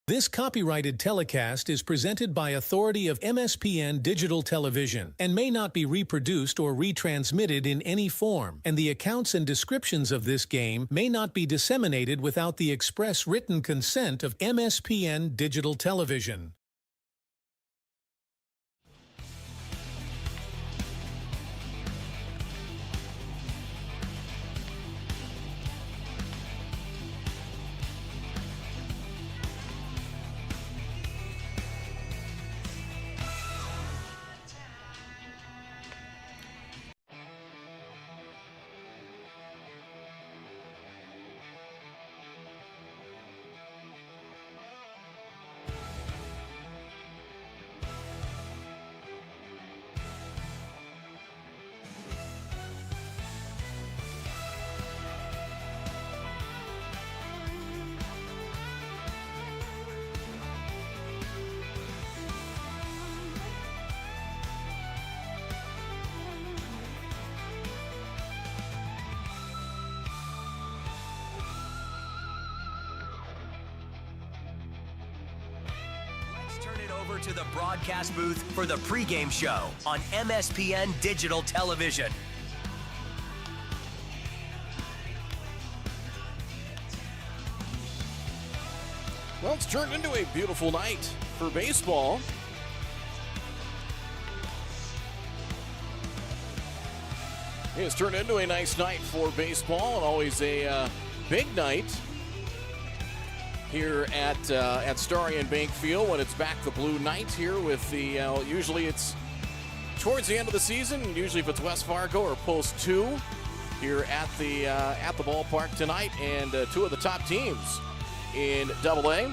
This copyrighted telecast is presented by authority of MSPN Digital Television and may not be reproduced or retransmitted in any form, and the accounts and descriptions of this game may not be disseminated without the express written consent of MSPN Digital Television. To the broadcast booth for the pregame show on MSPN Digital Television. Well, it's turned into a beautiful night for baseball. It's turned into a nice night for baseball, and always a big night here at Starry and Bank Field when it's back the blue night here with the, usually it's towards the end of the season, usually if it's West Fargo or Post 2 here at the ballpark tonight, and two of the top teams in AA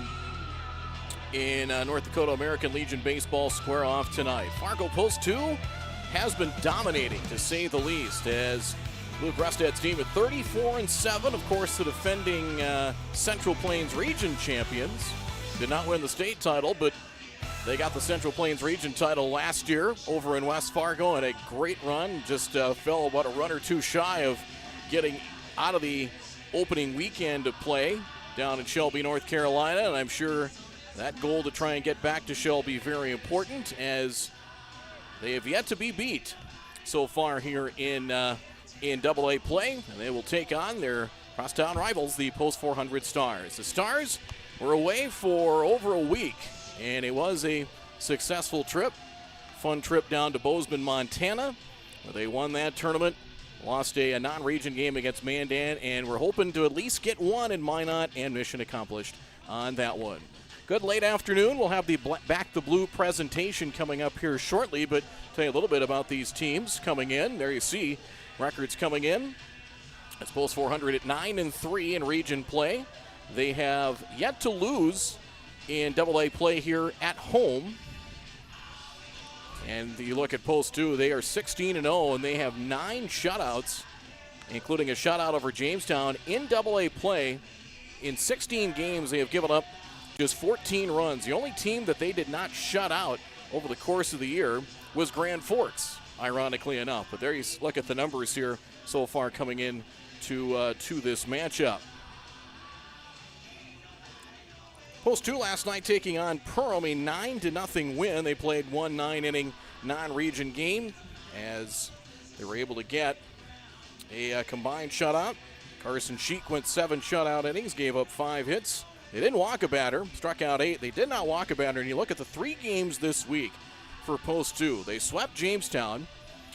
in North Dakota American Legion Baseball square off tonight. Fargo Post 2 has been dominating, to say the least, as Luke Rustad's team at 34-7, of course, the defending Central Plains Region champions. Did not win the state title, but they got the Central Plains Region title last year over in West Fargo, and a great run. Just fell about a run or two shy of getting out of the opening weekend of play down in Shelby, North Carolina, and I'm sure that goal to try and get back to Shelby very important, as they have yet to be beat so far here in AA play, and they will take on their crosstown rivals, the Post 400 Stars. The Stars were away for over a week, and it was a successful trip. Fun trip down to Bozeman, Montana, where they won that tournament, lost a non-region game against Mandan, and we're hoping to at least get one in Minot, and mission accomplished on that one. Good late afternoon. We'll have the Back the Blue presentation coming up here shortly, but tell you a little bit about these teams coming in. There you see records coming in. It's Post 400 at 9-3 in region play. They have yet to lose in AA play here at home. And you look at Post 2, they are 16-0, and they have 9 shutouts, including a shutout over Jamestown in AA play. In 16 games, they have given up just 14 runs. The only team that they did not shut out over the course of the year was Grand Forks, ironically enough. But there you look at the numbers here so far coming in to this matchup. Post 2 last night taking on Perham, a 9-0 win. They played one 9-inning non-region game as they were able to get a combined shutout. Carson Sheik went 7 shutout innings, gave up 5 hits. They didn't walk a batter, struck out 8. They did not walk a batter, and you look at the 3 games this week for Post 2. They swept Jamestown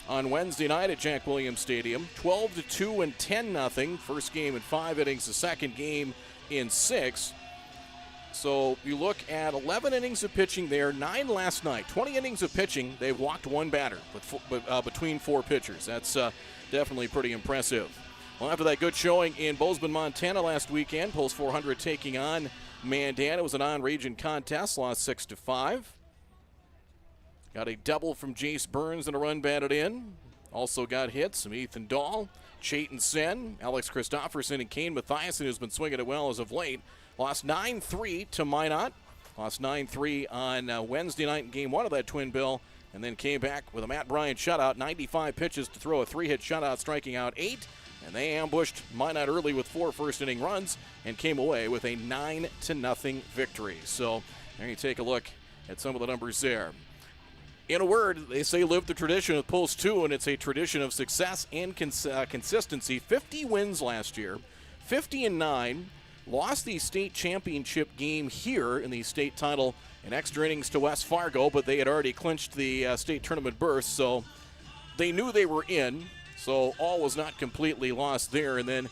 on Wednesday night at Jack Williams Stadium, 12-2 and 10-0. First game in 5 innings, the second game in 6. So you look at 11 innings of pitching there, 9 last night, 20 innings of pitching. They've walked 1 batter between 4 pitchers. That's definitely pretty impressive. Well, after that good showing in Bozeman, Montana last weekend, Post 400 taking on Mandan. It was a non-region contest, lost 6-5. Got a double from Jace Burns and a run batted in. Also got hits from Ethan Dahl, Chayton Sen, Alex Christopherson, and Kane Mathiasen, who's been swinging it well as of late. Lost 9-3 to Minot. Lost 9-3 on Wednesday night in Game 1 of that twin bill, and then came back with a Matt Bryant shutout, 95 pitches to throw a 3-hit shutout, striking out 8. and they ambushed Minot early with 4 first-inning runs and came away with a 9-0 victory. So there you take a look at some of the numbers there. In a word, they say live the tradition of Post 2, and it's a tradition of success and consistency. 50 wins last year, 50-9, lost the state championship game here in the state title in extra innings to West Fargo, but they had already clinched the state tournament berth, so they knew they were in, so all was not completely lost there. And then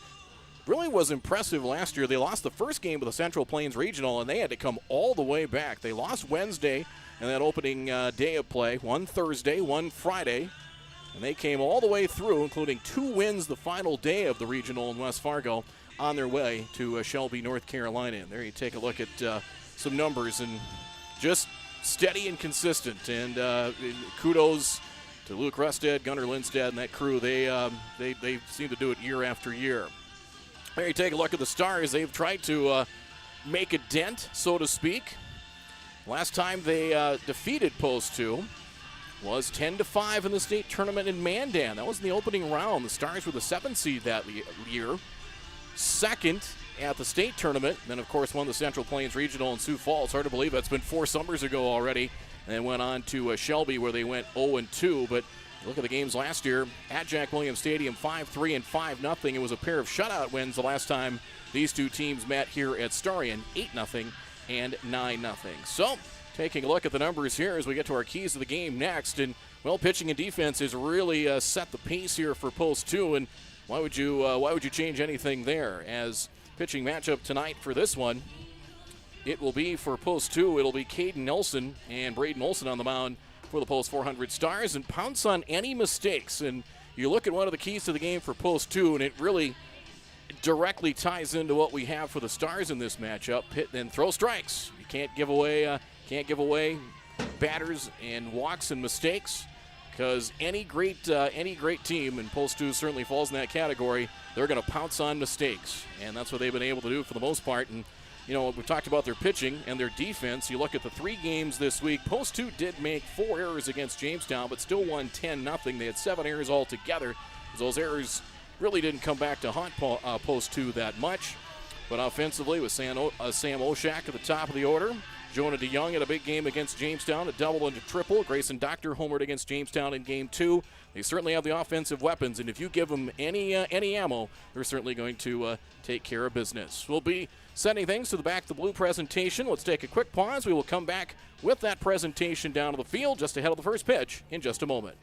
really was impressive last year. They lost the first game of the Central Plains Regional, and they had to come all the way back. They lost Wednesday in that opening day of play, one Thursday, one Friday, and they came all the way through, including 2 wins the final day of the regional in West Fargo, on their way to Shelby, North Carolina. And there you take a look at some numbers, and just steady and consistent. And kudos to Luke Rusted, Gunnar Lindstedt, and that crew. They seem to do it year after year. There you take a look at the Stars. They've tried to make a dent, so to speak. Last time they defeated Post 2 was 10-5 in the state tournament in Mandan. That was in the opening round. The Stars were the 7th seed that year. Second at the state tournament. Then, of course, won the Central Plains Regional in Sioux Falls. Hard to believe that's been 4 summers ago already. And then went on to Shelby, where they went 0-2. But look at the games last year. At Jack Williams Stadium, 5-3 and 5-0. It was a pair of shutout wins the last time these two teams met here at Starion, 8-0 and 9-0. So, taking a look at the numbers here as we get to our keys of the game next. And, well, pitching and defense has really set the pace here for Post 2. And why would you change anything there? As pitching matchup tonight for this one, it will be for Post 2. It'll be Caden Nelson and Braden Olson on the mound for the Post 400 Stars, and pounce on any mistakes. And you look at one of the keys to the game for Post 2, and it really directly ties into what we have for the Stars in this matchup. Hit and throw strikes. You can't give away batters and walks and mistakes, because any great team, and Post 2 certainly falls in that category, they're going to pounce on mistakes, and that's what they've been able to do for the most part. And you know, we talked about their pitching and their defense. You look at the 3 games this week. Post 2 did make 4 errors against Jamestown, but still won 10-0. They had 7 errors altogether. Those errors really didn't come back to haunt Post 2 that much. But offensively, with Sam Oshak at the top of the order, Jonah DeYoung had a big game against Jamestown, a double and a triple. Grayson Doctor homered against Jamestown in Game 2. They certainly have the offensive weapons, and if you give them any ammo, they're certainly going to take care of business. We'll be sending things to the Back to the Blue presentation. Let's take a quick pause. We will come back with that presentation down to the field just ahead of the first pitch in just a moment.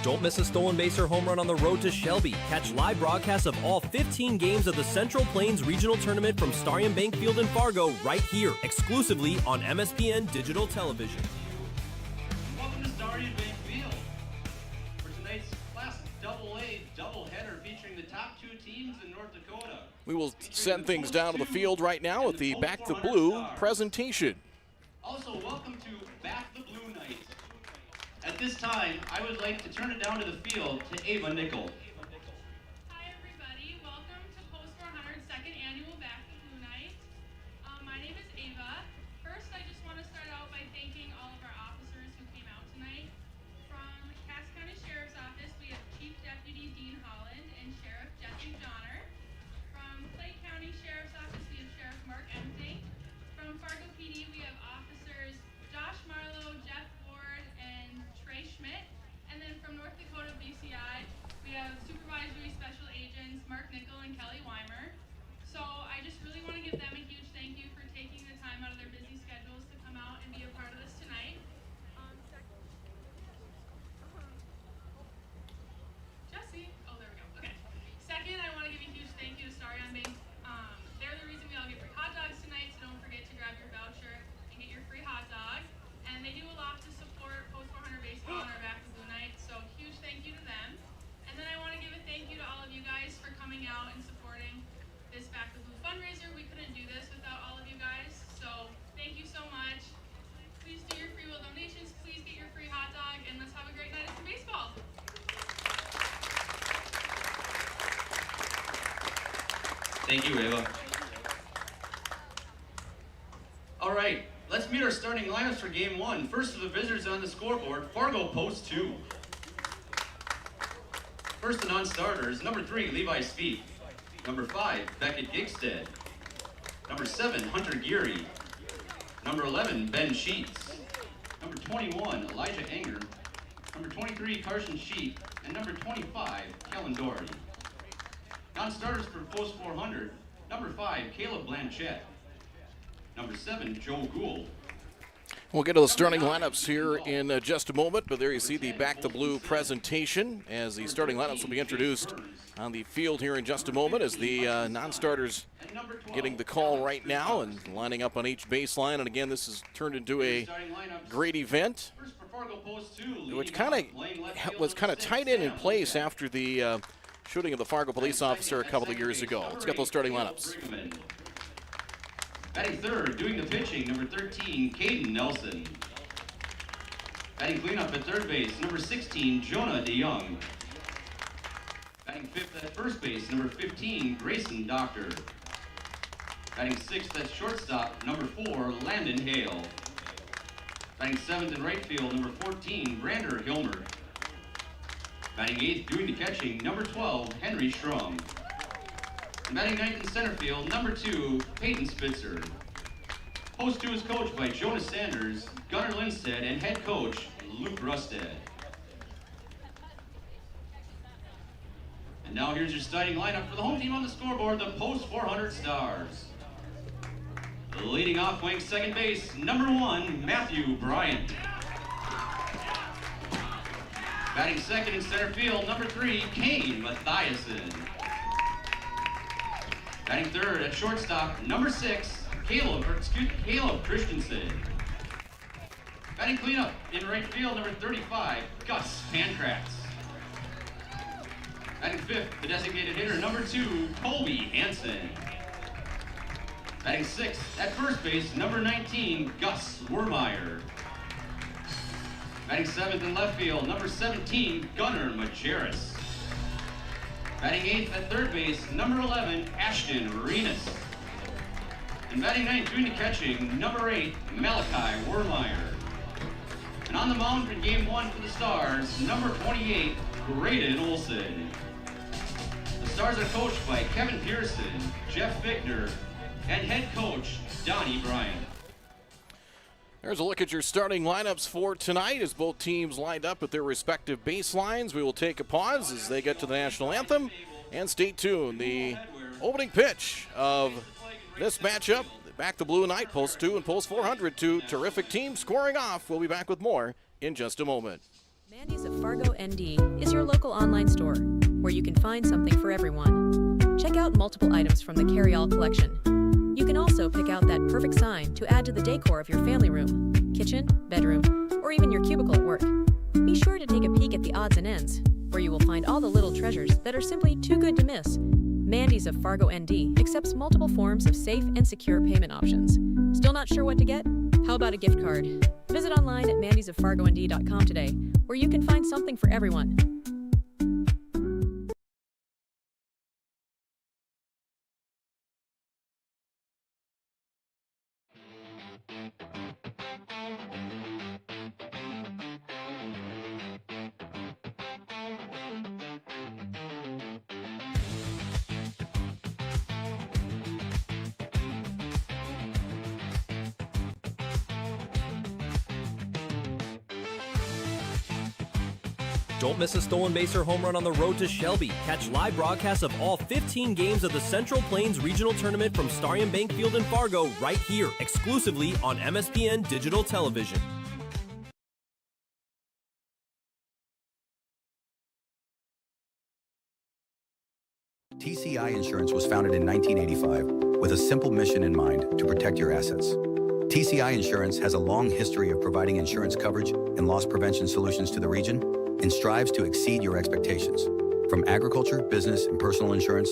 Don't miss a stolen base or home run on the road to Shelby. Catch live broadcasts of all 15 games of the Central Plains Regional Tournament from Starion Bank Field in Fargo right here, exclusively on MSPN Digital Television. Welcome to Starion Bank Field for tonight's Class AA doubleheader featuring the top 2 teams in North Dakota. We will send things down to the field right now with the Back to Blue presentation. Also, welcome to Back the Blue Night. At this time, I would like to turn it down to the field to Ava Nickel. Hi everybody, welcome to Post 400's 2nd annual Back the Blue Night. My name is Ava. First, I just want to start out by thanking all of our officers who came out tonight. From Cass County Sheriff's Office, we have Chief Deputy Dean Holland and Sheriff Jesse Donner. From Clay County Sheriff's Office, we have Sheriff Mark Emting. From Fargo PD, we have officers Josh Marlowe, Jeff Ward, and Trey Schmidt. And then from North Dakota BCI, we have Thank you, Ava. All right, let's meet our starting lineups for game one. First of the visitors on the scoreboard, Fargo post 2. First the non-starters, number 3, Levi Speak. Number 5, Beckett Gigstead. Number 7, Hunter Geary. Number 11, Ben Sheets. Number 21, Elijah Enger. Number 23, Carson Sheep. And number 25, Kellen Doherty. Non-starters for post 400, number 5, Caleb Blanchett. Number 7, Joe Gould. We'll get to the starting lineups here in just a moment, but there you see the Back to Blue presentation as the starting lineups will be introduced on the field here in just a moment as the non-starters getting the call right now and lining up on each baseline. And again, this has turned into a great event, which was kind of tied in place after the shooting of the Fargo police officer a couple of years ago. Let's get those starting lineups. Batting third, doing the pitching, number 13, Caden Nelson. Batting cleanup at third base, number 16, Jonah DeYoung. Batting fifth at first base, number 15, Grayson Doctor. Batting sixth at shortstop, number 4, Landon Hale. Batting seventh in right field, number 14, Brander Hilmer. Batting eighth, doing the catching, number 12, Henry Schrum. And batting ninth in center field, number 2, Peyton Spitzer. Post 2 is coached by Jonas Sanders, Gunnar Lindstedt, and head coach Luke Rusted. And now here's your starting lineup for the home team on the scoreboard, the post 400 Stars. Leading off, playing second base, number 1, Matthew Bryant. Batting second in center field, number 3, Kane Mathiasen. Batting third at shortstop, number 6, Caleb Christensen. Batting cleanup in right field, number 35, Gus Pankratz. Batting fifth, the designated hitter, number 2, Colby Hansen. Batting sixth at first base, number 19, Gus Wermeyer. Batting seventh in left field, number 17, Gunnar Majerus. Batting eighth at third base, number 11, Ashton Renas. And batting ninth, doing the catching, number 8, Malachi Wermeyer. And on the mound in game 1 for the Stars, number 28, Graydon Olson. The Stars are coached by Kevin Pearson, Jeff Fichtner, and head coach Donnie Bryant. There's a look at your starting lineups for tonight as both teams lined up at their respective baselines. We will take a pause as they get to the national anthem, and stay tuned. The opening pitch of this matchup, Back to Blue night, post 2 and post 400, 2 terrific teams scoring off. We'll be back with more in just a moment. Mandy's of Fargo ND is your local online store where you can find something for everyone. Check out multiple items from the carry-all collection. You can also pick out that perfect sign to add to the decor of your family room, kitchen, bedroom, or even your cubicle at work. Be sure to take a peek at the odds and ends, where you will find all the little treasures that are simply too good to miss. Mandy's of Fargo ND accepts multiple forms of safe and secure payment options. Still not sure what to get? How about a gift card? Visit online at mandysoffargond.com today, where you can find something for everyone. Don't miss a stolen base or home run on the road to Shelby. Catch live broadcasts of all 15 games of the Central Plains Regional Tournament from Starion Bank Field in Fargo right here, exclusively on MSPN Digital Television. TCI Insurance was founded in 1985 with a simple mission in mind: to protect your assets. TCI Insurance has a long history of providing insurance coverage and loss prevention solutions to the region and strives to exceed your expectations. From agriculture, business, and personal insurance,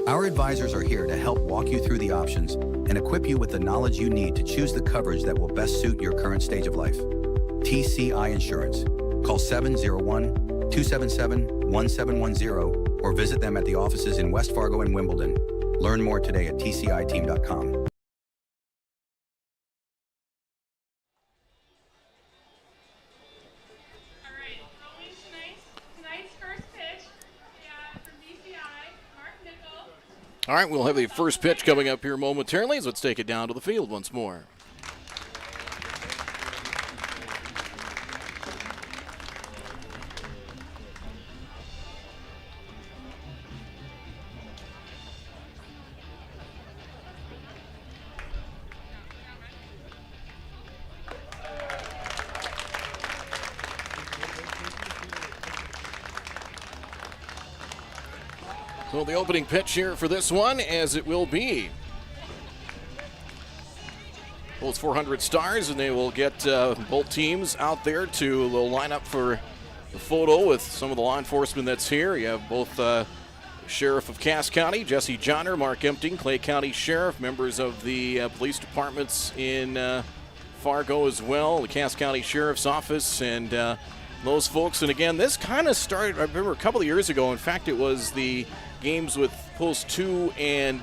our advisors are here to help walk you through the options and equip you with the knowledge you need to choose the coverage that will best suit your current stage of life. TCI Insurance. Call 701-277-1710 or visit them at the offices in West Fargo and Wimbledon. Learn more today at tciteam.com. All right, throwing tonight's first pitch from BCI, Mark Nickel. All right, we'll have the first pitch coming up here momentarily. So let's take it down to the field once more. So the opening pitch here for this one, as it will be. Both 400 Stars, and they will get both teams out there to line up for the photo with some of the law enforcement that's here. You have both Sheriff of Cass County, Jesse Johnner, Mark Empting, Clay County Sheriff, members of the police departments in Fargo as well, the Cass County Sheriff's Office, and those folks. And again, this kind of started, I remember a couple of years ago. In fact, it was the games with Post 2 and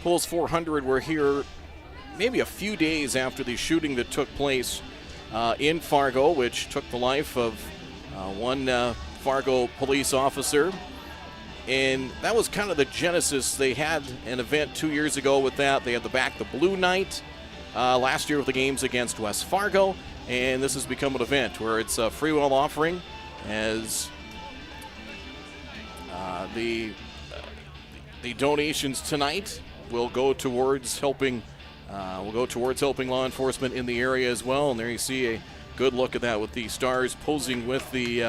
Post 400 were here maybe a few days after the shooting that took place in Fargo, which took the life of one Fargo police officer. And that was kind of the genesis. They had an event 2 years ago with that. They had the Back the Blue night last year with the games against West Fargo. And this has become an event where it's a free will offering, as the donations tonight will go towards helping law enforcement in the area as well. And there you see a good look at that with the Stars posing with the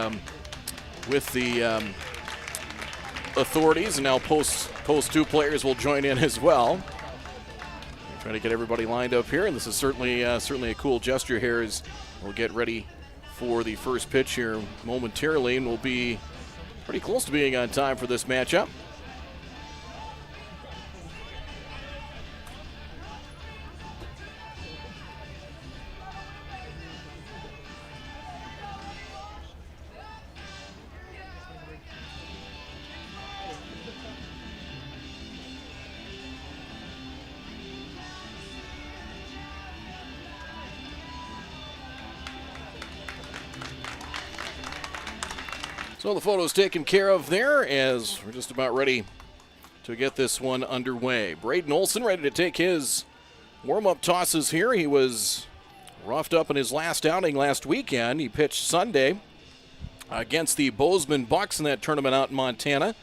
authorities, and now post 2 players will join in as well. Trying to get everybody lined up here, and this is certainly a cool gesture here as we'll get ready for the first pitch here momentarily, and we'll be pretty close to being on time for this matchup. So the photo's taken care of there, as we're just about ready to get this one underway. Braden Olson ready to take his warm-up tosses here. He was roughed up in his last outing last weekend. He pitched Sunday against the Bozeman Bucks in that tournament out in Montana.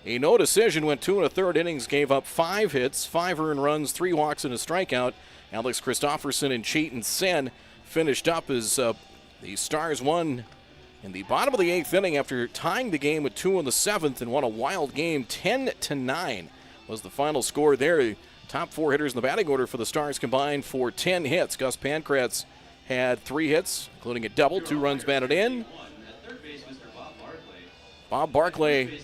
A no decision, went 2 1/3 innings, gave up 5 hits, 5 earned runs, 3 walks, and a strikeout. Alex Christopherson and Chayton Sen finished up as the Stars won in the bottom of the 8th inning after tying the game with 2 in the 7th, and won a wild game. 10-9 was the final score there. The top 4 hitters in the batting order for the Stars combined for 10 hits. Gus Pankratz had 3 hits, including a double, 2 runs batted in. Bob Barclay,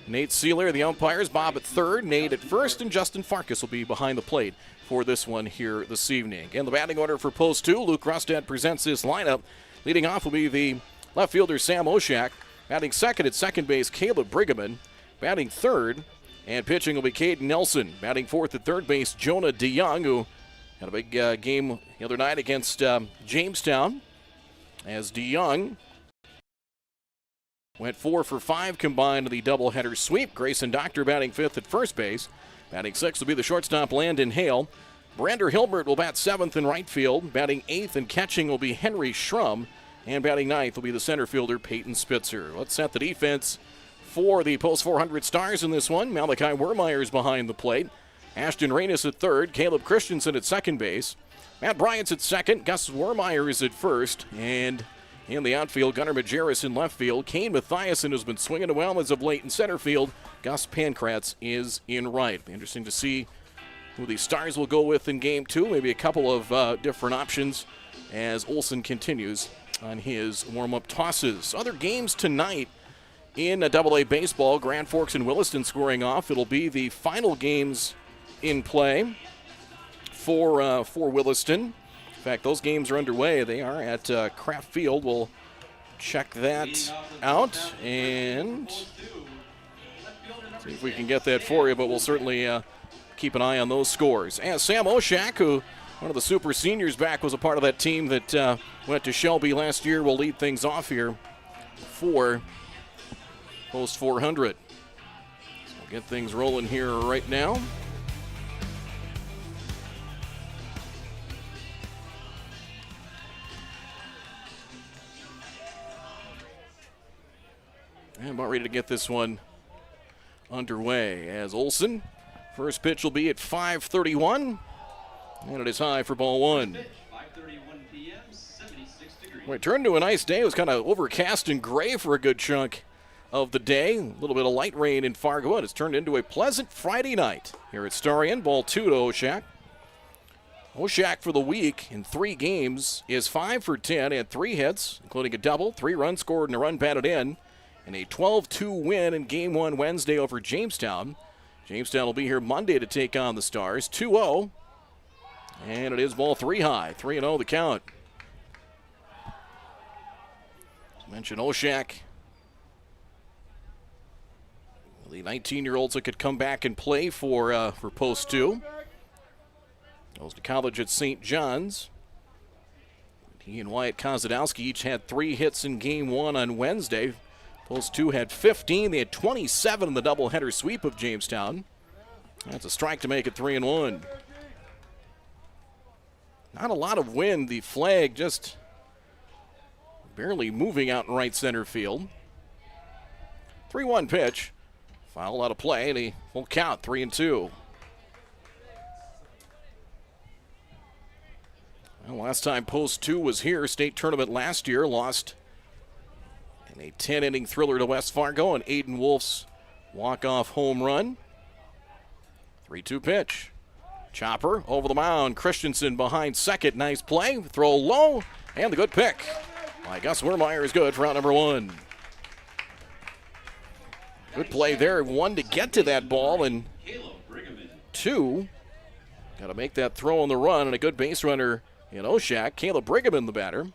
Nate Sealer, the umpires. Bob at third, Nate at first, and Justin Farkas will be behind the plate for this one here this evening. Again, the batting order for Post 2. Luke Rustad presents this lineup. Leading off will be the left fielder Sam Oshak. Batting second at second base, Caleb Brigham. Batting third and pitching will be Caden Nelson. Batting fourth at third base, Jonah DeYoung, who had a big game the other night against Jamestown, as DeYoung went 4 for 5 combined in the doubleheader sweep. Grayson Doctor batting fifth at first base. Batting sixth will be the shortstop Landon Hale. Brander Hilbert will bat 7th in right field. Batting 8th and catching will be Henry Schrum. And batting 9th will be the center fielder Peyton Spitzer. Let's set the defense for the Post 400 Stars in this one. Malachi Wermeyer's behind the plate. Ashton Reynes at third. Caleb Christensen at second base. Matt Bryant's at second. Gus Wermeyer is at first. And in the outfield, Gunnar Majerus in left field. Kane Mathiasen has been swinging well as of late in center field. Gus Pankratz is in right. Be interesting to see who the Stars will go with in game 2. Maybe a couple of different options as Olson continues on his warm-up tosses. Other games tonight in AA baseball, Grand Forks and Williston scoring off. It'll be the final games in play for Williston. In fact, those games are underway. They are at Kraft Field. We'll check that out. And See if we can get that for you, but we'll certainly keep an eye on those scores. And Sam Oshak, who one of the super seniors back, was a part of that team that went to Shelby last year, will lead things off here for Post 400. So we'll get things rolling here right now. And about ready to get this one underway as Olson. First pitch will be at 5:31, and it is high for ball one. 5:31 p.m., 76 degrees. Well, it turned to a nice day. It was kind of overcast and gray for a good chunk of the day. A little bit of light rain in Fargo, and it's turned into a pleasant Friday night here at Starion. Ball 2 to Oshak. Oshak for the week in 3 games is 5 for 10, had 3 hits, including a double, 3 runs scored, and a run batted in. And a 12-2 win in Game 1 Wednesday over Jamestown. Jamestown will be here Monday to take on the Stars. 2-0. And it is ball 3 high. 3-0 the count. As mentioned, Oshak, the 19-year-olds that could come back and play for Post 2. Goes to college at St. John's. He and Wyatt Kozadowski each had 3 hits in Game 1 on Wednesday. Post 2 had 15. They had 27 in the doubleheader sweep of Jamestown. That's a strike to make it 3-1. Not a lot of wind. The flag just barely moving out in right center field. 3-1 pitch. Foul out of play, and a full count, 3-2. Well, last time Post 2 was here, state tournament last year, lost in a 10-inning thriller to West Fargo, and Aiden Wolf's walk-off home run. 3-2 pitch. Chopper over the mound. Christensen behind second. Nice play. Throw low, and the good pick by Gus Wermeyer is good for out number 1. Good play there. 1 to get to that ball, and 2 got to make that throw on the run, and a good base runner in Oshak. Caleb Brigham the batter.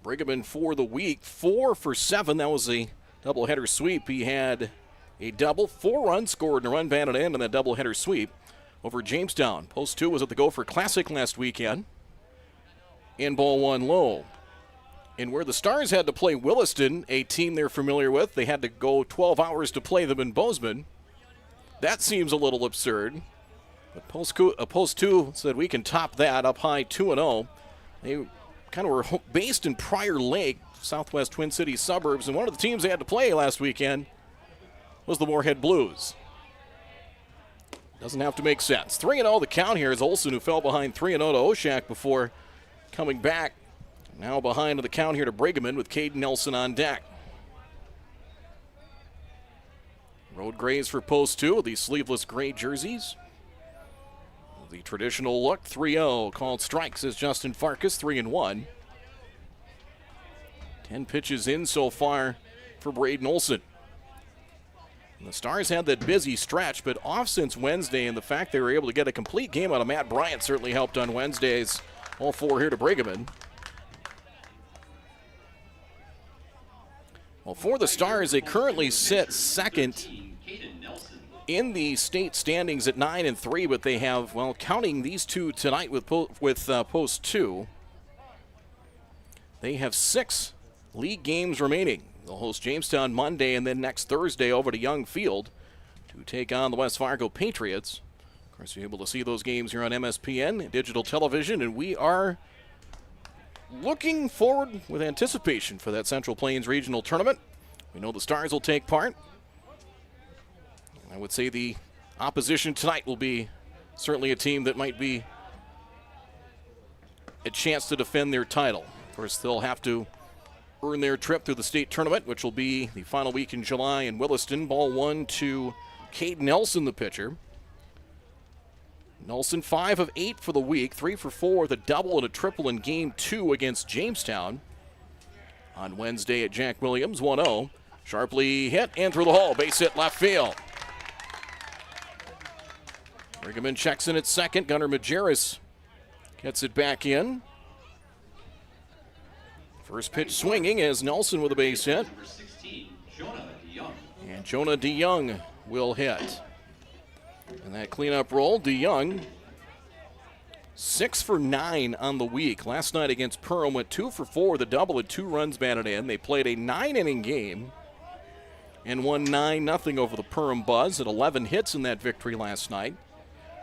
Brigham for the week, 4 for 7. That was a doubleheader sweep. He had a double, 4 runs scored, and a run batted in that doubleheader sweep over Jamestown. Post 2 was at the Gopher Classic last weekend. In ball 1 low. And where the Stars had to play Williston, a team they're familiar with, they had to go 12 hours to play them in Bozeman. That seems a little absurd. But Post 2 said we can top that, up high 2-0. They kind of were based in Prior Lake, southwest Twin Cities suburbs, and one of the teams they had to play last weekend was the Moorhead Blues. Doesn't have to make sense. 3-0 the count here is Olson, who fell behind 3-0 to Oshak before coming back. Now behind the count here to Brigham with Caden Nelson on deck. Road grays for Post 2, the sleeveless gray jerseys. The traditional look, 3-0, called strikes as Justin Farkas, 3-1. 10 pitches in so far for Braden Olson. And the Stars had that busy stretch, but off since Wednesday, and the fact they were able to get a complete game out of Matt Bryant certainly helped on Wednesdays. All 4 here to Brigham. Well, for the Stars, they currently sit second in the state standings at 9-3, but they have, well, counting these 2 tonight with Post 2, they have 6 league games remaining. They'll host Jamestown Monday and then next Thursday over to Young Field to take on the West Fargo Patriots. Of course, you're able to see those games here on MSPN digital television, and we are looking forward with anticipation for that Central Plains Regional Tournament. We know the Stars will take part. I would say the opposition tonight will be certainly a team that might be a chance to defend their title. Of course, they'll have to earn their trip through the state tournament, which will be the final week in July in Williston. Ball 1 to Caden Nelson, the pitcher. Nelson 5 of 8 for the week, 3 for 4 with a double and a triple in Game 2 against Jamestown on Wednesday at Jack Williams. 1-0. Sharply hit and through the hole. Base hit left field. Brigham checks in at second. Gunnar Majerus gets it back in. First pitch swinging as Nelson with a base hit. Number 16, Jonah Jonah DeYoung will hit. And that cleanup roll, DeYoung, 6 for 9 on the week. Last night against Perham went 2 for 4 with a double and 2 runs batted in. They played a 9-inning game and won 9-0 over the Perham Buzz at 11 hits in that victory last night.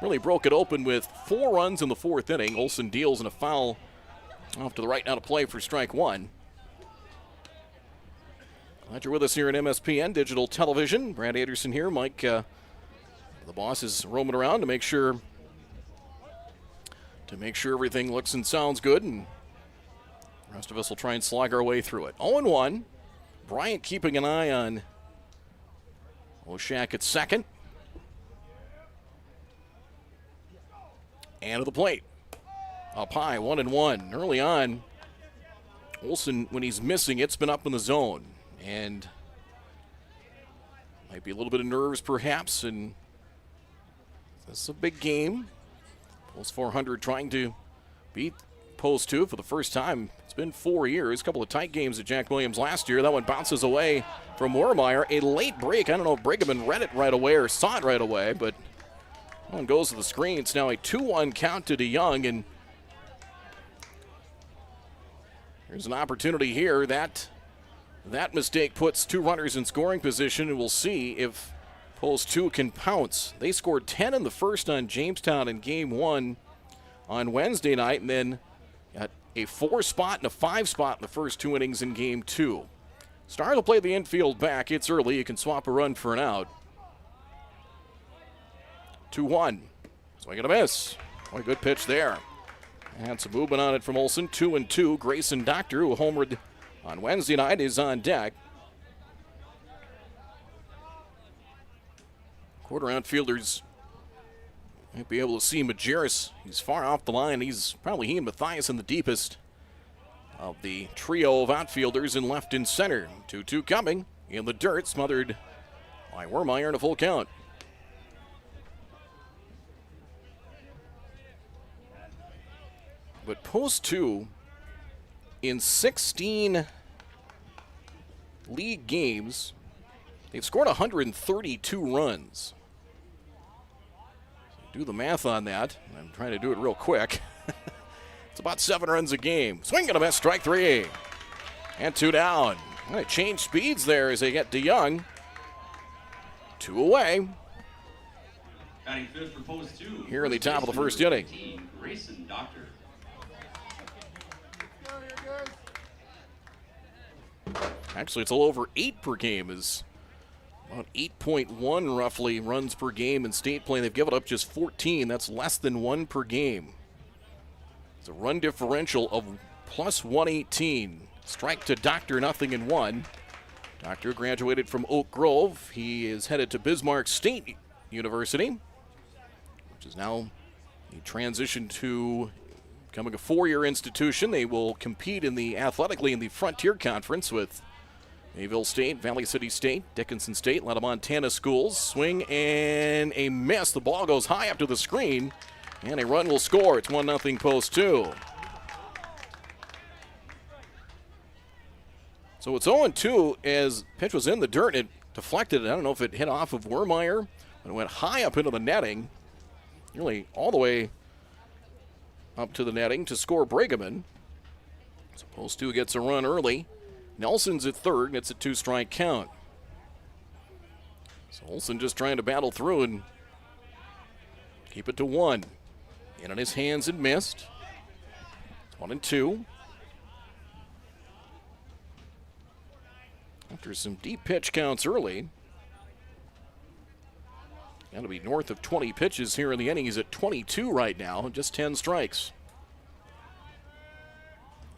Really broke it open with 4 runs in the 4th inning. Olsen deals in a foul off to the right now to play for strike 1. Glad you're with us here at MSPN Digital Television. Brad Anderson here. Mike, the boss, is roaming around to make sure everything looks and sounds good, and the rest of us will try and slog our way through it. 0-1. Bryant keeping an eye on Oshak at second. And to the plate. Up high, 1-1. Early on, Olsen, when he's missing, it's been up in the zone. And might be a little bit of nerves perhaps, and this is a big game. Post 400 trying to beat Post 2 for the first time. It's been 4 years. A couple of tight games at Jack Williams last year. That one bounces away from Wermeyer. A late break. I don't know if Brigham read it right away or saw it right away, but one goes to the screen. It's now a 2-1 count to DeYoung, and there's an opportunity here. That mistake puts 2 runners in scoring position, and we'll see if Post 2 can pounce. They scored 10 in the first on Jamestown in Game 1 on Wednesday night, and then got a 4 spot and a 5 spot in the first 2 innings in Game 2. Stars will play the infield back. It's early. You can swap a run for an out. 2-1. Swing and a miss. What a good pitch there. And some movement on it from Olsen. 2-2. Grayson Doctor, who homered on Wednesday night, is on deck. Quarter outfielders might be able to see Majerus. He's far off the line. He's probably he and Mathias in the deepest of the trio of outfielders in left and center. 2-2 coming in the dirt, smothered by Wermeyer in a full count. But Post 2, in 16 league games, they've scored 132 runs. So do the math on that. I'm trying to do it real quick. It's about 7 runs a game. Swing and a miss, strike 3. And 2 down. Going to change speeds there as they get DeYoung. 2 away. Batting fifth for Post 2. Here in the top of the first inning. Grayson Doctor. Actually, it's a little over 8 per game. Is about 8.1 roughly runs per game in state play. They've given up just 14. That's less than 1 per game. It's a run differential of plus 118. Strike to Doctor, 0-1. Doctor graduated from Oak Grove. He is headed to Bismarck State University, which is now a transition to becoming a 4-year institution. They will compete athletically in the Frontier Conference with Mayville State, Valley City State, Dickinson State, a lot of Montana schools. Swing and a miss. The ball goes high up to the screen, and a run will score. It's 1-0 Post 2. So it's 0-2 as pitch was in the dirt. It deflected. I don't know if it hit off of Wermeyer, but it went high up into the netting, nearly all the way up to the netting to score Brigham. So Post 2 gets a run early. Nelson's at third, and it's a 2-strike count. So Olsen just trying to battle through and keep it to 1. In on his hands and missed. 1-2. After some deep pitch counts early. Got to be north of 20 pitches here in the inning. He's at 22 right now, just 10 strikes.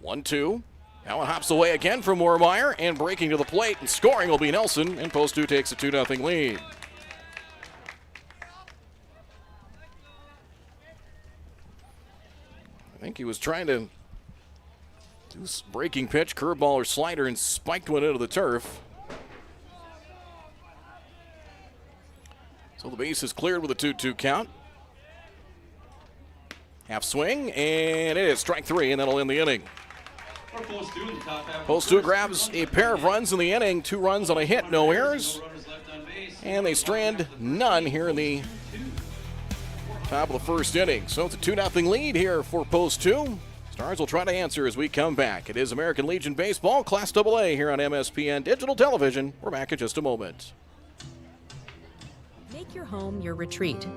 1-2. Now it hops away again from Wermeyer, and breaking to the plate and scoring will be Nelson, and Post 2 takes a 2-0 lead. I think he was trying to do this breaking pitch, curveball or slider, and spiked one into the turf. So the base is cleared with a 2-2 count. Half swing, and it is strike 3, and that'll end the inning. Post 2 grabs a pair of runs in the inning, 2 runs on a hit, no errors. And they strand none here in the top of the first inning. So it's a 2-0 lead here for Post 2. Stars will try to answer as we come back. It is American Legion Baseball, Class AA here on MSPN Digital Television. We're back in just a moment. Make your home your retreat.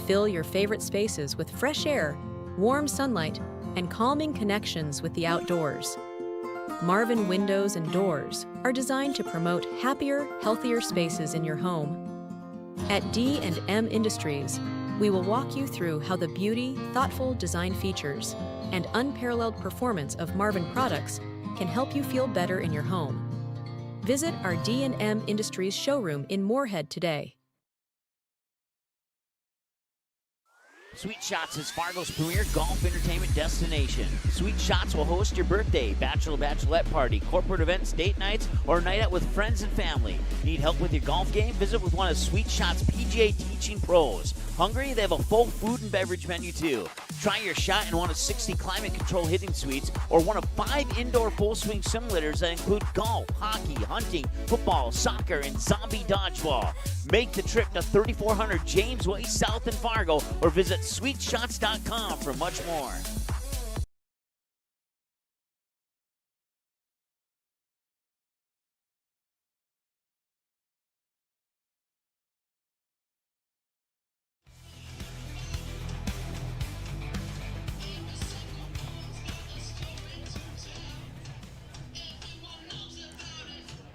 Fill your favorite spaces with fresh air, warm sunlight, and calming connections with the outdoors. Marvin Windows and Doors are designed to promote happier, healthier spaces in your home. At D&M Industries, we will walk you through how the beauty, thoughtful design features, and unparalleled performance of Marvin products can help you feel better in your home. Visit our D&M Industries showroom in Moorhead today. Sweet Shots is Fargo's premier golf entertainment destination. Sweet Shots will host your birthday, bachelorette party, corporate events, date nights, or a night out with friends and family. Need help with your golf game? Visit with one of Sweet Shots' PGA teaching pros. Hungry? They have a full food and beverage menu too. Try your shot in one of 60 climate control hitting suites or one of 5 indoor full swing simulators that include golf, hockey, hunting, football, soccer, and zombie dodgeball. Make the trip to 3400 James Way South in Fargo or visit sweetshots.com for much more.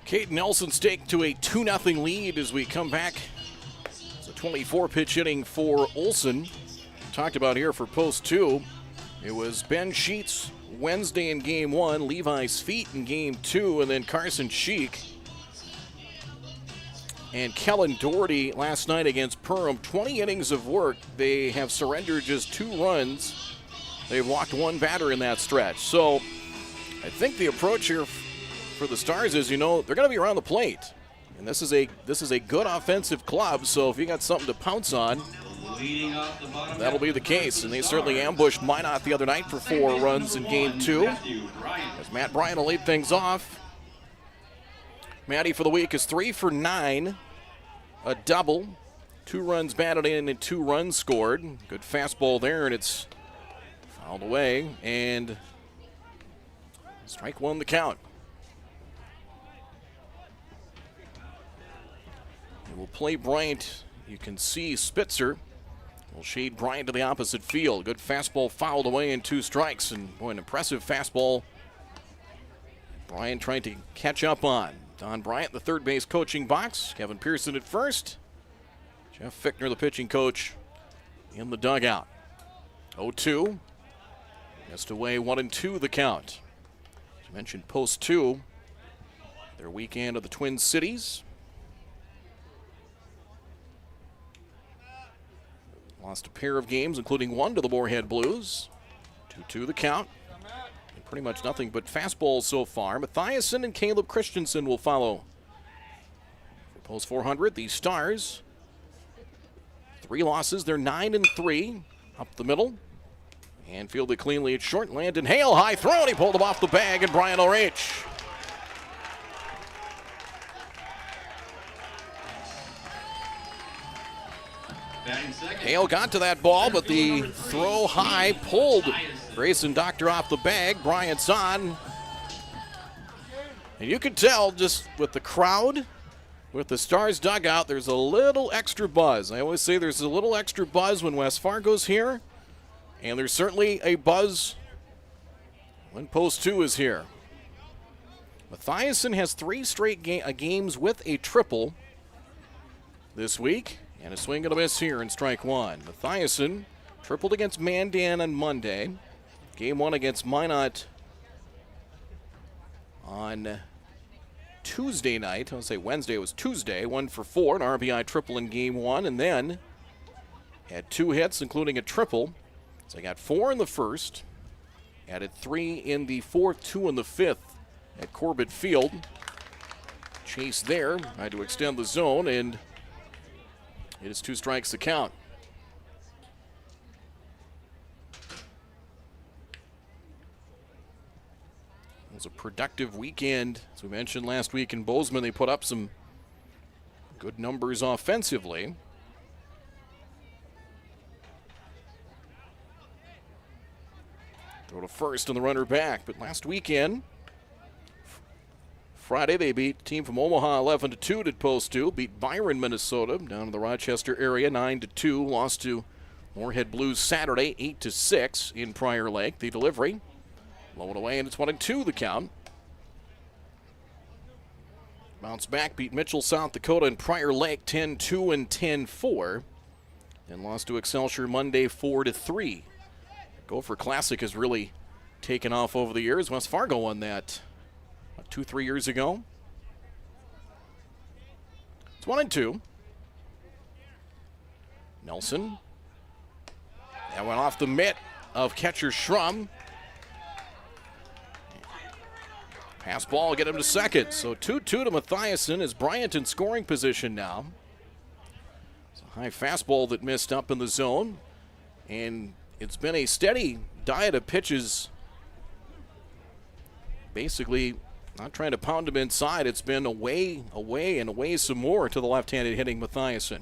Caden Nelson's take to a 2-0 lead as we come back. It's a 24-pitch inning for Olson. Talked about here for Post 2. It was Ben Sheets Wednesday in Game 1, Levi's Feet in Game 2, and then Carson Sheik and Kellen Doherty last night against Perham. 20 innings of work. They have surrendered just 2 runs. They've walked 1 batter in that stretch. So I think the approach here for the Stars is, they're going to be around the plate. And this is a good offensive club, so if you got something to pounce on, that'll be the case. And they certainly ambushed Minot the other night for 4 runs in Game 2. As Matt Bryan will lead things off. Matty for the week is 3 for 9. A double. 2 runs batted in and 2 runs scored. Good fastball there, and it's fouled away. And strike 1 the count. We'll play Bryant. You can see Spitzer will shade Bryant to the opposite field. Good fastball fouled away in 2 strikes. And boy, an impressive fastball Bryant trying to catch up on. Don Bryant, the third base coaching box. Kevin Pearson at first. Jeff Fichtner, the pitching coach, in the dugout. 0-2. Missed away 1-2 the count. As I mentioned, Post 2. Their weekend of the Twin Cities. Lost a pair of games, including 1 to the Moorhead Blues. 2-2 the count. And pretty much nothing but fastballs so far. Mathiasen and Caleb Christensen will follow. For Post 400, the Stars. 3 losses, they're 9-3. Up the middle. And fielded cleanly at short. Landon Hale, high throw, and he pulled him off the bag, and Brian will reach. Hale got to that ball, but the throw high pulled Grayson Doctor off the bag. Bryant's on. And you can tell just with the crowd, with the Stars dugout, there's a little extra buzz. I always say there's a little extra buzz when West Fargo's here. And there's certainly a buzz when Post 2 is here. Mathiasen has 3 straight games with a triple this week. And a swing and a miss here in strike 1. Mathiasen tripled against Mandan on Monday. Game 1 against Minot on Tuesday night. I'll say Wednesday, it was Tuesday. 1 for 4, an RBI triple in Game 1. And then had 2 hits, including a triple. So I got 4 in the first. Added 3 in the fourth, 2 in the fifth at Corbett Field. Chase there. Had to extend the zone, and it is 2 strikes to count. It was a productive weekend. As we mentioned last week in Bozeman, they put up some Good numbers offensively. Throw to first and the runner back. But last weekend, Friday, they beat a team from Omaha 11-2 at post 2. Beat Byron, Minnesota, down in the Rochester area 9-2. Lost to Moorhead Blues Saturday 8-6 in Prior Lake. The delivery, low and away, and it's 1-2 the count. Bounce back, beat Mitchell, South Dakota, and Prior Lake 10-2 and 10-4. And lost to Excelsior Monday 4-3. Gopher Classic has really taken off over the years. West Fargo won that 2-3 years ago. It's 1-2. Nelson. That went off the mitt of catcher Schrum. Pass ball, get him to second. So 2-2 to Mathiasen as Bryant in scoring position now. It's a high fastball that missed up in the zone. And it's been a steady diet of pitches. Basically, not trying to pound him inside. It's been away, and away some more to the left-handed hitting Mathiasen.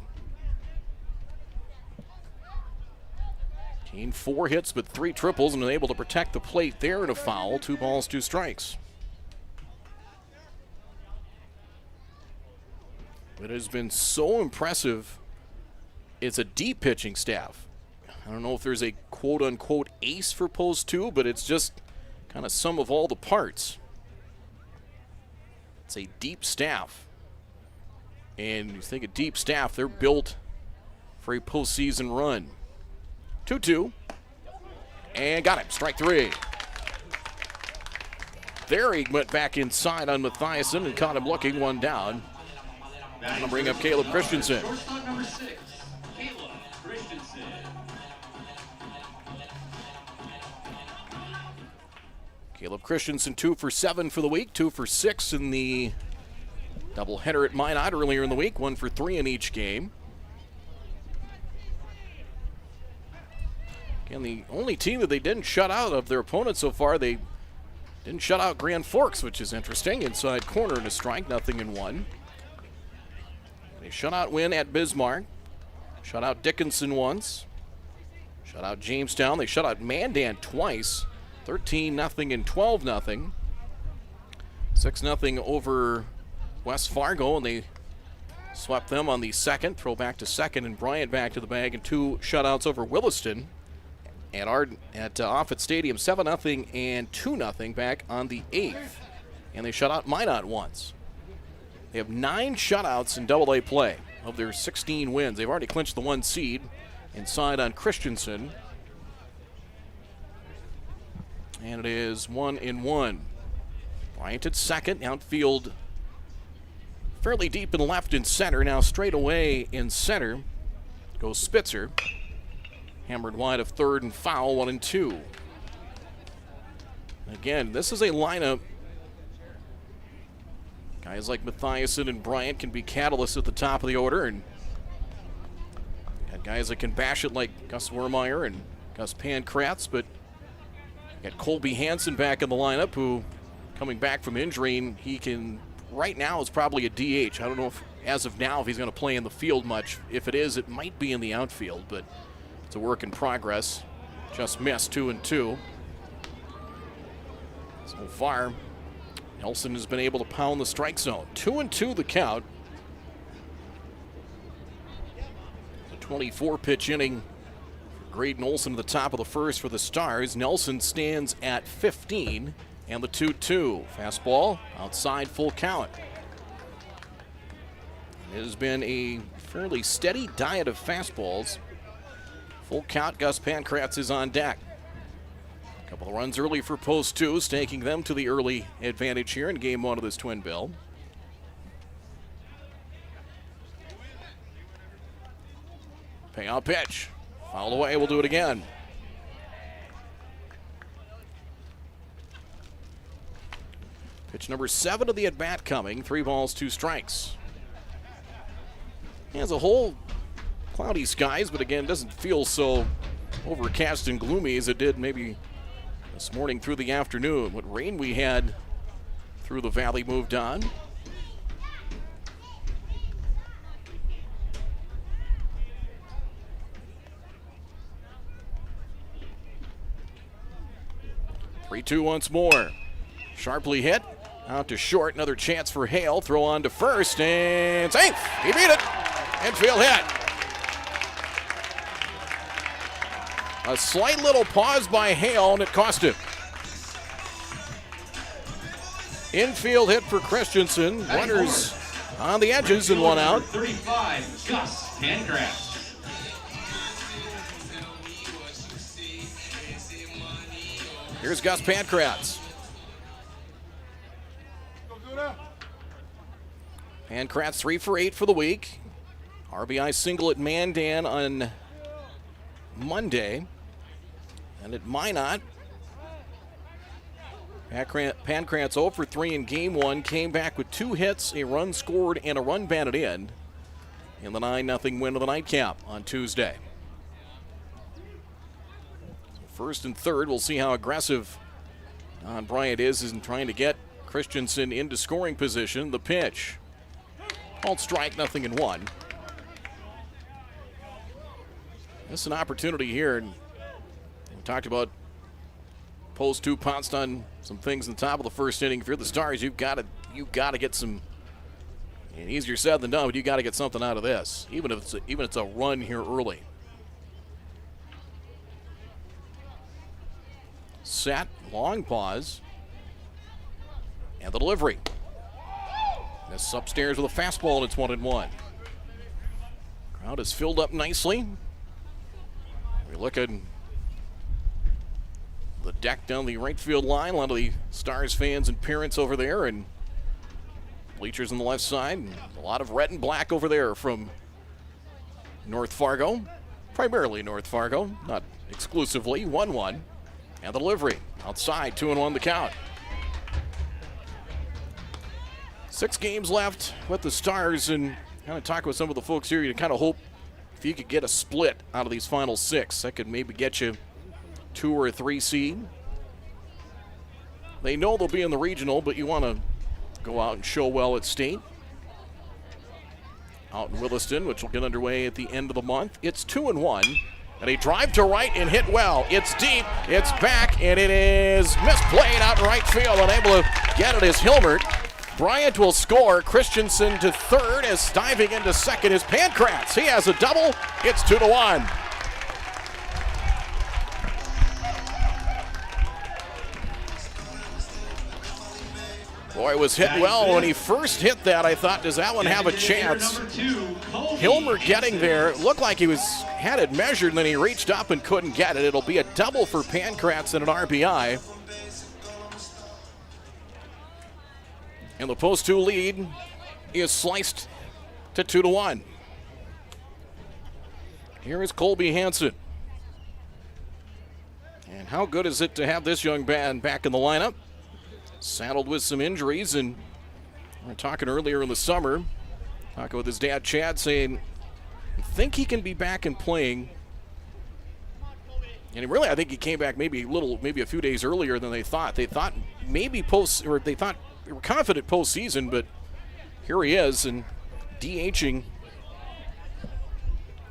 Team 4 hits but 3 triples and able to protect the plate there in a foul. 2 balls, 2 strikes. It has been so impressive. It's a deep pitching staff. I don't know if there's a quote-unquote ace for post 2, but it's just kind of sum of all the parts. It's a deep staff. And you think a deep staff, they're built for a postseason run. 2-2. And got him. Strike 3. There he went back inside on Mathiasen and caught him looking, 1 down. I'm going to bring up Caleb Christensen. Shortstop number 6, Caleb Christensen. Caleb Christensen 2 for 7 for the week, 2 for 6 in the doubleheader at Minot earlier in the week, 1 for 3 in each game. Again, the only team that they didn't shut out of their opponents so far, they didn't shut out Grand Forks, which is interesting. Inside corner and a strike, 0-1. A shutout win at Bismarck. Shut out Dickinson once. Shut out Jamestown. They shut out Mandan twice. 13-0 and 12-0. 6-0 over West Fargo, and they swept them on the second. Throw back to second, and Bryant back to the bag, and 2 shutouts over Williston. At Offutt Stadium, 7-0 and 2-0 back on the 8th. And they shut out Minot once. They have 9 shutouts in Double-A play of their 16 wins. They've already clinched the 1 seed inside on Christensen. And it is 1-1. Bryant at second, outfield fairly deep in left and center. Now straight away in center goes Spitzer. Hammered wide of third and foul, 1-2. Again, this is a lineup. Guys like Mathiasen and Bryant can be catalysts at the top of the order, and got guys that can bash it like Gus Wermeyer and Gus Pankratz, but got Colby Hansen back in the lineup, who coming back from injury, and he can, right now, is probably a DH. I don't know if, as of now, if he's going to play in the field much. If it is, it might be in the outfield, but it's a work in progress. Just missed 2-2. So far, Nelson has been able to pound the strike zone. 2-2 the count. The 24-pitch inning for Graydon Olson at the top of the first for the Stars. Nelson stands at 15, and the 2-2. Fastball outside, full count. It has been a fairly steady diet of fastballs. Full count, Gus Pankratz is on deck. A couple of runs early for post 2, staking them to the early advantage here in game 1 of this twin bill. Payout pitch. Fouled away, we'll do it again. Pitch number 7 of the at-bat coming. 3 balls, 2 strikes. As a whole, cloudy skies, but again, doesn't feel so overcast and gloomy as it did maybe this morning through the afternoon. What rain we had through the valley moved on. 3-2 once more. Sharply hit. Out to short. Another chance for Hale. Throw on to first. And safe. He beat it. Infield hit. A slight little pause by Hale, and it cost him. Infield hit for Christensen. Runners on the edges and one out. 35, Gus Pancratz. Here's Gus Pancratz. Pancratz 3 for 8 for the week. RBI single at Mandan on Monday. And at Minot, Pancratz 0 for 3 in game 1. Came back with 2 hits, a run scored, and a run batted in the 9-0 win of the nightcap on Tuesday. First and third, we'll see how aggressive Bryant is in trying to get Christensen into scoring position. The pitch. Called strike, 0-1. This is an opportunity here. And we talked about post 2 pounced on some things in the top of the first inning. If you're the Stars, you've got to get some. And easier said than done, but you got to get something out of this, even if it's a run here early. Set, long pause, and the delivery. This upstairs with a fastball, and it's 1-1. Crowd is filled up nicely. We look at the deck down the right field line. A lot of the Stars fans and parents over there, and bleachers on the left side. And a lot of red and black over there from North Fargo. Primarily North Fargo, not exclusively. 1-1. And the delivery. Outside, 2-1 the count. 6 games left with the Stars, and kind of talk with some of the folks here. You kind of hope if you could get a split out of these final 6, that could maybe get you 2 or 3 seed. They know they'll be in the regional, but you want to go out and show well at state. Out in Williston, which will get underway at the end of the month. It's 2-1. And a drive to right and hit well. It's deep, it's back, and it is misplayed out in right field. Unable to get it is Hilmert. Bryant will score. Christensen to third as diving into second is Pancratz. He has a double. It's 2-1. Boy, it was hit well. When he first hit that, I thought, does that one have a chance? Hilmer getting there. It looked like he had it measured, and then he reached up and couldn't get it. It'll be a double for Pancratz and an RBI. And the post 2 lead is sliced to 2-1. Here is Colby Hansen. And how good is it to have this young man back in the lineup? Saddled with some injuries, and we were talking earlier in the summer, talking with his dad Chad, saying, I think he can be back and playing. And really, I think he came back maybe a few days earlier than they thought. They thought they were confident postseason, but here he is, and DHing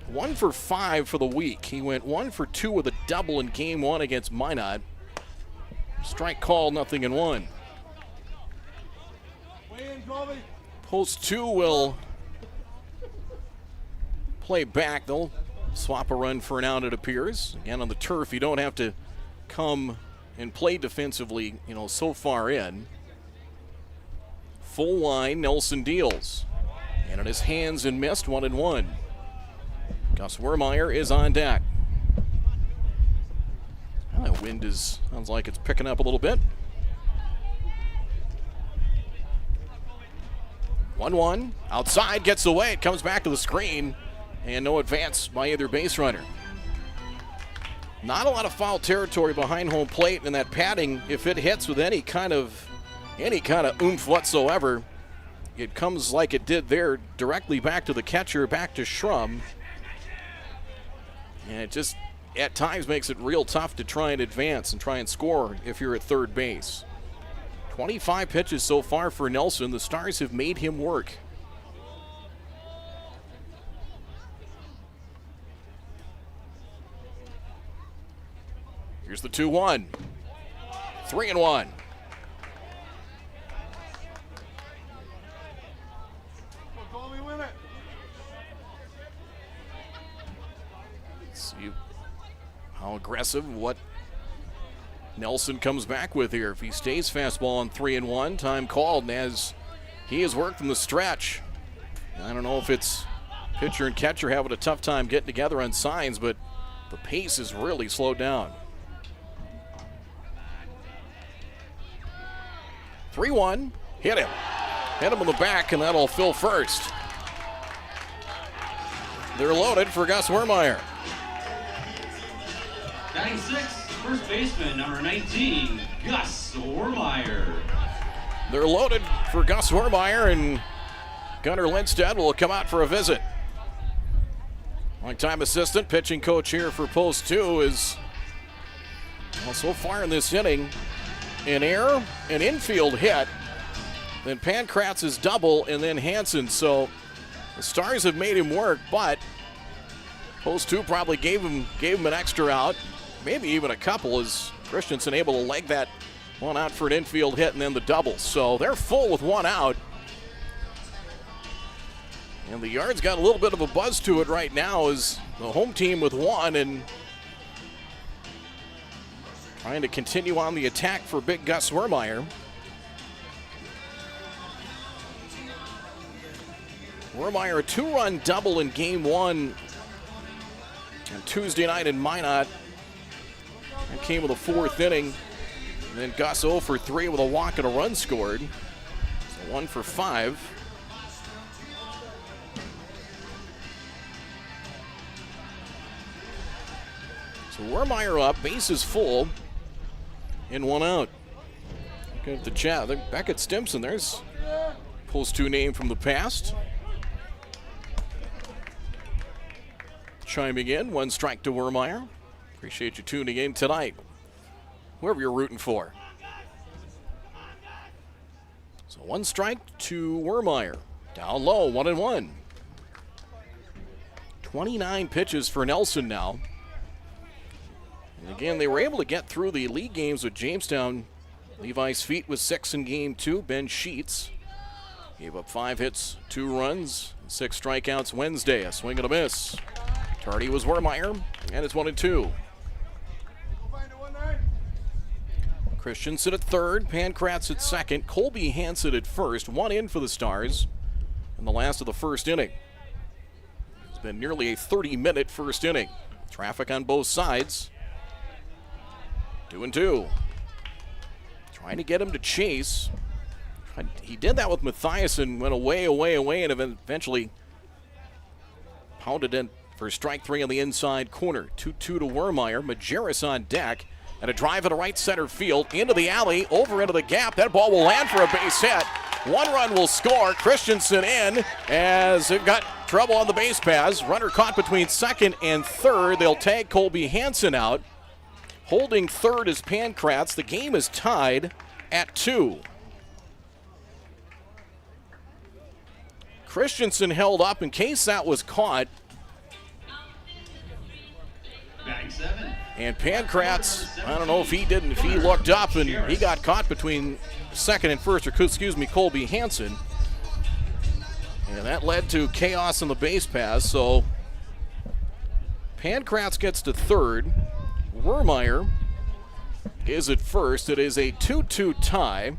1 for 5 for the week. He went 1 for 2 with a double in game 1 against Minot. Strike call, 0-1. Post 2 will play back. They'll swap a run for an out, it appears. Again, on the turf, you don't have to come and play defensively, so far in. Full line, Nelson deals. And in his hands and missed, 1-1. Gus Wermeyer is on deck. That wind sounds like it's picking up a little bit. 1-1, outside, gets away, it comes back to the screen, and no advance by either base runner. Not a lot of foul territory behind home plate, and that padding, if it hits with any kind of oomph whatsoever, it comes like it did there, directly back to the catcher, back to Schrum. And it just, at times, makes it real tough to try and advance and try and score if you're at third base. 25 pitches so far for Nelson. The Stars have made him work. Here's the 2-1. 3-1. See how aggressive, what Nelson comes back with here. If he stays fastball on 3-1, time called, and as he has worked from the stretch, I don't know if it's pitcher and catcher having a tough time getting together on signs, but the pace is really slowed down. 3-1, hit him in the back, and that'll fill first. They're loaded for Gus Wermeyer. Batting sixth, first baseman, number 19, Gus Wermeyer. They're loaded for Gus Wermeyer, and Gunnar Lindstedt will come out for a visit. Longtime assistant, pitching coach here for Post 2 is, well, so far in this inning, an error, an infield hit, then Pankratz's double, and then Hansen. So the Stars have made him work, but Post 2 probably gave him an extra out, maybe even a couple, as Christensen able to leg that one out for an infield hit and then the double. So they're full with one out. And the yard's got a little bit of a buzz to it right now as the home team with one and trying to continue on the attack for big Gus Wermeyer. Wermeyer, a 2-run double in game one on Tuesday night in Minot. That came with a fourth inning. And then Gus 0 for 3 with a walk and a run scored. So 1 for 5. So Wermeyer up, bases full, and one out. Looking at the chat, Beckett Stimson, there's Post 2 name from the past. Chiming in, 1 strike to Wermeyer. Appreciate you tuning in tonight, whoever you're rooting for. So 1 strike to Wermeyer. Down low, 1-1. 29 pitches for Nelson now. And again, they were able to get through the league games with Jamestown. Levi Sweet was 6 in game 2. Ben Sheets gave up 5 hits, 2 runs, 6 strikeouts Wednesday. A swing and a miss. Tardy was Wermeyer, and it's 1-2. Christensen at third, Pankratz at second, Colby Hansen at first. 1 in for the Stars in the last of the first inning. It's been nearly a 30-minute first inning. Traffic on both sides. 2-2. Trying to get him to chase. He did that with Mathias and went away, and eventually pounded in for strike 3 on the inside corner. 2-2 to Wermeyer. Majerus on deck. And a drive into right center field, into the alley, over into the gap. That ball will land for a base hit. 1 run will score. Christensen in as it got trouble on the base paths. Runner caught between second and third. They'll tag Colby Hansen out. Holding third is Pankratz. The game is tied at 2. Christensen held up in case that was caught. Batting 7. And Pankratz, I don't know if he looked up and he got caught between second and first, or excuse me, Colby Hansen. And that led to chaos on the base paths. So Pankratz gets to third. Wermeyer is at first. It is a 2-2 tie.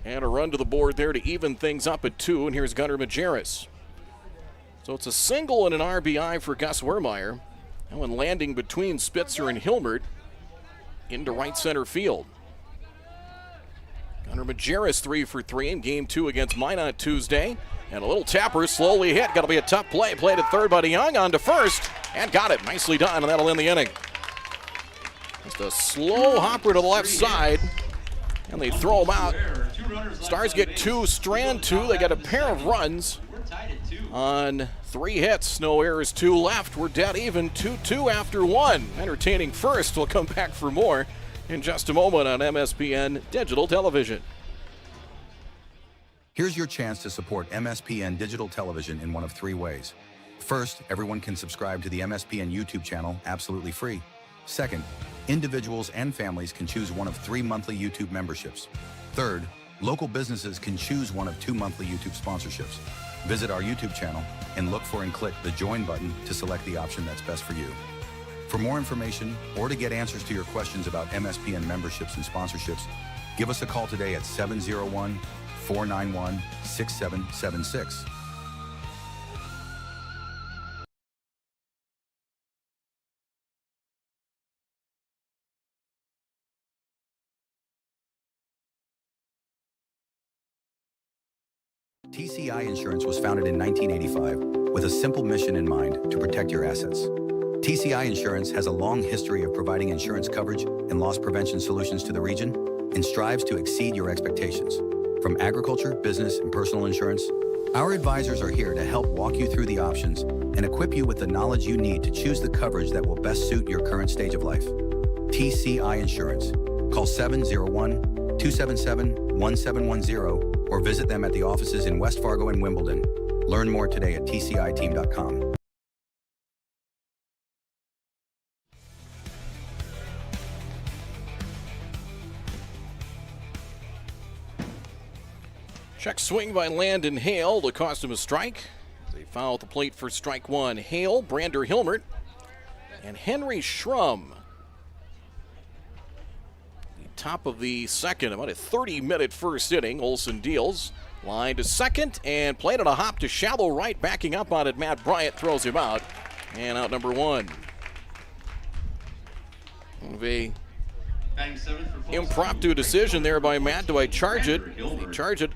And a run to the board there to even things up at 2. And here's Gunnar Majerus. So it's a single and an RBI for Gus Wermeyer. That one landing between Spitzer and Hilmert into right center field. Gunnar Majerus 3 for 3 in game 2 against Minot Tuesday. And a little tapper slowly hit. Got to be a tough play. Played at third by DeYoung, on to first. And got it. Nicely done, and that'll end the inning. Just a slow hopper to the left side. And they throw him out. Stars get 2, Strand 2. They got a pair of runs on 3 hits. No errors, 2 left. We're dead even. 2-2 after 1. Entertaining first. We'll come back for more in just a moment on MSPN Digital Television. Here's your chance to support MSPN Digital Television in one of 3 ways. First, everyone can subscribe to the MSPN YouTube channel absolutely free. Second, individuals and families can choose one of 3 monthly YouTube memberships. Third, local businesses can choose one of 2 monthly YouTube sponsorships. Visit our YouTube channel and look for and click the Join button to select the option that's best for you. For more information or to get answers to your questions about MSPN memberships and sponsorships, give us a call today at 701-491-6776. TCI Insurance was founded in 1985 with a simple mission in mind to protect your assets. TCI Insurance has a long history of providing insurance coverage and loss prevention solutions to the region and strives to exceed your expectations. From agriculture, business, and personal insurance, our advisors are here to help walk you through the options and equip you with the knowledge you need to choose the coverage that will best suit your current stage of life. TCI Insurance. Call 701-277-1710 or visit them at the offices in West Fargo and Wimbledon. Learn more today at tciteam.com. Check swing by Landon Hale to cost him a strike. They foul at the plate for strike one. Hale, Brander Hilmert, and Henry Schrum. The top of the second, about a 30-minute first inning. Olson deals. Line to second and played on a hop to shallow right. Backing up on it, Matt Bryant throws him out. And out number one. A impromptu decision there by Matt. Do I charge it? He charge it.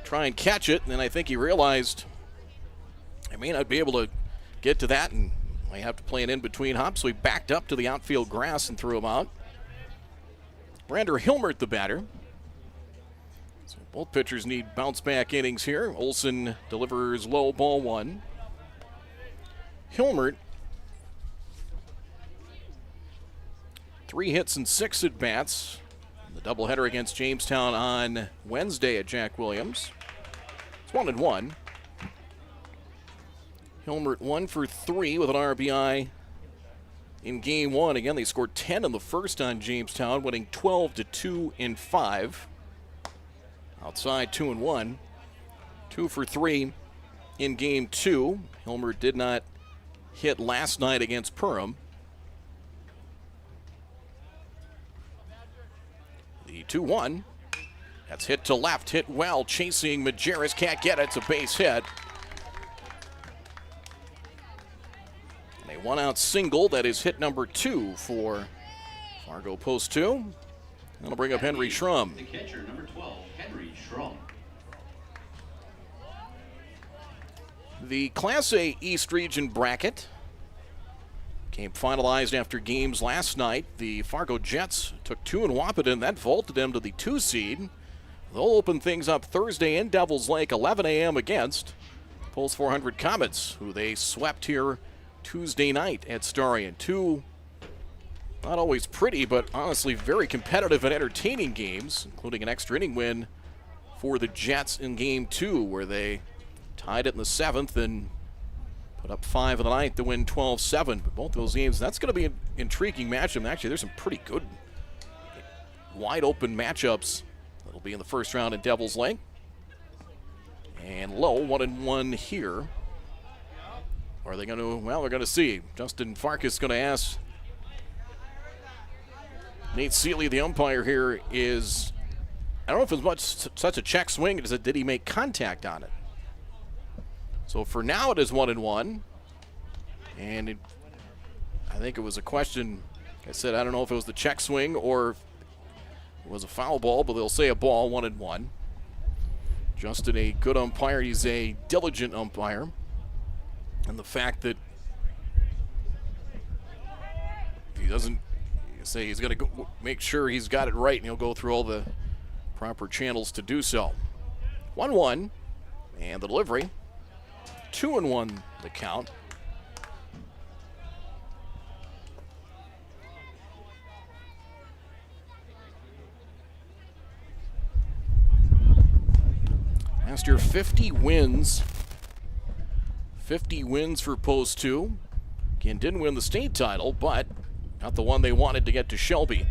Try and catch it, and then I think he realized I may not be able to get to that, and I have to play an in-between hop, so he backed up to the outfield grass and threw him out. Brander Hilmert, the batter. So both pitchers need bounce-back innings here. Olson delivers low, ball one. Hilmert, 3 hits and 6 at-bats. The doubleheader against Jamestown on Wednesday at Jack Williams. It's 1-1. Hilmert 1 for 3 with an RBI in game one. Again, they scored 10 in the first on Jamestown, winning 12-2 in 5. Outside 2-1. 2 for 3 in game two. Hilmert did not hit last night against Perham. The 2-1. That's hit to left, hit well, chasing Majerus, can't get it, it's a base hit. And a one-out single, that is hit number 2 for Fargo post 2. That'll bring up Henry Schrum. The catcher, number 12, Henry Schrum. The Class A East Region bracket came finalized after games last night. The Fargo Jets took 2 in Wahpeton. That vaulted them to the 2 seed. They'll open things up Thursday in Devils Lake, 11 a.m. against Pulse 400 Comets, who they swept here Tuesday night at Starion. 2 not always pretty, but honestly very competitive and entertaining games, including an extra inning win for the Jets in game 2, where they tied it in the 7th and put up 5 in the 9th to win 12-7. But both those games, that's going to be an intriguing matchup. Actually, there's some pretty good wide open matchups that'll be in the first round in Devils Lake. And low, 1-1 here. Or are they going to, well, they're going to see. Justin Farkas going to ask Nate Seeley, the umpire here, is, I don't know if it's much such a check swing as it did he make contact on it. So for now it is 1-1. And I think it was a question, like I said, I don't know if it was the check swing or it was a foul ball, but they'll say a ball, 1-1. Justin, a good umpire. He's a diligent umpire. And the fact that he doesn't say he's going to go make sure he's got it right, and he'll go through all the proper channels to do so. 1-1, and the delivery. 2-1 the count. Last year, 50 wins. 50 wins for Post 2. Again, didn't win the state title, but not the one they wanted to get to Shelby.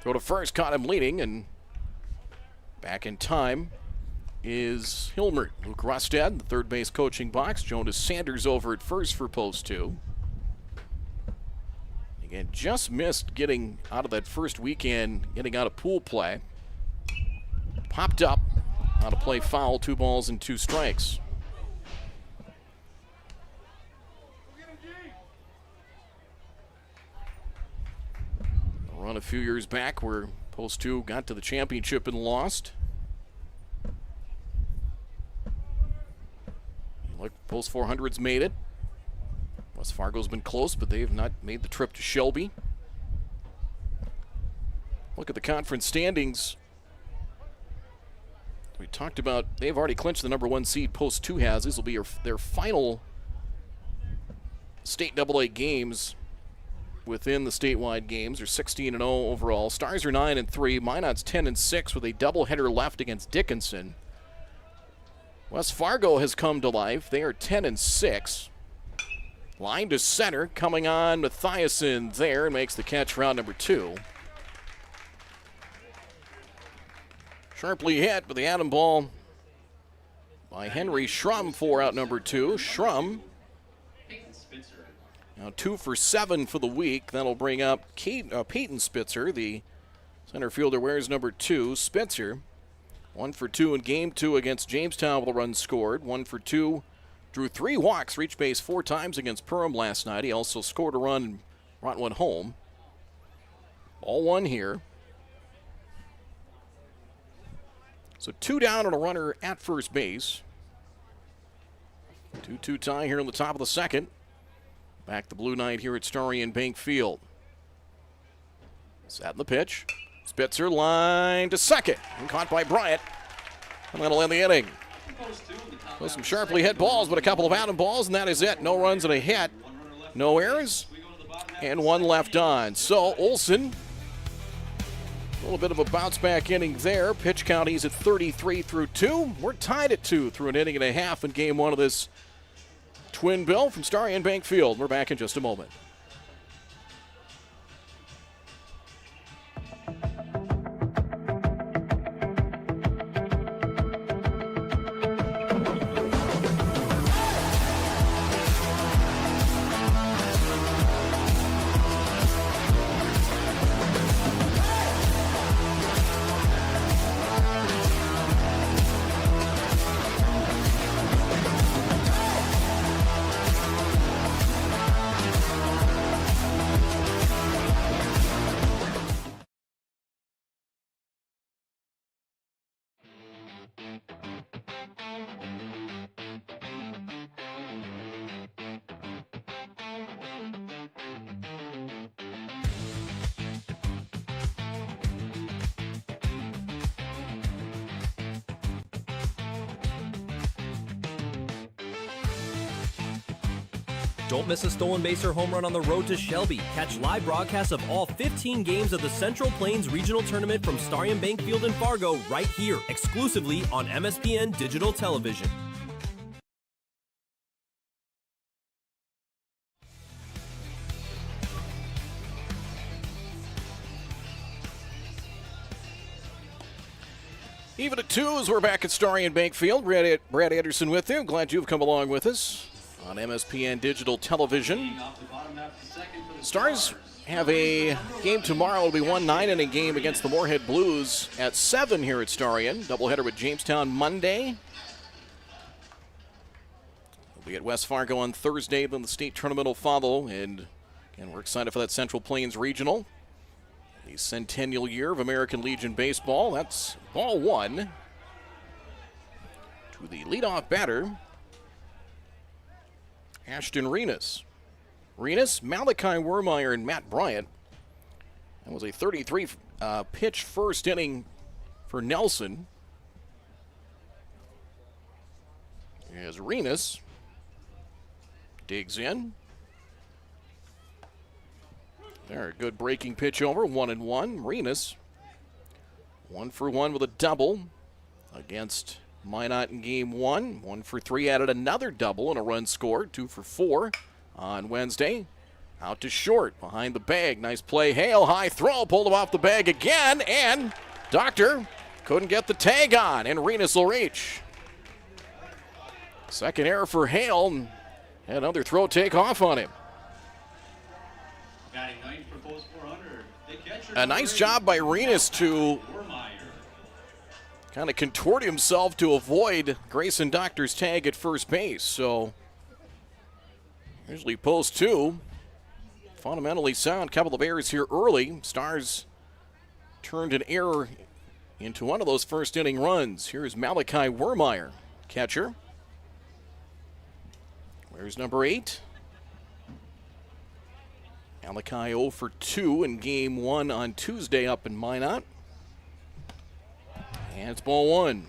Throw to first, caught him leading, and back in time is Hilmert. Luke Rustad in the third base coaching box. Jonas Sanders over at first for post 2. Again, just missed getting out of that first weekend, getting out of pool play. Popped up on a play foul, 2 balls and 2 strikes. A run a few years back where post 2 got to the championship and lost. Look, post 400's made it. West Fargo's been close, but they have not made the trip to Shelby. Look at the conference standings. We talked about they've already clinched the number 1 seed. Post 2 has. These will be their final state AA games within the statewide games. They're 16-0 overall. Stars are 9-3. Minot's 10-6 with a doubleheader left against Dickinson. West Fargo has come to life. They are 10-6. Line to center, coming on Mathiasen there and makes the catch, round number 2. Sharply hit, but the atom ball by Henry Schrum for out number 2. Schrum now 2 for 7 for the week. That'll bring up Peyton Spitzer, the center fielder, wears number 2. Spitzer 1 for 2 in game 2 against Jamestown with a run scored. 1 for 2, drew 3 walks, reached base 4 times against Perham last night. He also scored a run and brought one home. Ball 1 here. So 2 down and a runner at first base. 2-2 tie here in the top of the second. Back the Blue Knight here at Starion Bank Field. Sat in the pitch. Spitzer line to second. And caught by Bryant. And that'll end the inning. So some sharply hit balls, but a couple of atom balls, and that is it. No runs and a hit. No errors. And 1 left on. So Olsen, a little bit of a bounce back inning there. Pitch count, he's at 33 through 2. We're tied at 2 through an inning and a half in game 1 of this twin bill from Starion Bank Field. We're back in just a moment. Don't miss a stolen base or home run on the road to Shelby. Catch live broadcasts of all 15 games of the Central Plains Regional Tournament from Starion Bank Field in Fargo right here, exclusively on MSPN Digital Television. Even at 2 as we're back at Starion Bank Field. Brad Anderson with you. Glad you've come along with us on MSPN Digital Television. Stars have a game tomorrow. It'll be 1 9-inning game against the Moorhead Blues at 7 here at Starion. Doubleheader with Jamestown Monday. We'll be at West Fargo on Thursday. Then the state tournament will follow. And again, we're excited for that Central Plains Regional. The centennial year of American Legion Baseball. That's ball 1. To the leadoff batter, Ashton Renas. Renas, Malachi Wermeyer, and Matt Bryant. That was a 33 pitch first inning for Nelson. As Renas digs in. There, a good breaking pitch over, 1-1. Renas, 1 for 1 with a double against Minot in game 1. 1 for 3, added another double and a run scored, 2 for 4 on Wednesday. Out to short, behind the bag. Nice play. Hale, high throw, pulled him off the bag again, and Doctor couldn't get the tag on, and Renus will reach. Second error for Hale, and another throw take off on him. Batting ninth for post 400. The catcher, A nice job by Renus to kind of contort himself to avoid Grayson Doctor's tag at first base. So usually post 2. Fundamentally sound. Couple of errors here early. Stars turned an error into one of those first inning runs. Here's Malachi Wermeyer, catcher. Where's number 8? Malachi 0 for 2 in game 1 on Tuesday up in Minot. And it's ball 1.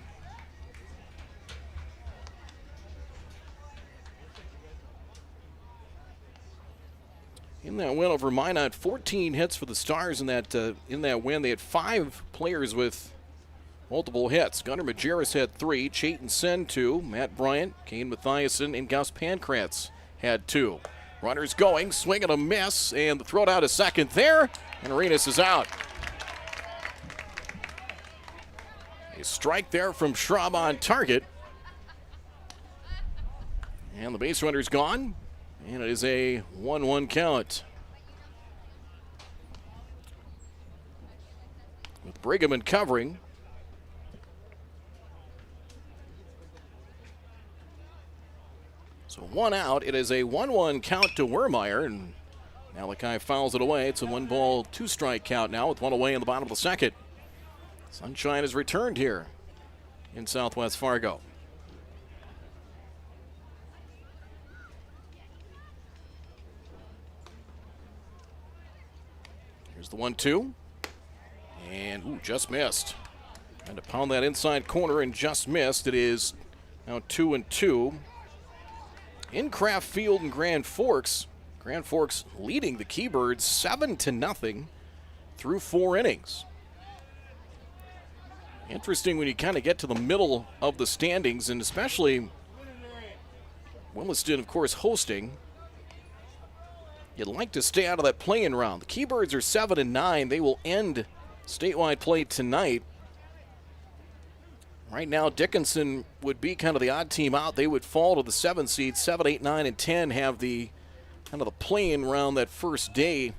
In that win over Minot, 14 hits for the Stars in that win. They had 5 players with multiple hits. Gunnar Majerus had 3, Chayton Sen 2, Matt Bryant, Kane Mathiasen, and Gus Pankratz had 2. Runners going, swing and a miss, and the throw down to second there, and Renus is out. A strike there from Schraub on target. And the base runner's gone, and it is a 1-1 count. With Brigham covering. So 1 out. It is a 1-1 count to Wermeyer, and Malachi fouls it away. It's a 1-ball, 2-strike count now with 1 away in the bottom of the second. Sunshine has returned here in Southwest Fargo. Here's the 1-2. And, just missed. Trying to pound that inside corner and just missed. It is now 2-2. In Kraft Field in Grand Forks. Grand Forks leading the Keybirds 7-0 through 4 innings. Interesting when you kind of get to the middle of the standings, and especially Williston, of course, hosting. You'd like to stay out of that play-in round. The Keybirds are 7-9. They will end statewide play tonight. Right now, Dickinson would be kind of the odd team out. They would fall to the 7 seed. 7, 8, 9, and 10 have the kind of the play-in round that first day.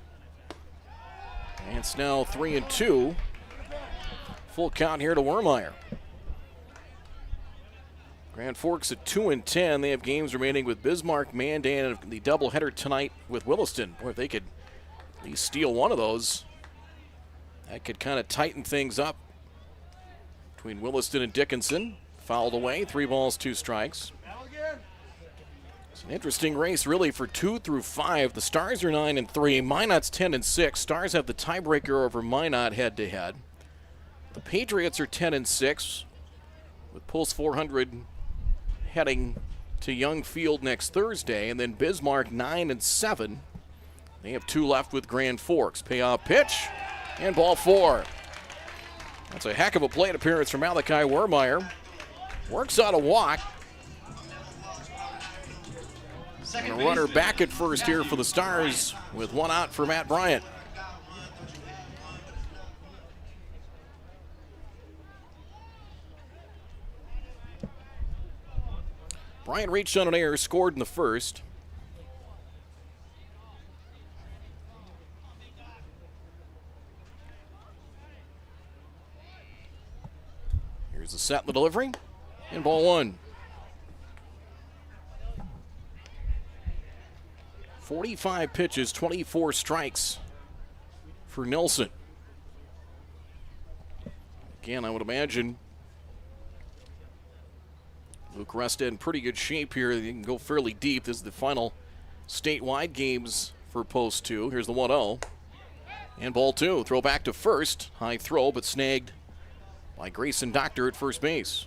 And it's now 3-2. Full count here to Wermeyer. Grand Forks at 2-10. They have games remaining with Bismarck, Mandan, and the doubleheader tonight with Williston. Boy, if they could at least steal one of those, that could kind of tighten things up between Williston and Dickinson. Fouled away, 3 balls, 2 strikes. It's an interesting race, really, for 2 through 5. The Stars are 9-3. Minot's 10-6. Stars have the tiebreaker over Minot head-to-head. The Patriots are 10-6, with Pulse 400 heading to Young Field next Thursday, and then Bismarck 9-7. They have 2 left with Grand Forks. Payoff pitch, and ball 4. That's a heck of a plate appearance from Malachi Wermeyer. Works out a walk. And a runner back at first here for the Stars with 1 out for Matt Bryant. Bryant reached on an error, scored in the first. Here's the set and the delivery, and ball 1. 45 pitches, 24 strikes for Nelson. Again, I would imagine Luke Resta in pretty good shape here. They can go fairly deep. This is the final statewide games for Post 2. Here's the 1-0. And ball 2. Throw back to first. High throw, but snagged by Grayson Doctor at first base.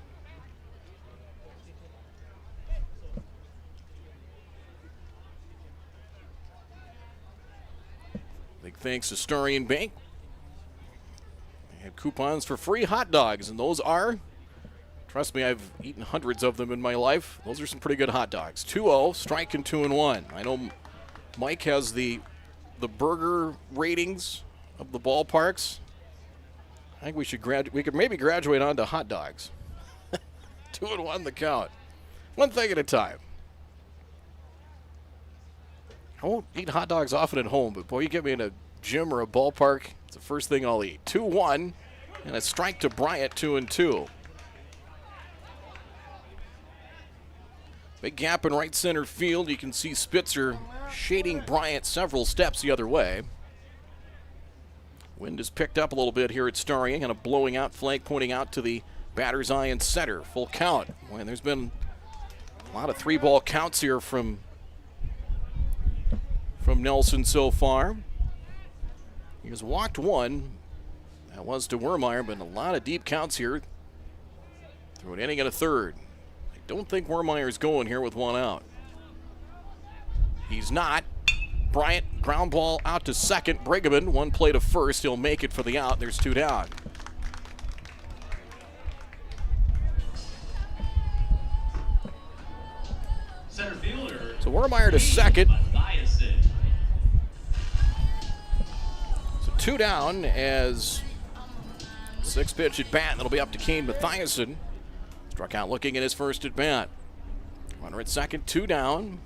Big thanks to Starion Bank. They had coupons for free hot dogs, and those are, trust me, I've eaten hundreds of them in my life. Those are some pretty good hot dogs. 2-0, strike and 2-1. I know Mike has the the burger ratings of the ballparks. I think we should we could maybe graduate on to hot dogs. 2-1 the count. One thing at a time. I won't eat hot dogs often at home, but boy, you get me in a gym or a ballpark, it's the first thing I'll eat. 2-1, and a strike to Bryant, 2-2. Big gap in right center field. You can see Spitzer shading Bryant several steps the other way. Wind has picked up a little bit here at Starry, kind of blowing out flank, pointing out to the batter's eye in center. Full count. Boy, there's been a lot of 3-ball counts here from Nelson so far. He has walked 1. That was to Wermeyer, but a lot of deep counts here through an inning and a third. I don't think Wermeyer's going here with 1 out. He's not. Bryant, ground ball out to second. Brigham, 1 play to first. He'll make it for the out. There's 2 down. Center fielder. So Wermeyer to second. So 2 down as 6 pitch at bat. That'll be up to Kane Mathiasen. Struck out looking at his first at bat. Runner at second, 2 down.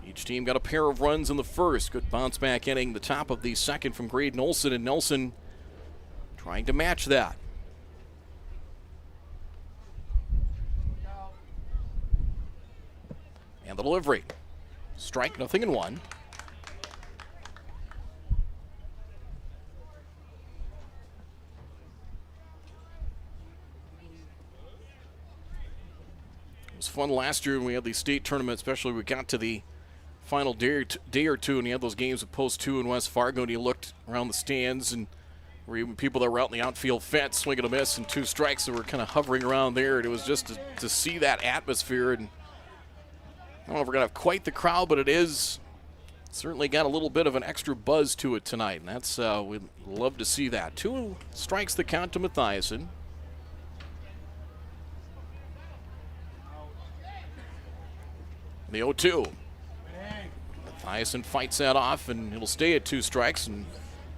Each team got a pair of runs in the first. Good bounce back inning. The top of the second from Graydon Olson, and Nelson trying to match that. And the delivery. Strike, 0-1. It was fun last year when we had the state tournament, especially when we got to the final day or two, and you had those games of Post 2 in West Fargo, and you looked around the stands, and were even people that were out in the outfield fence swinging a miss and 2 strikes that were kind of hovering around there, and it was just to see that atmosphere. And I don't know if we're going to have quite the crowd, but it is certainly got a little bit of an extra buzz to it tonight, and that's we'd love to see that. 2 strikes the count to Mathiasen. The 0-2. Mathiasen fights that off, and it'll stay at 2 strikes, and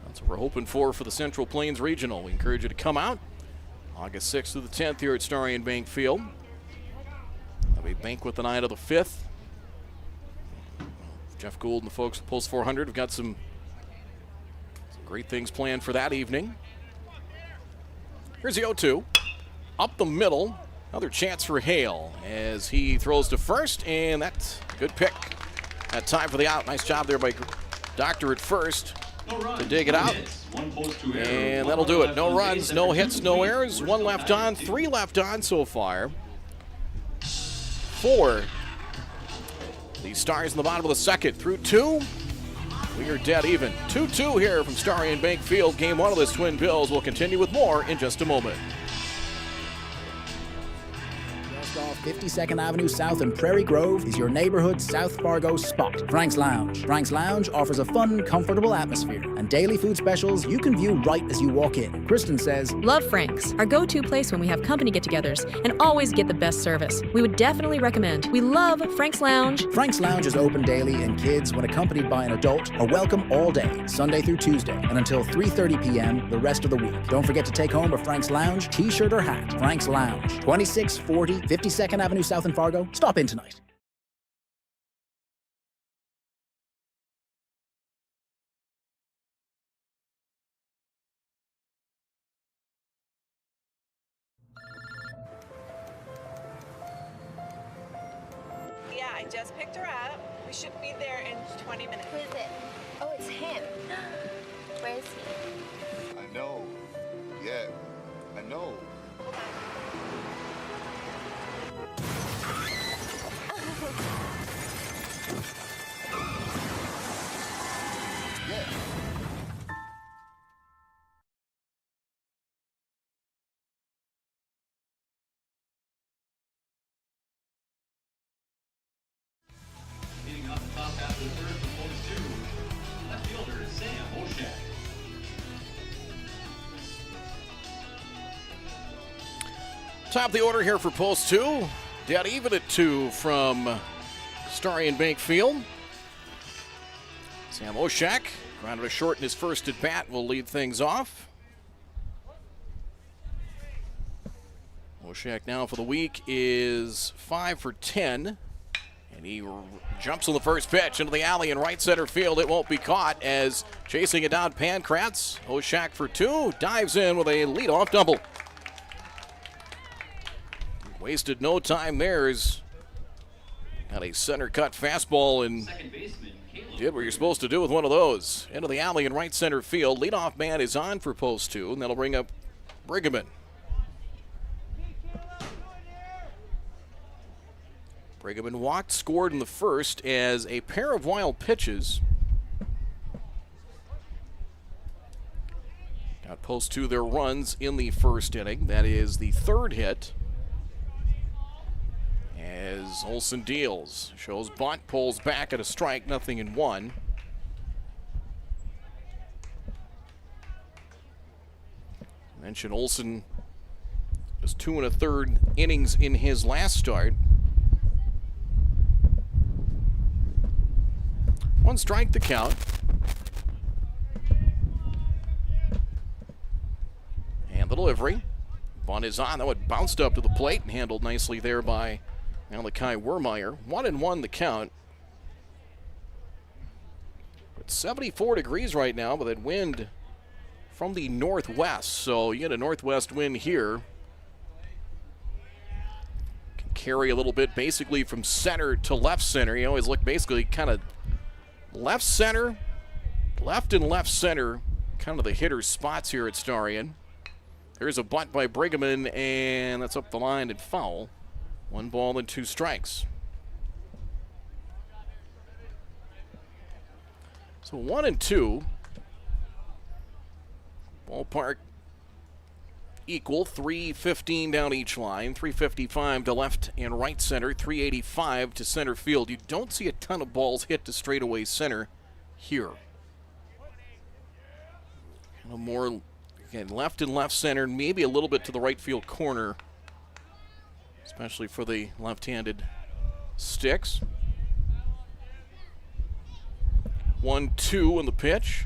that's what we're hoping for the Central Plains Regional. We encourage you to come out August 6th to the 10th here at Starry and Bank Field. That'll be Banquet the night of the 5th. Jeff Gould and the folks at Post 400 have got some great things planned for that evening. Here's the 0-2. Up the middle. Another chance for Hale as he throws to first, and that's a good pick. That time for the out. Nice job there by Doctor at first to dig it out. And that'll do it. No runs, no hits, no errors. 1 left on, 3 left on so far. 4. The Stars in the bottom of the second. Through 2, we are dead even. 2-2 here from Starry and Bank Field. Game 1 of this Twin Bills. We'll continue with more in just a moment. Off 52nd Avenue South in Prairie Grove is your neighborhood South Fargo spot, Frank's Lounge. Frank's Lounge offers a fun, comfortable atmosphere and daily food specials you can view right as you walk in. Kristen says, Love Frank's, our go-to place when we have company get-togethers, and always get the best service. We would definitely recommend. We love Frank's Lounge. Frank's Lounge is open daily, and kids, when accompanied by an adult, are welcome all day, Sunday through Tuesday, and until 3:30 p.m. the rest of the week. Don't forget to take home a Frank's Lounge t-shirt or hat. Frank's Lounge, 2640 52nd Avenue South in Fargo. Stop in tonight. Yeah, I just picked her up. We should be there in 20 minutes. Who is it? Oh, it's him. Where is he? I know. Yeah, I know. Yeah. Leading off the top half of the third for Post 2, left fielder Sam Oshak. Top of the order here for Post 2. Dead even at 2 from Starry and Bank Field. Sam Oshak, grounded to short in his first at bat, will lead things off. Oshak now for the week is 5 for 10. And he jumps on the first pitch into the alley in right center field. It won't be caught as chasing it down Pankratz. Oshak for 2, dives in with a leadoff double. Wasted no time there. He's got a center cut fastball and did what you're supposed to do with one of those. Into the alley in right center field. Leadoff man is on for post 2, and that'll bring up Brigham. Brigham walked, scored in the first as a pair of wild pitches. Got post 2 their runs in the first inning. That is the third hit. As Olsen deals, shows bunt, pulls back at a strike, 0-1. Mentioned Olsen was 2 1/3 innings in his last start. 1 strike to count. And the delivery. Bunt is on. That one bounced up to the plate and handled nicely there by Malachi Wermeyer. 1-1 the count. It's 74 degrees right now, but that wind from the northwest. So you get a northwest wind here. Can carry a little bit basically from center to left center. You always look basically kind of left center, left and left center, kind of the hitter's spots here at Starion. There's a bunt by Brigham, and that's up the line and foul. 1 ball and 2 strikes. So 1-2. Ballpark equal, 315 down each line, 355 to left and right center, 385 to center field. You don't see a ton of balls hit to straightaway center here. Kind of more, again, left and left center, maybe a little bit to the right field corner, especially for the left-handed sticks. 1-2 on the pitch.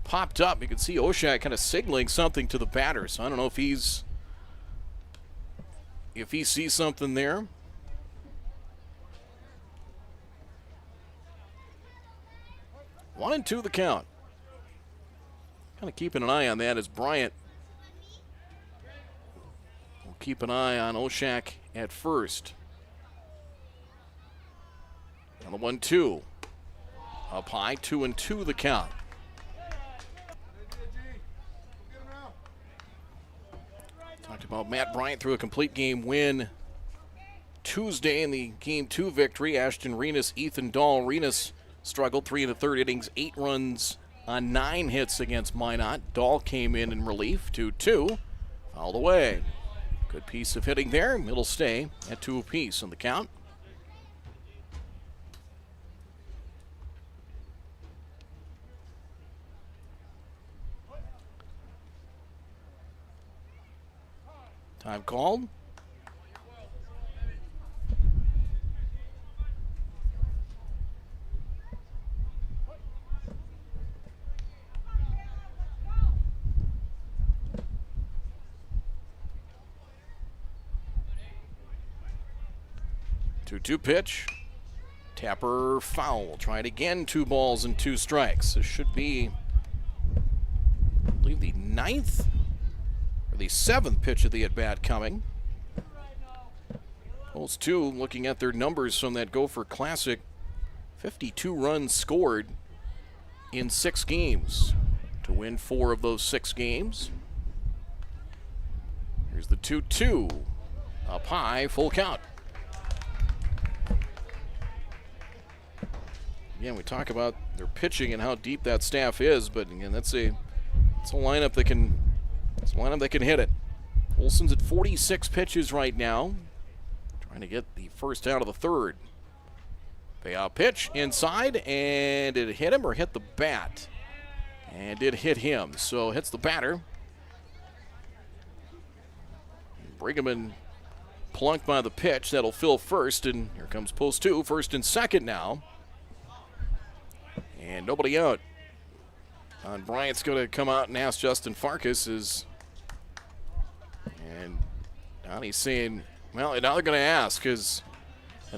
Popped up. You can see Oshak kind of signaling something to the batter. So I don't know if he sees something there. One and two the count. Kind of keeping an eye on that as Bryant will keep an eye on Oshak at first. On the 1-2. Up high, 2-2 the count. Talked about Matt Bryant through a complete game win Tuesday in the Game 2 victory. Ashton Renas, Ethan Dahl. Renas struggled 3 1/3 innings, 8 runs on 9 hits against Minot. Dahl came in relief, 2-2. Fouled away. Good piece of hitting there. It'll stay at 2 apiece in the count. Time called. Two pitch. Tapper foul. Try it again. 2 balls and 2 strikes. This should be, I believe, the 9th or the 7th pitch of the at-bat coming. Bulls 2, looking at their numbers from that Gopher Classic, 52 runs scored in 6 games to win 4 of those 6 games. Here's the 2-2. Up high, full count. Again, we talk about their pitching and how deep that staff is, but again, it's a lineup that can hit it. Olsen's at 46 pitches right now, trying to get the first out of the 3rd. Payout pitch inside, and did it hit him or hit the bat? And did hit him, so hits the batter. Brigham plunked by the pitch. That'll fill first, and here comes post 2, first and second now. And nobody out. Bryant's going to come out and ask Justin Farkas and Donnie's saying, well, now they're going to ask because I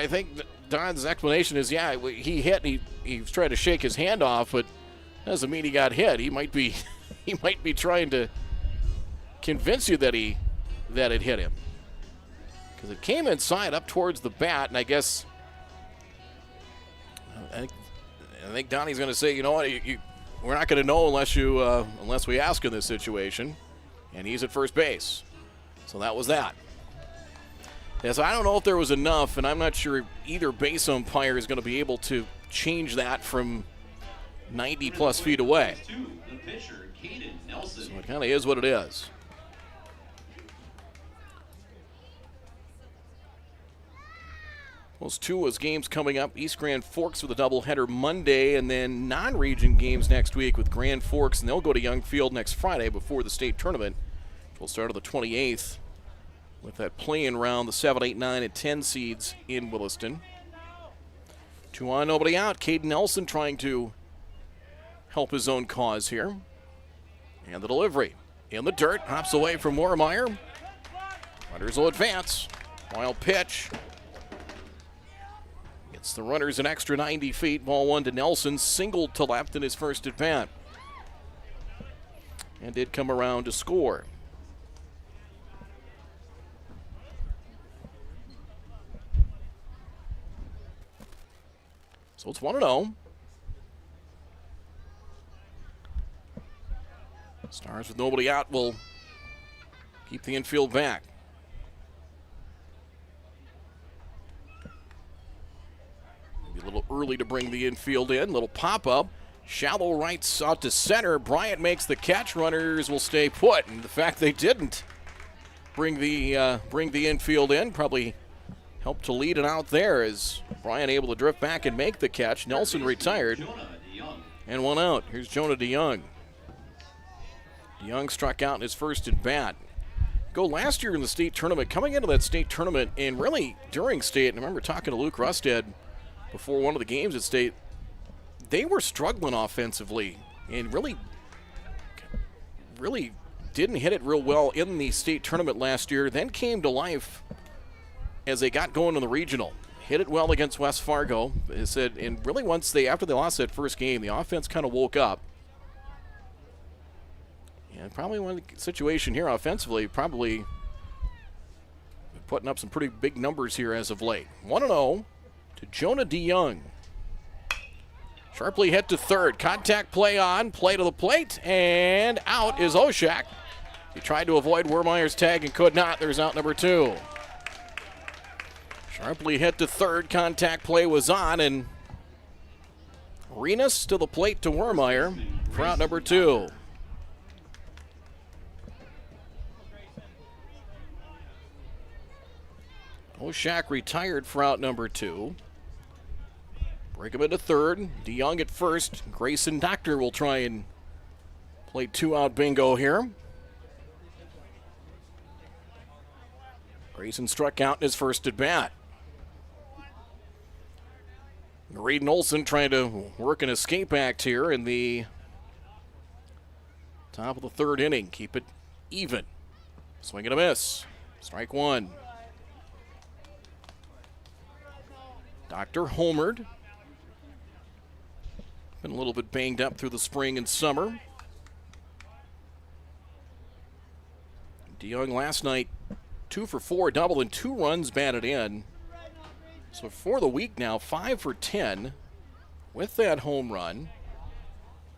think Don's explanation is, yeah, he hit. He was trying to shake his hand off, but doesn't mean he got hit. He might be trying to convince you that it hit him because it came inside up towards the bat, and I guess I think Donnie's going to say, you know what, we're not going to know unless we ask in this situation, and he's at first base. So that was that. Yeah, so I don't know if there was enough, and I'm not sure either base umpire is going to be able to change that from 90-plus feet away. So it kind of is what it is. Those two as games coming up. East Grand Forks with a doubleheader Monday, and then non-region games next week with Grand Forks, and they'll go to Young Field next Friday before the state tournament, which will start on the 28th with that play-in round, the 7, 8, 9, and 10 seeds in Williston. 2 on, nobody out. Caden Nelson trying to help his own cause here. And the delivery in the dirt, hops away from Warmeyer. Runners will advance. Wild pitch. Gets the runners an extra 90 feet. Ball 1 to Nelson, singled to left in his first at bat. And did come around to score. So it's 1-0. Stars with nobody out will keep the infield back. Maybe a little early to bring the infield in. Little pop-up. Shallow rights out to center. Bryant makes the catch. Runners will stay put. And the fact they didn't bring the infield in probably helped to lead it out there as Bryant able to drift back and make the catch. Nelson retired. And 1 out. Here's Jonah DeYoung. DeYoung struck out in his first at bat. Go last year in the state tournament, coming into that state tournament, and really during state, and I remember talking to Luke Rusted before one of the games at state, they were struggling offensively and really didn't hit it real well in the state tournament last year, then came to life as they got going in the regional. Hit it well against West Fargo. They said, and really after they lost that first game, the offense kind of woke up. And probably one situation here offensively, probably putting up some pretty big numbers here as of late. 1-0 to Jonah DeYoung. Sharply hit to third. Contact play on. Play to the plate. And out is Oshak. He tried to avoid Wermeyer's tag and could not. There's out number 2. Sharply hit to third. Contact play was on. And Renus to the plate to Wermeyer for out number 2. Oshak retired for out number 2. Break him into third. DeYoung at first. Grayson Doctor will try and play 2-out bingo here. Grayson struck out in his first at bat. Reed Olson trying to work an escape act here in the top of the third inning. Keep it even. Swing and a miss. Strike 1. Doctor homered. Been a little bit banged up through the spring and summer. DeYoung last night, 2 for 4, double and 2 runs batted in. So for the week now, 5 for 10 with that home run.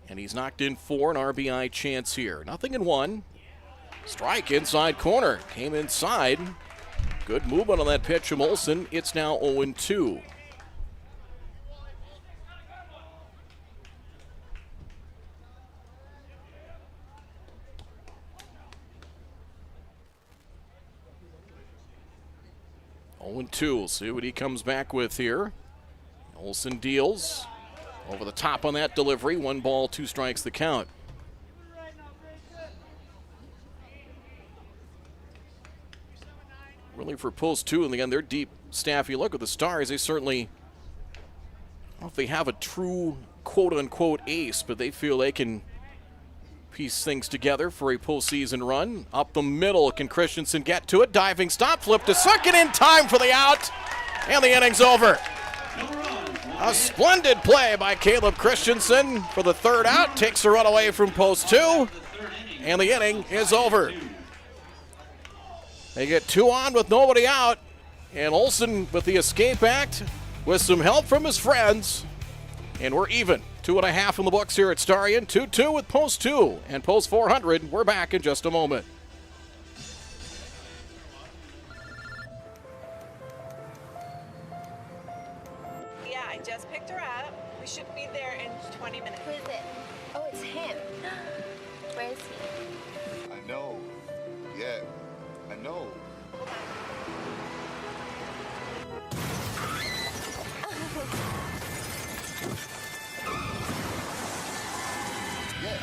And he's knocked in 4, an RBI chance here. 0-1. Strike inside corner. Came inside. Good movement on that pitch from Olson. It's now 0-2. We'll see what he comes back with here. Olson deals over the top on that delivery. 1 ball, 2 strikes the count. Really for post 2, and again, their deep staff. You look at the Stars, they certainly know if they have a true quote-unquote ace, but they feel they can piece things together for a postseason run. Up the middle, can Christensen get to it? Diving stop, flip to second in time for the out, and the inning's over. A splendid play by Caleb Christensen for the third out, takes the run away from post 2, and the inning is over. They get 2 on with nobody out, and Olsen with the escape act with some help from his friends, and we're even. 2.5 in the books here at Starion. 2-2 with post 2 and post 400. We're back in just a moment. Yeah, I just picked her up. We should be there in 20 minutes. Who is it? Oh, it's him. Where is he? I know. Yeah, I know. Yeah.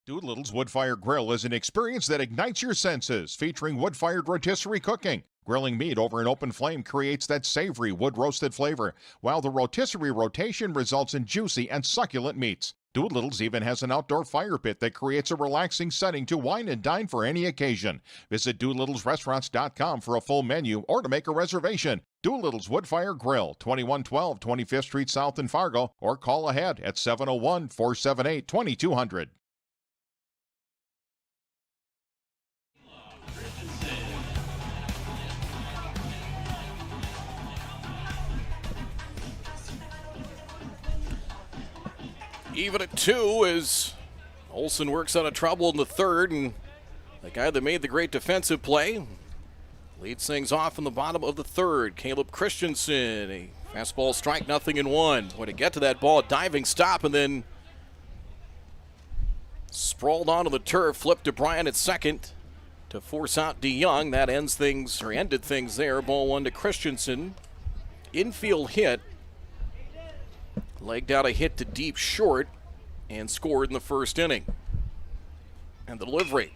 Doolittle's Wood-Fire Grill is an experience that ignites your senses, featuring wood-fired rotisserie cooking. Grilling meat over an open flame creates that savory wood-roasted flavor, while the rotisserie rotation results in juicy and succulent meats. Doolittle's even has an outdoor fire pit that creates a relaxing setting to wine and dine for any occasion. Visit DoolittlesRestaurants.com for a full menu or to make a reservation. Doolittle's Wood-Fire Grill, 2112 25th Street South in Fargo, or call ahead at 701-478-2200. Even at 2 as Olsen works out of trouble in the third, and the guy that made the great defensive play leads things off in the bottom of the third. Caleb Christensen, a fastball strike, 0-1. Way to get to that ball, diving stop, and then sprawled onto the turf, flipped to Bryant at second to force out DeYoung. That ends things, or ended things there. Ball 1 to Christensen. Infield hit. Legged out a hit to deep short and scored in the first inning. And the delivery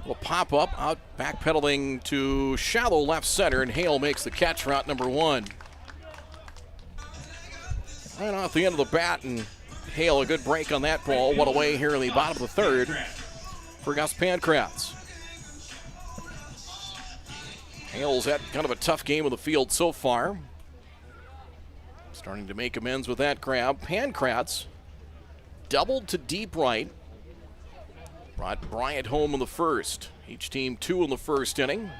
will pop up, out backpedaling to shallow left center, and Hale makes the catch for out number 1. Right off the end of the bat, and Hale a good break on that ball. One away here in the bottom of the third for Gus Pankratz. Hale's had kind of a tough game of the field so far. Starting to make amends with that grab. Pankratz doubled to deep right. Brought Bryant home in the first. Each team 2 in the first inning.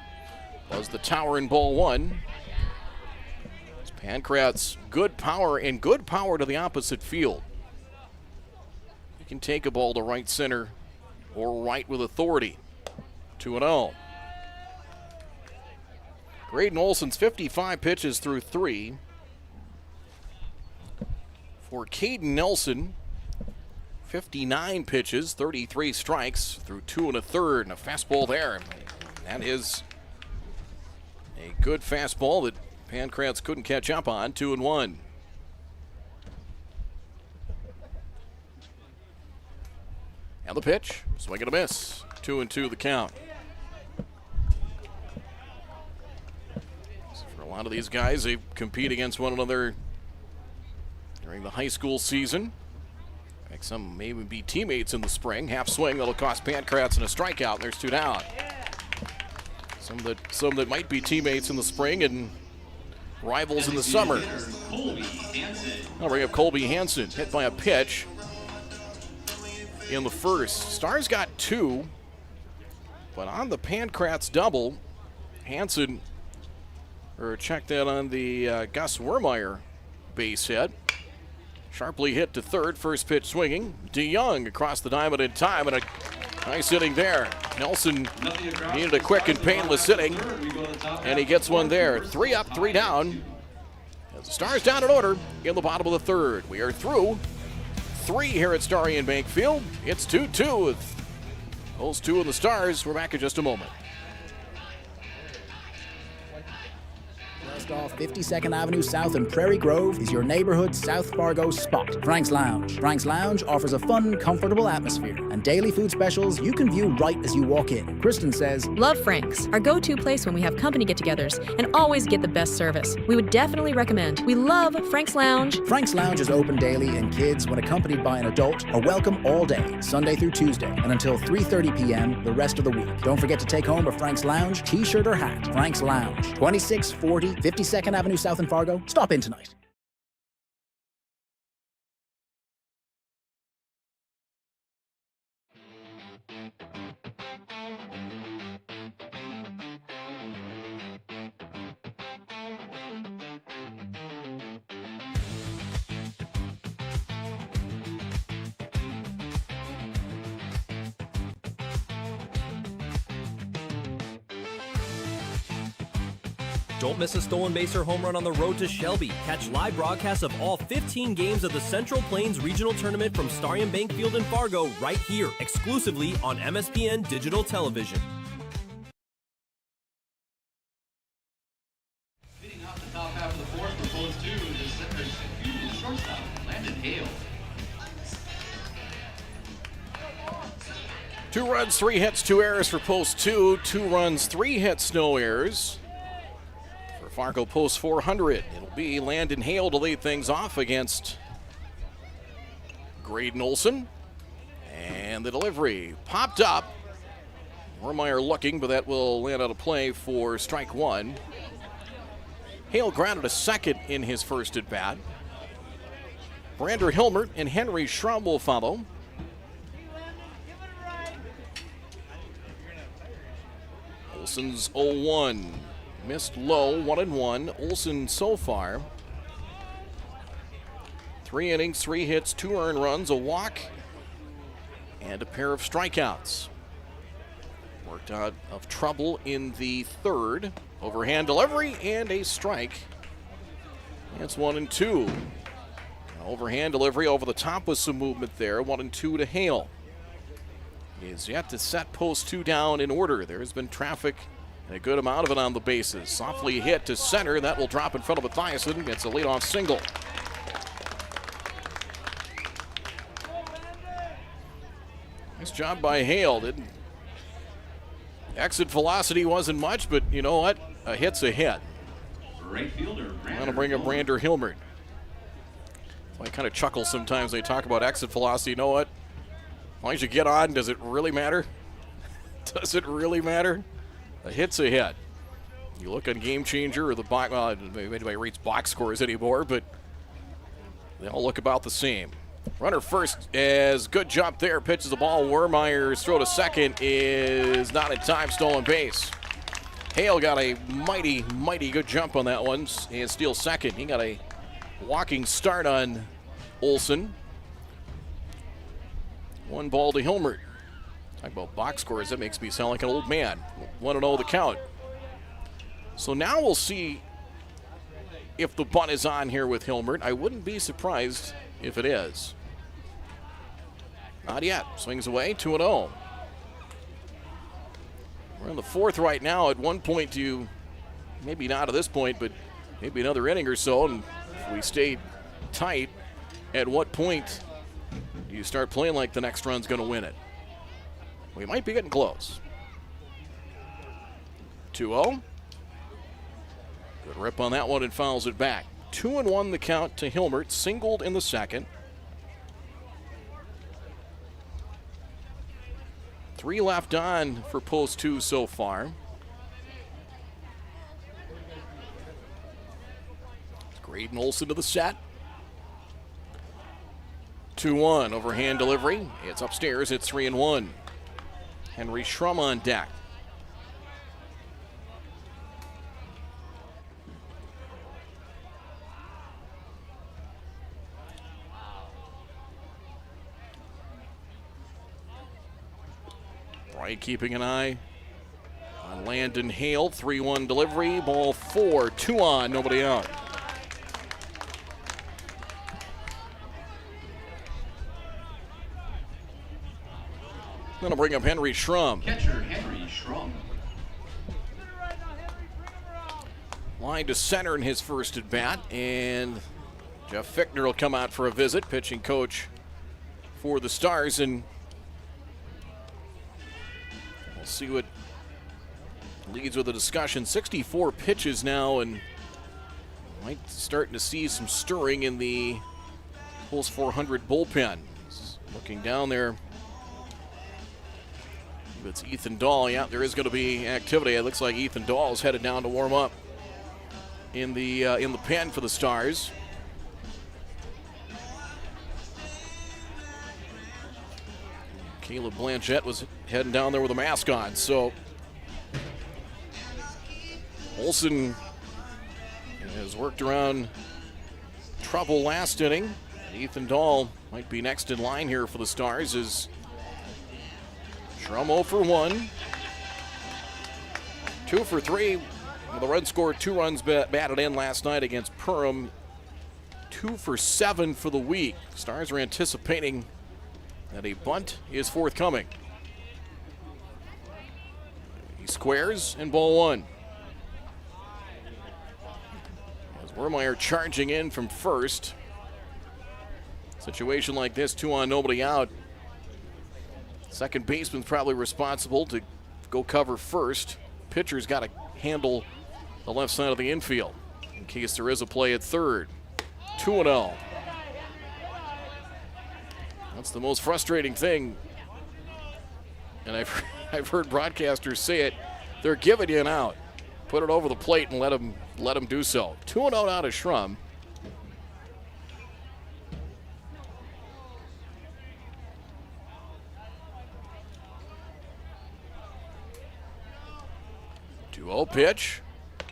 Was the tower in ball 1. It's Pankratz, good power to the opposite field. He can take a ball to right center or right with authority. 2-0. Graydon Olsen's 55 pitches through 3. For Caden Nelson, 59 pitches, 33 strikes through 2 1/3, and a fastball there. That is a good fastball that Pankratz couldn't catch up on. 2-1. And the pitch, swing and a miss. 2-2 the count. So for a lot of these guys, they compete against one another during the high school season. Like some may even be teammates in the spring. Half swing that'll cost Pankratz and a strikeout, and there's 2 down. Some that might be teammates in the spring and rivals in the summer. I'll bring up Colby Hansen, hit by a pitch in the first. Stars got 2, but on the Pankratz double, Hansen, or check that on the Gus Wermeyer base hit. Sharply hit to third, first pitch swinging. DeYoung across the diamond in time, and a nice inning there. Nelson needed a quick and painless inning, and he gets one there. 3 up, 3 down. As the Stars down in order in the bottom of the third. We are through 3 here at Starion Bank Field. It's 2-2 with those 2 in the Stars. We're back in just a moment. Just off 52nd Avenue South in Prairie Grove is your neighborhood South Fargo spot, Frank's Lounge. Frank's Lounge offers a fun, comfortable atmosphere and daily food specials you can view right as you walk in. Kristen says, Love Frank's, our go-to place when we have company get-togethers, and always get the best service. We would definitely recommend. We love Frank's Lounge. Frank's Lounge is open daily, and kids, when accompanied by an adult, are welcome all day, Sunday through Tuesday, and until 3:30 p.m. the rest of the week. Don't forget to take home a Frank's Lounge t-shirt or hat. Frank's Lounge, 2640 52nd Avenue South in Fargo. Stop in tonight. Don't miss a stolen base or home run on the road to Shelby. Catch live broadcasts of all 15 games of the Central Plains Regional Tournament from Starion Bank Field in Fargo right here, exclusively on MSPN Digital Television. Leading off the top half of the fourth for post two is the shortstop, Landon Hale. 2 runs, 3 hits, 2 errors for post 2. 2 runs, 3 hits, no errors. For Fargo post 400, it'll be Landon Hale to lead things off against Graydon Olson. And the delivery popped up. Warmeyer looking, but that will land out of play for strike 1. Hale grounded a second in his first at-bat. Brander Hilmert and Henry Schramm will follow. Olson's 0-1. Missed low, 1-1. Olson so far 3 innings, 3 hits, 2 earned runs, a walk, and a pair of strikeouts. Worked out of trouble in the third. Overhand delivery and a strike. It's 1-2. Overhand delivery over the top with some movement there. 1-2 to Hale. He is yet to set post 2 down in order. There's been traffic and a good amount of it on the bases. Softly hit to center. That will drop in front of Mathiasen. It's a leadoff single. Nice job by Hale. Exit velocity wasn't much, but you know what? A hit's a hit. Right fielder, I'm going to bring up Brander Hilmert. I kind of chuckle sometimes when they talk about exit velocity. You know what? As long as you get on, does it really matter? Does it really matter? A hit's a hit. You look on Game Changer or the box, well, anybody reads box scores anymore, but they all look about the same. Runner first as good jump there. Pitches the ball. Wermeyer's throw to second is not in time. Stolen base. Hale got a mighty, mighty good jump on that one and steals second. He got a walking start on Olson. 1 ball to Hilmert. Talk about box scores, that makes me sound like an old man. 1-0 the count. So now we'll see if the bunt is on here with Hilmert. I wouldn't be surprised if it is. Not yet. Swings away, 2-0. We're in the fourth right now. At one point, maybe not at this point, but maybe another inning or so. And if we stay tight, at what point do you start playing like the next run's going to win it? We might be getting close. 2-0. Good rip on that one and fouls it back. 2-1 the count to Hilmert, singled in the second. 3 left on for post 2 so far. Graydon Olson to the set. 2-1, overhand delivery. It's upstairs, it's 3-1. Henry Schramm on deck. Bright keeping an eye on Landon Hale. 3-1 delivery, ball 4, 2 on, nobody out. Going to bring up Henry Schramm. Catcher Henry Schramm. line to center in his first at bat, and Jeff Fichtner will come out for a visit, pitching coach for the Stars, and we'll see what leads with the discussion. 64 pitches now, and might starting to see some stirring in the Pulse 400 bullpen. Looking down there, it's Ethan Dahl. Yeah, there is going to be activity. It looks like Ethan Dahl is headed down to warm up in the pen for the Stars. Caleb Blanchette was heading down there with a mask on. So Olsen has worked around trouble last inning. Ethan Dahl might be next in line here for the Stars as Schrum 0 for 1. 2 for 3. The run scored, 2 runs batted in last night against Perham. 2 for 7 for the week. Stars are anticipating that a bunt is forthcoming. He squares and ball 1. As Wermeyer charging in from first. Situation like this, 2 on, nobody out. Second baseman's probably responsible to go cover first. Pitcher's got to handle the left side of the infield in case there is a play at third. 2-0. That's the most frustrating thing, and I've heard broadcasters say it. They're giving you an out. Put it over the plate and let them do so. 2-0 out of Schrum. Pitch.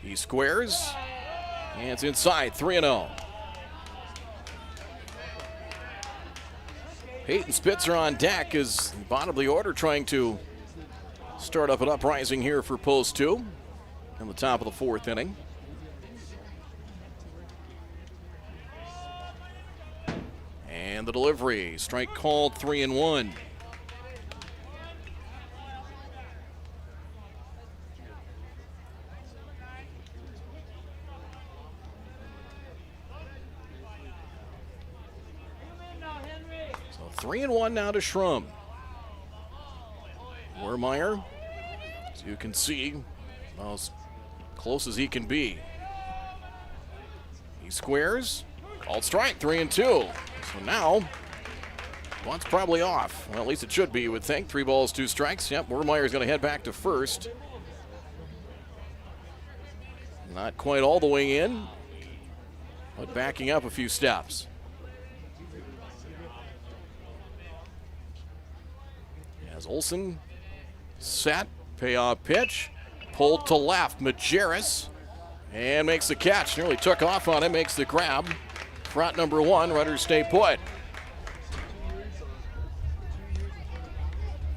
He squares. And it's inside. 3-0. Peyton Spitzer on deck is bottom of the order, trying to start up an uprising here for Post 2 in the top of the 4th inning. And the delivery. Strike called, 3-1. So 3-1 now to Schrum. Wermeyer, as you can see, as close as he can be. He squares, called strike, 3-2. So now, bunt's probably off. Well, at least it should be, you would think. 3 balls, 2 strikes. Yep, Wermeyer's going to head back to first. Not quite all the way in, but backing up a few steps. As Olsen set, payoff pitch, pulled to left, Majerus, and makes the catch. Nearly took off on him, makes the grab. Front number 1, runners stay put.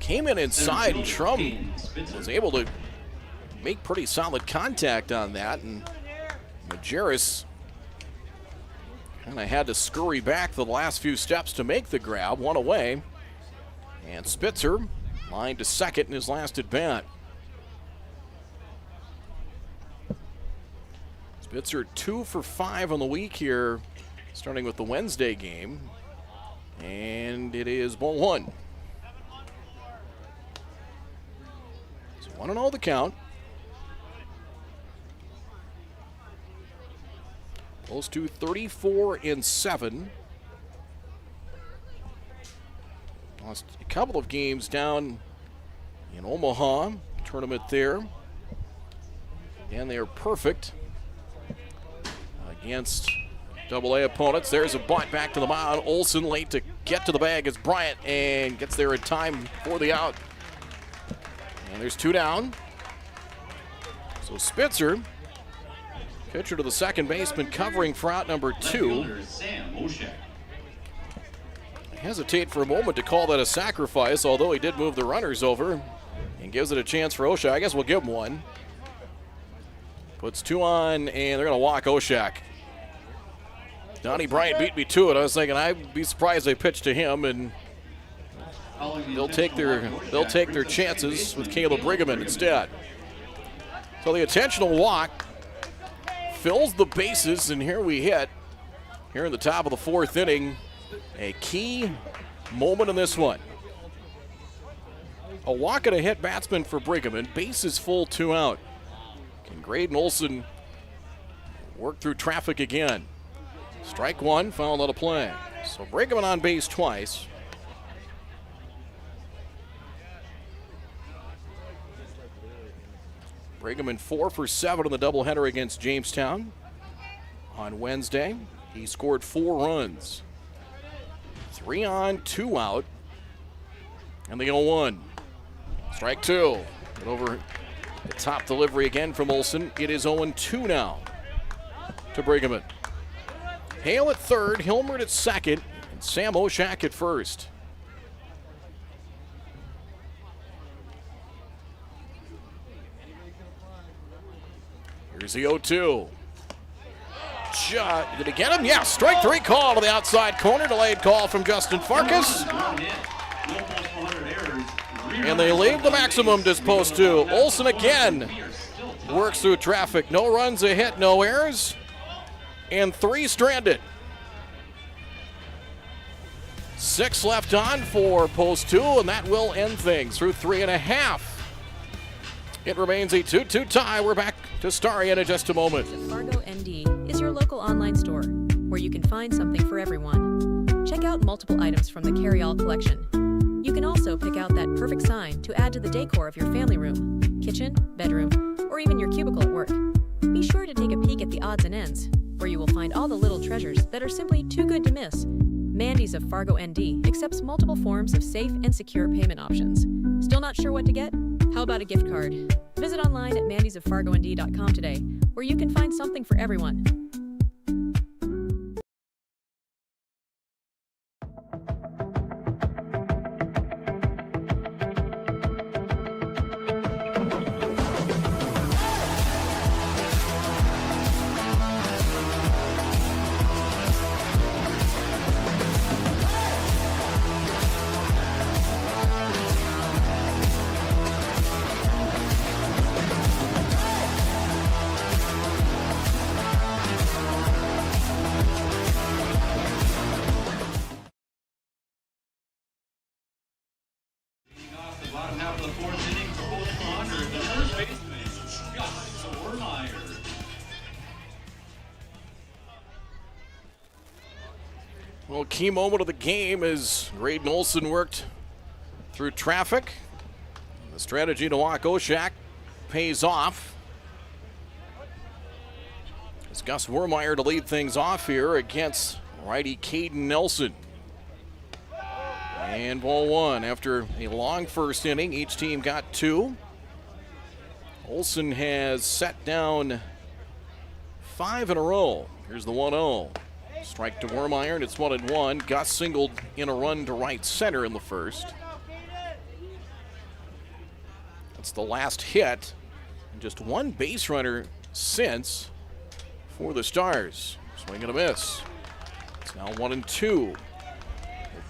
Came in inside, and Schrum was able to make pretty solid contact on that, and Majerus kind of had to scurry back the last few steps to make the grab, 1 away. And Spitzer lined to second in his last at bat. Spitzer 2 for 5 on the week here, starting with the Wednesday game. And it is ball 1. So 1-0 the count. Close to 34-7. Lost a couple of games down in Omaha, tournament there. And they are perfect against AA opponents. There's a bunt back to the mound. Olsen late to get to the bag as Bryant, and gets there in time for the out. And there's 2 down. So Spitzer, pitcher to the second baseman, covering for out number 2. Hesitate for a moment to call that a sacrifice, although he did move the runners over and gives it a chance for Oshak. I guess we'll give him one. Puts 2 on, and they're going to walk Oshak. Donnie Bryant beat me to it. I was thinking I'd be surprised they pitched to him, and they'll take their chances with Caleb Brigham instead. So the intentional walk fills the bases, and here we hit. Here in the top of the fourth inning, a key moment in this one. A walk and a hit batsman for Brigham. Bases full, 2 out. Can Graydon Olson work through traffic again? Strike one, foul out of play. So Brigham on base twice. Brigham 4 for 7 in the doubleheader against Jamestown on Wednesday. He scored 4 runs. 3 on, 2 out. And the 0-1. Strike 2. And over the top delivery again from Olson. It is 0-2 now to Brigham. Hale at third, Hilmert at second, and Sam Oshak at first. Here's the 0-2. Shot. Did he get him? Yeah, strike 3 call to the outside corner. Delayed call from Justin Farkas. And they leave the maximum to post 2. Olson again works through traffic. No runs, a hit, no errors, and 3 stranded. 6 left on for post 2, and that will end things through 3.5. It remains a 2-2 tie. We're back to Starion in just a moment. Fargo ND is your local online store where you can find something for everyone. Check out multiple items from the carry-all collection. You can also pick out that perfect sign to add to the decor of your family room, kitchen, bedroom, or even your cubicle at work. Be sure to take a peek at the odds and ends, where you will find all the little treasures that are simply too good to miss. Mandy's of Fargo ND accepts multiple forms of safe and secure payment options. Still not sure what to get? How about a gift card? Visit online at mandysoffargond.com today, where you can find something for everyone. Well, key moment of the game as Graydon Olson worked through traffic. The strategy to walk Oshak pays off. It's Gus Wermeyer to lead things off here against righty Caden Nelson. And ball 1 after a long first inning. Each team got 2. Olson has set down 5 in a row. Here's the 1-0. Strike to Wermeyer, and it's 1-1. Gus singled in a run to right center in the first. That's the last hit. And just 1 base runner since for the Stars. Swing and a miss. It's now 1-2.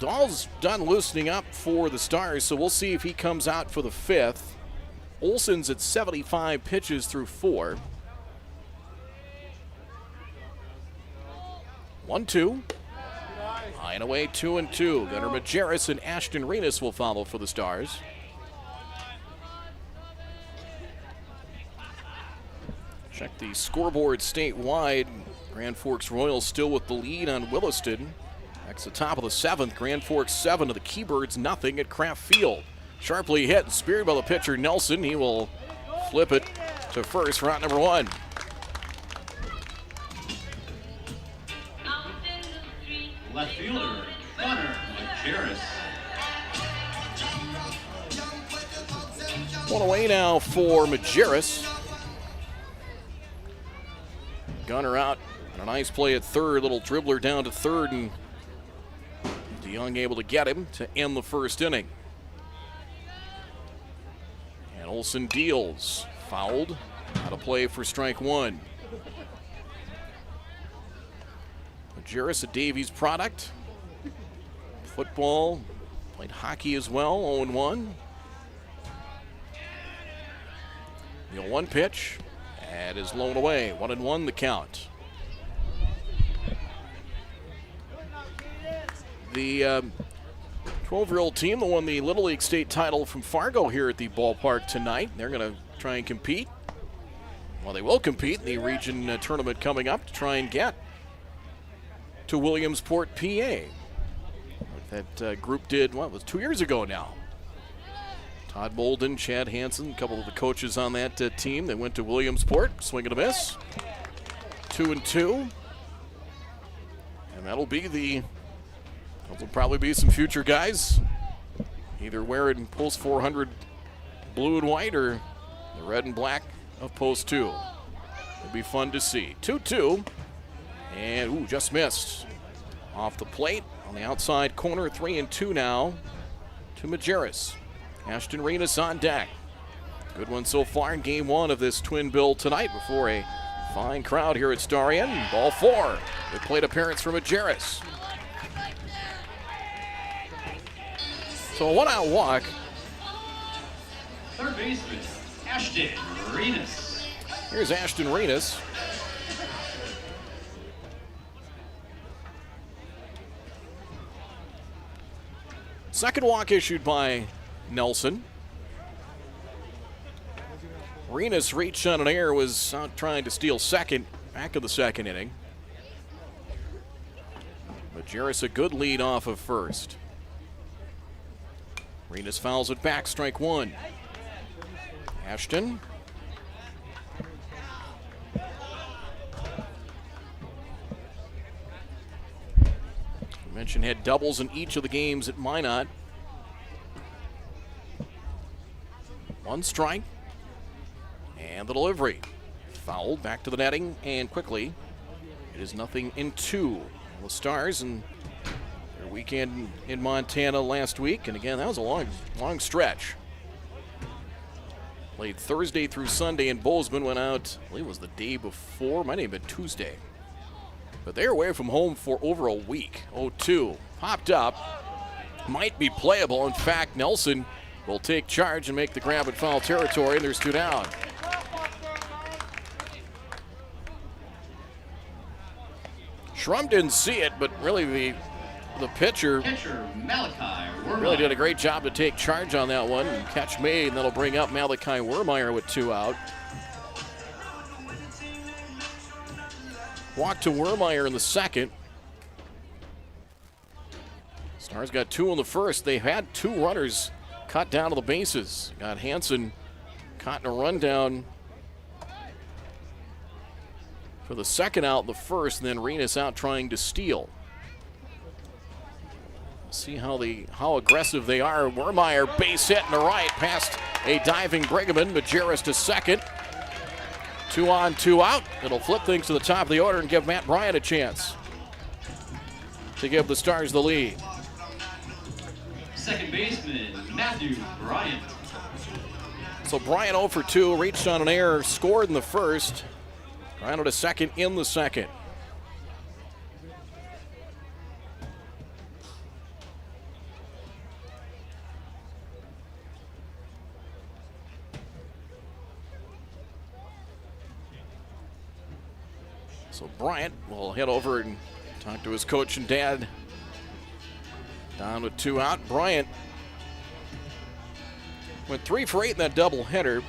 Dahl's done loosening up for the Stars, so we'll see if he comes out for the 5th. Olson's at 75 pitches through 4. 1-2. High and away, 2-2. Gunnar Majerus and Ashton Renas will follow for the Stars. Check the scoreboard statewide. Grand Forks Royals still with the lead on Williston. That's the top of the 7th. Grand Forks 7 to the Keybirds, nothing at Kraft Field. Sharply hit and speared by the pitcher Nelson. He will flip it to first for out number 1. Left fielder, Gunnar Majerus. One away now for Majerus. Gunnar out. And a nice play at third. Little dribbler down to third, and DeYoung able to get him to end the first inning. And Olson deals. Fouled. Out of play for strike 1. Majerus, a Davies product. Football. Played hockey as well. 0-1. The 0-1 pitch. That is blown away. 1-1 the count. The 12-year-old team that won the Little League state title from Fargo here at the ballpark tonight. They're going to try and compete. Well, they will compete in the region tournament coming up to try and get to Williamsport, PA. That group did, what, it was 2 years ago now. Todd Bolden, Chad Hansen, a couple of the coaches on that team. They went to Williamsport, swing and a miss. 2-2. And that'll probably be some future guys, either wearing Post 400 blue and white or the red and black of Post 2. It'll be fun to see. 2-2. And, just missed. Off the plate on the outside corner. 3-2 now to Majerus. Ashton Renas on deck. Good one so far in game one of this twin bill tonight before a fine crowd here at Starion. Ball 4. Good plate appearance from Majerus. So a one-out walk. Third baseman, Ashton Renas. Here's Ashton Renas. Second walk issued by Nelson. Renas reached on an error, was out trying to steal second, back of the second inning. Majerus a good lead off of first. Renas fouls it back, strike one. Ashton. I mentioned had doubles in each of the games at Minot. One strike. And the delivery. Fouled back to the netting, and quickly it is 0-2. The Stars and their weekend in Montana last week, and again, that was a long stretch. Played Thursday through Sunday, and Bozeman went out, I believe it was the day before, might have been Tuesday. But they're away from home for over a week. 0-2, popped up, might be playable. In fact, Nelson will take charge and make the grab at foul territory, and there's 2 down. Schrum didn't see it, but really the pitcher really did a great job to take charge on that one. And catch made, and that'll bring up Malachi Wermeyer with 2 out. Walk to Wermeyer in the second. Stars got 2 in the first. They had 2 runners cut down to the bases. Got Hansen caught in a rundown for the second out in the first, and then Renas out trying to steal. See how aggressive they are. Wermeyer base hit in the right past a diving Brigham. Majerus to second. 2 on, 2 out. It'll flip things to the top of the order and give Matt Bryant a chance to give the Stars the lead. Second baseman, Matthew Bryant. So Bryant 0 for 2, reached on an error, scored in the first. Bryant to second in the second. So Bryant will head over and talk to his coach and dad. Down with 2 out. Bryant went 3 for 8 in that doubleheader.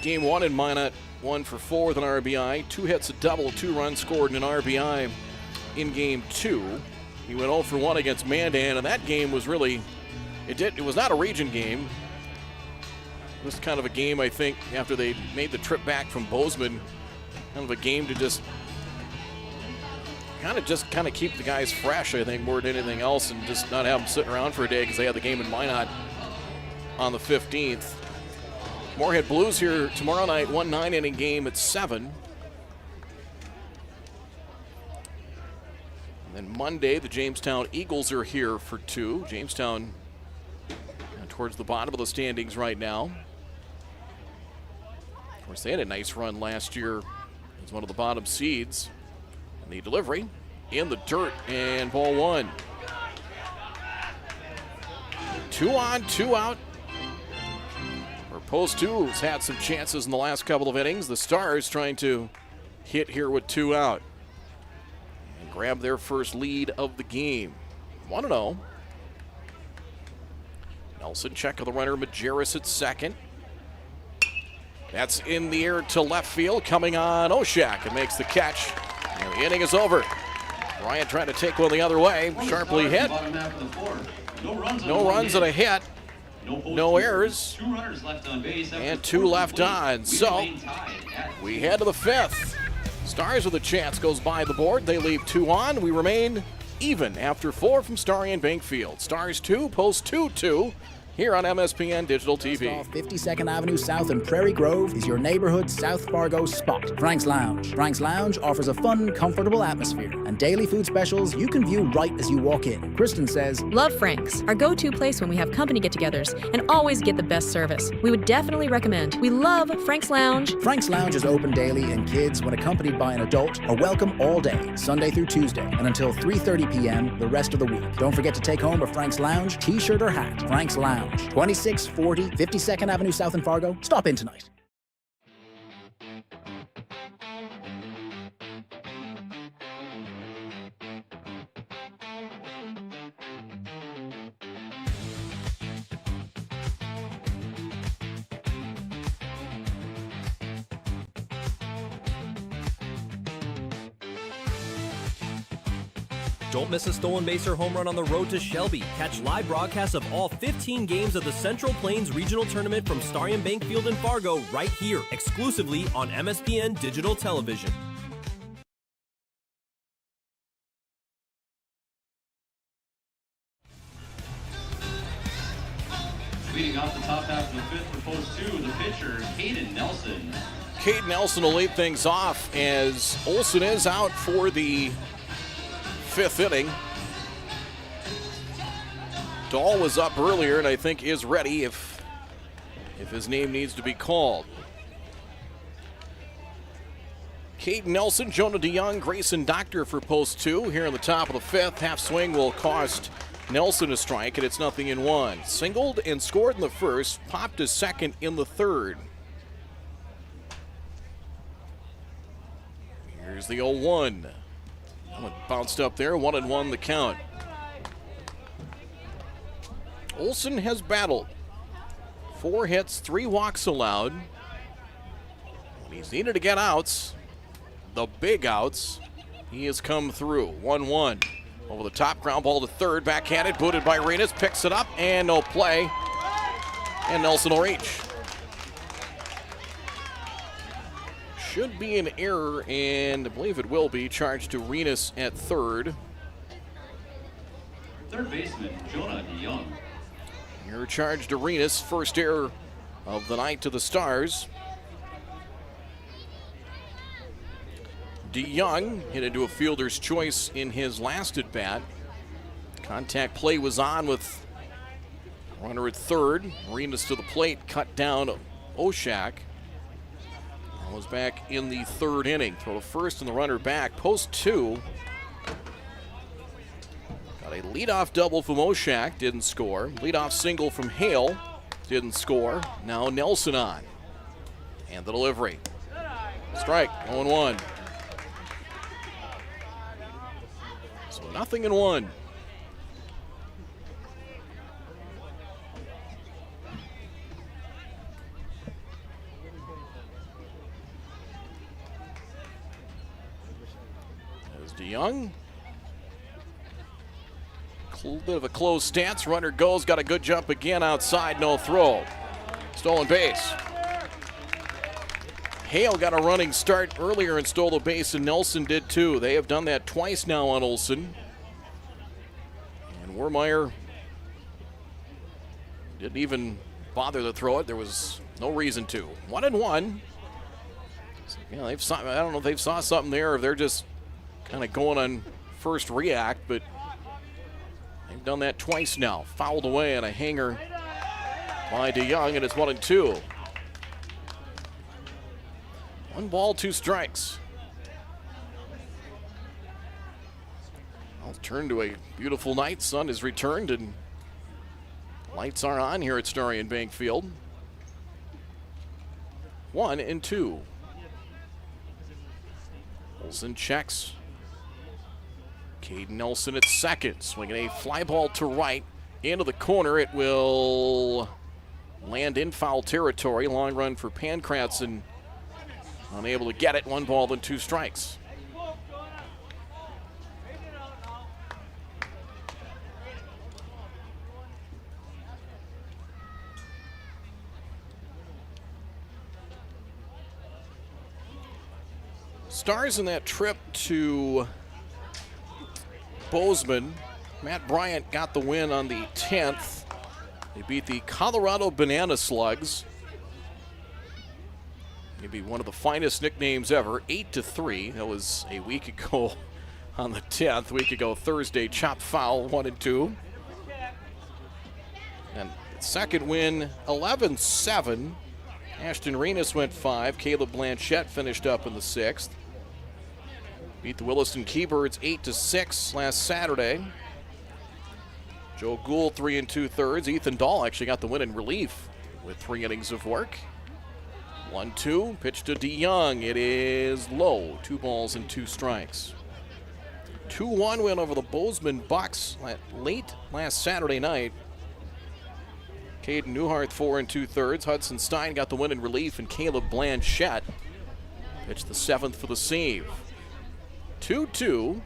Game 1 in Minot, 1 for 4 with an RBI. 2 hits, a double, 2 runs scored, and an RBI in game 2. He went 0 for 1 against Mandan, and that game was really, it was not a region game. It was kind of a game, I think, after they made the trip back from Bozeman. Kind of a game to just kind of keep the guys fresh, I think, more than anything else, and just not have them sitting around for a day because they had the game in Minot on the 15th. Moorhead Blues here tomorrow night, 1 9-inning game at 7. And then Monday, the Jamestown Eagles are here for 2. Jamestown towards the bottom of the standings right now. Of course, they had a nice run last year as one of the bottom seeds. And the delivery in the dirt, and ball 1. 2 on, 2 out. Post 2 has had some chances in the last couple of innings. The Stars trying to hit here with 2 out and grab their first lead of the game. 1-0. Nelson check of the runner. Majerus at second. That's in the air to left field. Coming on Oshak and makes the catch. And the inning is over. Bryant trying to take one the other way. Sharply hit. No runs and a hit. No errors. 2 runners left on base. And 2 left on. So we head to the 5th. Stars with a chance goes by the board. They leave 2 on. We remain even after 4 from Starry and Bank Field. Stars 2, Post 2-2 here on MSPN Digital TV. Off 52nd Avenue South in Prairie Grove is your neighborhood South Fargo spot, Frank's Lounge. Frank's Lounge offers a fun, comfortable atmosphere and daily food specials you can view right as you walk in. Kristen says, Love Frank's, our go-to place when we have company get-togethers and always get the best service. We would definitely recommend. We love Frank's Lounge. Frank's Lounge is open daily and kids, when accompanied by an adult, are welcome all day, Sunday through Tuesday, and until 3:30 p.m. the rest of the week. Don't forget to take home a Frank's Lounge t-shirt or hat. Frank's Lounge. 2640 52nd Avenue South in Fargo. Stop in tonight. Don't miss a stolen base or home run on the road to Shelby. Catch live broadcasts of all 15 games of the Central Plains Regional Tournament from Starry Bank Field in Fargo right here, exclusively on MSPN Digital Television. Leading off the top half of the 5th for Post 2, the pitcher, Caden Nelson. Caden Nelson will lead things off as Olsen is out for the 5th inning. Dahl was up earlier and I think is ready if his name needs to be called. Caden Nelson, Jonah DeYoung, Grayson Doctor for Post 2 here in the top of the 5th. Half swing will cost Nelson a strike, and it's 0-1. Singled and scored in the 1st, popped his 2nd in the 3rd. Here's the 0-1. Bounced up there, 1-1 the count. Olsen has battled. 4 hits, 3 walks allowed. He's needed to get outs, the big outs. He has come through. 1-1. Over the top, ground ball to third, backhanded, booted by Renas, picks it up, and no play. And Nelson will reach. Should be an error, and I believe it will be, charged to Renas at third. Third baseman, Jonah DeYoung. Error charged to Renas, first error of the night to the Stars. DeYoung hit into a fielder's choice in his last at bat. Contact play was on with runner at third. Renas to the plate, cut down Oshak. Was back in the 3rd inning. Throw to first and the runner back. Post 2. Got a leadoff double from Oshak, didn't score. Leadoff single from Hale, didn't score. Now Nelson on. And the delivery. Strike, 0-1. So 0-1. DeYoung. A little bit of a closed stance. Runner goes, got a good jump again outside, no throw. Stolen base. Hale got a running start earlier and stole the base, and Nelson did too. They have done that twice now on Olsen. And Wermeyer didn't even bother to throw it. There was no reason to. 1-1. So, yeah, I don't know if they saw something there or if they're just kind of going on first react, but they've done that twice now. Fouled away on a hanger by DeYoung, and it's 1-2. 1 ball, 2 strikes. I'll turn to a beautiful night. Sun has returned, and lights are on here at Starry and Bank Field. 1-2. Olsen checks. Caden Nelson at second, swinging a fly ball to right into the corner. It will land in foul territory. Long run for Pankratz and unable to get it. 1 ball and 2 strikes. Stars in that trip to Bozeman. Matt Bryant got the win on the 10th. They beat the Colorado Banana Slugs. Maybe one of the finest nicknames ever, 8-3. That was a week ago on the 10th. A week ago Thursday, chopped foul, 1-2. And second win, 11-7. Ashton Renas went 5. Caleb Blanchette finished up in the 6th. Beat the Williston Keybirds 8-6 last Saturday. Joe Gould 3 2/3. Ethan Dahl actually got the win in relief with 3 innings of work. 1-2, pitch to DeYoung. It is low, 2 balls and 2 strikes. 2-1 win over the Bozeman Bucks late last Saturday night. Caden Newhart 4 2/3. Hudson Stein got the win in relief, and Caleb Blanchette pitched the 7th for the save. 2-2,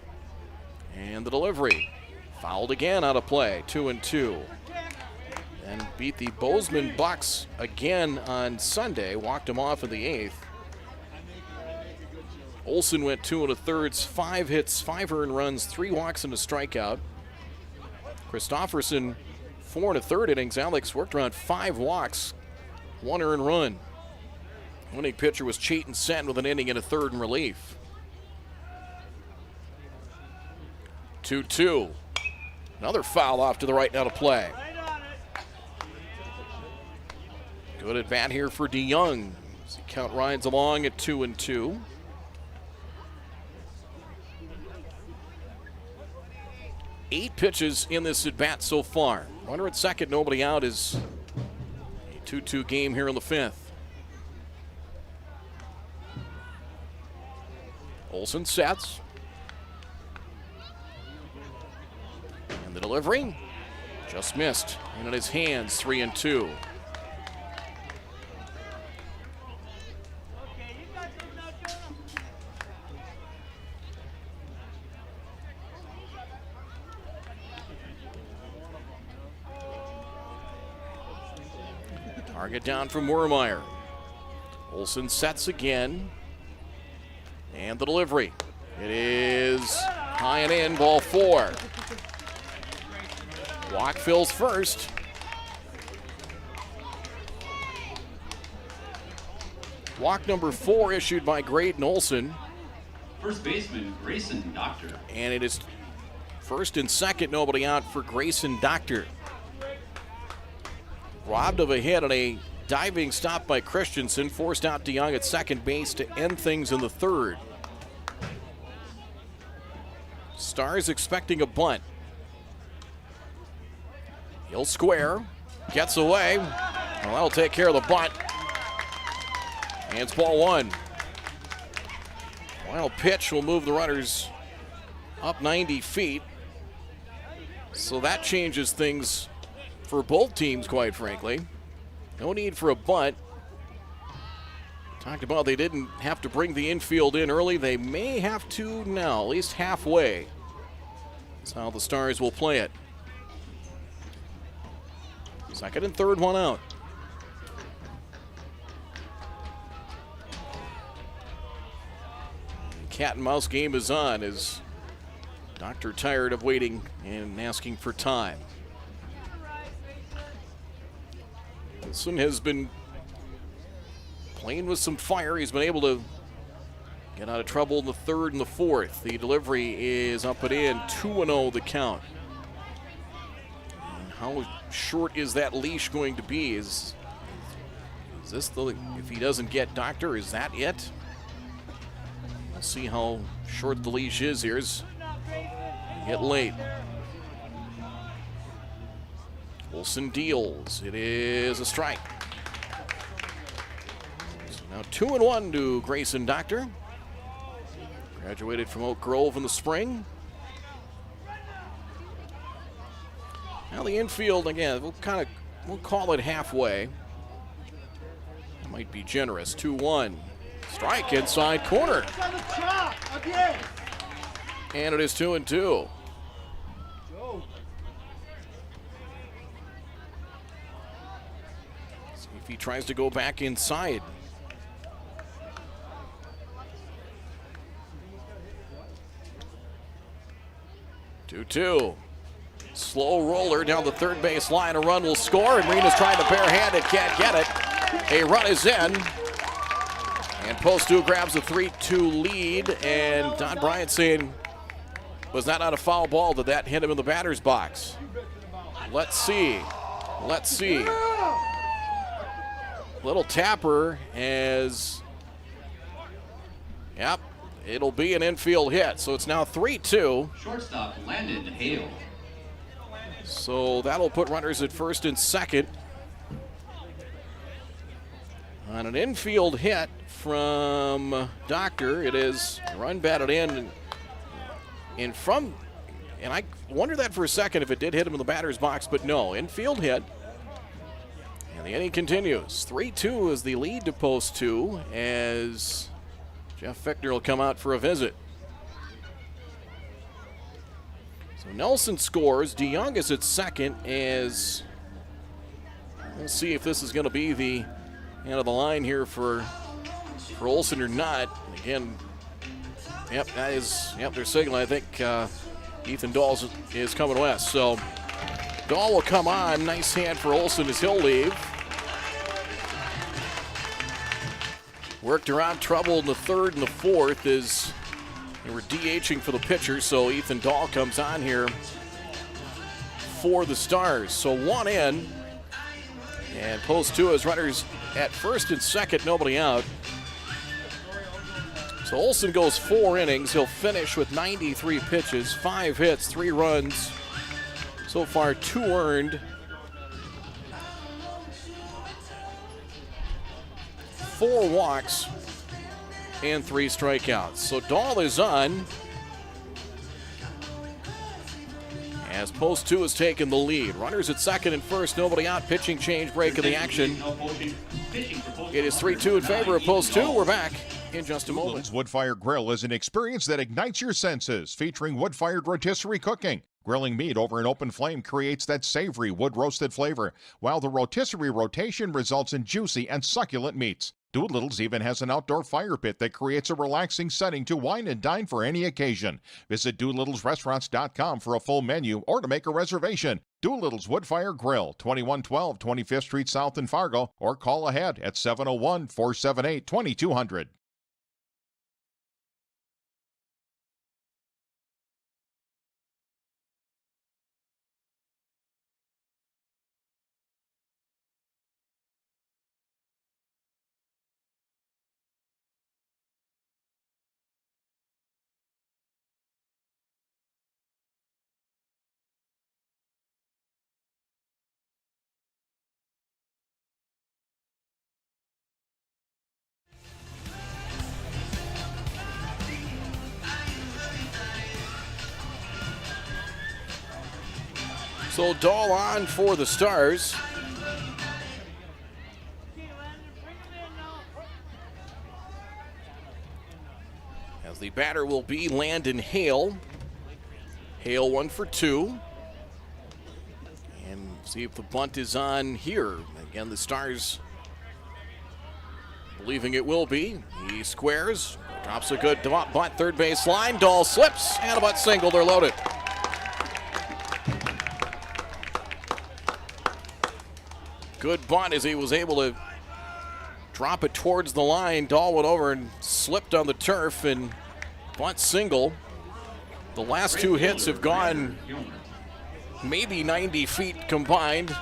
and the delivery. Fouled again out of play, 2-2. And beat the Bozeman Bucks again on Sunday, walked them off in the 8th. Olsen went 2 1/3, 5 hits, 5 earned runs, 3 walks and a strikeout. Christofferson, 4 1/3 innings. Alex worked around 5 walks, 1 earned run. Winning pitcher was Chayton Senn with an inning and a 3rd in relief. 2-2. Another foul off to the right, out of play. Good at bat here for DeYoung. As the count rides along at 2-2. Eight pitches in this at bat so far. Runner at second, nobody out, is a 2-2 game here in the 5th. Olsen sets. And the delivery just missed. And in his hands, 3-2. Target down from Wermeyer. Olsen sets again. And the delivery. It is high and in, ball 4. Walk fills first. Walk number 4 issued by Graydon Olsen. First baseman, Grayson Doctor. And it is first and second, nobody out for Grayson Doctor. Robbed of a hit on a diving stop by Christensen, forced out DeYoung at second base to end things in the 3rd. Stars expecting a bunt. He'll square, gets away. Well, that'll take care of the bunt. And it's ball 1. Wild pitch will move the runners up 90 feet. So that changes things for both teams, quite frankly. No need for a bunt. Talked about they didn't have to bring the infield in early. They may have to now, at least halfway. That's how the Stars will play it. Second and third, one out. Cat and mouse game is on as Doctor tired of waiting and asking for time. Wilson has been playing with some fire. He's been able to get out of trouble in the 3rd and the 4th. The delivery is up and in, 2-0 the count. And how short is that leash going to be? Is this the, if he doesn't get Doctor, is that it? We'll see how short the leash is here as we get late. Olsen deals. It is a strike. So Now 2-1 to Grayson Doctor. Graduated from Oak Grove in the spring. Now the infield, again, we'll call it halfway. That might be generous. 2-1. Strike inside corner. And it is 2-2. See if he tries to go back inside. Two. Slow roller down the third base line. A run will score, and Rena's trying to barehand it, can't get it. A run is in. And post 2 grabs a 3-2 lead, and Don Bryant saying, was that not a foul ball? Did that hit him in the batter's box? Let's see. Little tapper as, yep, it'll be an infield hit. So it's now 3-2. Shortstop Landon Hale. So that'll put runners at first and second. On an infield hit from Doctor, it is run batted in from, and I wondered that for a second if it did hit him in the batter's box, but no, infield hit. And the inning continues. 3-2 is the lead to post 2 as Jeff Fichtner will come out for a visit. So Nelson scores. DeYoung is at second as we'll see if this is going to be the end of the line here for Olsen or not. Again, yep, they're signaling. I think Ethan Dahl is coming west. So Dahl will come on. Nice hand for Olsen as he'll leave. Worked around trouble in the third and the fourth as they were DHing for the pitcher, so Ethan Dahl comes on here for the Stars. So 1 in, and post 2 is runners at first and second, nobody out. So Olsen goes 4 innings. He'll finish with 93 pitches, 5 hits, 3 runs. So far, 2 earned. 4 walks and 3 strikeouts. So Dahl is on as post 2 has taken the lead. Runners at second and first, nobody out. Pitching change, break of the action. It is 3-2 in favor of post 2. We're back in just a moment. Little's Wood-Fire Grill is an experience that ignites your senses, featuring wood-fired rotisserie cooking. Grilling meat over an open flame creates that savory wood-roasted flavor, while the rotisserie rotation results in juicy and succulent meats. Doolittle's even has an outdoor fire pit that creates a relaxing setting to wine and dine for any occasion. Visit Doolittle'sRestaurants.com for a full menu or to make a reservation. Doolittle's Wood-Fire Grill, 2112 25th Street South in Fargo, or call ahead at 701-478-2200. So Dahl on for the Stars. As the batter will be Landon Hale. Hale 1 for 2. And see if the bunt is on here. Again, the Stars believing it will be. He squares, drops a good bunt, third base line. Dahl slips, and a bunt single, they're loaded. Good bunt as he was able to drop it towards the line. Dahl went over and slipped on the turf and bunt single. The last 2 hits have gone maybe 90 feet combined,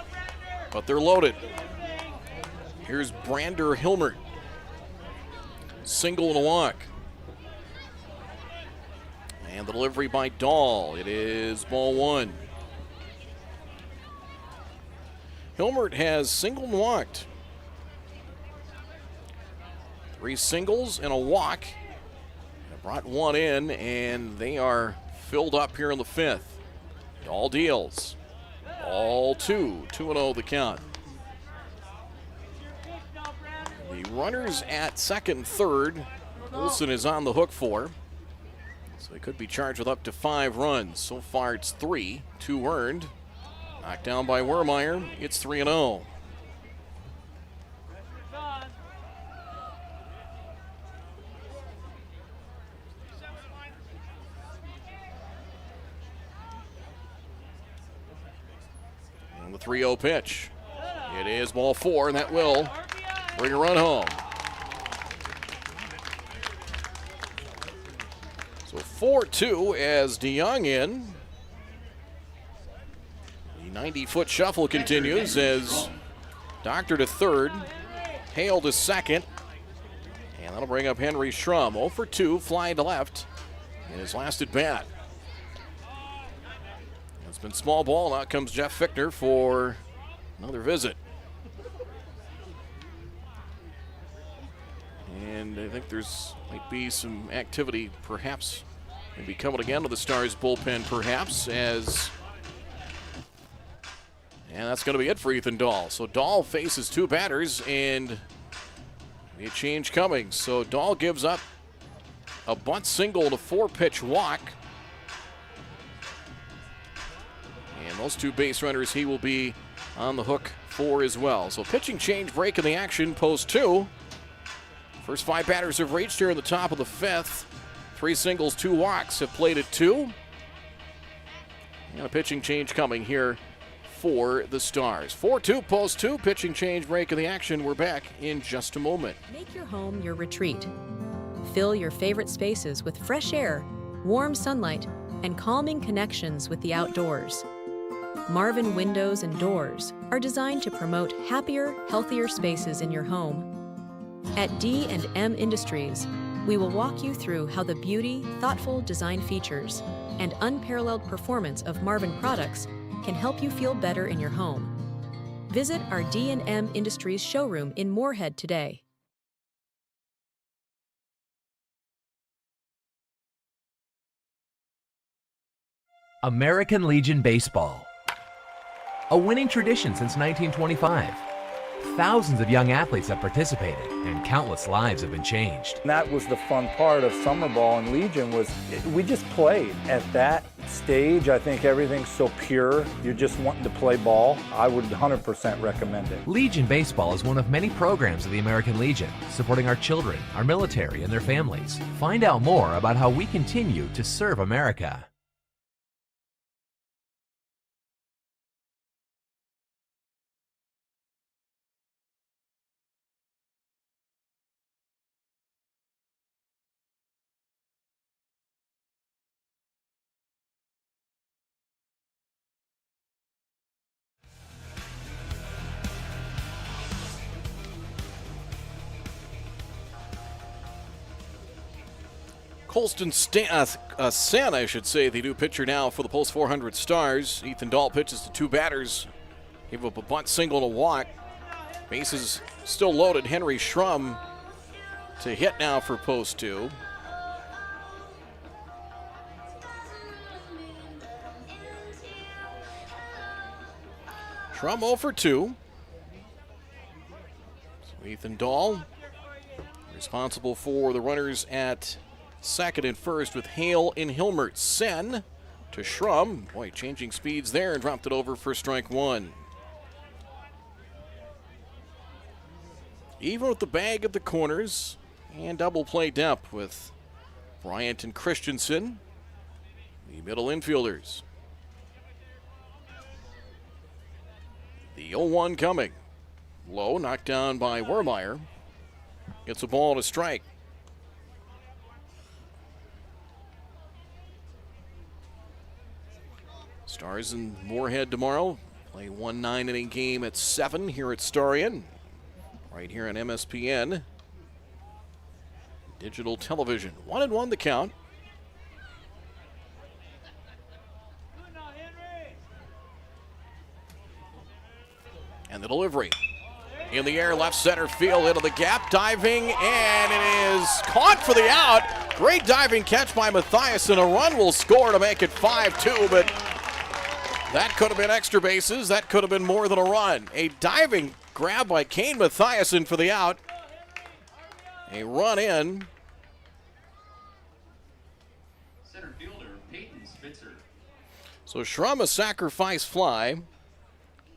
but they're loaded. Here's Brander Hilmert. Single and a walk. And the delivery by Dahl. It is ball 1. Hilmert has singled and walked 3 singles and a walk. They brought one in, and they are filled up here in the 5th. Dahl deals. All 2-0 the count. The runners at second and third, Olsen is on the hook for. So he could be charged with up to 5 runs. So far it's 3, 2 earned. Knocked down by Wermeyer, it's 3-0. And the 3-0 pitch. It is ball 4, and that will bring a run home. So 4-2 as DeYoung in. The 90-foot shuffle continues as Doctor to third, Hale to second, and that'll bring up Henry Schrum. 0 for 2, fly to left in his last at bat. It's been small ball. Now comes Jeff Fichtner for another visit. And I think there's might be some activity, perhaps, maybe coming again to the Stars bullpen, perhaps, as. And that's going to be it for Ethan Dahl. So Dahl faces 2 batters, and a change coming. So Dahl gives up a bunt single and a 4-pitch walk. And those 2 base runners he will be on the hook for as well. So pitching change, break in the action, post 2. First 5 batters have reached here in the top of the 5th. 3 singles, 2 walks have played at 2. And a pitching change coming here for the Stars. 4-2, post 2, pitching change, break in the action. We're back in just a moment. Make your home your retreat. Fill your favorite spaces with fresh air, warm sunlight, and calming connections with the outdoors. Marvin Windows and Doors are designed to promote happier, healthier spaces in your home. At D&M Industries, we will walk you through how the beauty, thoughtful design features, and unparalleled performance of Marvin products can help you feel better in your home. Visit our D&M Industries showroom in Moorhead today. American Legion Baseball. A winning tradition since 1925. Thousands of young athletes have participated, and countless lives have been changed. And that was the fun part of summer ball and Legion was we just played. At that stage, I think everything's so pure. You're just wanting to play ball. I would 100% recommend it. Legion Baseball is one of many programs of the American Legion, supporting our children, our military, and their families. Find out more about how we continue to serve America. Colston Sen, I should say, the new pitcher now for the Pulse 400 Stars. Ethan Dahl pitches to 2 batters. Gave up a bunt single and a walk. Bases still loaded. Henry Schrum to hit now for post 2. Schrum 0 for 2. So Ethan Dahl responsible for the runners at second and first with Hale and Hilmert. Sen to Schrum. Boy, changing speeds there and dropped it over for strike 1. Even with the bag at the corners and double play depth with Bryant and Christensen, the middle infielders. The 0-1 coming. Low, knocked down by Wermeyer. Gets a ball and a strike. Stars in Moorhead tomorrow. Play 1 9-inning game at 7 here at Starion. Right here on MSPN. Digital television. 1-1 the count. And the delivery. In the air, left center field, into the gap, diving, and it is caught for the out. Great diving catch by Mathiasen. A run will score to make it 5-2, but that could have been extra bases. That could have been more than a run. A diving grab by Kane Mathiasen for the out. A run in. Center fielder Peyton Spitzer. So Schrum, a sacrifice fly,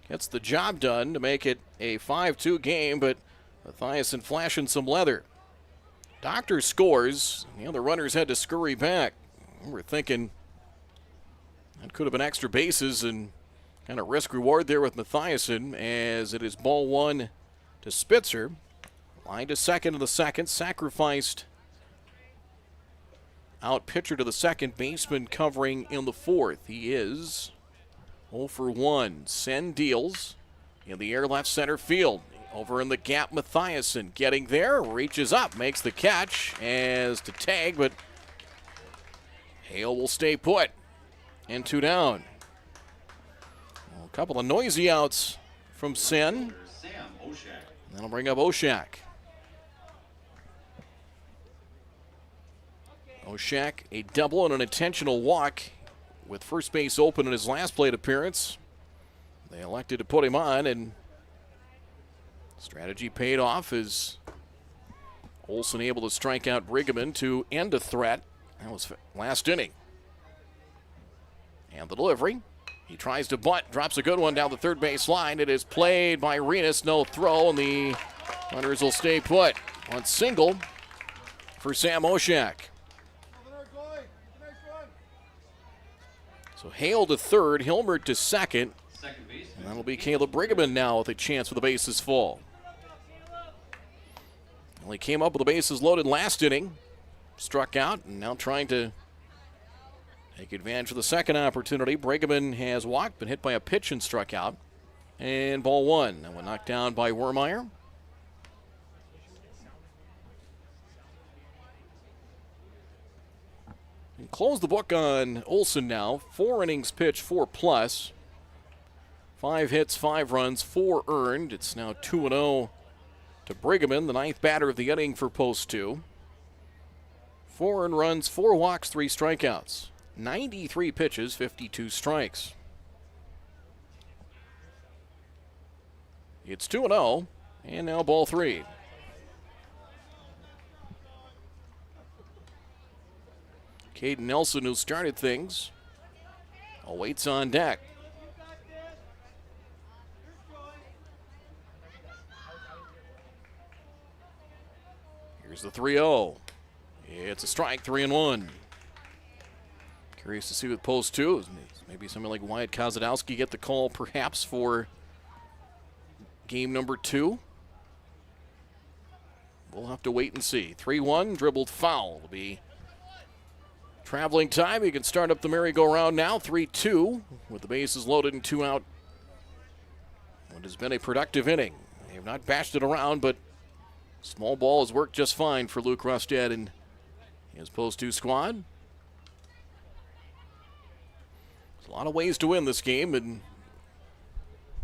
gets the job done to make it a 5-2 game, but Mathiasen flashing some leather. Doctor scores. The other runners had to scurry back. We're thinking that could have been extra bases and kind of risk reward there with Mathiasen, as it is ball one to Spitzer. Line to second in the second, sacrificed out pitcher to the second, baseman covering in the fourth. He is 0 for 1. Sen deals in the air, left center field. Over in the gap, Mathiasen getting there, reaches up, makes the catch as to tag, but Hale will stay put. And 2 down. Well, a couple of noisy outs from Sen. That'll bring up Oshak. Oshak, a double and an intentional walk with first base open in his last plate appearance. They elected to put him on, and strategy paid off as Olsen able to strike out Brigham to end a threat. That was last inning. And the delivery. He tries to bunt, drops a good one down the third base line. It is played by Renus, no throw, and the runners will stay put. On single for Sam Oshak. So Hale to third, Hilmert to second. And that'll be Caleb Brigham now with a chance for the bases full. Well, he came up with the bases loaded last inning, struck out, and now trying to take advantage of the second opportunity. Brigham has walked, been hit by a pitch and struck out. And ball one. That one knocked down by Wermeyer. And close the book on Olsen now. 4 innings pitched, 4+. 5 hits, 5 runs, 4 earned. It's now 2-0 to Brigham, the ninth batter of the inning for post 2. 4 earned runs, 4 walks, 3 strikeouts. 93 pitches, 52 strikes. It's 2-0, and now ball 3. Caden Nelson, who started things, awaits on deck. Here's the 3-0. It's a strike, 3-1. Curious to see with post 2. Maybe somebody like Wyatt Kozadowski get the call perhaps for game number 2. We'll have to wait and see. 3-1, dribbled foul. Will be traveling time. You can start up the merry-go-round now. 3-2 with the bases loaded and 2 out. What has been a productive inning. They have not bashed it around, but small ball has worked just fine for Luke Rustad and his post 2 squad. There's a lot of ways to win this game, and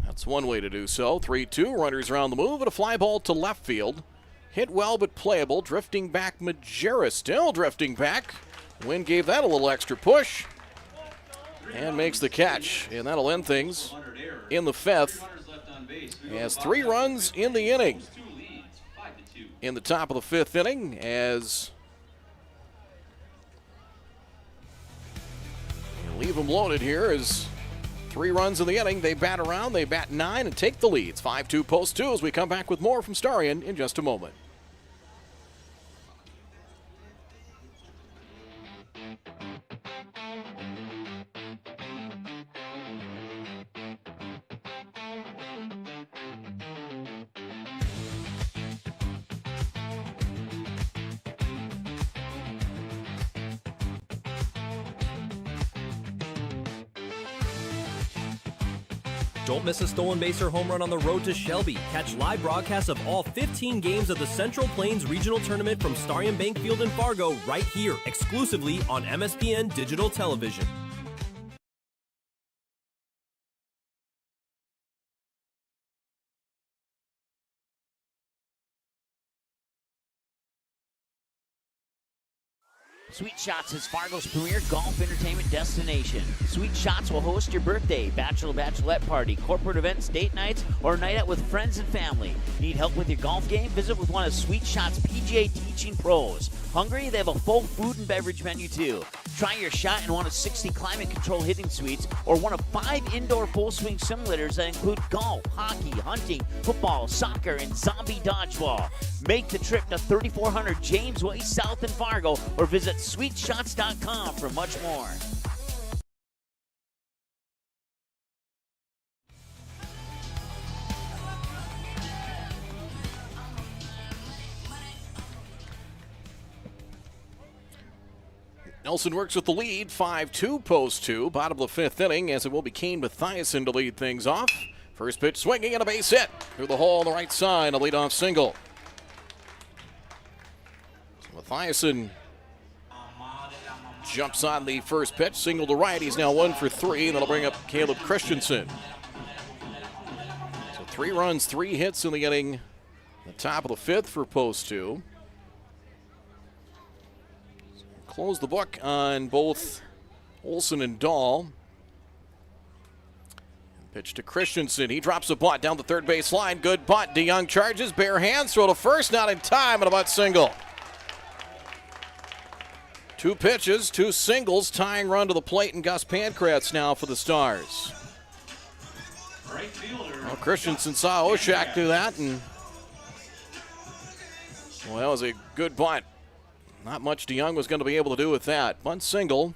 that's one way to do so. 3-2, runners around the move, and a fly ball to left field. Hit well but playable. Drifting back, Majera still drifting back. Wynn gave that a little extra push and makes the catch. And that'll end things in the 5th. He has 3 runs in the inning. In the top of the 5th inning, as leave them loaded here, as 3 runs in the inning. They bat around, they bat 9 and take the leads. 5-2 post 2 as we come back with more from Starion in just a moment. Don't miss a stolen base or home run on the road to Shelby. Catch live broadcasts of all 15 games of the Central Plains Regional Tournament from Starion Bank Field in Fargo right here, exclusively on MSPN Digital Television. Sweet Shots is Fargo's premier golf entertainment destination. Sweet Shots will host your birthday, bachelorette party, corporate events, date nights, or a night out with friends and family. Need help with your golf game? Visit with one of Sweet Shots' PGA teaching pros. Hungry? They have a full food and beverage menu too. Try your shot in one of 60 climate control hitting suites or one of 5 indoor full swing simulators that include golf, hockey, hunting, football, soccer, and zombie dodgeball. Make the trip to 3400 James Way South in Fargo or visit sweetshots.com for much more. Nelson works with the lead, 5-2, post 2, bottom of the 5th inning, as it will be Kane Mathiasen to lead things off. First pitch swinging and a base hit through the hole on the right side, a leadoff single. So Mathiasen jumps on the first pitch, single to right. He's now 1 for 3, and that'll bring up Caleb Christensen. So 3 runs, 3 hits in the inning, the top of the 5th for post 2. Close the book on both Olsen and Dahl. Pitch to Christensen. He drops a bunt down the third base line. Good bunt. DeYoung charges. Bare hands. Throw to first. Not in time. And a bunt single. 2 pitches, 2 singles. Tying run to the plate. And Gus Pankratz now for the Stars. Right fielder. Well, Christensen saw Oshak do that. And well, that was a good bunt. Not much DeYoung was going to be able to do with that. Bunt single.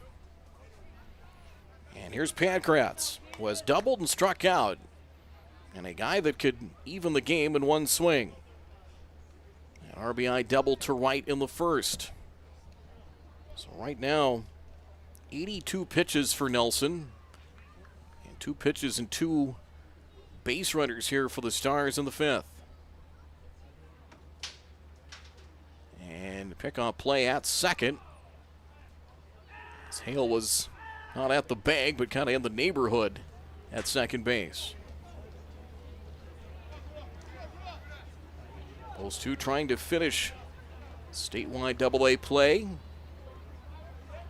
And here's Pankratz, who has doubled and struck out. And a guy that could even the game in one swing. An RBI double to right in the first. So right now, 82 pitches for Nelson. And 2 pitches and 2 base runners here for the Stars in the 5th. And pickoff play at second. As Hale was not at the bag, but kind of in the neighborhood at second base. Those two trying to finish statewide AA play.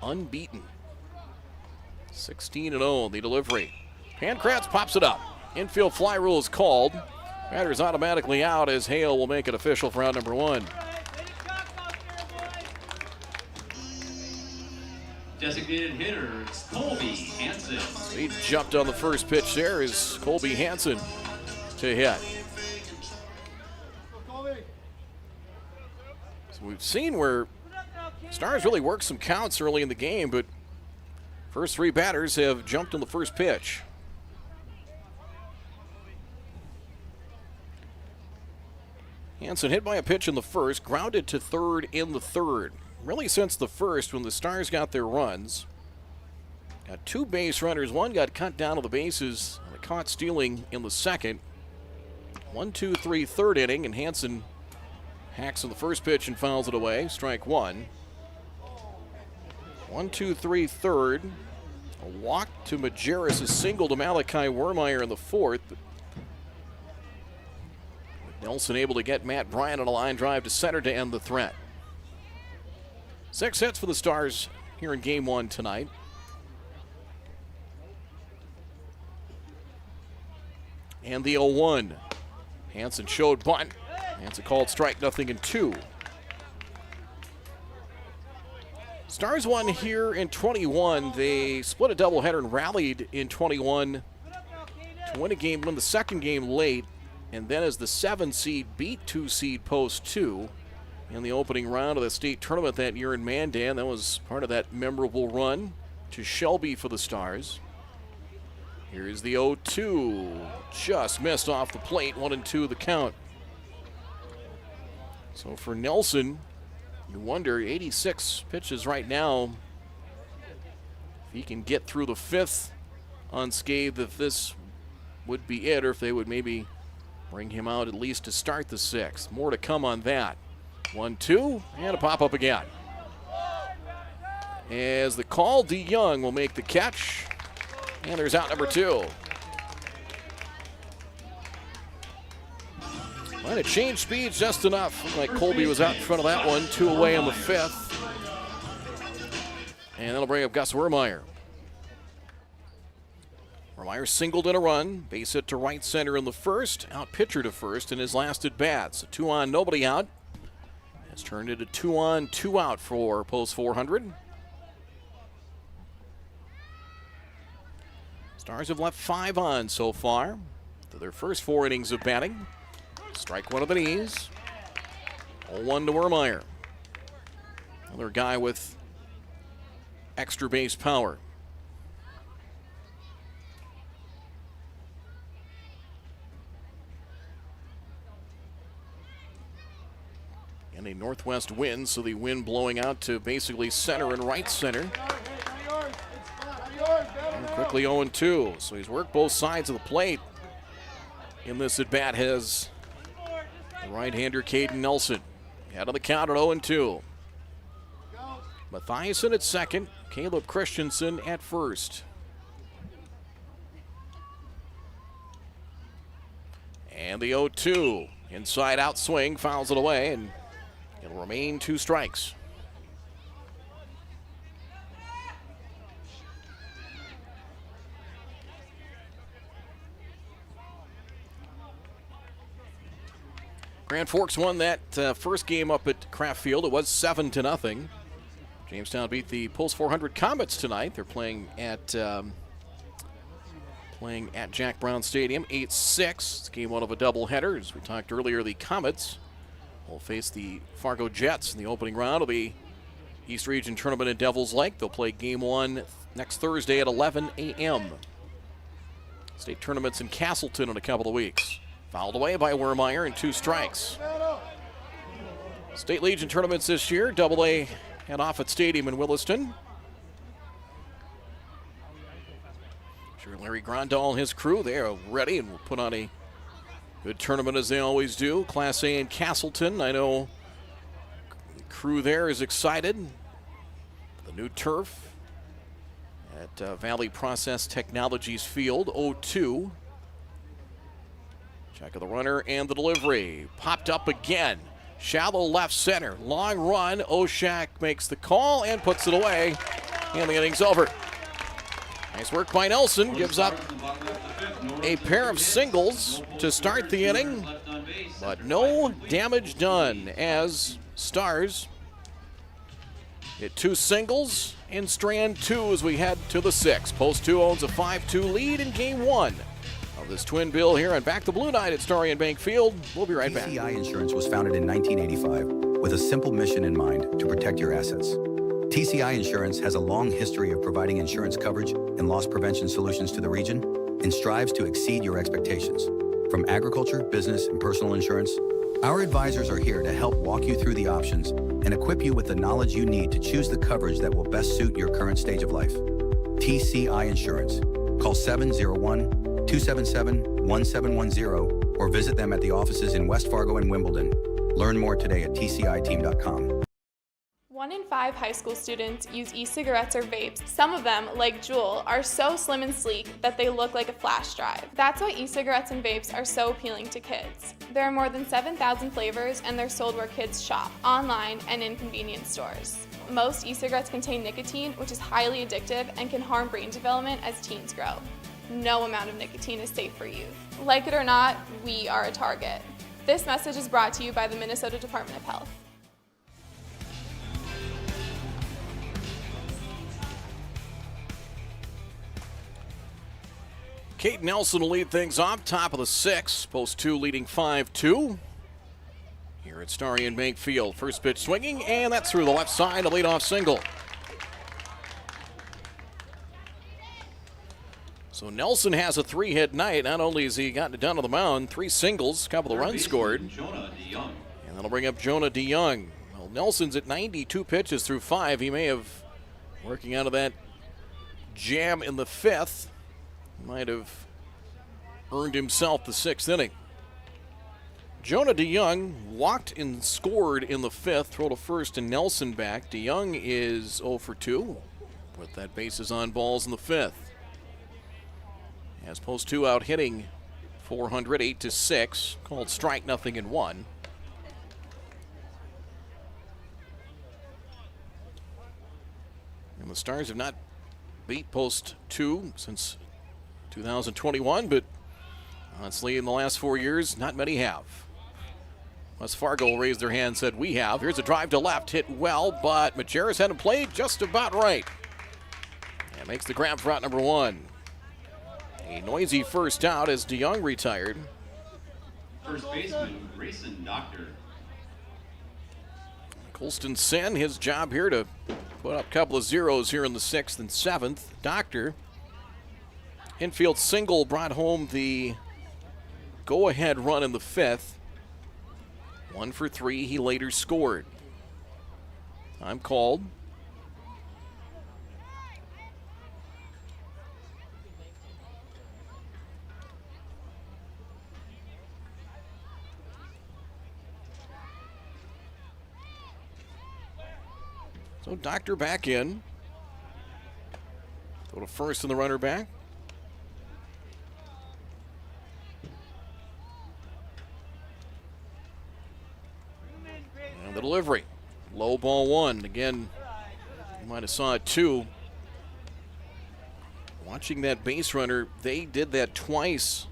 Unbeaten. 16-0 the delivery. Pankratz pops it up. Infield fly rule is called. Batter's automatically out as Hale will make it official for out number 1. Designated hitter, Colby Hansen. He jumped on the first pitch there is Colby Hansen to hit. So we've seen where Stars really work some counts early in the game, but first 3 batters have jumped on the first pitch. Hansen hit by a pitch in the first, grounded to third in the third. Really since the first when the Stars got their runs. Got 2 base runners. One got cut down to the bases and caught stealing in the second. 1-2-3 third inning, and Hansen hacks on the first pitch and fouls it away. Strike 1. 1-2-3 third. A walk to Majerus, a single to Malachi Wermeyer in the 4th. Nelson able to get Matt Bryant on a line drive to center to end the threat. 6 hits for the Stars here in Game 1 tonight. And the 0-1. Hansen showed bunt. Hansen called strike, 0-2. Stars won here in 21. They split a doubleheader and rallied in 21 to win a game, win the second game late, and then as the 7 seed beat 2 seed post 2. In the opening round of the state tournament that year in Mandan. That was part of that memorable run to Shelby for the Stars. Here's the 0-2. Just missed off the plate. 1-2 the count. So for Nelson, you wonder, 86 pitches right now. If he can get through the 5th unscathed, if this would be it, or if they would maybe bring him out at least to start the 6th. More to come on that. 1-2, and a pop-up again. As the call, DeYoung will make the catch, and there's out number 2. Might have changed speeds just enough. Looked like Colby was out in front of that one. 2 away in the 5th. And that'll bring up Gus Wermeyer. Wermeyer singled in a run, base hit to right center in the first, out pitcher to first in his last at bat. So 2 on, nobody out. Has turned into 2 on, 2 out for post 400. Stars have left 5 on so far to their first 4 innings of batting. Strike one of the knees. 0-1 to Wermeyer. Another guy with extra base power. And a northwest wind, so the wind blowing out to basically center and right center. And quickly 0-2, so he's worked both sides of the plate. In this at-bat has the right-hander Caden Nelson. Out of the count at 0-2. Mathiasen at second, Caleb Christensen at first. And the 0-2. Inside out swing, fouls it away, and it'll remain 2 strikes. Grand Forks won that first game up at Kraft Field. It was 7-0. Jamestown beat the Pulse 400 Comets tonight. They're playing at Jack Brown Stadium, 8-6. It's game 1 of a doubleheader. As we talked earlier, the Comets will face the Fargo Jets in the opening round of the East Region Tournament in Devil's Lake. They'll play game 1 next Thursday at 11 a.m. State tournaments in Castleton in a couple of weeks. Fouled away by Wermeyer and 2 strikes. State Legion tournaments this year, AA at Offutt Stadium in Williston. Sure, Larry Grandal and his crew, they are ready and will put on a good tournament as they always do. Class A in Castleton. I know the crew there is excited. The new turf at Valley Process Technologies Field, 0-2. Check of the runner and the delivery. Popped up again. Shallow left center. Long run. Oshak makes the call and puts it away. And the inning's over. Nice work by Nelson. Gives up a pair of singles to start the inning. But no damage done as Stars hit 2 singles in strand 2 as we head to the 6th. Post 2 owns a 5-2 lead in game 1 of this twin bill here on Back to Blue Night at Starry and Bank Field. We'll be right back. TCI Insurance was founded in 1985 with a simple mission in mind: to protect your assets. TCI Insurance has a long history of providing insurance coverage and loss prevention solutions to the region and strives to exceed your expectations. From agriculture, business, and personal insurance, our advisors are here to help walk you through the options and equip you with the knowledge you need to choose the coverage that will best suit your current stage of life. TCI Insurance. Call 701-277-1710 or visit them at the offices in West Fargo and Wimbledon. Learn more today at tciteam.com. 1 in 5 high school students use e-cigarettes or vapes. Some of them, like Juul, are so slim and sleek that they look like a flash drive. That's why e-cigarettes and vapes are so appealing to kids. There are more than 7,000 flavors and they're sold where kids shop, online and in convenience stores. Most e-cigarettes contain nicotine, which is highly addictive and can harm brain development as teens grow. No amount of nicotine is safe for youth. Like it or not, we are a target. This message is brought to you by the Minnesota Department of Health. Kate Nelson will lead things off, top of the 6th. Post 2 leading 5-2. Here at Starry and Bank Field. First pitch swinging, and that's through the left side, a leadoff single. So Nelson has a 3-hit night. Not only has he gotten it done on the mound, 3 singles, a couple of runs scored. And that'll bring up Jonah DeYoung. Well, Nelson's at 92 pitches through 5. He may have, working out of that jam in the 5th, might have earned himself the 6th inning. Jonah DeYoung walked and scored in the 5th, throw to first and Nelson back. DeYoung is 0 for 2 with that bases on balls in the 5th. As post 2 out hitting 400, 8-6, called strike nothing in 1. And the Stars have not beat post 2 since 2021, but honestly, in the last 4 years, not many have. West Fargo raised their hand and said, we have. Here's a drive to left, hit well, but Majerus had him played just about right. And makes the grab for out number 1. A noisy first out as DeYoung retired. First baseman, Grayson Doctor. Colston Sen, his job here to put up a couple of zeros here in the 6th and 7th. Doctor, infield single brought home the go-ahead run in the 5th. 1 for 3, he later scored. Time called. So Doctor back in. Go to first and the runner back. And the delivery. Low ball 1. Again, you might have saw it too. Watching that base runner, they did that twice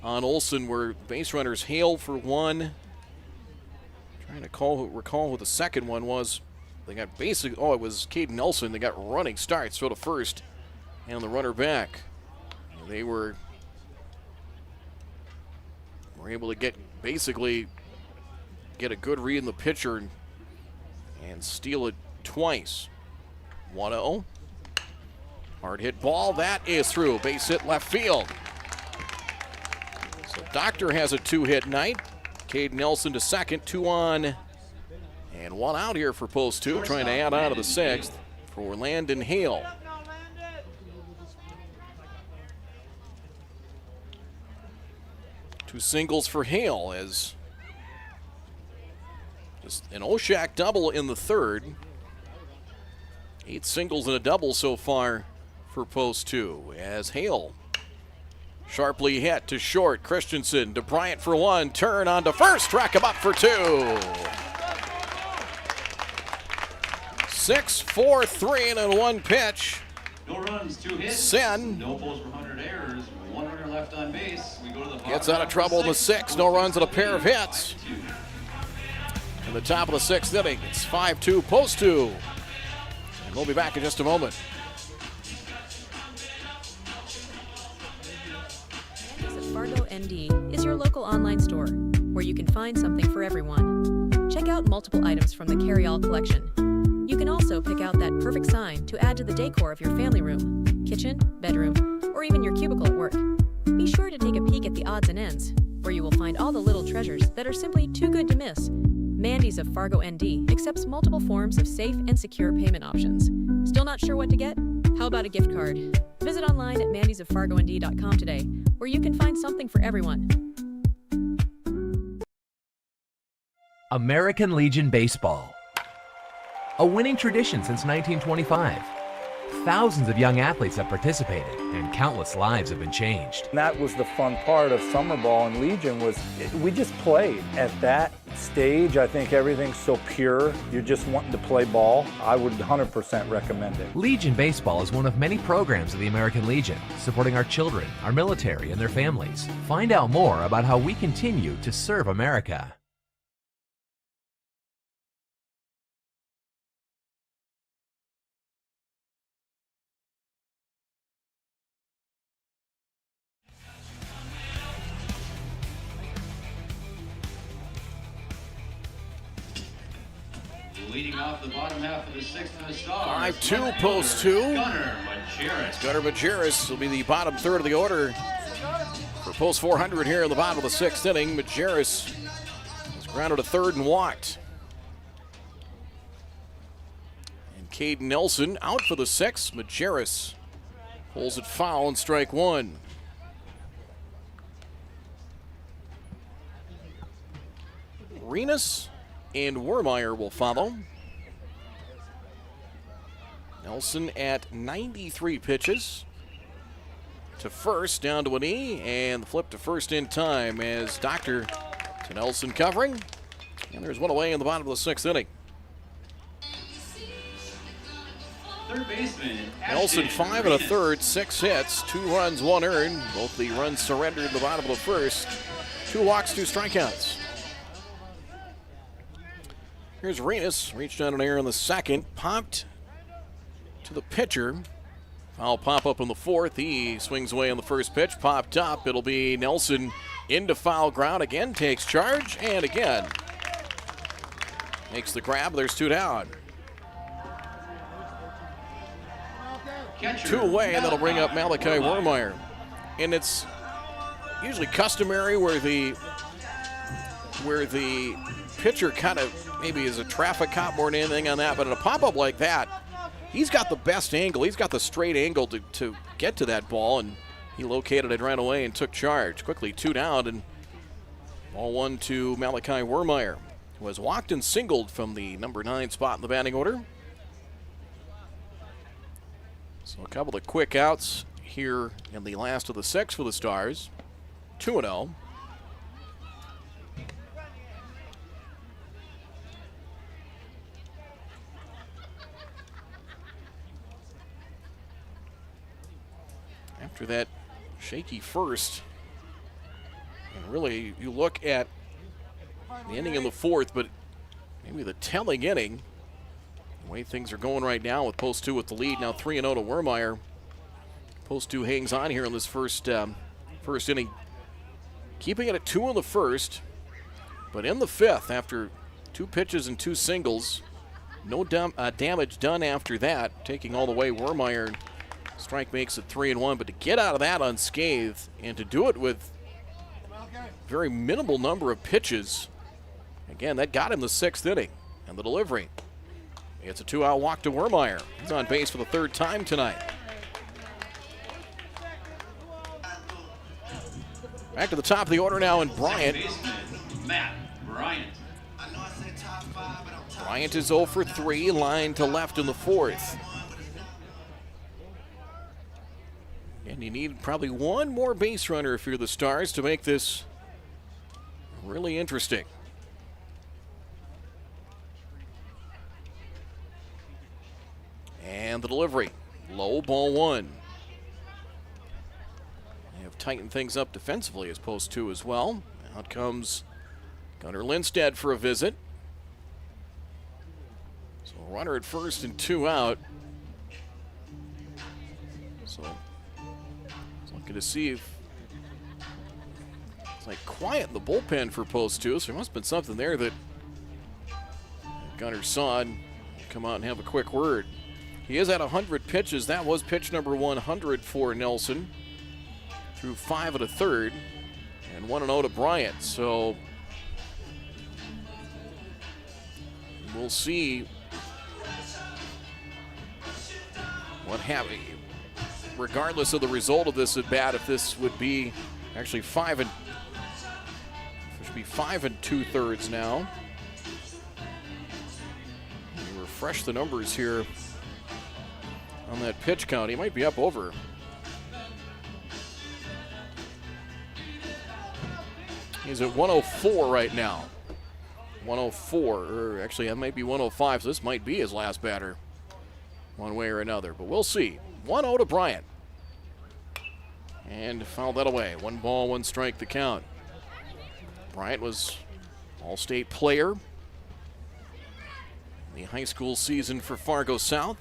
on Olsen where base runners hail for 1. Trying to recall who the second one was. They got it was Caden Nelson. They got running starts, throw to first, and the runner back. They were able to get a good read in the pitcher and steal it twice. 1-0. Hard hit ball. That is through. Base hit left field. So Doctor has a 2-hit night. Caden Nelson to second, 2 on. And 1 out here for post 2, trying to add out of the 6th for Landon Hale. Two singles for Hale as just an Oshak double in the 3rd. 8 singles and a double so far for post 2 as Hale sharply hit to short. Christensen to Bryant for 1, turn on to first, track him up for 2. 6, 4, 3, and 1 pitch. No runs, 2 hits. Sen. No post for 100 errors. 1 runner left on base. We go to the gets out of trouble in the 6th. No runs and a pair of hits. In the top of the 6th inning, it's 5-2 post 2. And we'll be back in just a moment. Fargo ND is your local online store where you can find something for everyone. Check out multiple items from the carry-all collection. You can also pick out that perfect sign to add to the decor of your family room, kitchen, bedroom, or even your cubicle at work. Be sure to take a peek at the odds and ends, where you will find all the little treasures that are simply too good to miss. Mandy's of Fargo ND accepts multiple forms of safe and secure payment options. Still not sure what to get? How about a gift card? Visit online at mandysoffargond.com today, where you can find something for everyone. American Legion Baseball. A winning tradition since 1925. Thousands of young athletes have participated, and countless lives have been changed. And that was the fun part of summer ball and Legion was we just played. At that stage, I think everything's so pure. You're just wanting to play ball. I would 100% recommend it. Legion Baseball is one of many programs of the American Legion, supporting our children, our military, and their families. Find out more about how we continue to serve America. Leading off the bottom half of the 6th of the Stars. 5-2 post 2. Gunnar Majerus. Gunnar Majerus will be the bottom third of the order for post 400 here in the bottom of the 6th inning. Majerus was grounded to third and walked. And Caden Nelson out for the 6th. Majerus pulls it foul and strike 1. Renus and Wermeyer will follow. Nelson at 93 pitches. To first, down to an E, and the flip to first in time as Doctor to Nelson covering. And there's one away in the bottom of the 6th inning. third baseman, Nelson, 5 1/3, 6 hits, 2 runs, 1 earned. Both the runs surrendered in the bottom of the first. 2 walks, 2 strikeouts. Here's Arenas, reached on an error in the second, popped to the pitcher. Foul pop up in the fourth. He swings away on the first pitch, popped up. It'll be Nelson into foul ground, again takes charge, and again makes the grab. There's 2 down. Catcher, 2 away, and that'll bring up Malachi Wermeyer. And it's usually customary where the pitcher kind of maybe is a traffic cop more than anything on that, but in a pop-up like that, he's got the best angle. He's got the straight angle to get to that ball, and he located it right away and took charge. Quickly 2 down, and ball 1 to Malachi Wermeyer, who has walked and singled from the number 9 spot in the batting order. So a couple of quick outs here in the last of the 6 for the Stars. 2-0. After that shaky first, and really you look at the inning in the fourth, but maybe the telling inning, the way things are going right now with Post 2 with the lead, now 3-0 to Wermeyer. Post 2 hangs on here in this first inning, keeping it at 2 in the first, but in the fifth, after 2 pitches and 2 singles, no damage done after that, taking all the way Wermeyer. Strike makes it 3-1, but to get out of that unscathed and to do it with very minimal number of pitches, again, that got him the 6th inning. And the delivery. It's a 2-out walk to Wermeyer. He's on base for the 3rd time tonight. Back to the top of the order now, and Bryant. Matt Bryant. Bryant is 0 for 3, line to left in the 4th. And you need probably 1 more base runner if you're the Stars to make this really interesting. And the delivery, low, ball 1. They have tightened things up defensively as Post 2 as well. Out comes Gunnar Lindstedt for a visit. So a runner at first and 2 out. So looking to see if it's like quiet in the bullpen for Post 2, so there must have been something there that Gunnar saw and come out and have a quick word. He is at 100 pitches. That was pitch number 100 for Nelson. Through 5 1/3 and 1-0 to Bryant. So we'll see what happens. Regardless of the result of this at bat, if this would be actually 5 2/3 now. We refresh the numbers here on that pitch count. He might be up over. He's at 104 right now. 104, or actually that might be 105, so this might be his last batter one way or another, but we'll see. 1-0 to Bryant. And fouled that away. 1 ball, 1 strike the count. Bryant was All-State player in the high school season for Fargo South.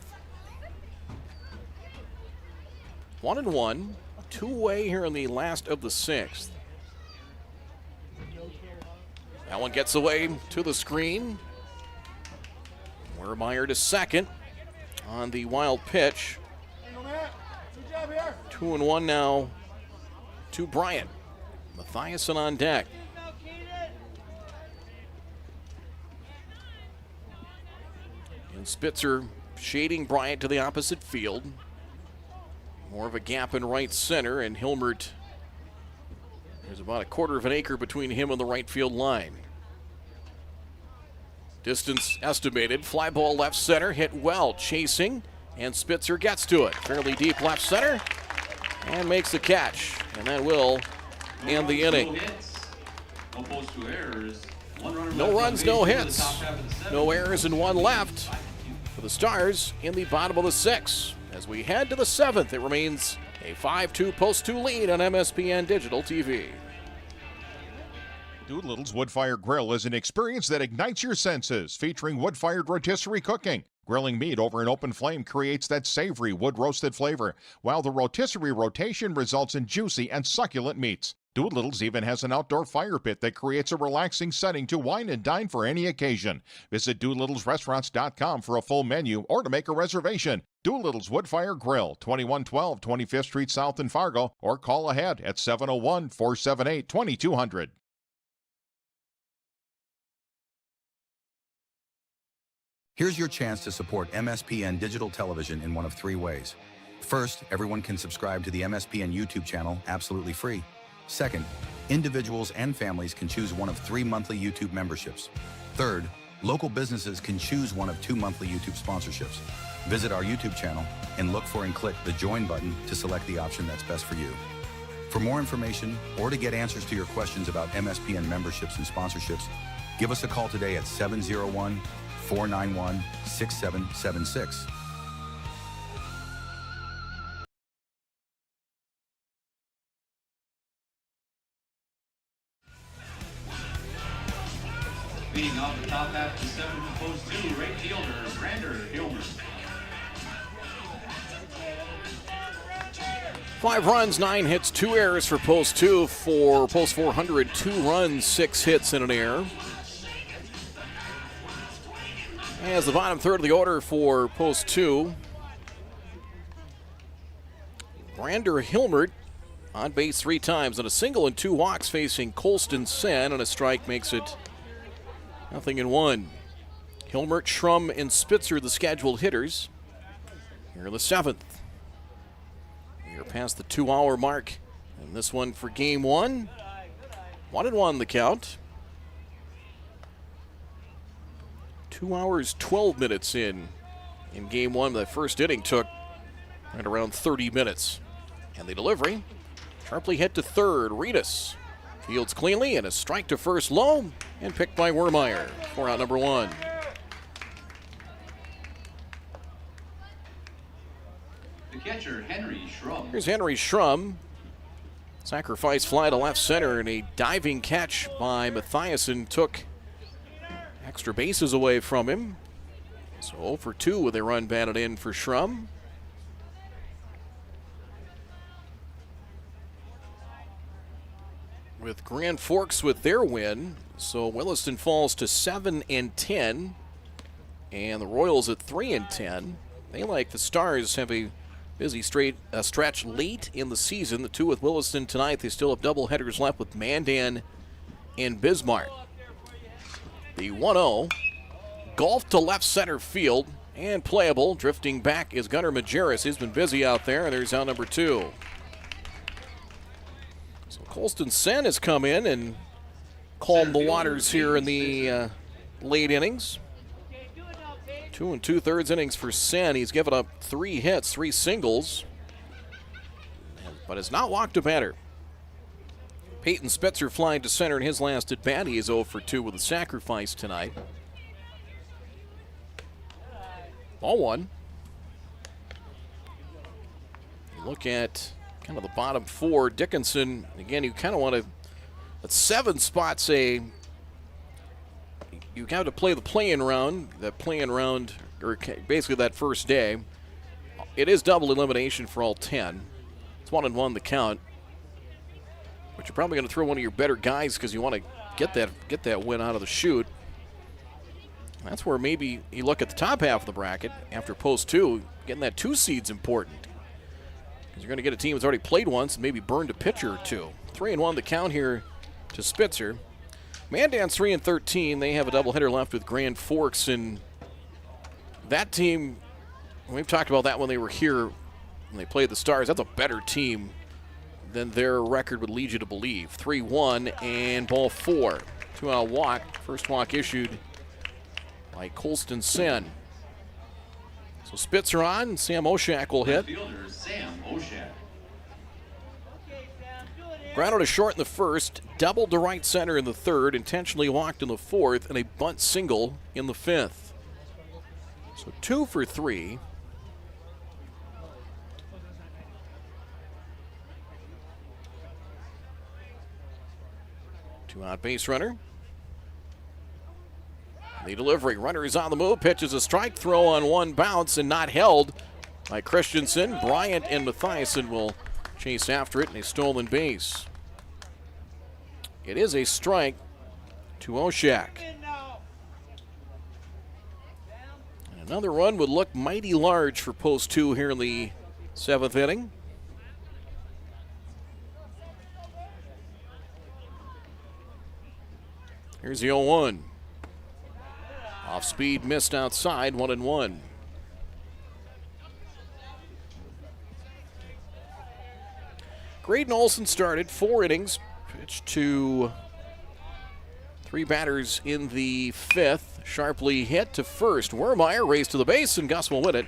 1-1, 2-away here in the last of the 6th. That one gets away to the screen. Wermeyer to second on the wild pitch. 2-1 now to Bryant. Mathiasen on deck. And Spitzer shading Bryant to the opposite field. More of a gap in right center, and Hilmert, there's about a 1/4 of an acre between him and the right field line. Distance estimated. Fly ball left center, hit well, chasing, and Spitzer gets to it. Fairly deep left center, and makes the catch. And that will end the inning. No runs, no hits. No errors, and 1 left for the Stars in the bottom of the 6th. As we head to the 7th, it remains a 5-2 post-2 lead on MSPN Digital TV. Doolittle's Wood-Fire Grill is an experience that ignites your senses, featuring wood-fired rotisserie cooking. Grilling meat over an open flame creates that savory wood-roasted flavor, while the rotisserie rotation results in juicy and succulent meats. Doolittle's even has an outdoor fire pit that creates a relaxing setting to wine and dine for any occasion. Visit DoolittlesRestaurants.com for a full menu or to make a reservation. Doolittle's Wood-Fire Grill, 2112 25th Street South in Fargo, or call ahead at 701-478-2200. Here's your chance to support MSPN Digital Television in one of 3 ways. First, everyone can subscribe to the MSPN YouTube channel absolutely free. Second, individuals and families can choose one of 3 monthly YouTube memberships. Third, local businesses can choose one of 2 monthly YouTube sponsorships. Visit our YouTube channel and look for and click the Join button to select the option that's best for you. For more information or to get answers to your questions about MSPN memberships and sponsorships, give us a call today at 701-491-6776. Beating off the top half to 7 to post 2, right fielder, Brander Hilmer. 5 runs, 9 hits, 2 errors for post 2. For post 400, 2 runs, 6 hits, and an error. As the bottom third of the order for post 2, Brander Hilmert on base 3 times, and a single and 2 walks facing Colston Sen, and a strike makes it 0-1. Hilmert, Schrum, and Spitzer the scheduled hitters here in the 7th. We're past the 2-hour mark, and this one for game 1. 1-1 the count. 2 hours, 12 minutes in game 1. The first inning took right around 30 minutes. And the delivery, sharply hit to third. Reedus fields cleanly, and a strike to first low, and picked by Wermeyer for out number 1. The catcher, Henry Schrum. Here's Henry Schrum. Sacrifice fly to left center, and a diving catch by Mathiasen took extra bases away from him. So 0 for 2 with a run batted in for Schrum. With Grand Forks with their win, so Williston falls to 7-10, and the Royals at 3-10. They, like the Stars, have a busy stretch late in the season. The 2 with Williston tonight. They still have double headers left with Mandan and Bismarck. The 1-0, golf to left center field, and playable. Drifting back is Gunnar Majerus. He's been busy out there, and there's out number 2. So Colston Sen has come in and calmed the waters here in the late innings. 2 2/3 innings for Sen. He's given up 3 hits, 3 singles, but has not walked a batter. Peyton Spitzer flying to center in his last at bat. He is 0 for 2 with a sacrifice tonight. Ball 1. You look at kind of the bottom 4. Dickinson, again, you kind of want to, at 7 spots, you got to play the play-in round, or basically that first day. It is double elimination for all 10. It's 1-1 the count. But you're probably going to throw one of your better guys because you want to get that win out of the chute. That's where maybe you look at the top half of the bracket after post 2. Getting that 2 seed's important because you're going to get a team that's already played once and maybe burned a pitcher or 2. 3-1 the count here to Spitzer. Mandan's 3-13. They have a doubleheader left with Grand Forks, and that team, we've talked about that when they were here when they played the Stars. That's a better team than their record would lead you to believe. 3-1 and ball 4. 2-out walk. First walk issued by Colston Sen. So Spitzer on. Sam Oshak will hit. Fielder, Sam Oshak. Grounded to short in the first, doubled to right center in the third, intentionally walked in the fourth, and a bunt single in the 5th. So 2 for 3. Two-out base runner. The delivery, runner is on the move, pitches a strike, throw on one bounce and not held by Christensen. Bryant and Mathiasen will chase after it in a stolen base. It is a strike to Oshak. And another run would look mighty large for post 2 here in the 7th inning. Here's the 0-1. Off speed, missed outside, 1-1. Graydon Olson started 4 innings, pitched to 3 batters in the 5th. Sharply hit to first. Wermeyer raced to the base, and Gus will win it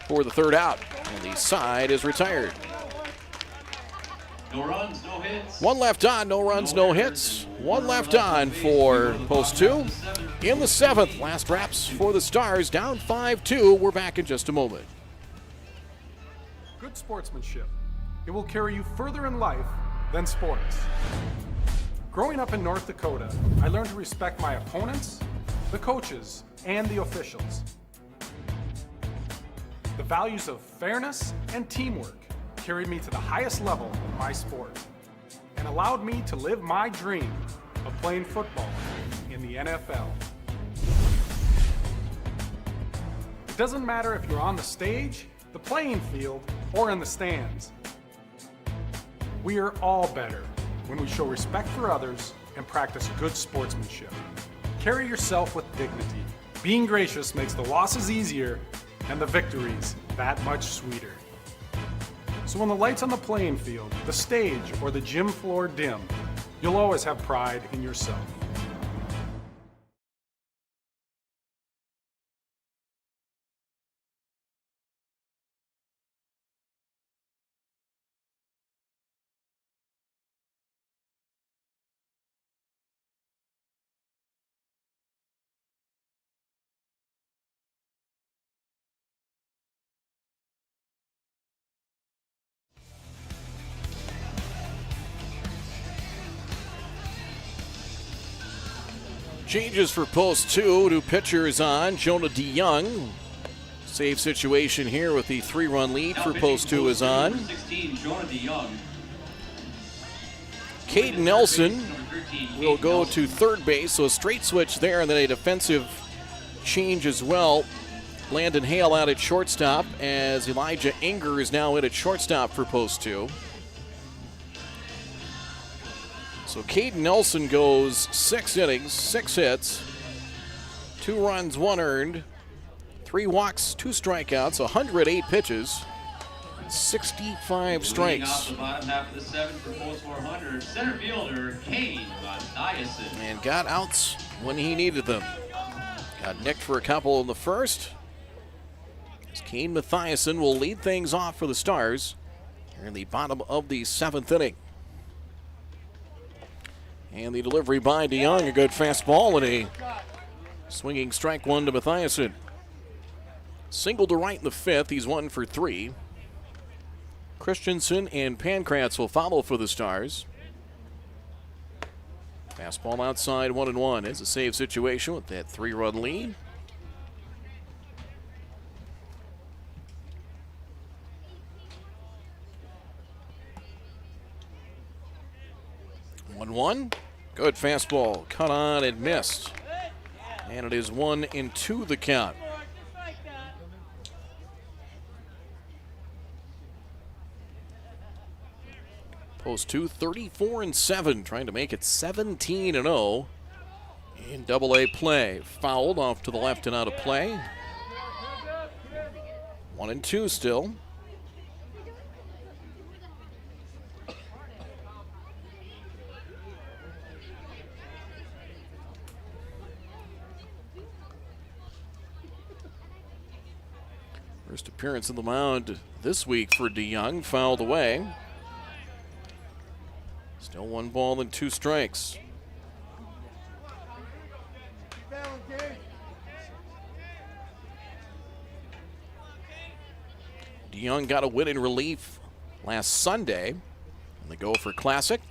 for the 3rd out. And the side is retired. No runs, no hits. 1 left on, no runs, no hits. 1 left on for post 2. In the 7th, last wraps for the Stars, down 5-2. We're back in just a moment. Good sportsmanship. It will carry you further in life than sports. Growing up in North Dakota, I learned to respect my opponents, the coaches, and the officials. The values of fairness and teamwork carried me to the highest level in my sport and allowed me to live my dream of playing football in the NFL. It doesn't matter if you're on the stage, the playing field, or in the stands. We are all better when we show respect for others and practice good sportsmanship. Carry yourself with dignity. Being gracious makes the losses easier and the victories that much sweeter. So when the lights on the playing field, the stage, or the gym floor dim, you'll always have pride in yourself. Changes for post 2 to pitchers on. Jonah DeYoung. Save situation here with the 3-run lead for post 2 is on. 16, Jonah DeYoung. Caden Nelson will go to third base, so a straight switch there, and then a defensive change as well. Landon Hale out at shortstop as Elijah Inger is now in at shortstop for post 2. So Caden Nelson goes 6 innings, 6 hits, 2 runs, 1 earned, 3 walks, 2 strikeouts, 108 pitches, 65 strikes. Off the bottom half of the 7th for post 400, center fielder Kane Mathiasen. And got outs when he needed them. Got nicked for a couple in the 1st. As Kane Mathiasen will lead things off for the Stars here in the bottom of the 7th inning. And the delivery by DeYoung, a good fastball and a swinging strike 1 to Mathiasen. Single to right in the 5th, he's 1 for 3. Christensen and Pankratz will follow for the Stars. Fastball outside, 1-1 is a save situation with that 3-run lead. One. Good fastball, cut on and missed. And it is 1-2 the count. Post 2, 34-7, trying to make it 17-0 in Double-A play. Fouled off to the left and out of play. 1-2 still. First appearance on the mound this week for DeYoung, fouled away. Still 1 ball and 2 strikes. DeYoung got a win in relief last Sunday in the Gopher Classic.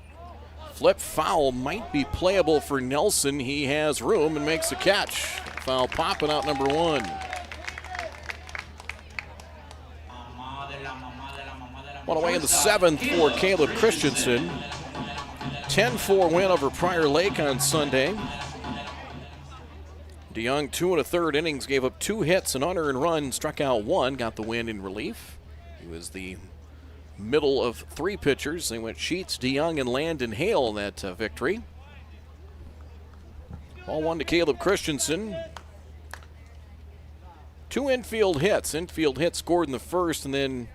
Flip foul might be playable for Nelson. He has room and makes the catch. Foul popping out number 1. One away in the 7th for Caleb Christensen. 10-4 win over Prior Lake on Sunday. DeYoung, 2 1/3 innings, gave up 2 hits, an unearned run, struck out 1, got the win in relief. He was the middle of 3 pitchers. They went Sheets, DeYoung, and Landon Hale in that victory. Ball 1 to Caleb Christensen. 2 infield hits. Infield hit scored in the first and then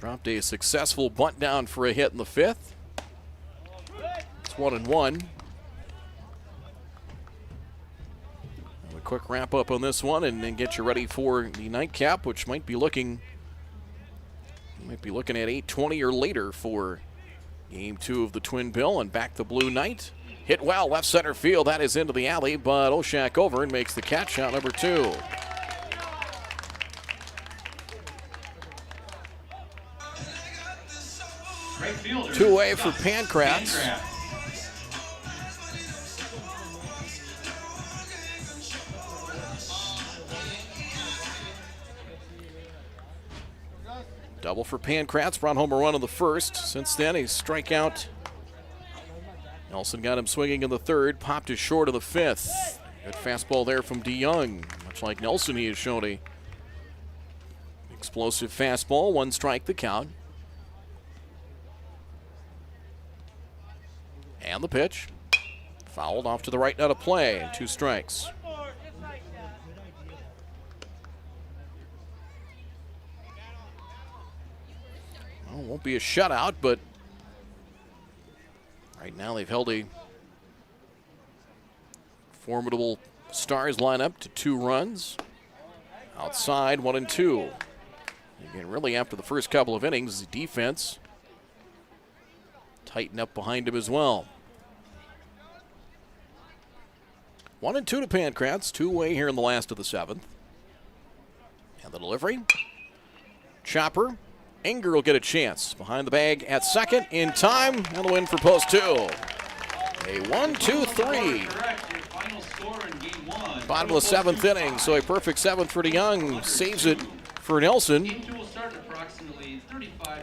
dropped a successful bunt down for a hit in the 5th. It's 1-1. A quick wrap up on this one and then get you ready for the nightcap, which might be looking at 8:20 or later for Game 2 of the Twin Bill. And back the Blue Knight. Hit well, left center field. That is into the alley, but Oshak over and makes the catch, out number 2. Two-way for Pancratz. Double for Pancratz, brought home a run in the first. Since then, a strikeout. Nelson got him swinging in the 3rd, popped it short of the 5th. Good fastball there from DeYoung. Much like Nelson, he has shown a explosive fastball. 1 strike the count. And the pitch. Fouled off to the right, not a play, and 2 strikes. Well, it won't be a shutout, but right now they've held a formidable Stars lineup to 2 runs. Outside, 1-2. Again, really after the first couple of innings, the defense tighten up behind him as well. 1-2 to Pancratz, 2-way here in the last of the 7th. And the delivery. Chopper. Enger will get a chance. Behind the bag at second, in time, and the win for post 2. A 1-2-3. Bottom of the 7th inning, so a perfect 7th for DeYoung. Saves it for Nelson.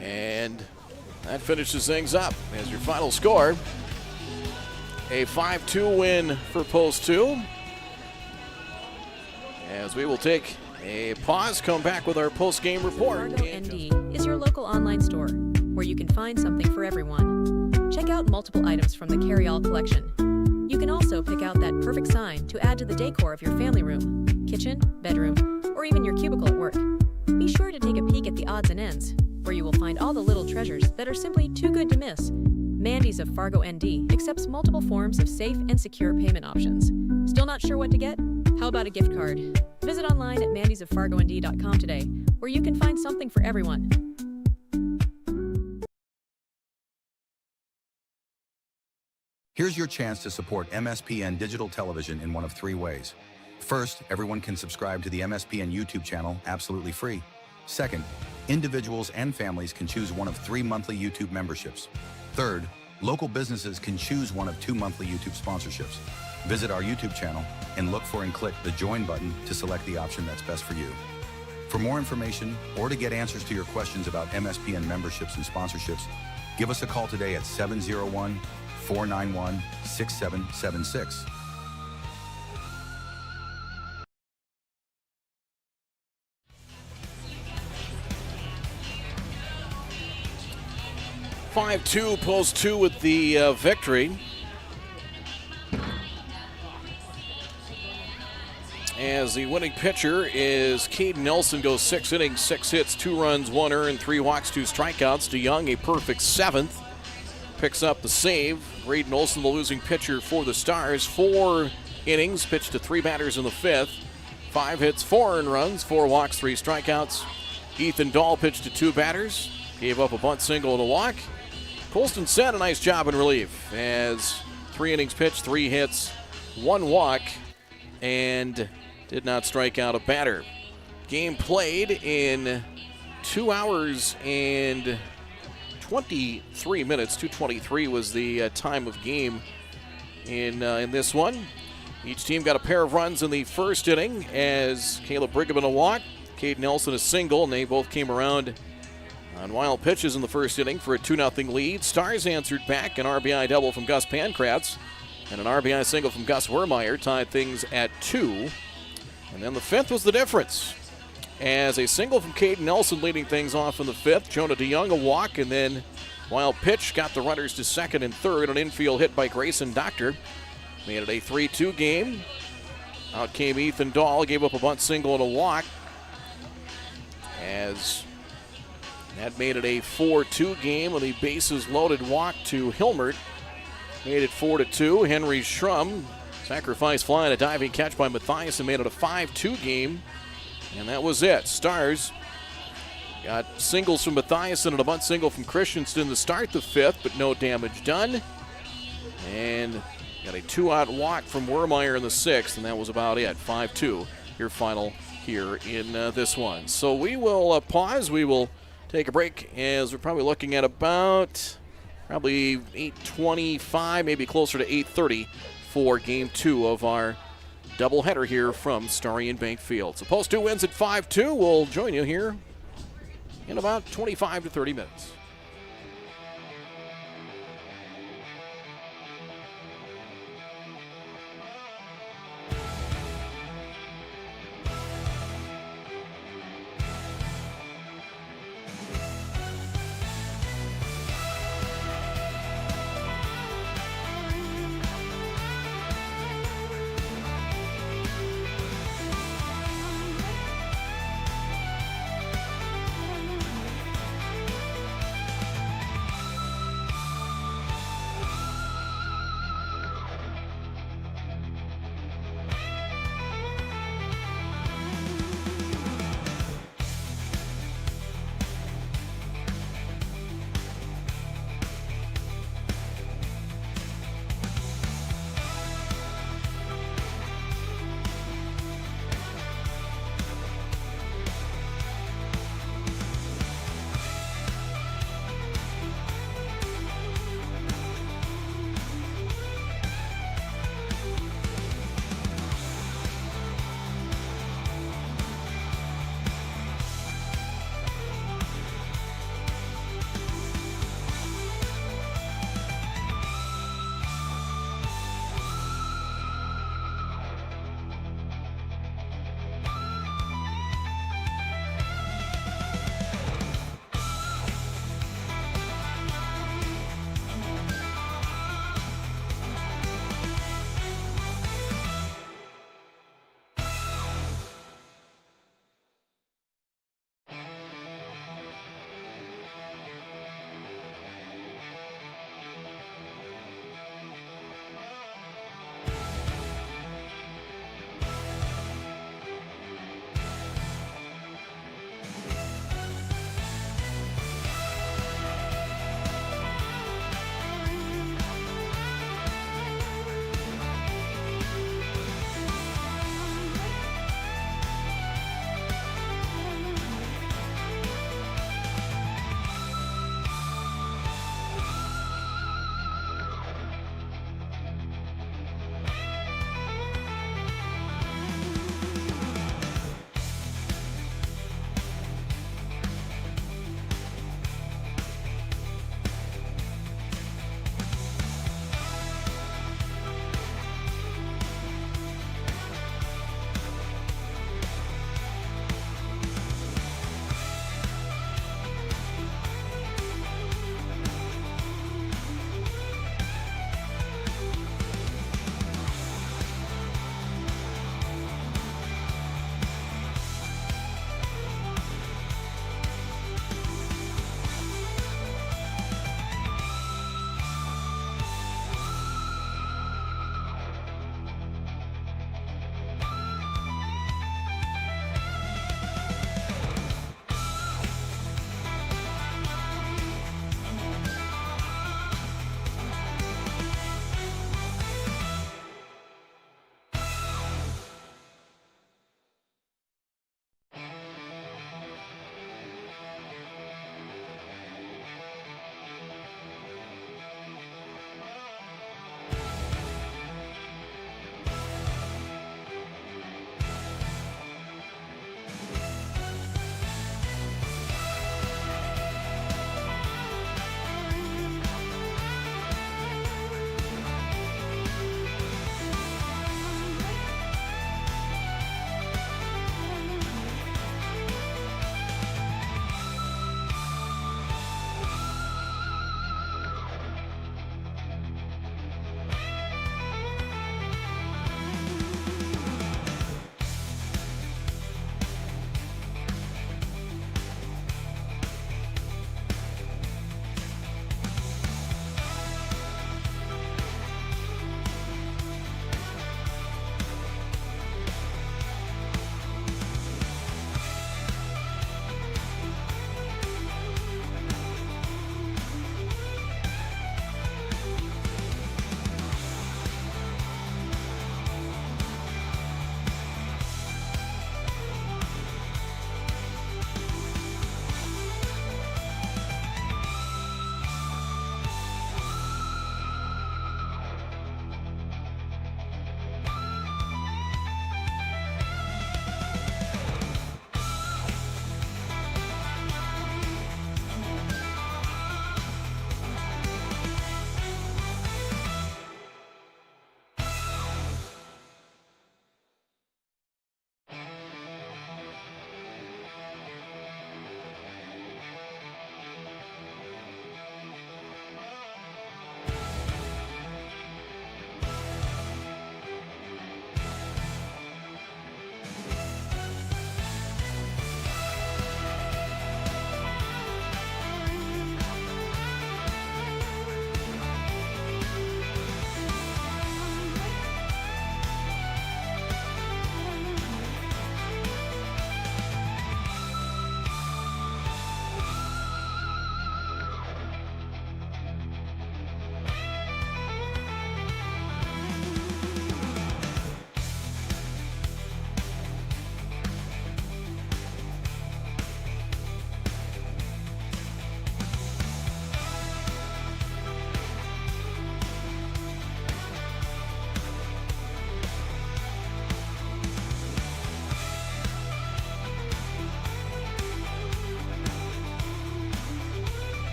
And that finishes things up as your final score. A 5-2 win for post 2. As we will take a pause, come back with our post-game report. Fargo ND is your local online store where you can find something for everyone. Check out multiple items from the carry-all collection. You can also pick out that perfect sign to add to the decor of your family room, kitchen, bedroom, or even your cubicle at work. Be sure to take a peek at the odds and ends, where you will find all the little treasures that are simply too good to miss. Mandy's of Fargo ND accepts multiple forms of safe and secure payment options. Still not sure what to get? How about a gift card? Visit online at mandysoffargond.com today, where you can find something for everyone. Here's your chance to support MSPN Digital Television in one of 3 ways. First, everyone can subscribe to the MSPN YouTube channel absolutely free. Second, individuals and families can choose one of 3 monthly YouTube memberships. Third, local businesses can choose one of 2 monthly YouTube sponsorships. Visit our YouTube channel and look for and click the Join button to select the option that's best for you. For more information or to get answers to your questions about MSPN memberships and sponsorships, give us a call today at 701-491-6776. Post 2 with the victory. As the winning pitcher is Caden Nelson, goes 6 innings, 6 hits, 2 runs, 1 earned, 3 walks, 2 strikeouts. DeYoung, a perfect 7th, picks up the save. Graydon Olson, the losing pitcher for the Stars, 4 innings, pitched to 3 batters in the 5th, 5 hits, 4 earned runs, 4 walks, 3 strikeouts. Ethan Dahl pitched to 2 batters, gave up a bunt single and a walk. Colston said a nice job in relief as 3 innings pitched, 3 hits, 1 walk, and did not strike out a batter. Game played in 2 hours and 23 minutes. 2:23 was the time of game in this one. Each team got a pair of runs in the first inning as Caleb Brigham a walk, Caden Nelson a single, and they both came around on wild pitches in the first inning for a 2-0 lead. Stars answered back, an RBI double from Gus Pankratz and an RBI single from Gus Wermeyer tied things at 2. And then the fifth was the difference, as a single from Caden Nelson leading things off in the fifth. Jonah DeYoung a walk, and then wild pitch got the runners to second and third. An infield hit by Grayson Doctor made it a 3-2 game. Out came Ethan Dahl, gave up a bunt single and a walk, as that made it a 4-2 game with a bases loaded walk to Hilmert. Made it 4-2. Henry Schrum sacrifice fly and a diving catch by Mathias and made it a 5-2 game. And that was it. Stars got singles from Mathias and a bunt single from Christensen to start the fifth, but no damage done. And got a 2-out walk from Wermeyer in the sixth, and that was about it. 5-2, your final here in this one. So we will pause. We will take a break, as we're probably looking at about 8:25, maybe closer to 8:30 for game 2 of our doubleheader here from Starry and Bank Field. So Post 2 wins at 5-2. We'll join you here in about 25 to 30 minutes.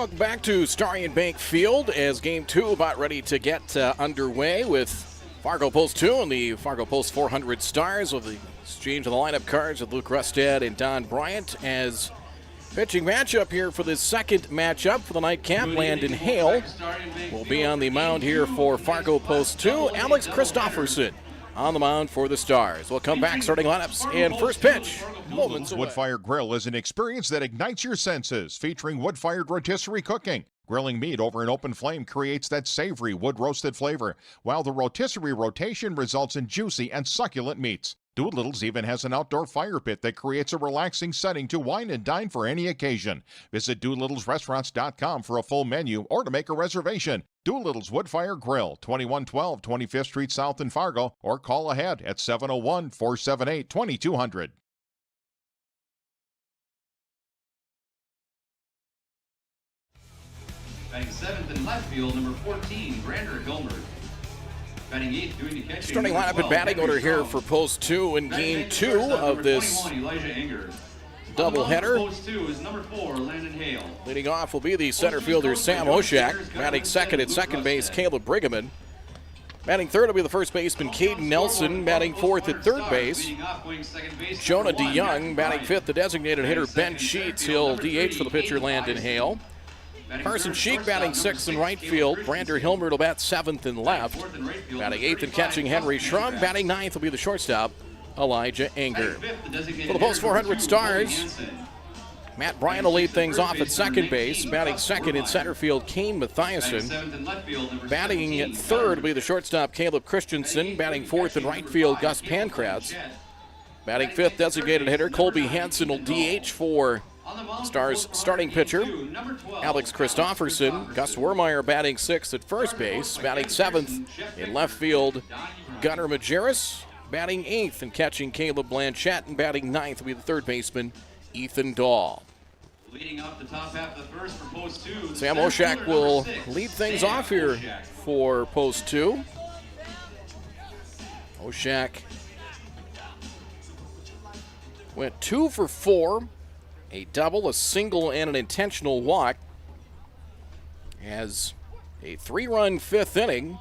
Welcome back to Starion Bank Field as Game 2 about ready to get underway with Fargo Post 2 and the Fargo Post 400 Stars with the exchange of the lineup cards with Luke Rustad and Don Bryant as pitching matchup here for this second matchup for the nightcap. Landon Hale will be on the mound here for Fargo Post 2. Alex Christofferson on the mound for the Stars. We'll come back, starting lineups, and first pitch. Moments away. Wood-fired grill is an experience that ignites your senses, featuring wood-fired rotisserie cooking. Grilling meat over an open flame creates that savory wood-roasted flavor, while the rotisserie rotation results in juicy and succulent meats. Doolittle's even has an outdoor fire pit that creates a relaxing setting to wine and dine for any occasion. Visit Doolittle'sRestaurants.com for a full menu or to make a reservation. Doolittle's Wood-Fire Grill, 2112 25th Street South in Fargo, or call ahead at 701-478-2200. Batting 7th in left field, number 14, Brander Hilmer. Batting 8th, doing the catching. Starting lineup and batting order here for Post 2 in Game 2 of this doubleheader. Post 2 is number 4, Landon Hale. Leading off will be the center fielder Sam Oshak. Batting second at second base, Caleb Brigham. Batting third will be the first baseman Caden Nelson. Batting fourth at third base, Jonah DeYoung. Batting fifth, the designated hitter Ben Sheets. He'll DH for the pitcher Landon Hale. Carson Sheik batting sixth in right field. Brander Hilmer will bat 7th in left. Batting 8th and catching Henry Schrum. Batting 9th will be the shortstop Elijah Anger. For the Post 400 Stars, Matt Bryan will lead things off at second base. Batting second in center field, Kane Mathiasen. Batting third will be the shortstop Caleb Christensen. Batting fourth in right field, Gus Pankratz. Batting fifth, designated hitter Colby Hansen will DH for Stars starting pitcher Alex Christofferson. Gus Wermeyer batting sixth at first base. Batting seventh in left field, Gunnar Majerus. Batting eighth and catching Caleb Blanchett. And batting ninth will be the third baseman Ethan Dahl. Leading off the top half of the first for Post 2. Sam Oshak will lead things off here for Post 2. Oshak went 2 for 4. A double, a single, and an intentional walk. As a 3-run fifth inning. I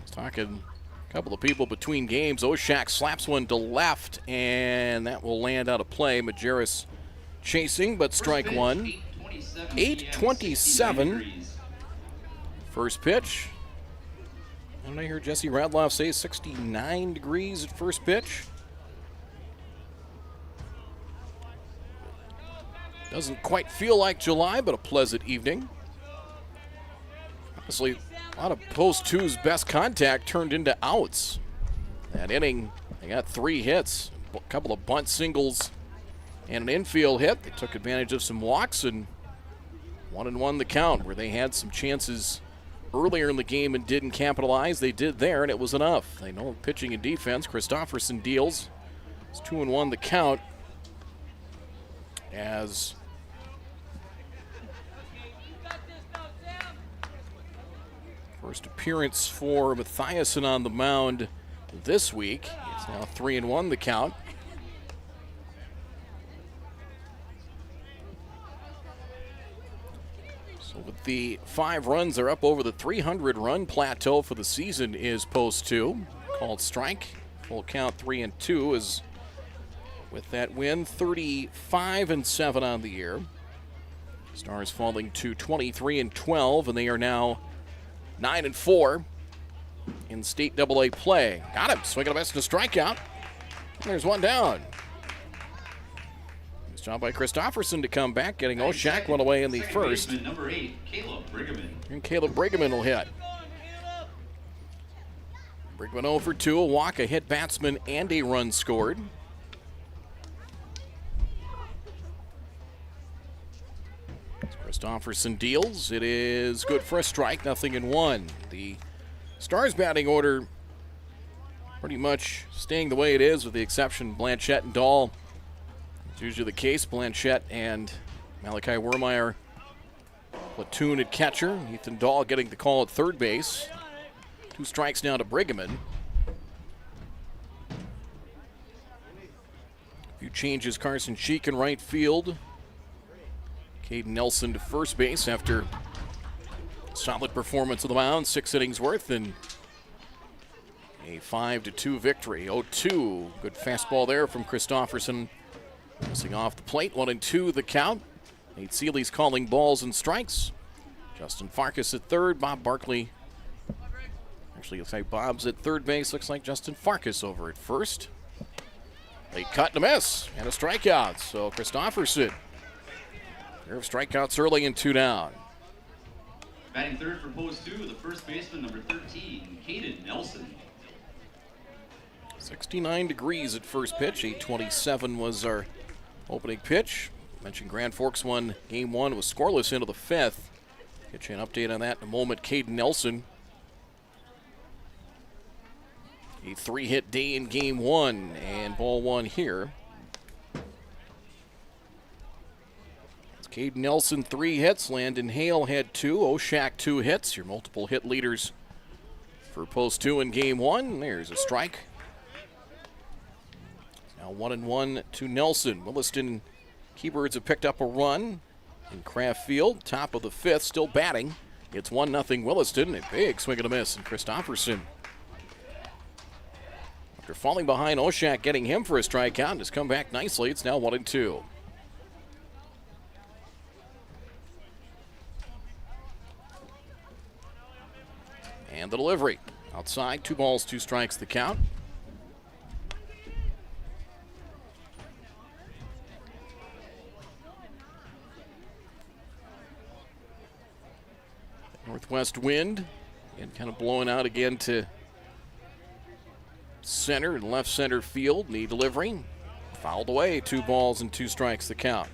was talking a couple of people between games. Oshak slaps one to left, and that will land out of play. Majerus chasing, but strike one. 8:27. First pitch. And I hear Jesse Radloff say 69 degrees at first pitch. Doesn't quite feel like July, but a pleasant evening. Honestly, a lot of Post 2's best contact turned into outs. That inning, they got 3 hits, a couple of bunt singles, and an infield hit. They took advantage of some walks and 1-1 the count, where they had some chances earlier in the game and didn't capitalize. They did there, and it was enough. They know pitching and defense. Christofferson deals. It's 2-1 the count. As first appearance for Mathiasen on the mound this week. It's now 3-1 the count. So with the 5 runs, they're up over the 300-run plateau for the season is Post 2. Called strike. Full count 3-2 is with that win, 35-7 on the year. Stars falling to 23-12, and they are now 9-4 in state AA play. Got him, swinging a miss and a strikeout. And there's one down. Nice job by Christofferson to come back, getting Oshak one away in the first. Number 8, Caleb Brigham. And Caleb Brigham will hit. Brigham 0 for 2, a walk, a hit batsman, and a run scored. Christofferson deals. It is good for a strike, 0-1. The Stars batting order pretty much staying the way it is, with the exception of Blanchett and Dahl. It's usually the case. Blanchett and Malachi Wermeyer platoon at catcher. Ethan Dahl getting the call at third base. 2 strikes now to Brigham. A few changes. Carson Sheik in right field. Caden Nelson to first base after solid performance of the mound, 6 innings worth, and a 5-2 victory. 0-2. Good fastball there from Christofferson. Missing off the plate. 1-2 the count. Nate Seeley's calling balls and strikes. Justin Farkas at third. Bob Barkley. Actually, looks like Bob's at third base. Looks like Justin Farkas over at first. Late cut and a miss. And a strikeout. So Christofferson. Pair of strikeouts early and 2 down. Batting third for post 2, the first baseman, number 13, Caden Nelson. 69 degrees at first pitch. 8:27 was our opening pitch. Mentioned Grand Forks won game 1, was scoreless into the 5th. Get you an update on that in a moment. Caden Nelson. A 3-hit day in game 1 and ball 1 here. Caden Nelson 3 hits. Landon Hale had 2. Oshak 2 hits. Your multiple hit leaders for post 2 in game 1. There's a strike. Now 1-1 to Nelson. Williston Keybirds have picked up a run in Kraft Field. Top of the 5th, still batting. It's 1-0 Williston. A big swing and a miss. And Christofferson, after falling behind Oshak, getting him for a strikeout, has come back nicely. It's now 1-2. And the delivery. Outside, 2 balls, 2 strikes the count. Northwest wind and kind of blowing out again to center and left center field. Knee delivery. Fouled away. 2 balls and 2 strikes the count.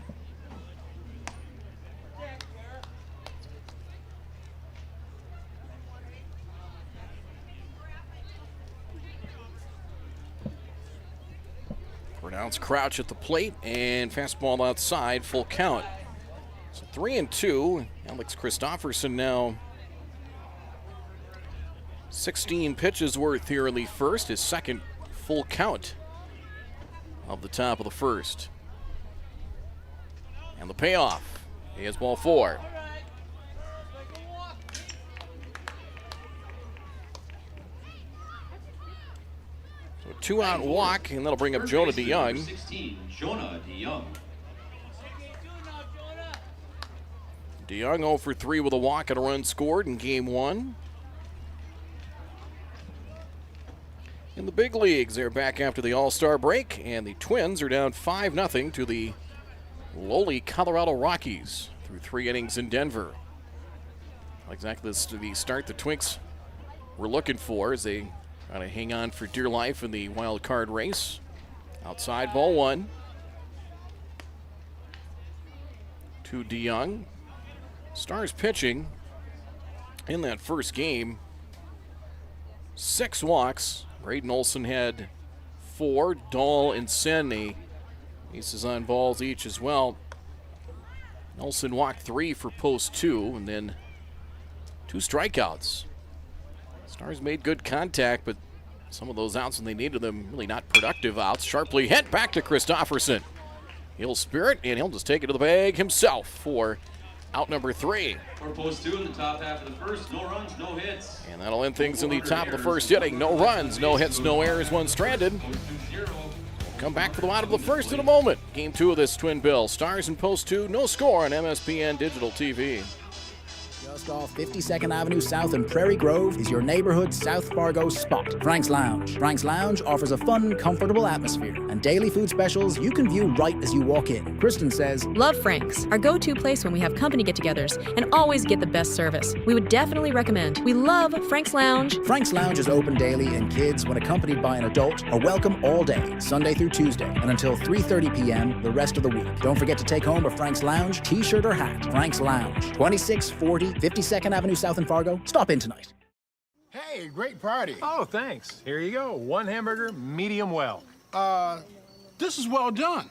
Pronounced crouch at the plate and fastball outside, full count. So 3-2. Alex Christofferson now 16 pitches worth here in the first, his second full count of the top of the first. And the payoff is ball 4. So a 2-out walk, and that'll bring up Jonah DeYoung. 16, Jonah DeYoung. DeYoung 0 for 3 with a walk and a run scored in game 1. In the big leagues, they're back after the All-Star break, and the Twins are down 5-0 to the lowly Colorado Rockies through 3 innings in Denver. Not exactly the start the Twinks were looking for as they try to hang on for dear life in the wild card race. Outside, ball 1. To DeYoung. Stars pitching in that first game. 6 walks. Braden Olson had 4. Dahl and Sen, aces on balls each as well. Olson walked 3 for post 2, and then 2 strikeouts. Stars made good contact, but some of those outs when they needed them, really not productive outs. Sharply hit back to Christofferson. He'll spirit, and he'll just take it to the bag himself for out number 3. For post 2 in the top half of the first, no runs, no hits. And that'll end things in the top of the first inning. No runs, no hits, no errors, 1 stranded. We'll come back for the bottom of the first in a moment. Game 2 of this Twin Bill. Stars in post 2, no score on MSPN Digital TV. Just off 52nd Avenue South in Prairie Grove is your neighborhood South Fargo spot, Frank's Lounge. Frank's Lounge offers a fun, comfortable atmosphere and daily food specials you can view right as you walk in. Kristen says, Love Frank's, our go-to place when we have company get-togethers and always get the best service. We would definitely recommend. We love Frank's Lounge. Frank's Lounge is open daily, and kids, when accompanied by an adult, are welcome all day, Sunday through Tuesday, and until 3:30 p.m. the rest of the week. Don't forget to take home a Frank's Lounge t-shirt or hat. Frank's Lounge, 2640 52nd Avenue South in Fargo. Stop in tonight. Hey, great party. Oh, thanks. Here you go. 1 hamburger, medium well. This is well done.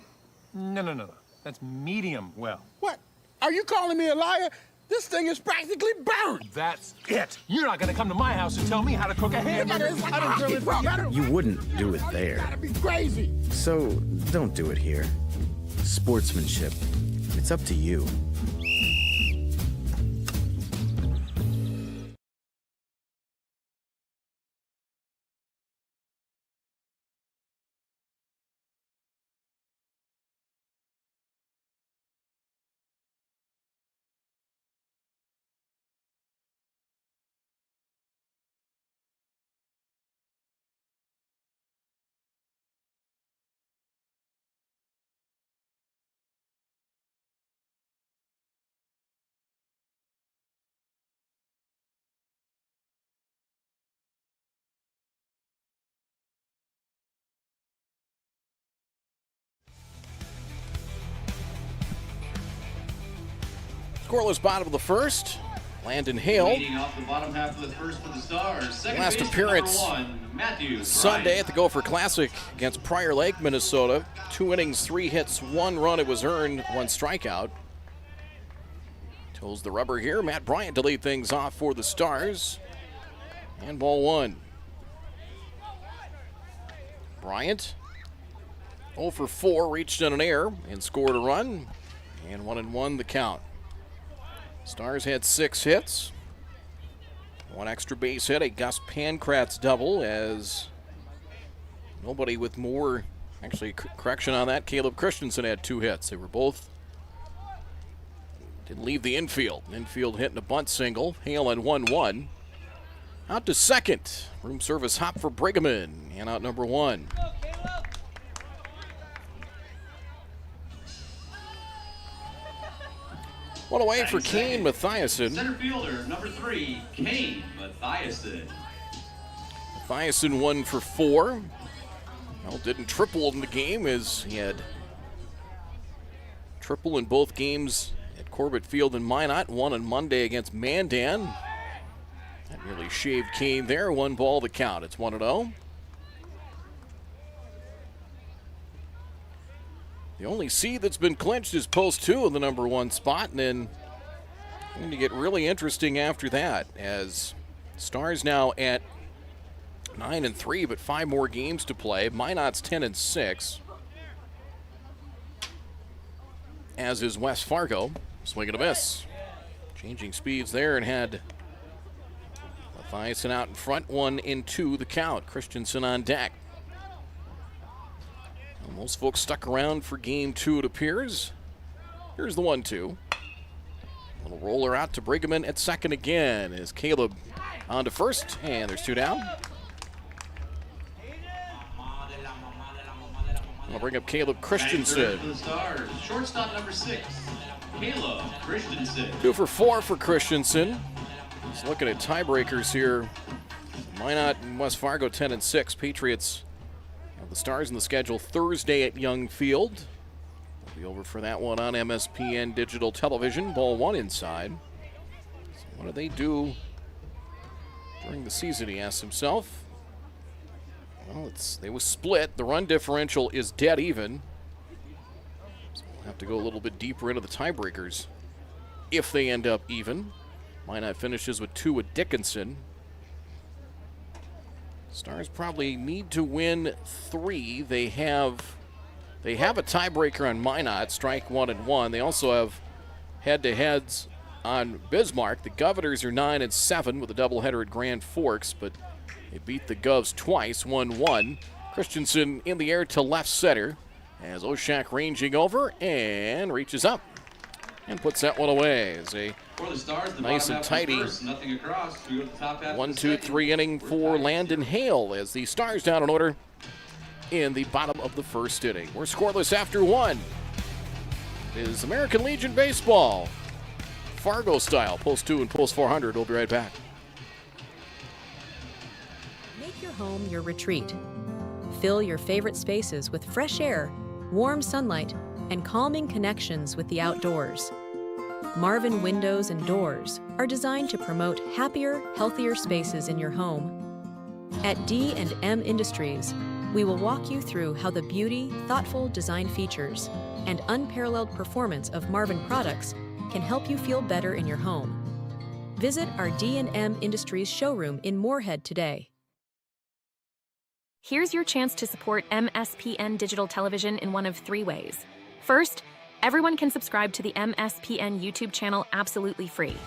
No. That's medium well. What? Are you calling me a liar? This thing is practically burned. That's it. You're not gonna come to my house and tell me how to cook a hamburger. You wouldn't do it there. Gotta be crazy. So don't do it here. Sportsmanship, It's up to you. Scoreless bottom of the first. Landon Hale. Leading off the bottom half of the first for the Stars. Second Last baseman, appearance number 1, Matthews. Sunday Ryan. at the Gopher Classic against Prior Lake, Minnesota. 2 innings, 3 hits, 1 run. It was earned, 1 strikeout. Toes the rubber here. Matt Bryant to lead things off for the Stars. And ball 1. Bryant 0 for 4, reached in an error and scored a run. And 1-1 the count. Stars had 6 hits. 1 extra base hit, a Gus Pankratz double, as nobody with more, actually correction on that, Caleb Christensen had 2 hits. They were both, didn't leave the infield. Infield hitting a bunt single. Hale and 1-1. Out to second. Room service hop for Brigham, and out number 1. One away for Kane Mathiasen. Center fielder, number 3, Kane Mathiasen. Mathiasen 1 for 4. Well, didn't triple in the game, as he had triple in both games at Corbett Field in Minot. 1 on Monday against Mandan. That really shaved Kane there. 1 ball to count. It's 1-0. The only seed that's been clinched is post 2 in the number 1 spot, and then going to get really interesting after that, as Stars now at 9-3, but 5 more games to play. Minot's 10-6, as is West Fargo. Swing and a miss. Changing speeds there, and had Mathiasen out in front. 1-2 the count. Christensen on deck. Most folks stuck around for game 2, it appears. Here's the 1-2. Little roller out to Brigham at second again, as Caleb on to first, and there's 2 down. I'll bring up Caleb Christensen. For the Stars. Shortstop number 6, Caleb Christensen. 2 for 4 for Christensen. Just looking at tiebreakers here. Minot and West Fargo 10-6. Patriots have the Stars in the schedule Thursday at Young Field. We'll be over for that one on MSPN Digital Television. Ball 1 inside. So what do they do during the season, he asks himself. Well, they was split. The run differential is dead even. So we'll have to go a little bit deeper into the tiebreakers if they end up even. Minot finishes with 2 with Dickinson. Stars probably need to win 3. They have a tiebreaker on Minot, strike 1 and 1. They also have head-to-heads on Bismarck. The Governors are 9-7 with a doubleheader at Grand Forks, but they beat the Govs twice, 1-1. Christensen in the air to left center, as Oshak ranging over and reaches up and puts that one away. As a For the Stars, the nice bottom and half tidy first, nothing across. We go to the top half 1-2-3 inning for Landon Hale, as the Stars down in order in the bottom of the first inning. We're scoreless after 1. It is American Legion Baseball, Fargo style, post 2 and post 400. We'll be right back. Make your home your retreat. Fill your favorite spaces with fresh air, warm sunlight, and calming connections with the outdoors. Marvin Windows and Doors are designed to promote happier, healthier spaces in your home. At D&M Industries, we will walk you through how the beauty, thoughtful design features, and unparalleled performance of Marvin products can help you feel better in your home. Visit our D&M Industries showroom in Moorhead today. Here's your chance to support MSPN Digital Television in one of 3 ways. First, Everyone can subscribe to the MSPN YouTube channel absolutely free.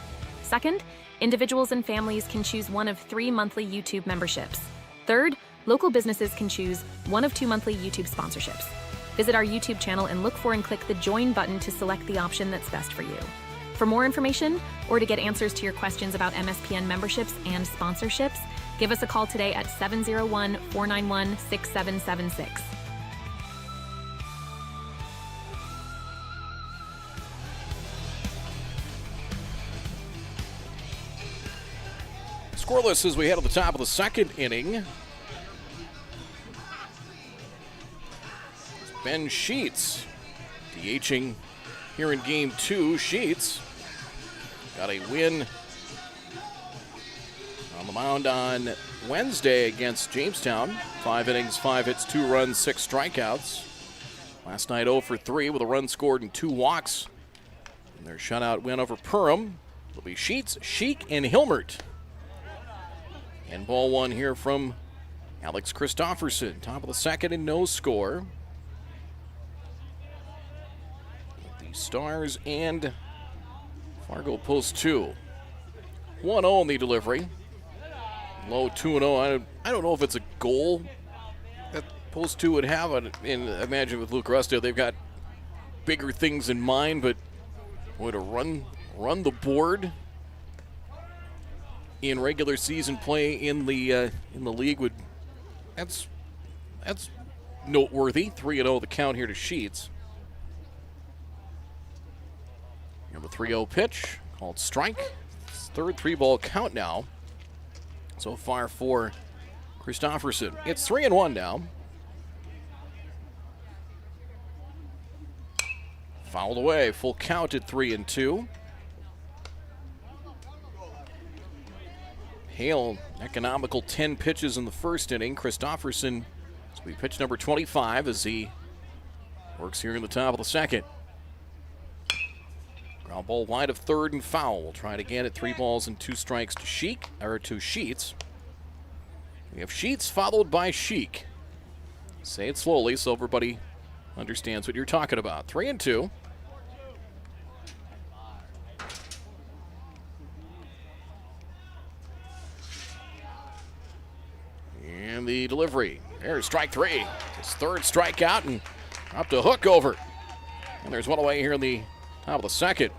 Second, individuals and families can choose one of 3 monthly YouTube memberships. Third, local businesses can choose one of 2 monthly YouTube sponsorships. Visit our YouTube channel and look for and click the Join button to select the option that's best for you. For more information or to get answers to your questions about MSPN memberships and sponsorships, give us a call today at 701-491-6776. Scoreless as we head to the top of the second inning. Ben Sheets DHing here in game 2. Sheets got a win on the mound on Wednesday against Jamestown. 5 innings, 5 hits, 2 runs, 6 strikeouts. Last night 0 for 3 with a run scored and 2 walks. And their shutout win over Perham. It'll be Sheets, Sheik, and Hilmert. And ball 1 here from Alex Christofferson. Top of the second and no score. The Stars and Fargo post 2. 1-0 in the delivery. Low 2-0. I don't know if it's a goal that post 2 would have. And imagine with Luke Rusta, they've got bigger things in mind, but boy, to run the board in regular season play in the league would that's noteworthy. 3-0 the count here to Sheets. You have a 3-0 pitch called strike. It's third 3-ball count now so far for Christofferson. It's 3-1 now. Fouled away. Full count at 3-2. Hale, economical 10 pitches in the first inning. Christofferson, so we pitch number 25 as he works here in the top of the second. Ground ball wide of third and foul. We'll try it again at 3 balls and 2 strikes to Sheets. We have Sheets followed by Sheik. Say it slowly so everybody understands what you're talking about. 3-2. And the delivery. There's strike 3. His third strikeout and dropped a hook over. And there's one away here in the top of the second.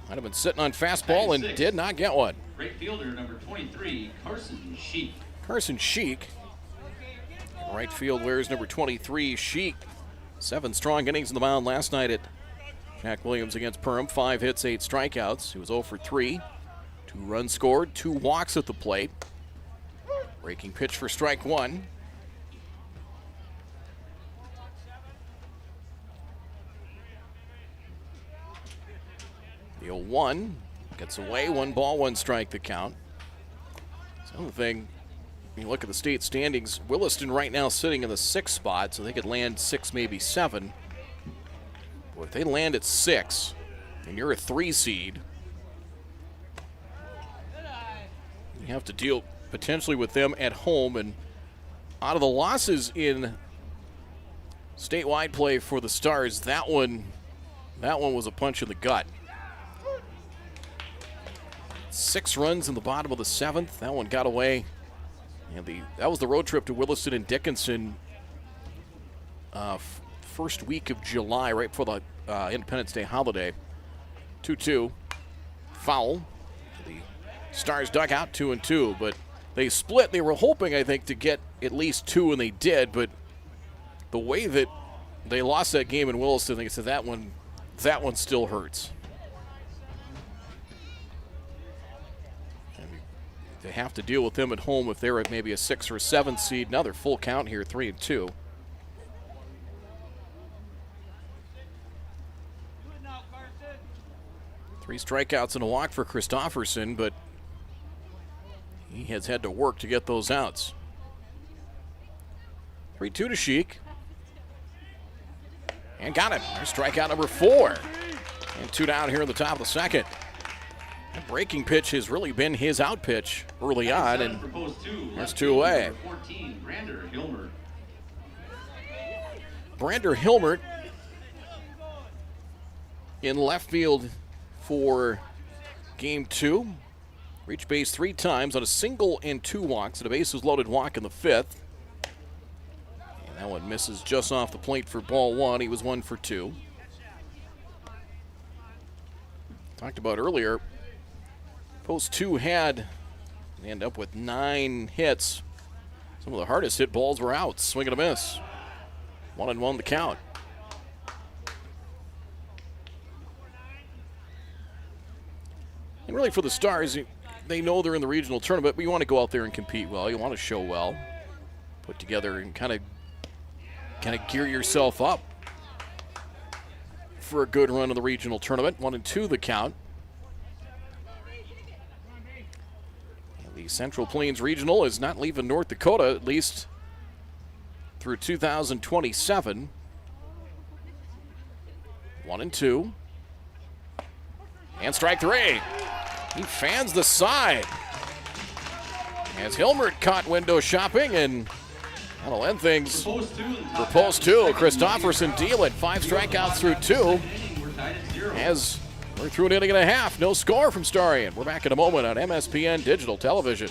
Might have been sitting on fastball and did not get one. Right fielder number 23, Carson Sheik. Carson Sheik. Right field wears number 23, Sheik. 7 strong innings in the mound last night at Jack Williams against Perham. 5 hits, 8 strikeouts. He was 0 for 3. 2 runs scored, 2 walks at the plate. Breaking pitch for strike 1. The 0-1 gets away. 1 ball, 1 strike the count. So the thing, you look at the state standings, Williston right now sitting in the 6th spot, so they could land 6, maybe 7. But if they land at 6, and you're a 3 seed, you have to deal potentially with them at home. And out of the losses in statewide play for the Stars, that one was a punch in the gut. 6 runs in the bottom of the 7th. That one got away. And that was the road trip to Williston and Dickinson first week of July, right before the Independence Day holiday. 2-2. Foul. The Stars dug out 2-2, but they split. They were hoping, I think, to get at least 2, and they did. But the way that they lost that game in Williston, they said that one still hurts. And they have to deal with them at home if they're at maybe a 6 or 7 seed. Another full count here, 3-2. Three strikeouts and a walk for Christofferson, but he has had to work to get those outs. 3-2 to Sheik. And got him. There's strikeout number 4. And 2 down here in the top of the second. That breaking pitch has really been his out pitch early on, and there's 2 away. 14, Brander Hilmert. Brander Hilmert in left field for game 2. Reached base 3 times on a single and 2 walks, and a bases loaded walk in the 5th. And that one misses just off the plate for ball 1. He was 1 for 2. Talked about earlier, post 2 had end up with 9 hits. Some of the hardest hit balls were out. Swing and a miss. 1-1 the count. And really for the Stars, they know they're in the regional tournament, but you want to go out there and compete well. You want to show well. Put together and kind of gear yourself up for a good run of the regional tournament. 1-2 the count. And the Central Plains Regional is not leaving North Dakota, at least through 2027. 1-2. And strike 3. He fans the side. As Hilmert caught window shopping, and that'll end things for post 2. Christofferson deal it. 5 strikeouts through 2. As we're through an inning and a half. No score from Starion. We're back in a moment on MSPN Digital Television.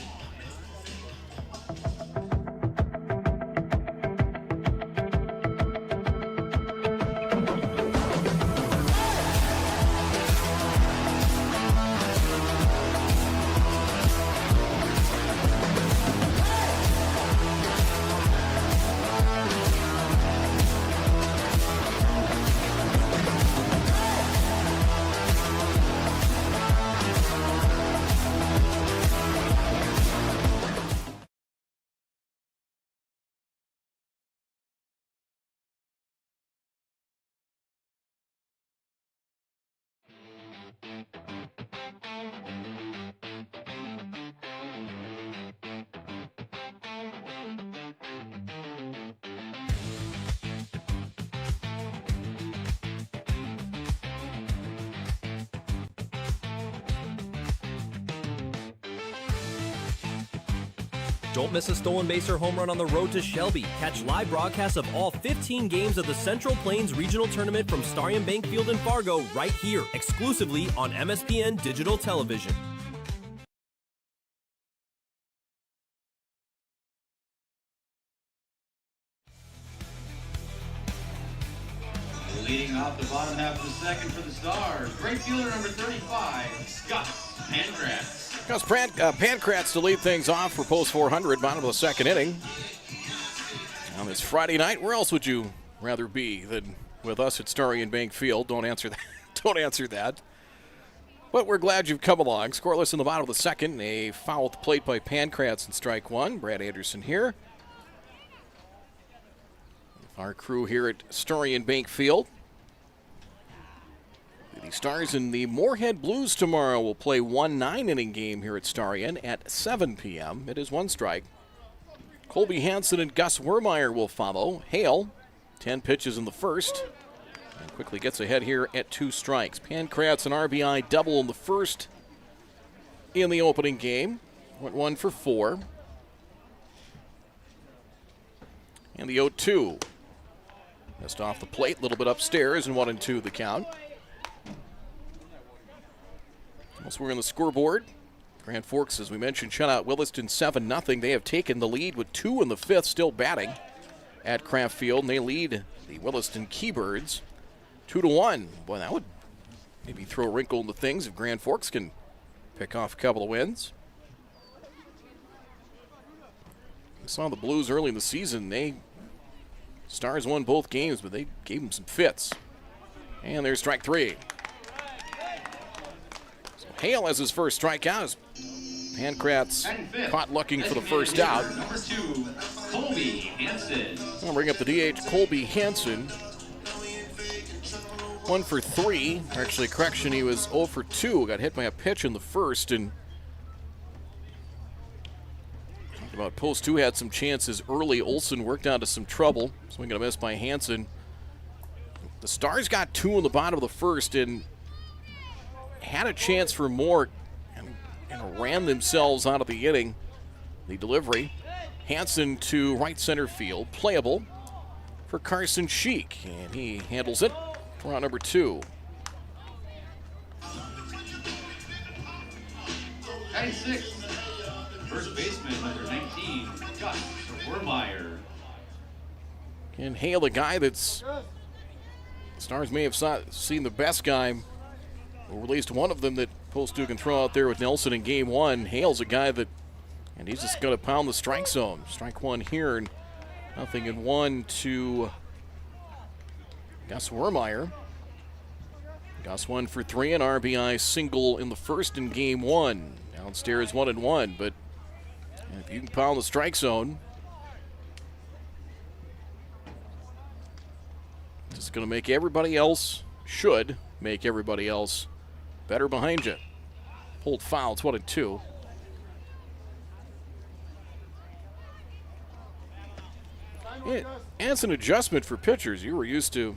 Don't miss a stolen base or home run on the road to Shelby. Catch live broadcasts of all 15 games of the Central Plains Regional Tournament from Starion Bank Field in Fargo right here, exclusively on MSPN Digital Television. Leading off the bottom half of the second for the Stars, great fielder number 35, Gus Pankratz. Gus Pankratz to lead things off for post 400, bottom of the second inning. On this Friday night, where else would you rather be than with us at Starion Bank Field? Don't answer that. Don't answer that. But we're glad you've come along. Scoreless in the bottom of the second. A foul at the plate by Pankratz in strike 1. Brad Anderson here. Our crew here at Starion Bank Field. The Stars and the Moorhead Blues tomorrow will play 1 9-inning game here at Starion at 7 p.m. It is 1 strike. Colby Hansen and Gus Wermeyer will follow. Hale, 10 pitches in the first, and quickly gets ahead here at 2 strikes. Pankratz an RBI double in the first in the opening game. Went 1 for 4. And the 0-2. Missed off the plate, a little bit upstairs, and 1-2 the count. Elsewhere on the scoreboard, Grand Forks, as we mentioned, shut out Williston 7-0. They have taken the lead with 2 in the 5th, still batting at Kraft Field, and they lead the Williston Keybirds 2-1. Boy, that would maybe throw a wrinkle into things if Grand Forks can pick off a couple of wins. We saw the Blues early in the season. Stars won both games, but they gave them some fits. And there's strike 3. Hale has his first strikeout as Pankratz caught looking for the first out. Number 2, Colby Hansen. I'll bring up the DH, Colby Hansen. 1 for 3. Actually, correction, he was 0 for 2. Got hit by a pitch in the first, and talked about post 2 had some chances early. Olsen worked out to some trouble. Swing and a miss by Hansen. The Stars got 2 in the bottom of the first, and had a chance for more and ran themselves out of the inning. The delivery, Hansen to right center field, playable for Carson Sheik, and he handles it for out number 2. Tied 6th. First baseman, number 19, Gus Wermeyer. And Hale, a guy that's Stars may have seen the best guy, or at least one of them that Post 2 can throw out there with Nelson in game 1. Hale's a guy that, and he's just going to pound the strike zone. Strike 1 here, and 0-1 to Gus Wermeyer. Gus 1 for 3, an RBI single in the first in game 1. Downstairs 1-1, but if you can pound the strike zone, it's going to make everybody else, should make everybody else better behind you. Pulled foul, it's 1-2. It's an adjustment for pitchers. You were used to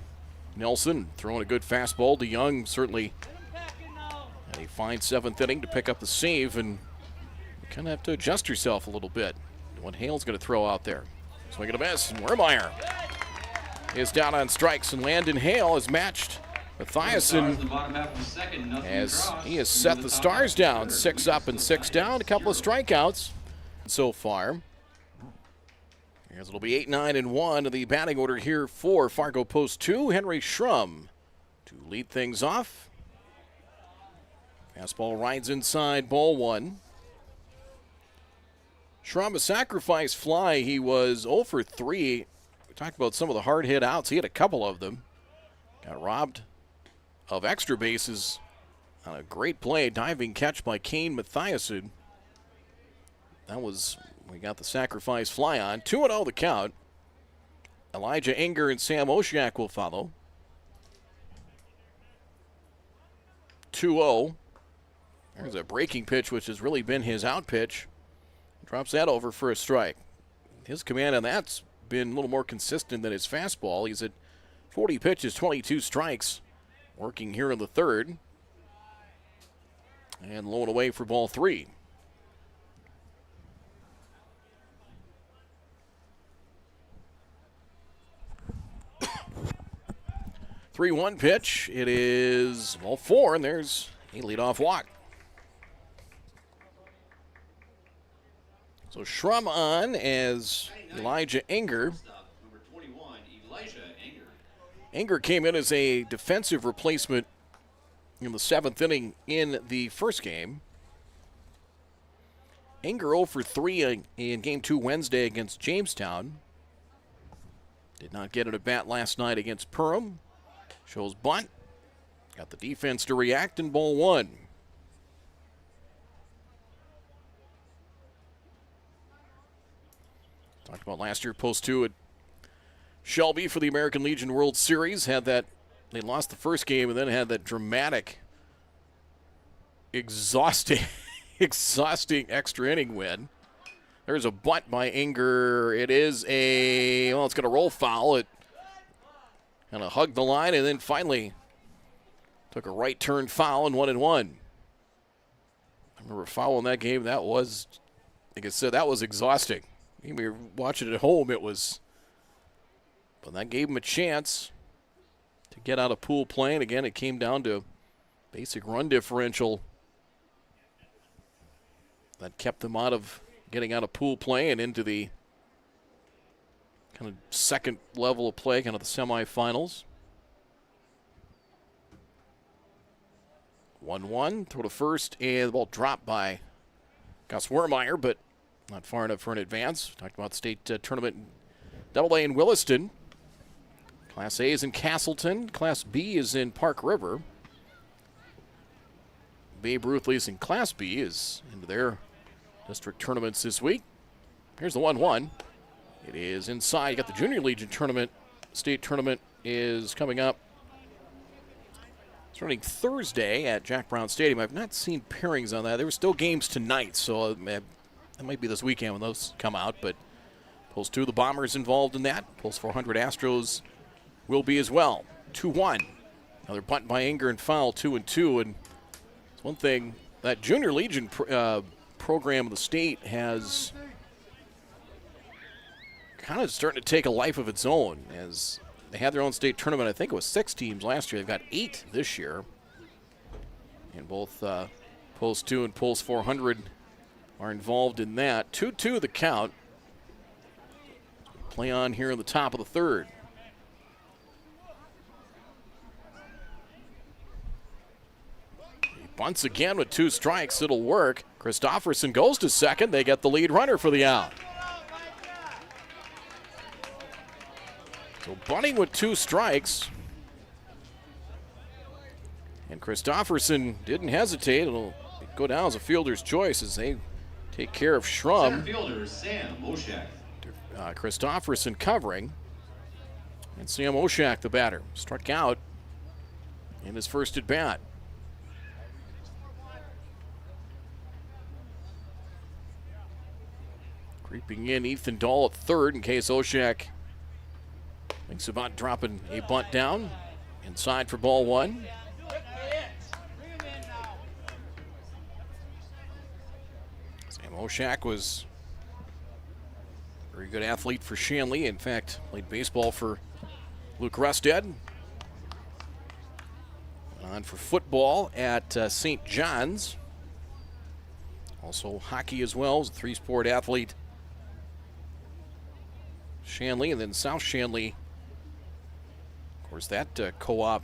Nelson throwing a good fastball to Young, certainly had a fine 7th inning to pick up the save, and you kind of have to adjust yourself a little bit. What Hale's going to throw out there. Swing and a miss, and Wermeyer is down on strikes, and Landon Hale has matched Mathiasen as he has set the Stars down. 6 up and 6 down, a couple of strikeouts so far. As it'll be 8-9-1 the batting order here for Fargo Post 2. Henry Schrum to lead things off. Fastball rides inside, ball 1. Schrum, a sacrifice fly. He was 0 for 3. We talked about some of the hard hit outs. He had a couple of them. Got robbed of extra bases on a great play. Diving catch by Kane Mathiasen. That was, we got the sacrifice fly on. 2-0 the count. Elijah Enger and Sam Oshiak will follow. 2-0. There's a breaking pitch, which has really been his out pitch. Drops that over for a strike. His command on that's been a little more consistent than his fastball. He's at 40 pitches, 22 strikes. Working here in the third. And low and away for ball 3. The 3-1 pitch. It is ball 4, and there's a leadoff walk. So Schrum on as Elijah Enger. Number 21, Elijah Enger. Enger came in as a defensive replacement in the 7th inning in the first game. Enger 0 for 3 in game 2 Wednesday against Jamestown. Did not get an at-bat last night against Perham. Shows bunt. Got the defense to react in ball 1. Talked about last year, Post 2 at Shelby for the American Legion World Series. Had that, they lost the first game and then had that dramatic, exhausting extra inning win. There's a bunt by Enger. It is a, well, it's going to roll foul. It kind of hugged the line and then finally took a right turn foul and 1-1. I remember fouling that game. That was, like I said, that was exhausting. We were watching it at home. It was, but that gave him a chance to get out of pool play. And again, it came down to basic run differential that kept them out of getting out of pool play and into the kind of second level of play, kind of the semifinals. 1-1, throw to first, and the ball dropped by Gus Wermeyer, but not far enough for an advance. Talked about state tournament AA in Williston. Class A is in Castleton. Class B is in Park River. Babe Ruth is in Class B, is into their district tournaments this week. Here's the 1-1. It is inside. You got the Junior Legion tournament. State tournament is coming up. It's running Thursday at Jack Brown Stadium. I've not seen pairings on that. There were still games tonight, so it might be this weekend when those come out. But Post 2, the Bombers involved in that. Post 400 Astros will be as well. 2-1. Another bunt by Enger and foul, 2-2. And it's one thing, that Junior Legion program of the state has kind of starting to take a life of its own, as they had their own state tournament. I think it was 6 teams last year. They've got 8 this year in both Post 2 and Pulse 400 are involved in that. 2-2 the count. Play on here in the top of the third. He bunts again with 2 strikes. It'll work. Christofferson goes to second. They get the lead runner for the out. So bunting with 2 strikes. And Christofferson didn't hesitate. It'll go down as a fielder's choice as they take care of Schrum. Center fielder Sam Oshak. Christofferson covering. And Sam Oshak, the batter, struck out in his first at bat. Creeping in Ethan Dahl at third in case Oshak thinks about dropping a bunt down. Inside for ball 1. Sam Oshak was a very good athlete for Shanley. In fact, played baseball for Luke Rusted. On for football at St. John's. Also hockey as well, as a 3-sport athlete. Shanley and then South Shanley. Of course, that co-op,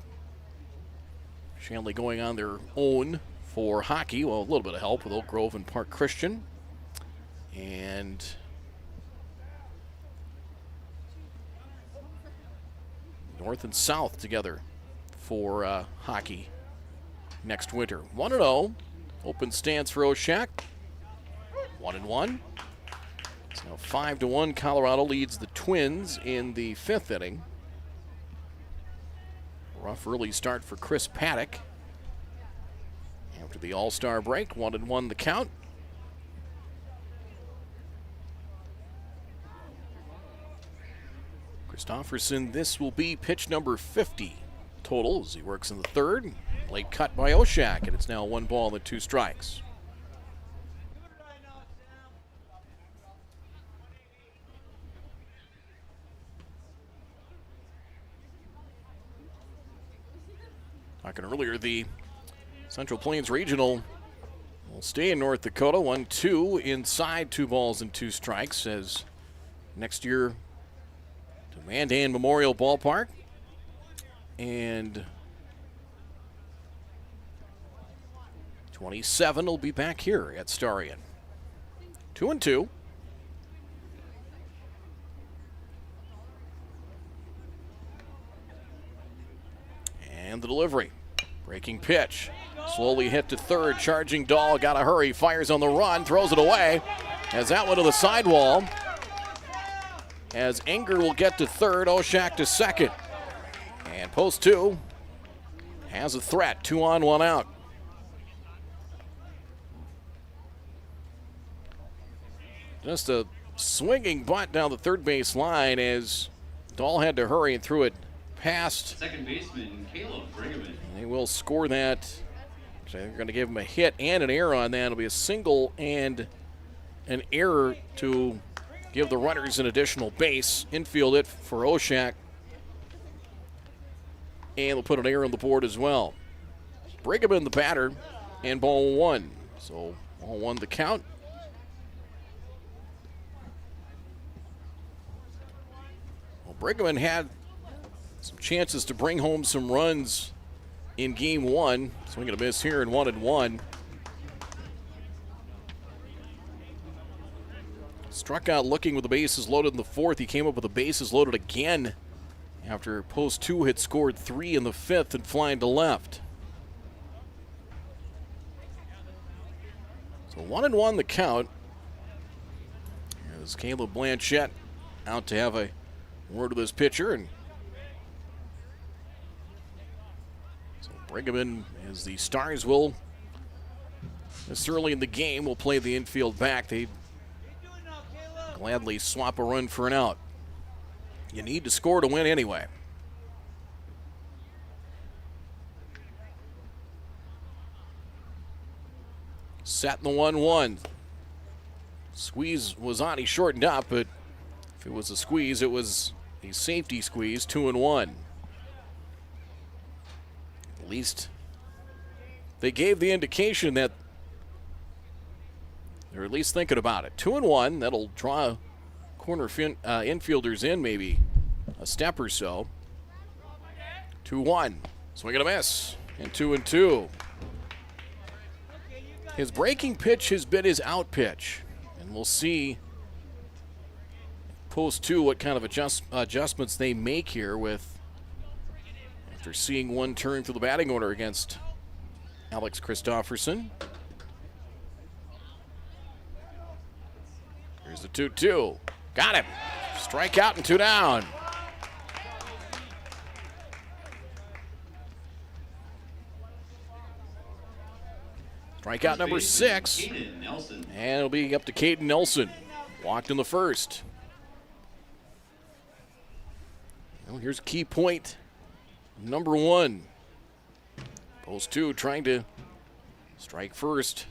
Shanley going on their own for hockey. Well, a little bit of help with Oak Grove and Park Christian. And North and South together for hockey next winter. 1-0. Open stance for Oshak. 1-1. It's now 5-1. Colorado leads the Twins in the 5th inning. Rough early start for Chris Paddock. After the All-Star break, 1-1 the count. Christofferson, this will be pitch number 50 total as he works in the third. Late cut by Oshak, and it's now 1 ball and 2 strikes. Talking earlier, the Central Plains Regional will stay in North Dakota. 1-2 inside, 2 balls and 2 strikes as next year to Mandan Memorial Ballpark. And 27 will be back here at Starion. 2-2. And the delivery. Breaking pitch. Slowly hit to third. Charging Dahl. Got to hurry. Fires on the run. Throws it away. Has that one to the sidewall. As Enger will get to third. Oshak to second. And post 2 has a threat. 2 on, 1 out. Just a swinging bunt down the third base line as Dahl had to hurry and threw it past. Second baseman Caleb Brigham. They will score that. They're going to give him a hit and an error on that. It'll be a single and an error to give the runners an additional base. Infield it for Oshak. And they'll put an error on the board as well. Brigham in the batter and ball 1. So ball 1 the count. Well, Brigham had some chances to bring home some runs in game 1. Swing and a miss here in 1-1. Struck out looking with the bases loaded in the 4th. He came up with the bases loaded again after post 2 had scored 3 in the 5th and flying to left. So 1-1 the count. As Caleb Blanchette out to have a word with his pitcher, and so Brigham, as the Stars will, this early in the game, will play the infield back. They gladly swap a run for an out. You need to score to win anyway. Set in the 1-1. Squeeze was on. He shortened up, but if it was a squeeze, it was a safety squeeze. 2-1. At least they gave the indication that They're at least thinking about it. 2-1. That'll draw corner infielders in maybe a step or so. 2-1. Swing and a miss. And 2-2. His breaking pitch has been his out pitch. And we'll see post 2 what kind of adjustments they make here with after seeing one turn through the batting order against Alex Christofferson. Here's the 2-2. Got him. Strikeout and 2 down. Strikeout number 6. And it'll be up to Caden Nelson. Walked in the first. Well, here's key point number 1. Post 2 trying to strike first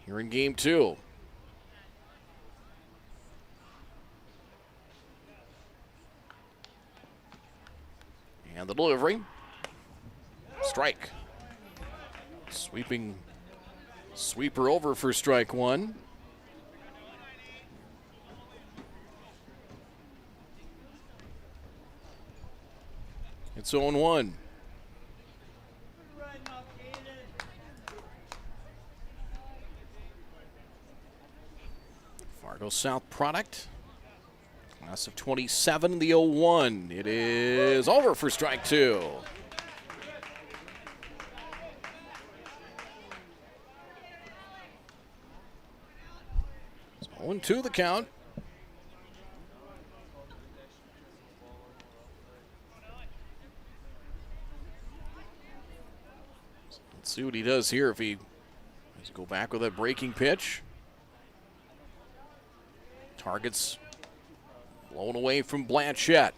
here in game 2. And the delivery. Strike. Sweeper over for strike 1. It's 0-1. Fargo South product. Class of 27, the 0-1. It is over for strike 2. It's 0-2 the count. Let's see what he does here if he does go back with that breaking pitch. Targets blown away from Blanchette.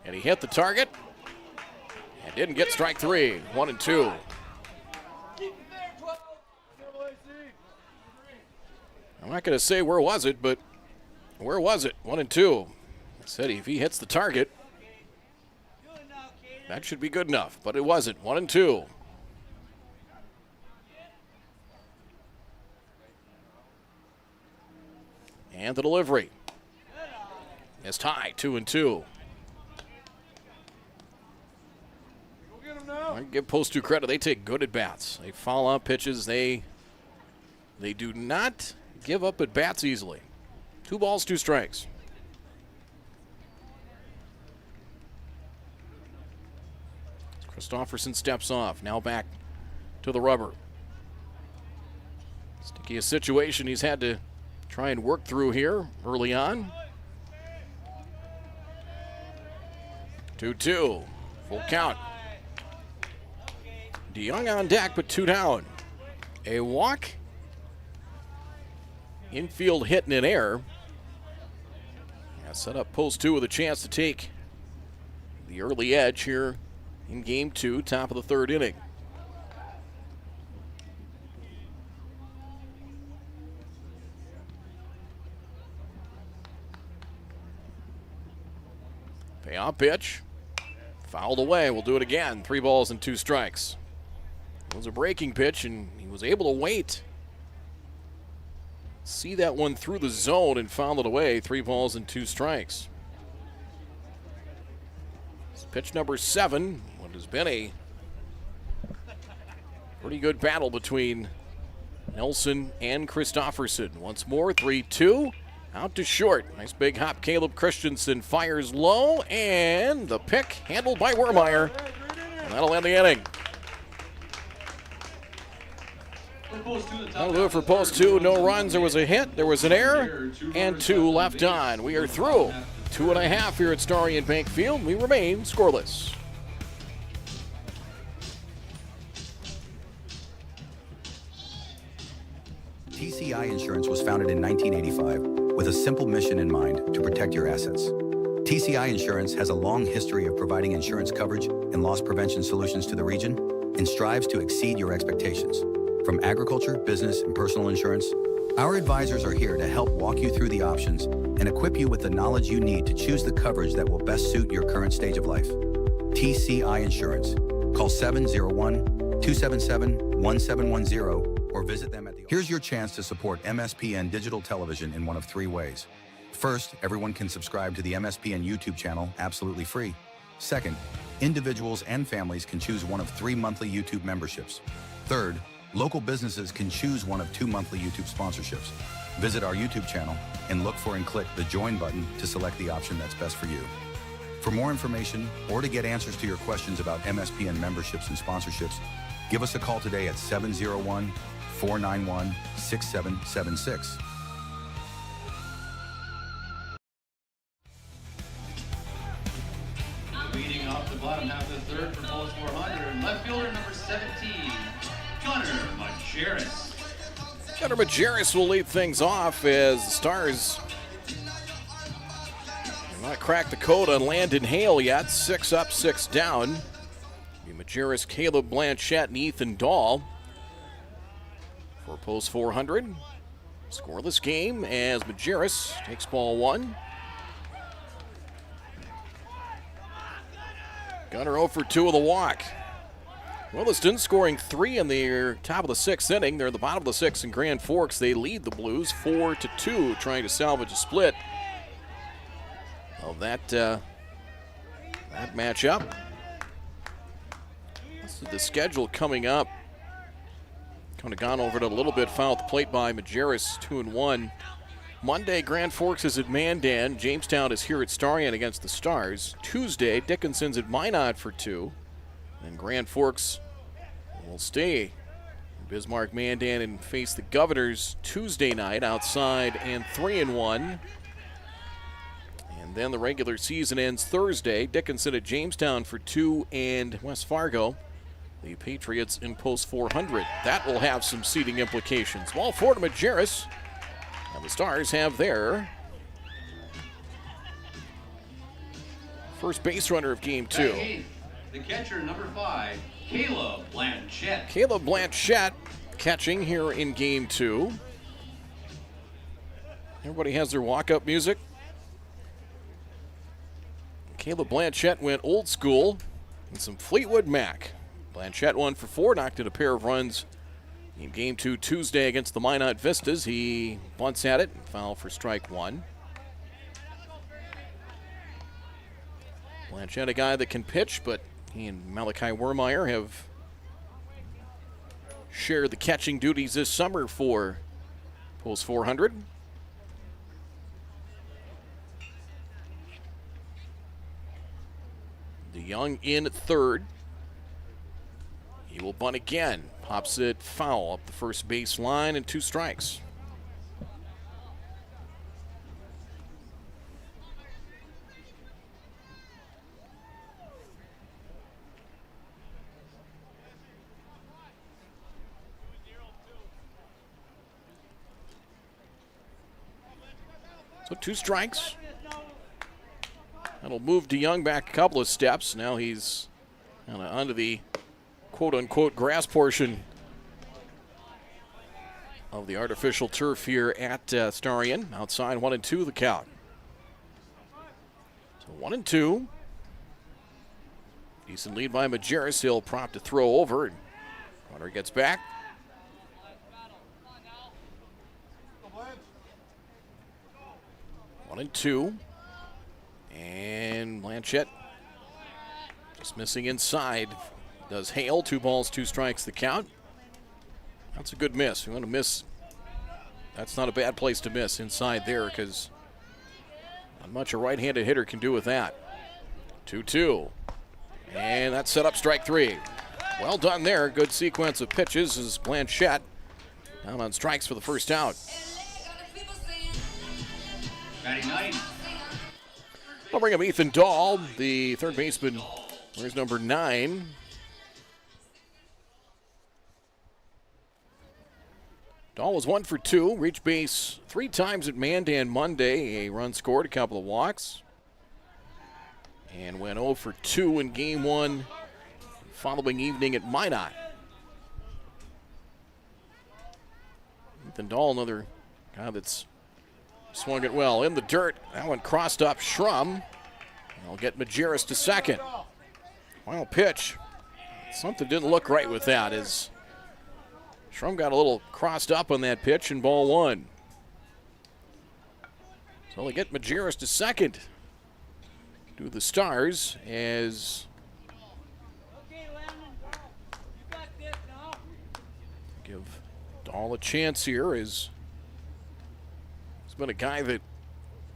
And he hit the target and didn't get strike 3. 1-2. I'm not going to say where was it, but where was it? 1-2. I said if he hits the target, that should be good enough, but it wasn't. 1-2. And the delivery. Missed high, 2-2. I give Post 2 credit. They take good at bats. They foul out pitches. They do not give up at bats easily. 2 balls, 2 strikes. Christofferson steps off. Now back to the rubber. Stickiest situation he's had to try and work through here early on. 2-2. Full count. DeYoung on deck, but 2 down. A walk. Infield hit and an error. Yeah, set up Post 2 with a chance to take the early edge here in game 2, top of the 3rd inning. Payoff pitch. Fouled away. We'll do it again. 3 balls and 2 strikes. It was a breaking pitch, and he was able to wait. See that one through the zone and fouled it away. 3 balls and 2 strikes. It's pitch number 7. What has been a pretty good battle between Nelson and Christofferson. Once more, 3-2. Out to short. Nice big hop. Caleb Christensen fires low, and the pick handled by Wermeyer. And that'll end the inning. That'll do it for Post 2. No runs. There was a hit, there was an error, and 2 left on. We are through 2.5 here at Starry and Bank Field. We remain scoreless. TCI Insurance was founded in 1985 with a simple mission in mind to protect your assets. TCI Insurance has a long history of providing insurance coverage and loss prevention solutions to the region and strives to exceed your expectations. From agriculture, business, and personal insurance, our advisors are here to help walk you through the options and equip you with the knowledge you need to choose the coverage that will best suit your current stage of life. TCI Insurance. Call 701-277-1710 or visit them at the... Here's your chance to support MSPN Digital Television in one of 3 ways. First, everyone can subscribe to the MSPN YouTube channel absolutely free. Second, individuals and families can choose one of 3 monthly YouTube memberships. Third, local businesses can choose one of 2 monthly YouTube sponsorships. Visit our YouTube channel and look for and click the Join button to select the option that's best for you. For more information or to get answers to your questions about MSPN memberships and sponsorships, give us a call today at 701-491-6776. Leading off the bottom half of the third for post 400, left fielder number 17, Gunnar Majerus. Gunnar Majerus will lead things off as the Stars have not cracked the code on Landon Hale yet. 6 up, 6 down. Majerus, Caleb Blanchette, and Ethan Dahl for post 400. Scoreless game as Majerus takes ball 1. Gunnar 0 for 2 with a walk. Williston scoring 3 in the top of the 6th inning. They're at the bottom of the 6th in Grand Forks. They lead the Blues 4-2, trying to salvage a split of that matchup. This is the schedule coming up. Kind of gone over it a little bit. Foul at the plate by Majerus, 2-1. Monday, Grand Forks is at Mandan. Jamestown is here at Starion against the Stars. Tuesday, Dickinson's at Minot for 2. And Grand Forks will stay in Bismarck, Mandan, and face the Governors Tuesday night outside and 3-1. And then the regular season ends Thursday. Dickinson at Jamestown for 2 and West Fargo. The Patriots in post 400. That will have some seeding implications. Ball 4 to Majerus. And the Stars have their first base runner of game 2. The catcher, number 5, Caleb Blanchette. Caleb Blanchette catching here in game 2. Everybody has their walk-up music. Caleb Blanchette went old school and some Fleetwood Mac. Blanchette 1 for 4, knocked in a pair of runs in game 2 Tuesday against the Minot Vistas. He bunts at it and foul for strike 1. Blanchette, a guy that can pitch, but he and Malachi Wermeyer have shared the catching duties this summer for post 400. DeYoung in at third. He will bunt again. Pops it foul up the first base line and 2 strikes. So 2 strikes. That'll move DeYoung back a couple of steps. Now he's kind of onto the quote-unquote grass portion of the artificial turf here at Starion. Outside 1-2 the count. So 1-2. Decent lead by Majerus. He'll prompt to throw over. Runner gets back. One and 2. And Blanchette just missing inside. Does Hale. 2 balls, 2 strikes the count. That's a good miss. You want to miss. That's not a bad place to miss inside there because not much a right-handed hitter can do with that. 2-2. And that's set up strike 3. Well done there. Good sequence of pitches as Blanchette down on strikes for the first out. Batting 9. We'll bring up Ethan Dahl, the third baseman. Where's number 9? Dahl was 1 for 2, reached base 3 times at Mandan Monday. A run scored, a couple of walks. And went 0 for 2 in game 1 following evening at Minot. Ethan Dahl, another guy that's swung it well. In the dirt, that one crossed up Schrum. I'll get Majerus to second. Wild pitch. Something didn't look right with that as Schrum Strum got a little crossed up on that pitch and ball one. So they get Majerus to second. To the Stars as give Dahl a chance here. He's been a guy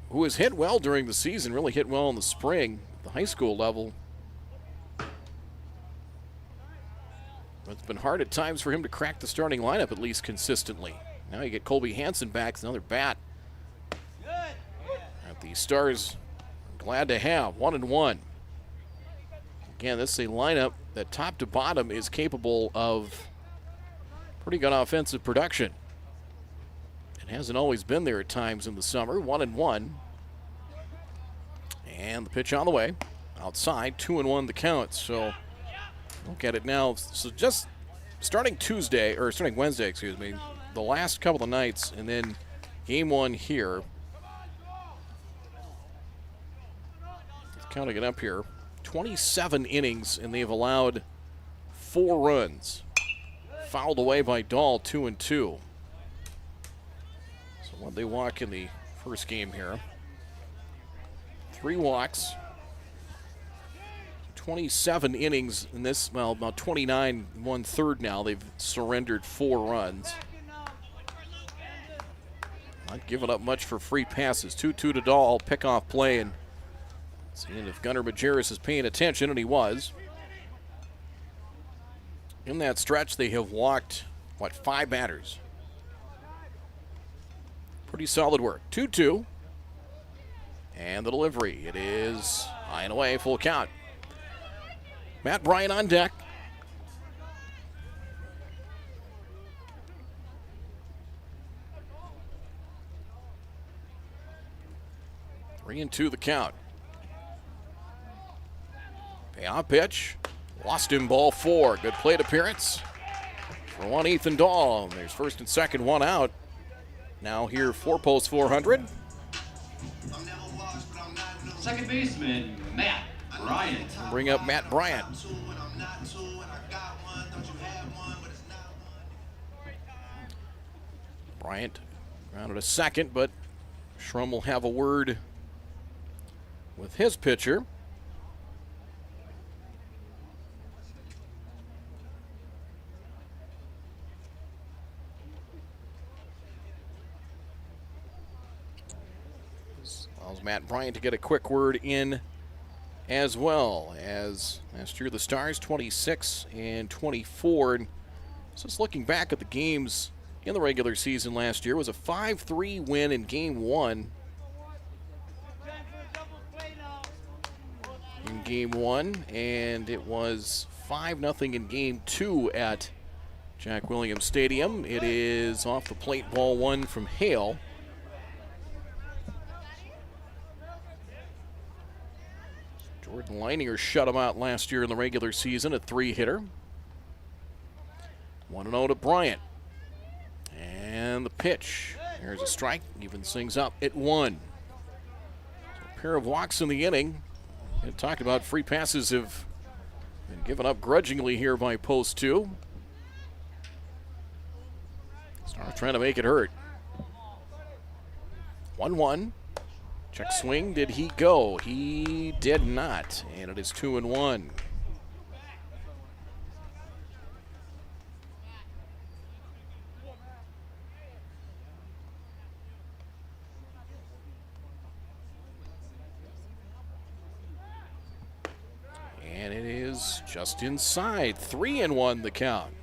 who has hit well during the season, really hit well in the spring at the high school level. But it's been hard at times for him to crack the starting lineup, at least consistently. Now you get Colby Hansen back, it's another bat that the Stars are glad to have. 1-1. Again, this is a lineup that top to bottom is capable of pretty good offensive production. It hasn't always been there at times in the summer. 1-1. And the pitch on the way. Outside, 2-1 the count. So look at it now. So just starting Wednesday, the last couple of nights, and then game one here. Counting it up here. 27 innings, and they've allowed 4 runs. Fouled away by Dahl, 2-2. So what they walk in the first game here. 3 walks. 27 innings in this, well, about 29, 1/3 now. They've surrendered 4 runs. Not giving up much for free passes. 2-2 to Dahl, pick-off play, and seeing if Gunnar Majerus is paying attention, and he was. In that stretch, they have walked, 5 batters. Pretty solid work. 2-2. And the delivery. It is high and away, full count. Matt Bryant on deck. Three and 2 the count. Payoff pitch. Lost him, ball 4. Good plate appearance for one Ethan Dahl. There's first and second, 1 out. Now here, 4-post 400. Second baseman, Matt Bryant. Bring up Matt Bryant. Bryant grounded a second, but Schrum will have a word with his pitcher. Allows Matt Bryant to get a quick word in as well. As last year the Stars 26 and 24. And just looking back at the games in the regular season last year, was a 5-3 win in game 1. And it was 5-0 in game 2 at Jack Williams Stadium. It is off the plate, ball 1 from Hale. Jordan Leininger shut him out last year in the regular season, a 3-hitter. 1-0 to Bryant. And the pitch. There's a strike, evens things up at 1. So a pair of walks in the inning. We talked about free passes have been given up grudgingly here by post 2. Stars trying to make it hurt. 1-1. Check swing, did he go? He did not, and it is 2-1. And it is just inside, 3-1 the count.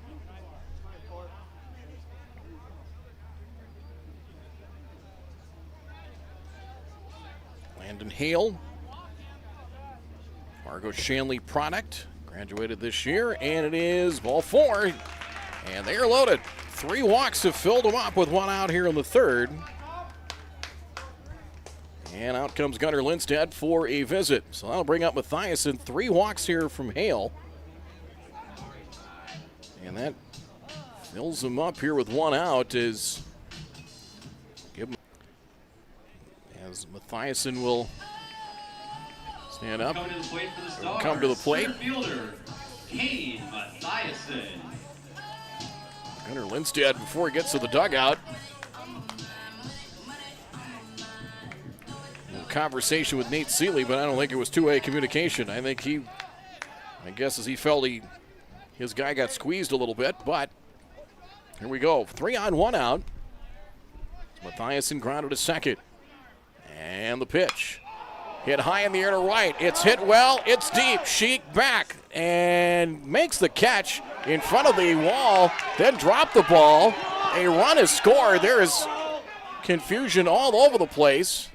Landon Hale, Fargo Shanley product, graduated this year, and it is ball 4, and they are loaded. 3 walks have filled them up with 1 out here in the 3rd. And out comes Gunnar Lindstedt for a visit. So that'll bring up Mathiasen. 3 walks here from Hale. And that fills them up here with 1 out as Mathiasen will stand up. Come to the plate. Center fielder, Kane Mathiasen. Gunnar Lindstedt before he gets to the dugout. Conversation with Nate Seeley, but I don't think it was two-way communication. I think I guess as he felt his guy got squeezed a little bit, but here we go. 3 on, 1 out. Mathiasen grounded to second. And the pitch. Hit high in the air to right. It's hit well. It's deep. Sheik back and makes the catch in front of the wall, then dropped the ball. A run is scored. There is confusion all over the place.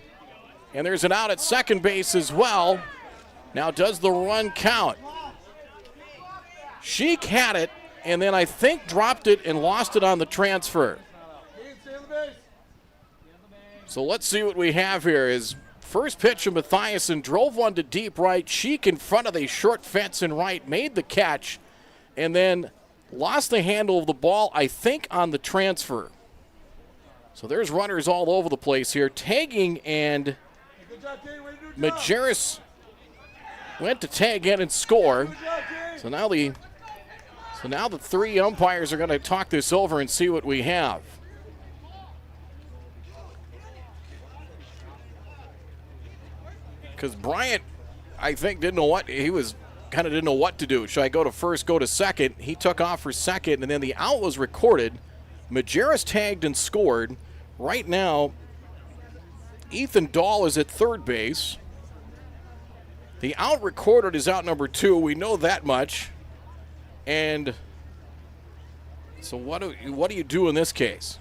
And there's an out at second base as well. Now, does the run count? Sheik had it, and then I think dropped it and lost it on the transfer. So let's see what we have here. Is first pitch of Mathiasen drove one to deep right. Sheik in front of the short fence in right, made the catch, and then lost the handle of the ball, I think, on the transfer. So there's runners all over the place here. Tagging, and Majerus went to tag in and score. So now the 3 umpires are going to talk this over and see what we have. Because Bryant, I think, didn't know what to do. Should I go to first, go to second? He took off for second, and then the out was recorded. Majerus tagged and scored. Right now, Ethan Dahl is at third base. The out recorded is out number 2. We know that much. And so what do you do in this case?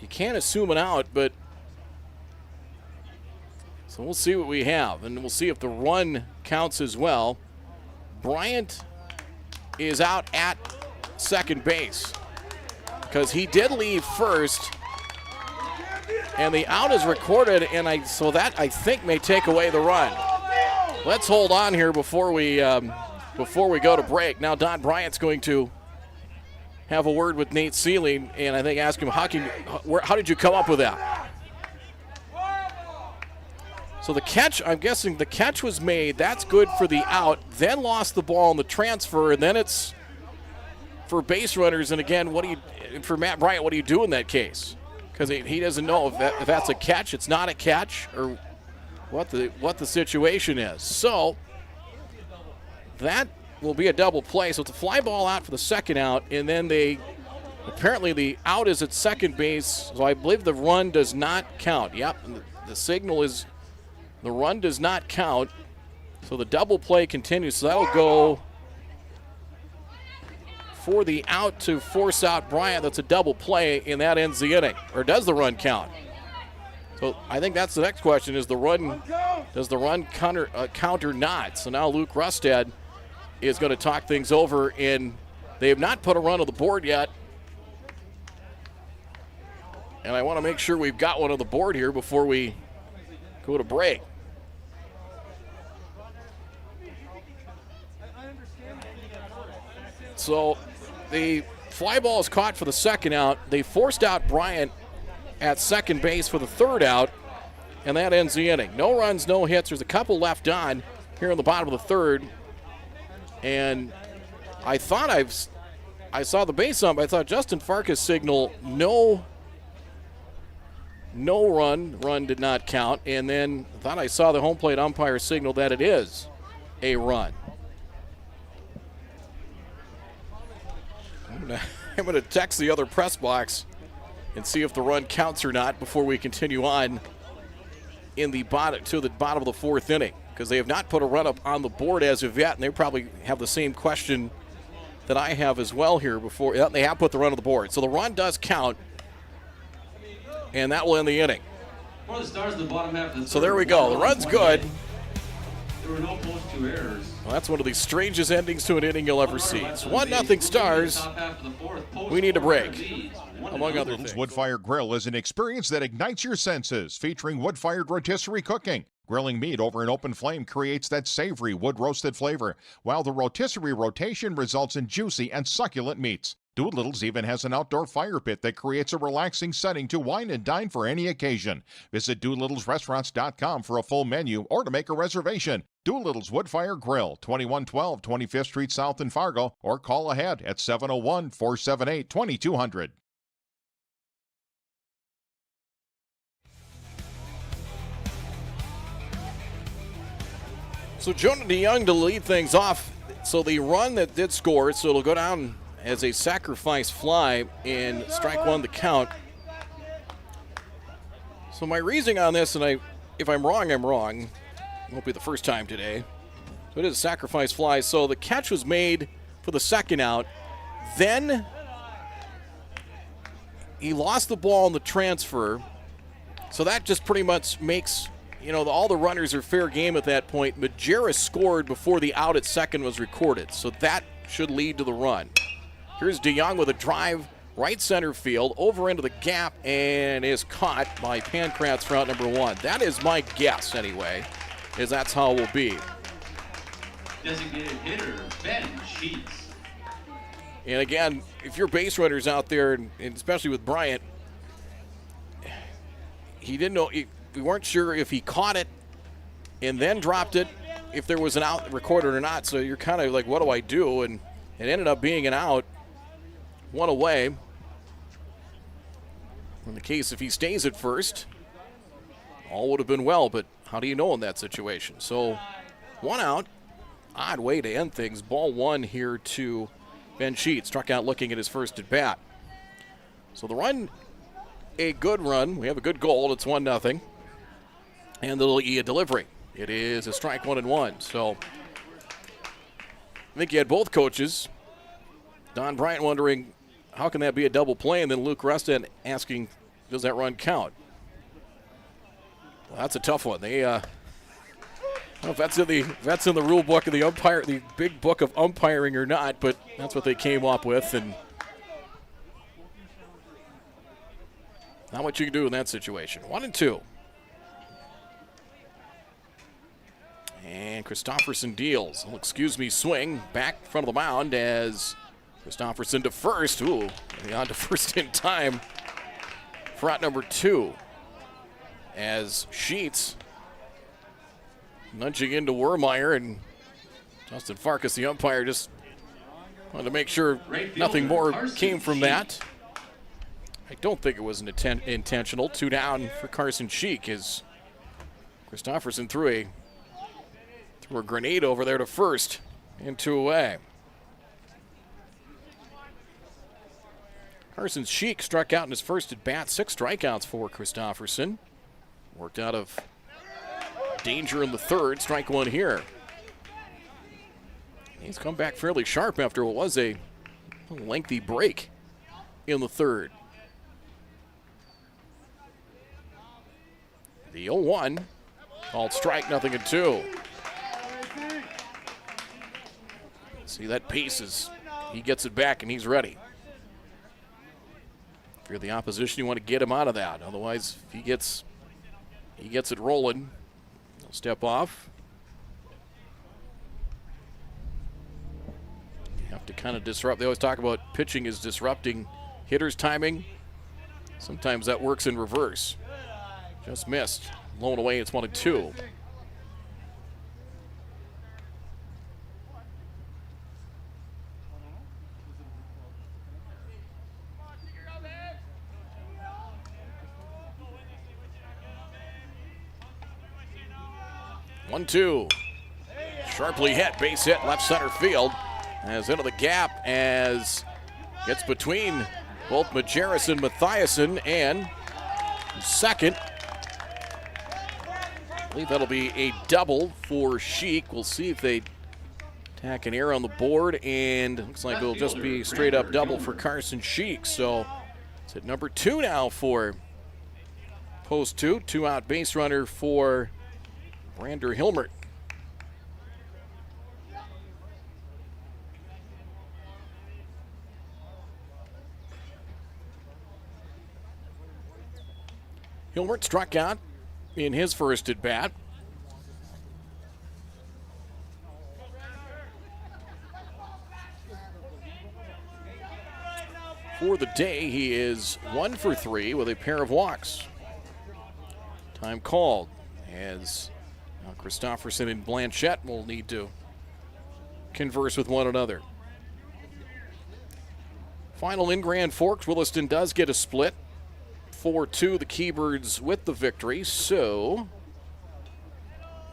You can't assume an out, but so we'll see what we have, and we'll see if the run counts as well. Bryant is out at second base because he did leave first. And the out is recorded, and so that I think may take away the run. Let's hold on here before we go to break. Now Don Bryant's going to have a word with Nate Seeley, and I think ask him how did you come up with that? So the catch, I'm guessing the catch was made. That's good for the out. Then lost the ball on the transfer, and then it's for base runners. And again, for Matt Bryant, what do you do in that case? Because he doesn't know if that's a catch, it's not a catch, or what the situation is. So that will be a double play. So it's a fly ball out for the second out, and then apparently the out is at second base. So I believe the run does not count. Yep, the signal is the run does not count. So the double play continues. So that'll go for the out to force out Bryant. That's a double play, and that ends the inning. Or does the run count? So I think that's the next question: does the run count or not? So now Luke Rustad is going to talk things over, and they have not put a run on the board yet. And I want to make sure we've got one on the board here before we go to break. So the fly ball is caught for the second out. They forced out Bryant at second base for the third out, and that ends the inning. No runs, no hits. There's a couple left on here in the bottom of the third. And I thought I saw the base ump. I thought Justin Farkas signal no run. Run did not count. And then I thought I saw the home plate umpire signal that it is a run. I'm going to text the other press box and see if the run counts or not before we continue on to the bottom of the fourth inning, because they have not put a run up on the board as of yet, and they probably have the same question that I have as well here before. Yeah, they have put the run on the board. So the run does count, and that will end the inning. For the Stars, the bottom half of the so there we go. The run's good. There were no post two errors. Well, that's one of the strangest endings to an inning you'll ever see. It's 1-0 Stars. We need a break, among other things. Wood Fire Grill is an experience that ignites your senses, featuring wood-fired rotisserie cooking. Grilling meat over an open flame creates that savory wood-roasted flavor, while the rotisserie rotation results in juicy and succulent meats. Doolittle's even has an outdoor fire pit that creates a relaxing setting to wine and dine for any occasion. Visit Doolittle'sRestaurants.com for a full menu or to make a reservation. Doolittle's Woodfire Grill, 2112 25th Street South in Fargo, or call ahead at 701-478-2200. So Jonah DeYoung to lead things off. So the run that did score, so it'll go down as a sacrifice fly in strike one to count. So my reasoning on this, and if I'm wrong, I'm wrong. It won't be the first time today. So it is a sacrifice fly. So the catch was made for the second out. Then he lost the ball in the transfer. So that just pretty much makes, all the runners are fair game at that point. Majerus scored before the out at second was recorded. So that should lead to the run. Here's DeYoung with a drive right center field over into the gap and is caught by Pancratz for out number one. That is my guess anyway, is that's how it will be. Designated hitter, Ben Sheets. And again, if you're base runners out there, and especially with Bryant, he didn't know, we weren't sure if he caught it and then dropped it, if there was an out recorded or not. So you're kind of like, what do I do? And it ended up being an out, one away. In the case, if he stays at first, all would have been well, but how do you know in that situation? So one out, odd way to end things. Ball one here to Ben Sheets, struck out looking at his first at bat. So the run, a good run. We have a good goal. It's 1-0. And the delivery. It is a strike 1-1. So I think you had both coaches. Don Bryant wondering, how can that be a double play? And then Luke Rustin asking, does that run count? Well, that's a tough one. They, I don't know if that's in the rule book of the big book of umpiring or not, but that's what they came up with, and not what you can do in that situation. 1-2. And Christofferson deals. Swing back in front of the mound as Christofferson to first. Ooh, on to first in time for out number two. As Sheets nudging into Wermeyer, and Justin Farkas, the umpire, just wanted to make sure nothing more came from that. I don't think it was intentional. 2 down for Carson Sheik as Christofferson threw a grenade over there to first and 2 away. Carson Sheik struck out in his first at bat, 6 strikeouts for Christofferson. Worked out of danger in the third, strike one here. He's come back fairly sharp after what was a lengthy break in the third. The 0-1, called strike, 0-2. See, that pace is, he gets it back and he's ready. If you're the opposition, you want to get him out of that. Otherwise, if he gets it rolling, he'll step off. You have to kind of disrupt. They always talk about pitching is disrupting hitters' timing. Sometimes that works in reverse. Just missed. Blown away, it's 1-2. One-two. Sharply hit, base hit, left center field. As into the gap as gets between both Majerus and Mathiasen, and second. I believe that'll be a double for Sheik. We'll see if they tack an error on the board, and looks like it'll just be straight up double for Carson Sheik. So it's at number 2 now for post 2. 2-out base runner for Brander Hilmert. Hilmert struck out in his first at bat. For the day, he is 1 for 3 with a pair of walks. Time called as Now Christofferson and Blanchette will need to converse with one another. Final in Grand Forks, Williston does get a split. 4-2, the Keybirds with the victory. So,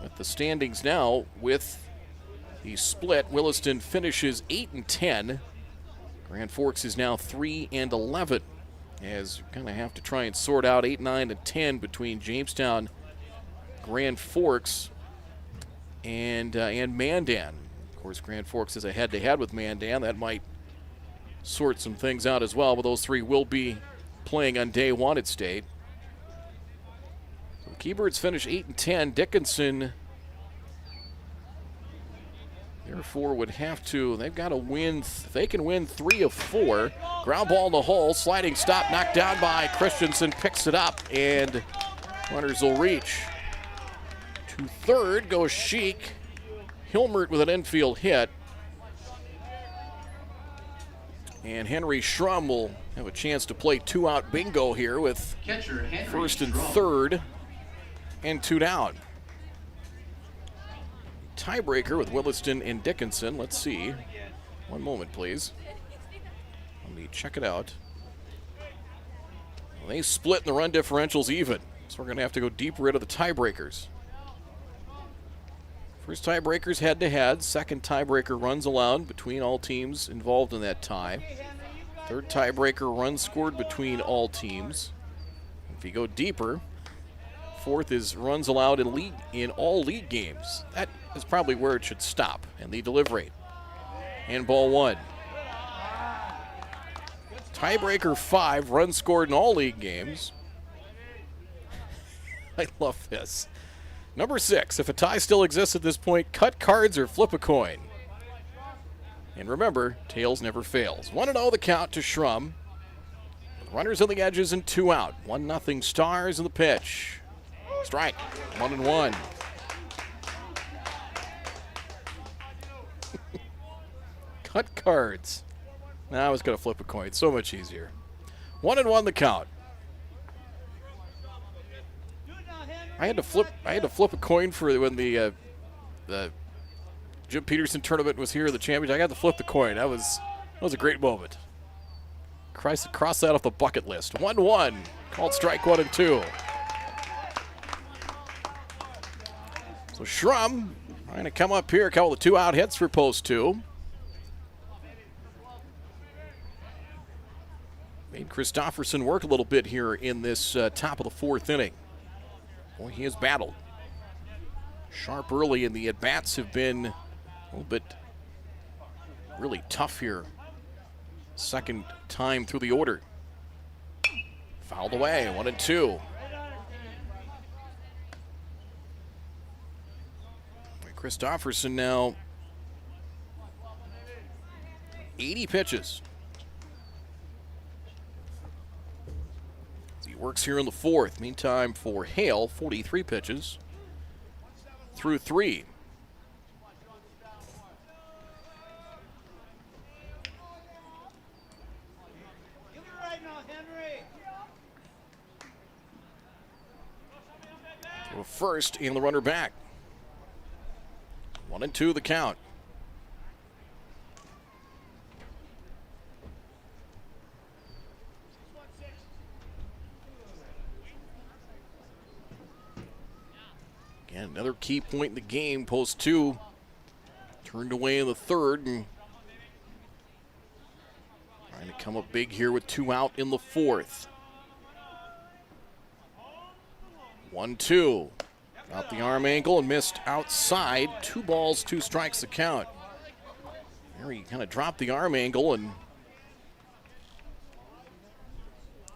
with the standings now, with the split, Williston finishes 8-10. Grand Forks is now 3-11. As you kind of have to try and sort out 8, 9, and 10 between Jamestown, Grand Forks, and Mandan. Of course, Grand Forks is a head-to-head with Mandan. That might sort some things out as well, but those three will be playing on day one at State. So the Keybirds finish 8-10. Dickinson, therefore, would have to, they've got to win, they can win 3 of 4. Ground ball in the hole, sliding stop, knocked down by Christensen, picks it up, and runners will reach. To third goes Sheik. Hilmert with an infield hit. And Henry Schrum will have a chance to play 2-out bingo here with first and third and 2 down. Tiebreaker with Williston and Dickinson. Let's see. One moment, please. Let me check it out. Well, they split and the run differential's even, so we're going to have to go deeper into the tiebreakers. First tiebreaker's head-to-head. Second tiebreaker runs allowed between all teams involved in that tie. Third tiebreaker runs scored between all teams. If you go deeper, fourth is runs allowed in all league games. That is probably where it should stop in the delivery. Handball 1. Tiebreaker 5, runs scored in all league games. I love this. Number 6, if a tie still exists at this point, cut cards or flip a coin. And remember, tails never fails. 1-0 the count to Schrum. Runners on the edges and 2 out. 1-0 Stars in the pitch. Strike. 1-1. Cut cards. Now I was going to flip a coin. So much easier. 1-1 the count. I had to flip a coin for when the Jim Peterson tournament was here, the championship. I got to flip the coin. That was a great moment. Cross that off the bucket list. 1-1. Called strike 1 and 2. So Schrum trying to come up here, a couple of 2-out hits for post 2. Made Christofferson work a little bit here in this top of the 4th inning. Boy, he has battled. Sharp early, and the at-bats have been a little bit really tough here. Second time through the order. Fouled away, 1-2. Christofferson now 80 pitches. He works here in the 4th. Meantime, for Hale, 43 pitches through 3. Throw first and the runner back. 1-2 the count. Again, another key point in the game. Post 2 turned away in the 3rd, and trying to come up big here with 2 out in the 4th. 1-2. Out the arm angle and missed outside. 2 balls, 2 strikes the count. There he kind of dropped the arm angle and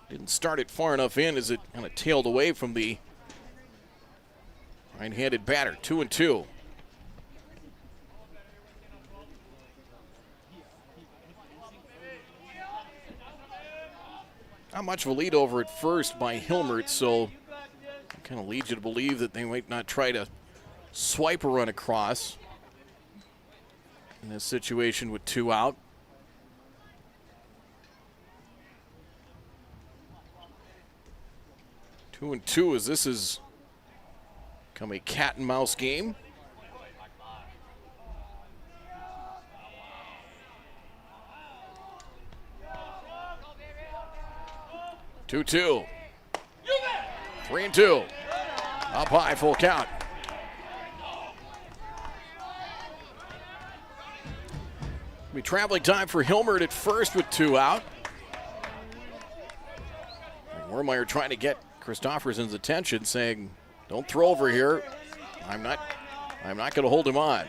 didn't start it far enough in as it kind of tailed away from the right-handed batter. 2-2. Not much of a lead over at first by Hilmert, so kind of leads you to believe that they might not try to swipe a run across in this situation with 2 out. Two and two as this is Become a cat and mouse game. Two. 3-2. Up high, full count. Be traveling time for Hilmert at first with 2 out. Wermeyer trying to get Christofferson's attention, saying, "Don't throw over here. I'm not going to hold him on."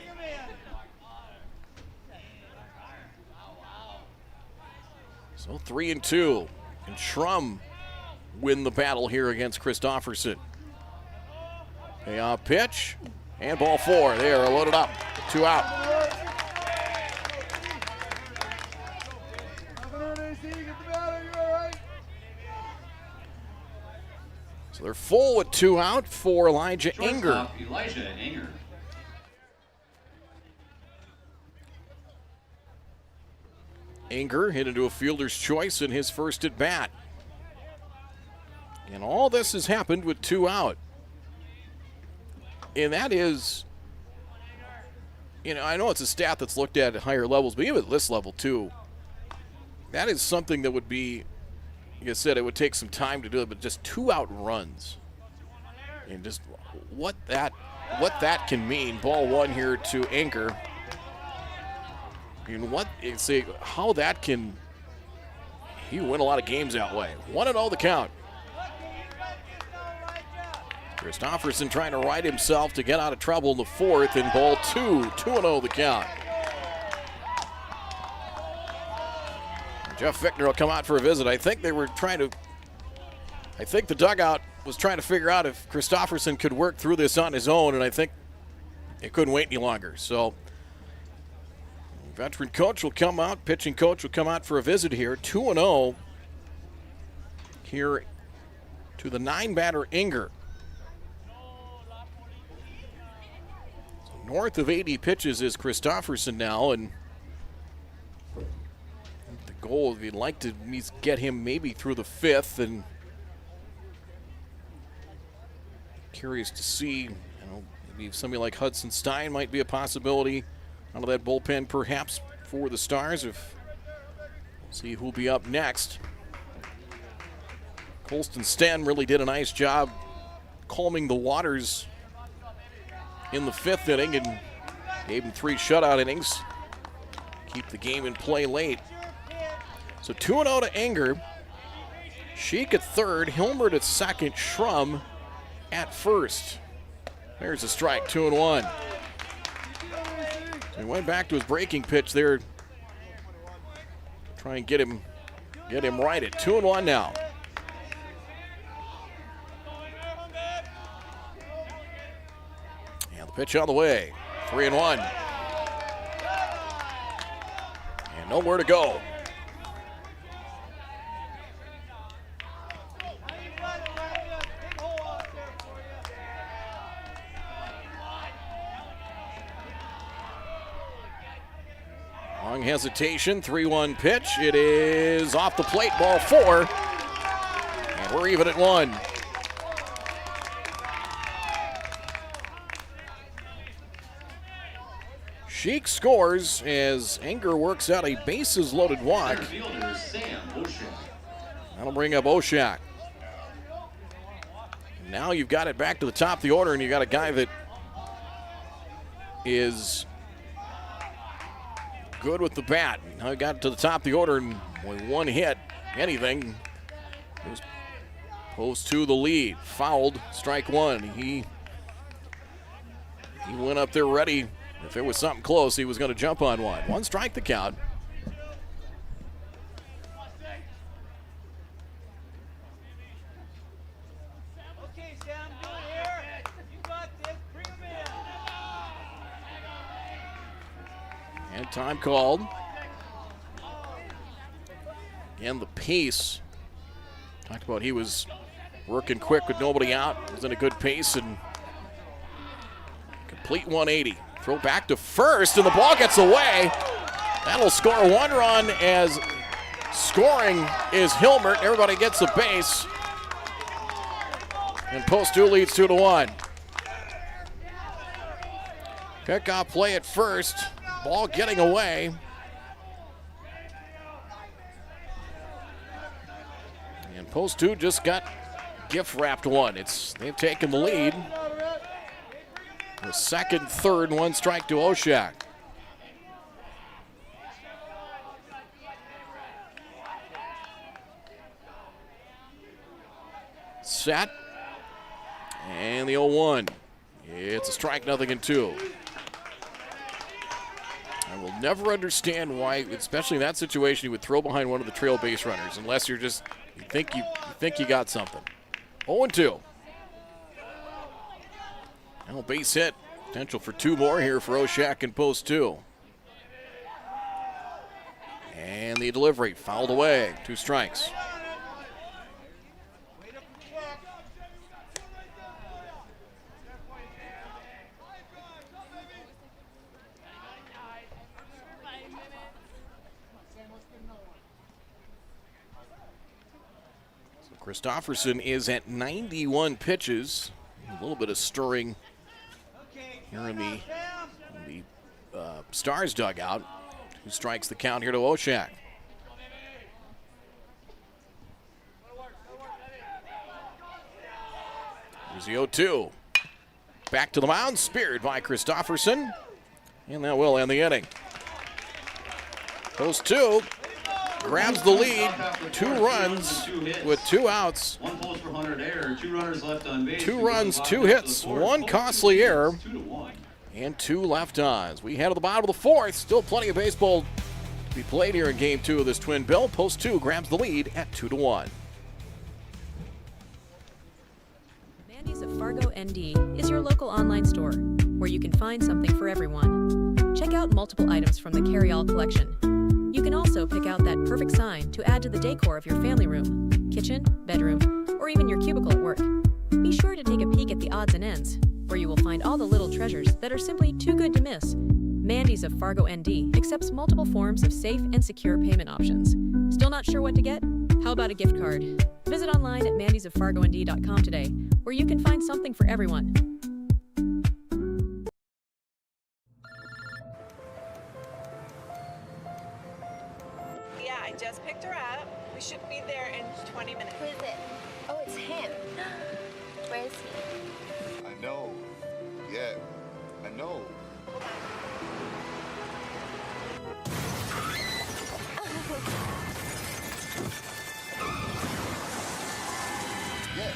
So 3-2. Can Schrum win the battle here against Christofferson? Payoff pitch and ball 4. They are loaded up. 2 out. So they're full with 2 out for Elijah Enger. Elijah Enger. Enger hit into a fielder's choice in his first at bat. And all this has happened with 2 out. And that is, I know it's a stat that's looked at higher levels, but even at this level too, that is something that would be, like I said, it would take some time to do it, but just 2 out runs. And just what that can mean. Ball 1 here to Enger. And how that can, you win a lot of games that way. 1-0 the count. Christofferson trying to right himself to get out of trouble in the 4th, and ball 2, 2-0 the count. Jeff Fichtner will come out for a visit. I think the dugout was trying to figure out if Christofferson could work through this on his own, and I think it couldn't wait any longer. So, veteran coach will come out, pitching coach will come out for a visit here. 2-0 here to the 9-batter Enger. So north of 80 pitches is Christofferson now, and the goal, if you'd like to get him maybe through the 5th, and curious to see, maybe somebody like Hudson Stein might be a possibility out of that bullpen perhaps for the Stars. See who'll be up next. Colston Sten really did a nice job calming the waters in the 5th inning and gave him 3 shutout innings. Keep the game in play late. So 2-0 to Enger. Sheik at 3rd, Hilmert at 2nd, Schrum at 1st. There's a strike, 2-1. He went back to his breaking pitch there. Try and get him right at 2-1 now. And the pitch on the way. 3-1. And nowhere to go. Long hesitation, 3-1 pitch. It is off the plate, ball 4. And we're even at 1. Sheik scores as Enger works out a bases loaded walk. That'll bring up Oshak. Now you've got it back to the top of the order, and you got a guy that is good with the bat. Now he got to the top of the order and with 1 hit, anything, it was close to the lead. Fouled, strike 1. He went up there ready. If it was something close, he was going to jump on one. 1 strike the count. And time called. And the pace. Talked about he was working quick with nobody out. Was in a good pace and complete 180. Throw back to first and the ball gets away. That'll score 1 run as scoring is Hilmert. Everybody gets a base. And post 2 leads 2-1. Pickoff play at first. Ball getting away. And post 2 just got gift wrapped one. They've taken the lead. The second, third, 1 strike to Oshak. Set. And the 0-1. It's a strike, 0-2. I will never understand why, especially in that situation, you would throw behind one of the trail base runners unless you think you got something. 0-2. Now base hit. Potential for 2 more here for Oshak in post 2. And the delivery fouled away. 2 strikes. Christofferson is at 91 pitches. A little bit of stirring here in the Stars dugout. 2 strikes the count here to Oshak. Here's the 0-2. Back to the mound, speared by Christofferson. And that will end the inning. Post 2. Grabs the lead, 2 runs with 2 outs. 1 post for Hunter error, 2 runners left on base. 2 runs, 2 hits, 1 costly error, and 2 left ons. We head to the bottom of the 4th. Still plenty of baseball to be played here in Game 2 of this twin bill. Post 2 grabs the lead at 2-1. Mandy's of Fargo, ND is your local online store where you can find something for everyone. Check out multiple items from the carry-all collection. You can also pick out that perfect sign to add to the decor of your family room, kitchen, bedroom, or even your cubicle at work. Be sure to take a peek at the odds and ends, where you will find all the little treasures that are simply too good to miss. Mandy's of Fargo ND accepts multiple forms of safe and secure payment options. Still not sure what to get? How about a gift card? Visit online at mandysoffargond.com today, where you can find something for everyone. I just picked her up. We should be there in 20 minutes. Who is it? Oh, it's him. Where is he? I know. Yeah, I know. Yeah.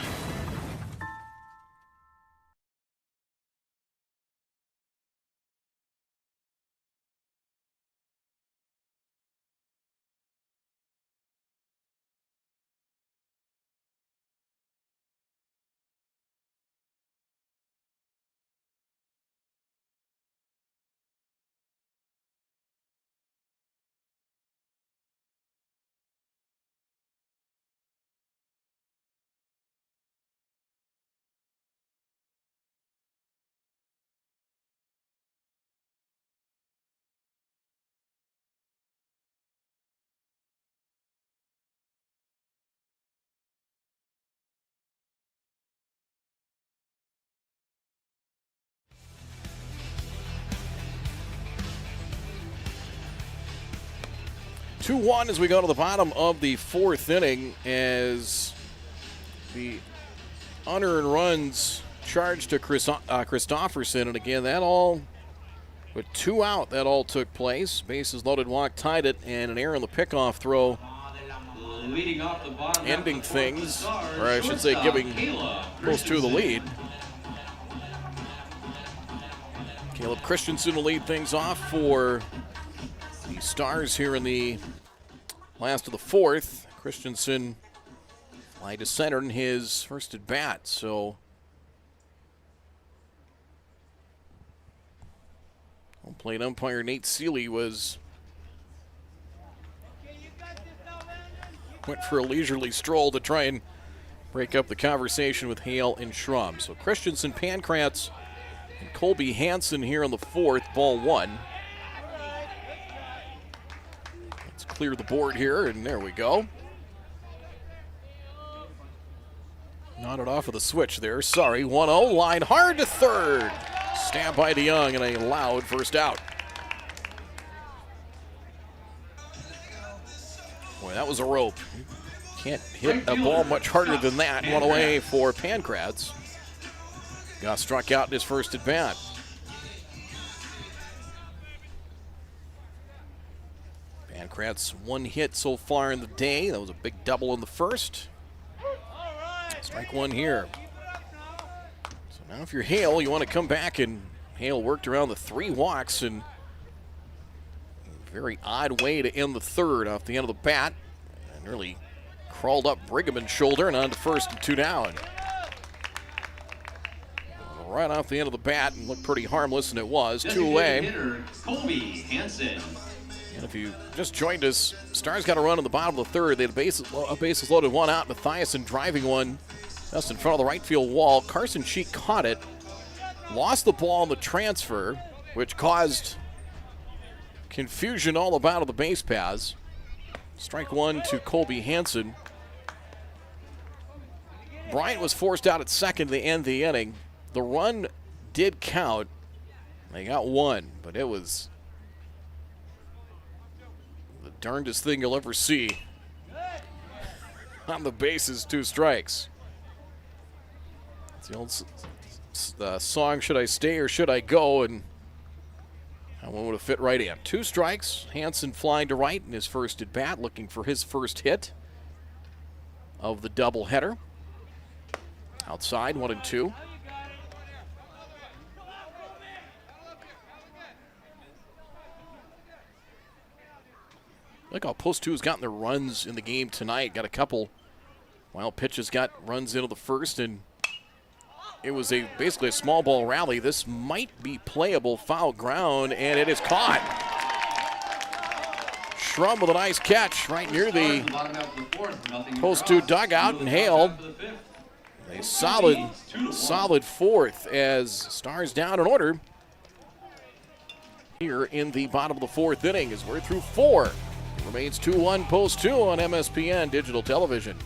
Two-one as we go to the bottom of the 4th inning, as the unearned runs charged to Christofferson. And again, that all, with 2 out, that all took place. Bases loaded, walk tied it, and an error on the pickoff throw. Leading off the bottom, ending things, or I should say giving close to the lead. Caleb Christensen will lead things off for the Stars here in the last of the 4th. Christensen fly to center in his first at bat, so home plate umpire Nate Seeley went for a leisurely stroll to try and break up the conversation with Hale and Schrum. So Christensen, Pankratz, and Colby Hansen here in the 4th, ball 1. Let's clear the board here, and there we go. Nodded off of the switch there. Sorry, 1-0, line hard to third. Stabbed by DeYoung and a loud first out. Boy, that was a rope. Can't hit a ball much harder than that. One away for Pankratz. Got struck out in his first at bat. Pankratz 1 hit so far in the day. That was a big double in the first. Strike 1 here. So now if you're Hale, you want to come back, and Hale worked around the 3 walks and a very odd way to end the third off the end of the bat, and really crawled up Brigham's shoulder and on to first and 2 down. Right off the end of the bat and looked pretty harmless, and it was. 2 away. Hitter, Colby Hansen. And if you just joined us, Stars got a run in the bottom of the third. They had a bases loaded 1 out. Mathiasen driving one just in front of the right field wall. Carson Sheik caught it, lost the ball on the transfer, which caused confusion all about on the base paths. Strike 1 to Colby Hansen. Bryant was forced out at second to end the inning. The run did count. They got 1, but it was the darndest thing you'll ever see. On the bases, 2 strikes. It's the old song, should I stay or should I go? And that one would have fit right in. 2 strikes. Hansen flying to right in his first at bat, looking for his first hit of the doubleheader. Outside, 1 and 2. Look how Post 2 has gotten their runs in the game tonight. Got a couple wild pitches, got runs into the first, and it was basically a small ball rally. This might be playable. Foul ground, and it is caught. Schrum with a nice catch right near the Post 2 dugout, and Hale a solid fourth as Stars down in order here in the bottom of the 4th inning as we're through 4. Remains 2-1 Post 2 on MSPN Digital Television.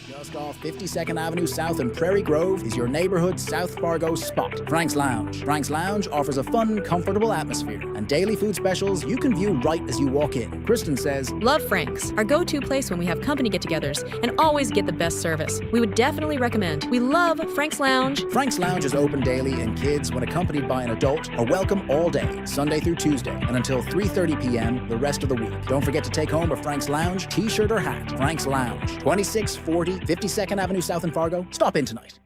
Just off 52nd Avenue South in Prairie Grove is your neighborhood South Fargo spot, Frank's Lounge. Frank's Lounge offers a fun, comfortable atmosphere and daily food specials you can view right as you walk in. Kristen says, Love Frank's, our go-to place when we have company get-togethers and always get the best service. We would definitely recommend. We love Frank's Lounge. Frank's Lounge is open daily, and kids, when accompanied by an adult, are welcome all day, Sunday through Tuesday, and until 3:30 p.m. the rest of the week. Don't forget to take home a Frank's Lounge t-shirt or hat. Frank's Lounge, 2640 52nd Avenue South in Fargo. Stop in tonight.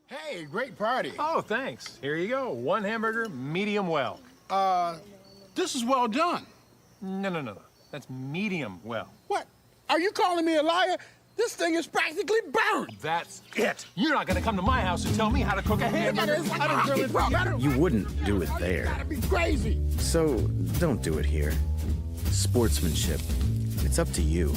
Hey, great party. Oh, thanks. Here you go. 1 hamburger, medium well. This is well done. No. That's medium well. What? Are you calling me a liar? This thing is practically burnt. That's it. You're not gonna come to my house and tell me how to cook a hamburger. I don't grill it. You wouldn't do it there. Gotta be crazy. So don't do it here. Sportsmanship. It's up to you.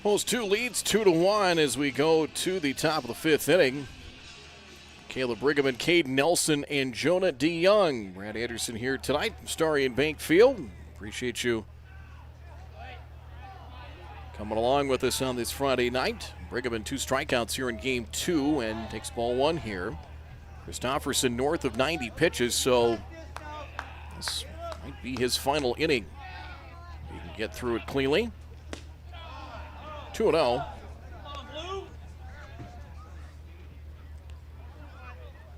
Post 2 leads 2-1 as we go to the top of the 5th inning. Caleb Brigham, Caden Nelson, and Jonah DeYoung. Brad Anderson here tonight from Starry & Bank Field. Appreciate you coming along with us on this Friday night. Brigham 2 strikeouts here in game 2 and takes ball 1 here. Christopherson north of 90 pitches, so this might be his final inning. He can get through it cleanly. 2-0.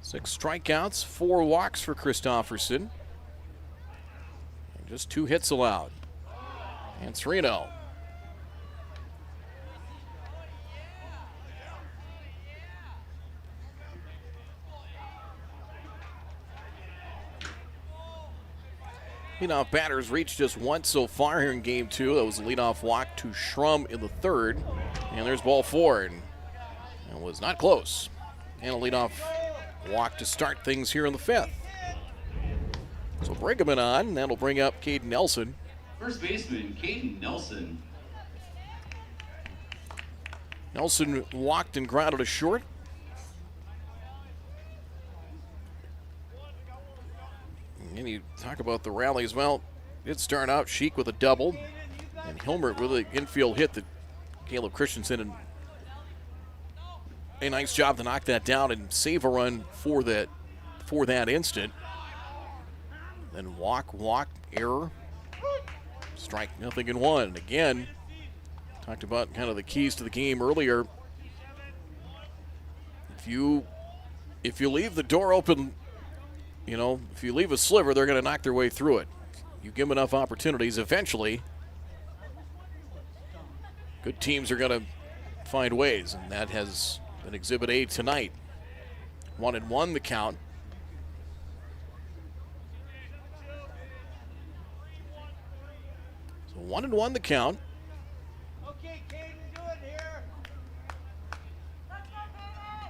Six strikeouts, 4 walks for Christopherson. And just 2 hits allowed. And 3-0. Leadoff batters reached just once so far here in game 2. That was a leadoff walk to Schrum in the 3rd. And there's ball 4. And it was not close. And a leadoff walk to start things here in the 5th. So Brigham on. That'll bring up Caden Nelson. First baseman, Caden Nelson. Nelson walked and grounded a short. And you talk about the rally as well. It started out Sheik with a double, and Hilmert with an infield hit that Caleb Christensen and a nice job to knock that down and save a run for that instant. Then walk, error, strike, nothing in one. And again, talked about kind of the keys to the game earlier. If you leave the door open, if you leave a sliver, they're going to knock their way through it. You give them enough opportunities, eventually, good teams are going to find ways, and that has been Exhibit A tonight. 1-1 the count. So 1-1 the count.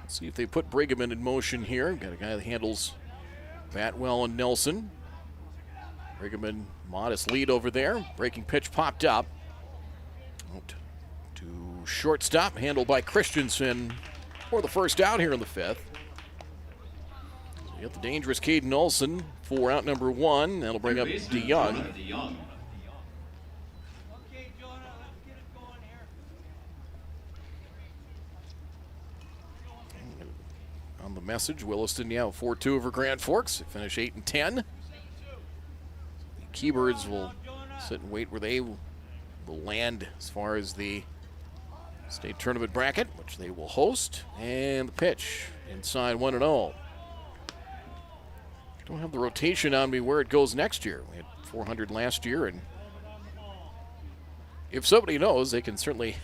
Let's see if they put Brigham in motion here. Got a guy that handles Batwell and Nelson. Brigham, modest lead over there. Breaking pitch popped up. Out to shortstop, handled by Christensen for the first out here in the fifth. So you got the dangerous Caden Nelson for out number one. That'll bring up DeYoung. On the message, Williston, 4-2 over Grand Forks. They finish 8-10. The Keybirds will sit and wait where they will land as far as the state tournament bracket, which they will host. And the pitch inside 1-0. Don't have the rotation on me where it goes next year. We had 400 last year, and if somebody knows, they can certainly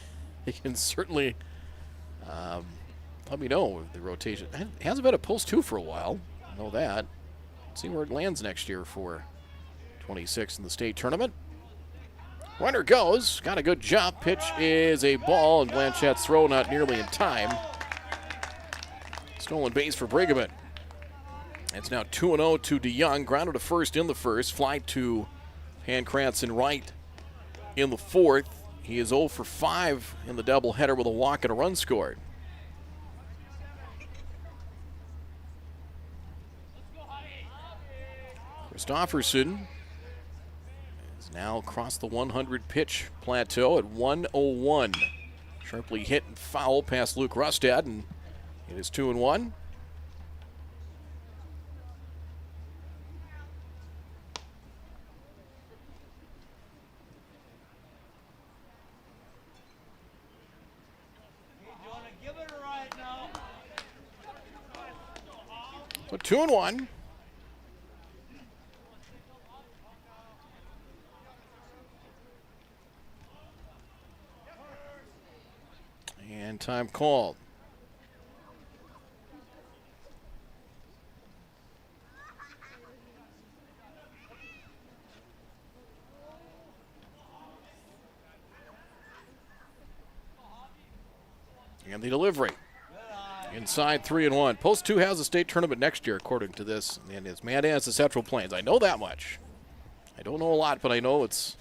let me know the rotation. It hasn't been a post 2 for a while. I know that. Let's see where it lands next year for 26 in the state tournament. Runner goes. Got a good jump. Pitch is a ball, and Blanchett's throw not nearly in time. Stolen base for Brigham. It's now 2-0 to DeYoung. Grounded to first in the first. Fly to Pancratz and right in the fourth. He is 0 for 5 in the doubleheader with a walk and a run scored. Christofferson has now crossed the 100 pitch plateau at 101. Sharply hit and foul past Luke Rustad, and it is 2-1. So 2-1. And time called. And the delivery. Inside 3-1. Post 2 has a state tournament next year, according to this. And it's Mandan, the Central Plains. I know that much. I don't know a lot, but I know it's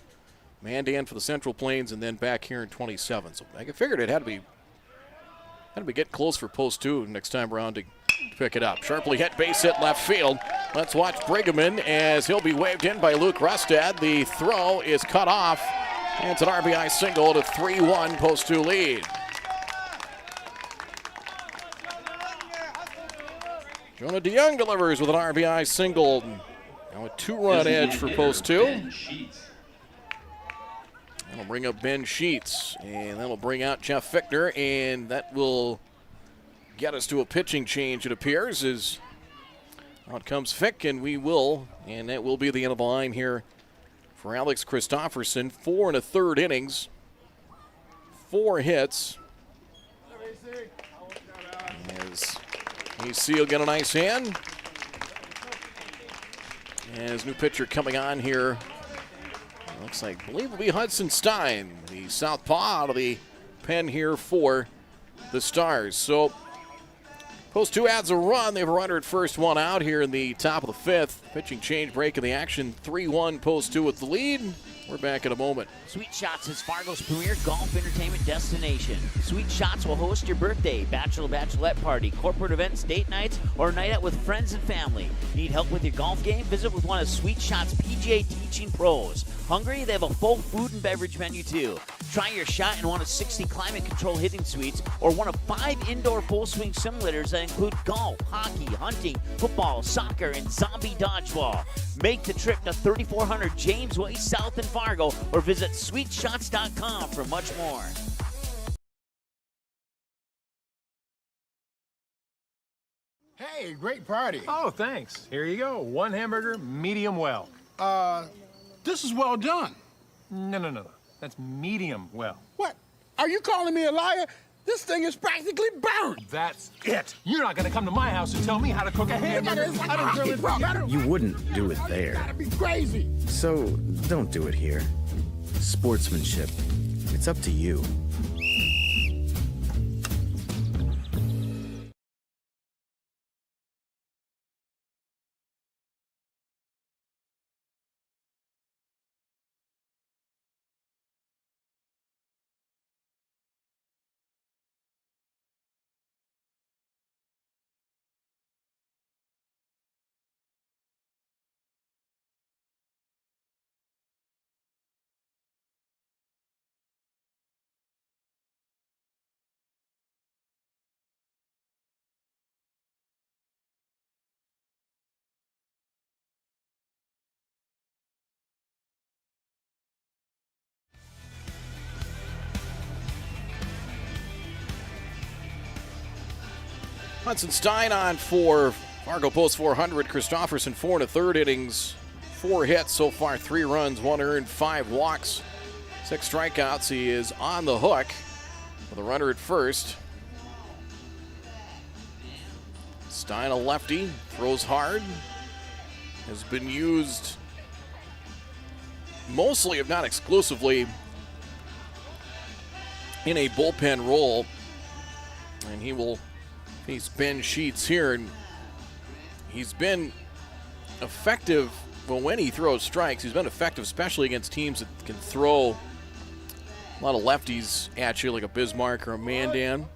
Mandan for the Central Plains and then back here in 27. So I figured it had to be getting close for post 2 next time around to pick it up. Sharply hit, base hit left field. Let's watch Brigham as he'll be waved in by Luke Rustad. The throw is cut off. And it's an RBI single to 3-1 post 2 lead. Jonah DeYoung delivers with an RBI single. Now a 2-run edge for post 2. That'll bring up Ben Sheets, and that'll bring out Jeff Fichtner, and that will get us to a pitching change, it appears, as out comes Fick, and that will be the end of the line here for Alex Christofferson. 4 1/3 innings, 4 hits. As AC will get a nice hand. As new pitcher coming on here, looks like, I believe it'll be Hudson Stein, the southpaw out of the pen here for the Stars. So Post 2 adds a run. They have a runner at first, one out here in the top of the fifth. Pitching change, break in the action. 3-1, Post 2 with the lead. We're back in a moment. Sweet Shots is Fargo's premier golf entertainment destination. Sweet Shots will host your birthday, bachelorette party, corporate events, date nights, or a night out with friends and family. Need help with your golf game? Visit with one of Sweet Shots' PGA teaching pros. Hungry? They have a full food and beverage menu too. Try your shot in one of 60 climate control hitting suites or one of 5 indoor full swing simulators that include golf, hockey, hunting, football, soccer, and zombie dodgeball. Make the trip to 3400 James Way South in Fargo or visit sweetshots.com for much more. Hey, great party. Oh, thanks. Here you go. 1 hamburger, medium well. This is well done. No. That's medium well. What? Are you calling me a liar? This thing is practically burnt. That's it. You're not gonna come to my house and tell me how to cook a hamburger. You wouldn't do it there. Gotta be crazy. So don't do it here. Sportsmanship. It's up to you. Hudson Stein on for Fargo Post 400. Christofferson 4 1/3 innings. 4 hits so far, 3 runs, 1 earned, 5 walks, 6 strikeouts. He is on the hook with a runner at first. Stein, a lefty, throws hard. Has been used mostly, if not exclusively, in a bullpen role. And he will face Ben Sheets here. And he's been effective. Well, when he throws strikes, he's been effective, especially against teams that can throw a lot of lefties at you, like a Bismarck or a Mandan.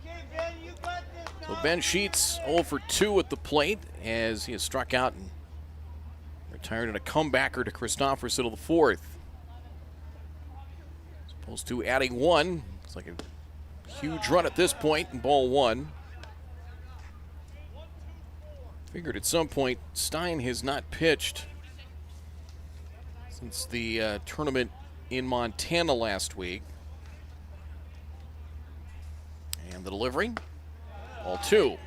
So Ben Sheets 0 for 2 at the plate as he has struck out and retired in a comebacker to Christofferson of the 4th. Supposed to adding 1. It's like a huge run at this point in ball 1. Figured at some point Stein has not pitched since the tournament in Montana last week. And the delivery, ball 2.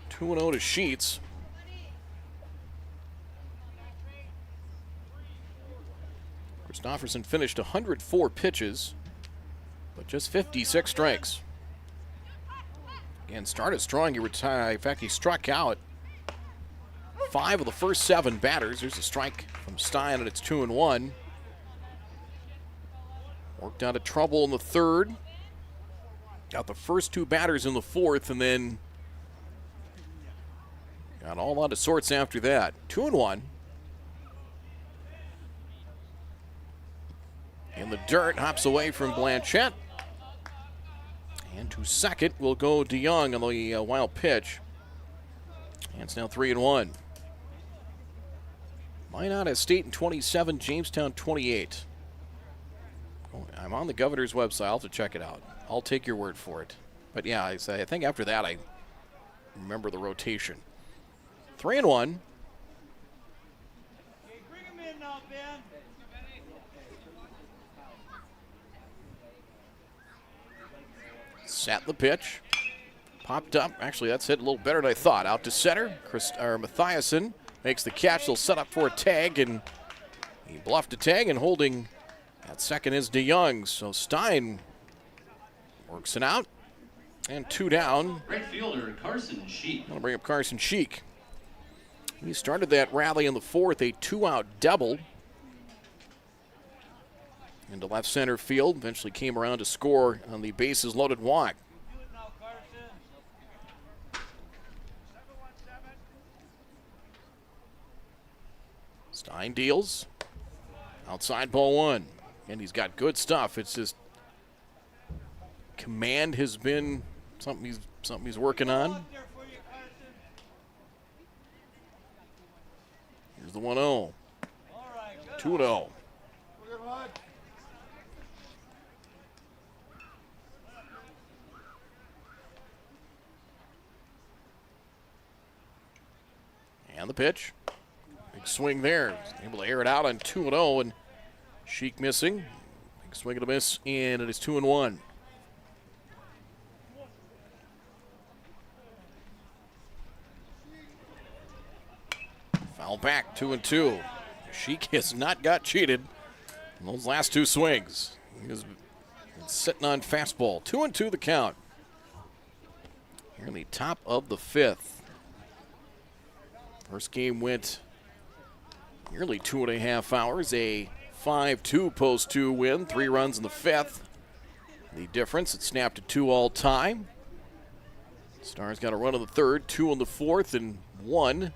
2-0 to Sheets. Christofferson finished 104 pitches, but just 56 strikes. Again, started strong. He retired. In fact, he struck out 5 of the first 7 batters. There's a strike from Stein, and it's 2-1. Worked out of trouble in the 3rd. Got the first 2 batters in the 4th, and then got all out of sorts after that. 2-1. In the dirt, hops away from Blanchette. And to second will go DeYoung on the wild pitch. And it's now 3-1. Minot has State in 27, Jamestown 28. I'm on the governor's website. I'll have to check it out. I'll take your word for it. But yeah, I think after that I remember the rotation. 3-1. Sat the pitch. Popped up. Actually, that's hit a little better than I thought. Out to center. Mathiasen makes the catch. They'll set up for a tag, and he bluffed a tag, and holding at second is DeYoung. So Stein works it out. And 2 down. Right fielder Carson Sheik. I'll bring up Carson Sheik. He started that rally in the 4th, a 2-out double. Into left center field, eventually came around to score on the bases loaded walk. Stein deals. Outside ball one. And he's got good stuff. It's just command has been something he's working on. Here's the 1-0. 2-0. And the pitch. Big swing there. Able to air it out on 2-0, and Sheik missing. Big swing and a miss, and it is 2-1. Foul back, 2-2. Sheik has not got cheated in those last two swings. He was sitting on fastball. 2-2 the count. Here in the top of the fifth. First game went nearly 2.5 hours. A 5-2 post-2 win. 3 runs in the fifth. The difference, it snapped to 2 all time. Stars got a run in the third, 2 in the fourth, and 1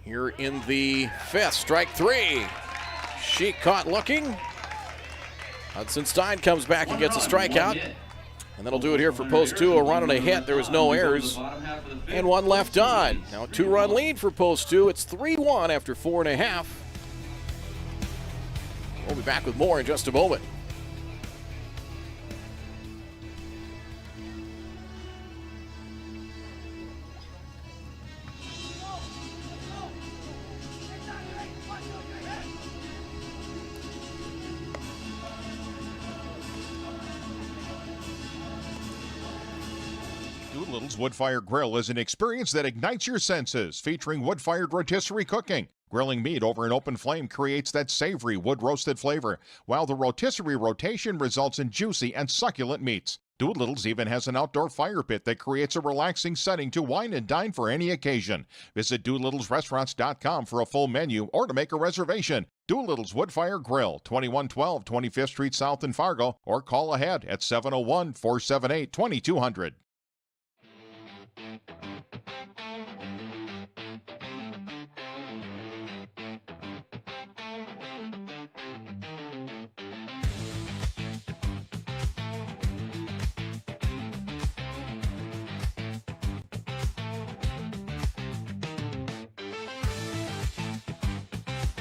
here in the fifth. Strike 3. Sheik caught looking. Hudson Stein comes back and gets a strikeout. And that'll do it here for post 2. A run and a hit. There was no errors. And 1 left on. Now a 2-run lead for post 2. It's 3-1 after 4.5. We'll be back with more in just a moment. Doolittle's Wood-Fire Grill is an experience that ignites your senses, featuring wood-fired rotisserie cooking. Grilling meat over an open flame creates that savory wood-roasted flavor, while the rotisserie rotation results in juicy and succulent meats. Doolittle's even has an outdoor fire pit that creates a relaxing setting to wine and dine for any occasion. Visit DoolittlesRestaurants.com for a full menu or to make a reservation. Doolittle's Wood-Fire Grill, 2112 25th Street South in Fargo, or call ahead at 701-478-2200.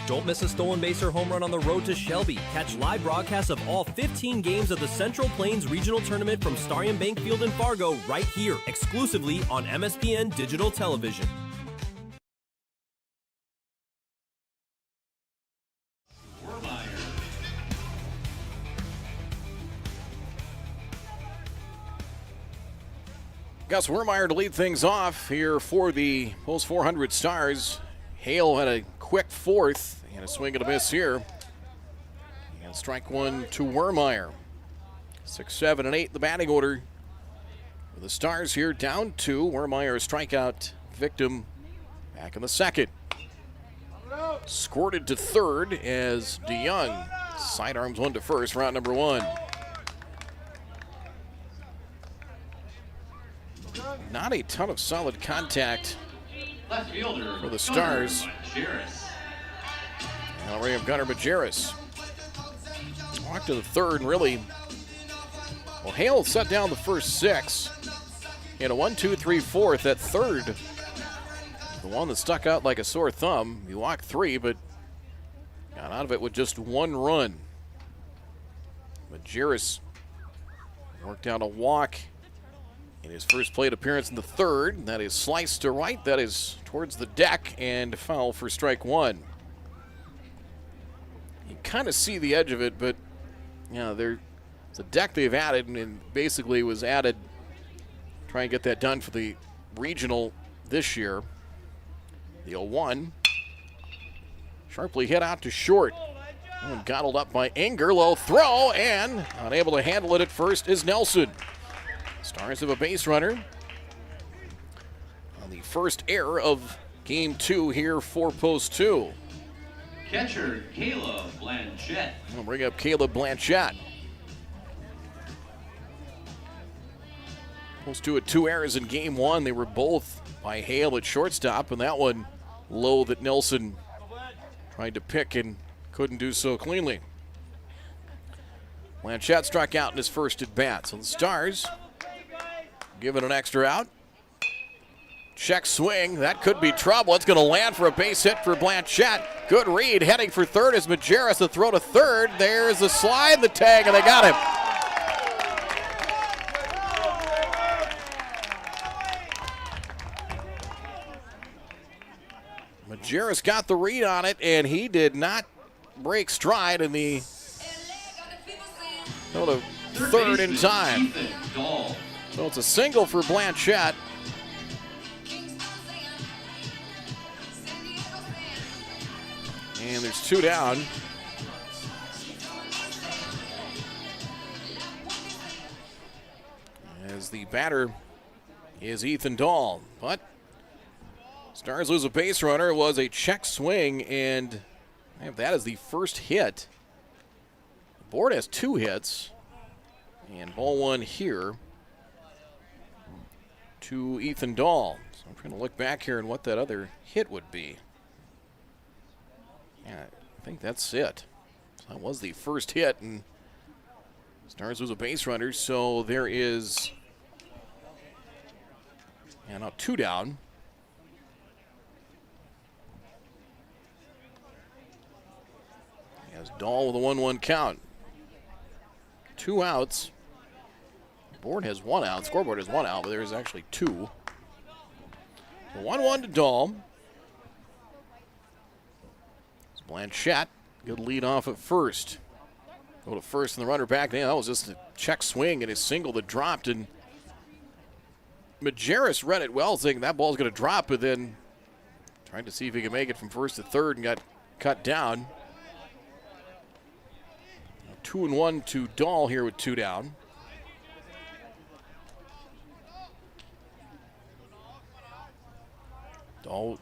Don't miss a stolen base or home run on the road to Shelby. Catch live broadcasts of all 15 games of the Central Plains Regional Tournament from Starion Bank Field in Fargo right here, exclusively on MSPN Digital Television. Gus Wermeyer to lead things off here for the Post 400 Stars. Hale had a quick fourth and a swing and a miss here. And strike 1 to Wermeyer. 6, 7, and 8 the batting order. The Stars here down 2. Wermeyer strikeout victim back in the second. Squirted to third as DeYoung sidearms one to first, route number 1. Not a ton of solid contact for the Stars. Now we have Gunnar Majerus. Walked to the third and really, well, Hale set down the first 6. He had a 1, 2, 3, 4th. That third, the one that stuck out like a sore thumb. He walked 3, but got out of it with just 1 run. Majerus worked out a walk in his first plate appearance in the third. That is sliced to right. That is towards the deck and foul for strike 1. You kind of see the edge of it, but there's a deck they've added, and basically was added try and get that done for the regional this year. The 0-1 sharply hit out to short. And gobbled up by Enger. Low throw, and unable to handle it at first is Nelson. Stars have a base runner on the first error of game 2 here for post 2. Catcher, Caleb Blanchett. We'll bring up Caleb Blanchett. Post 2 had 2 errors in game 1. They were both by Hale at shortstop, and that one low that Nelson Tried to pick and couldn't do so cleanly. Blanchette struck out in his first at bat. So the Stars give it an extra out. Check swing. That could be trouble. It's going to land for a base hit for Blanchette. Good read. Heading for third is Majerus. The throw to third. There's the slide, the tag, and they got him. Majerus got the read on it, and he did not break stride in the third in time. So it's a single for Blanchette. And there's 2 down. As the batter is Ethan Dahl. But Stars lose a base runner. It was a check swing, and that is the first hit. The board has 2 hits. And ball 1 here to Ethan Dahl. So I'm trying to look back here and what that other hit would be. Yeah, I think that's it. So that was the first hit, and Stars lose a base runner, so there is now 2 down. As Dahl with a 1-1 count. 2 outs. The board has 1 out. Scoreboard has 1 out, but there's actually 2. So 1-1 to Dahl. Blanchette, good lead off at first. Go to first and the runner back. Yeah, that was just a check swing and a single that dropped. And Majerus read it well, thinking that ball's going to drop, but then trying to see if he can make it from first to third and got cut down. 2-1 to Dahl here with 2 down. Dahl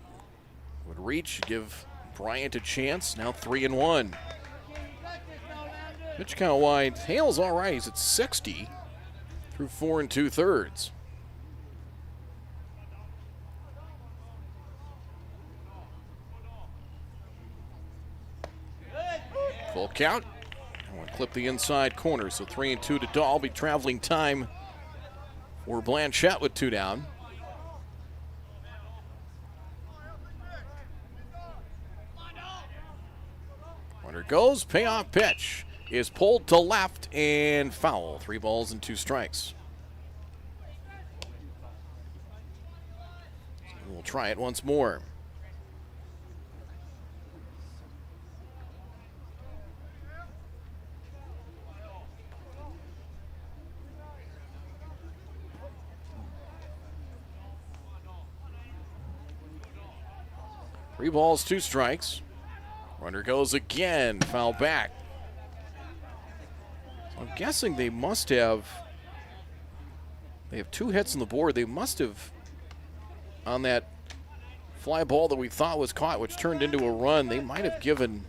would reach, give Bryant a chance. Now 3-1. Pitch count wide. Hale's all right. He's at 60 through 4 2/3. Full count. I want to clip the inside corner. So 3-2 to Dahl. Be traveling time for Blanchette with 2 down. Runner goes, payoff pitch is pulled to left and foul. 3 balls and 2 strikes. So we'll try it once more. Three balls, 2 strikes. Runner goes again, foul back. So I'm guessing they have 2 hits on the board. They must have, on that fly ball that we thought was caught, which turned into a run, they might have given,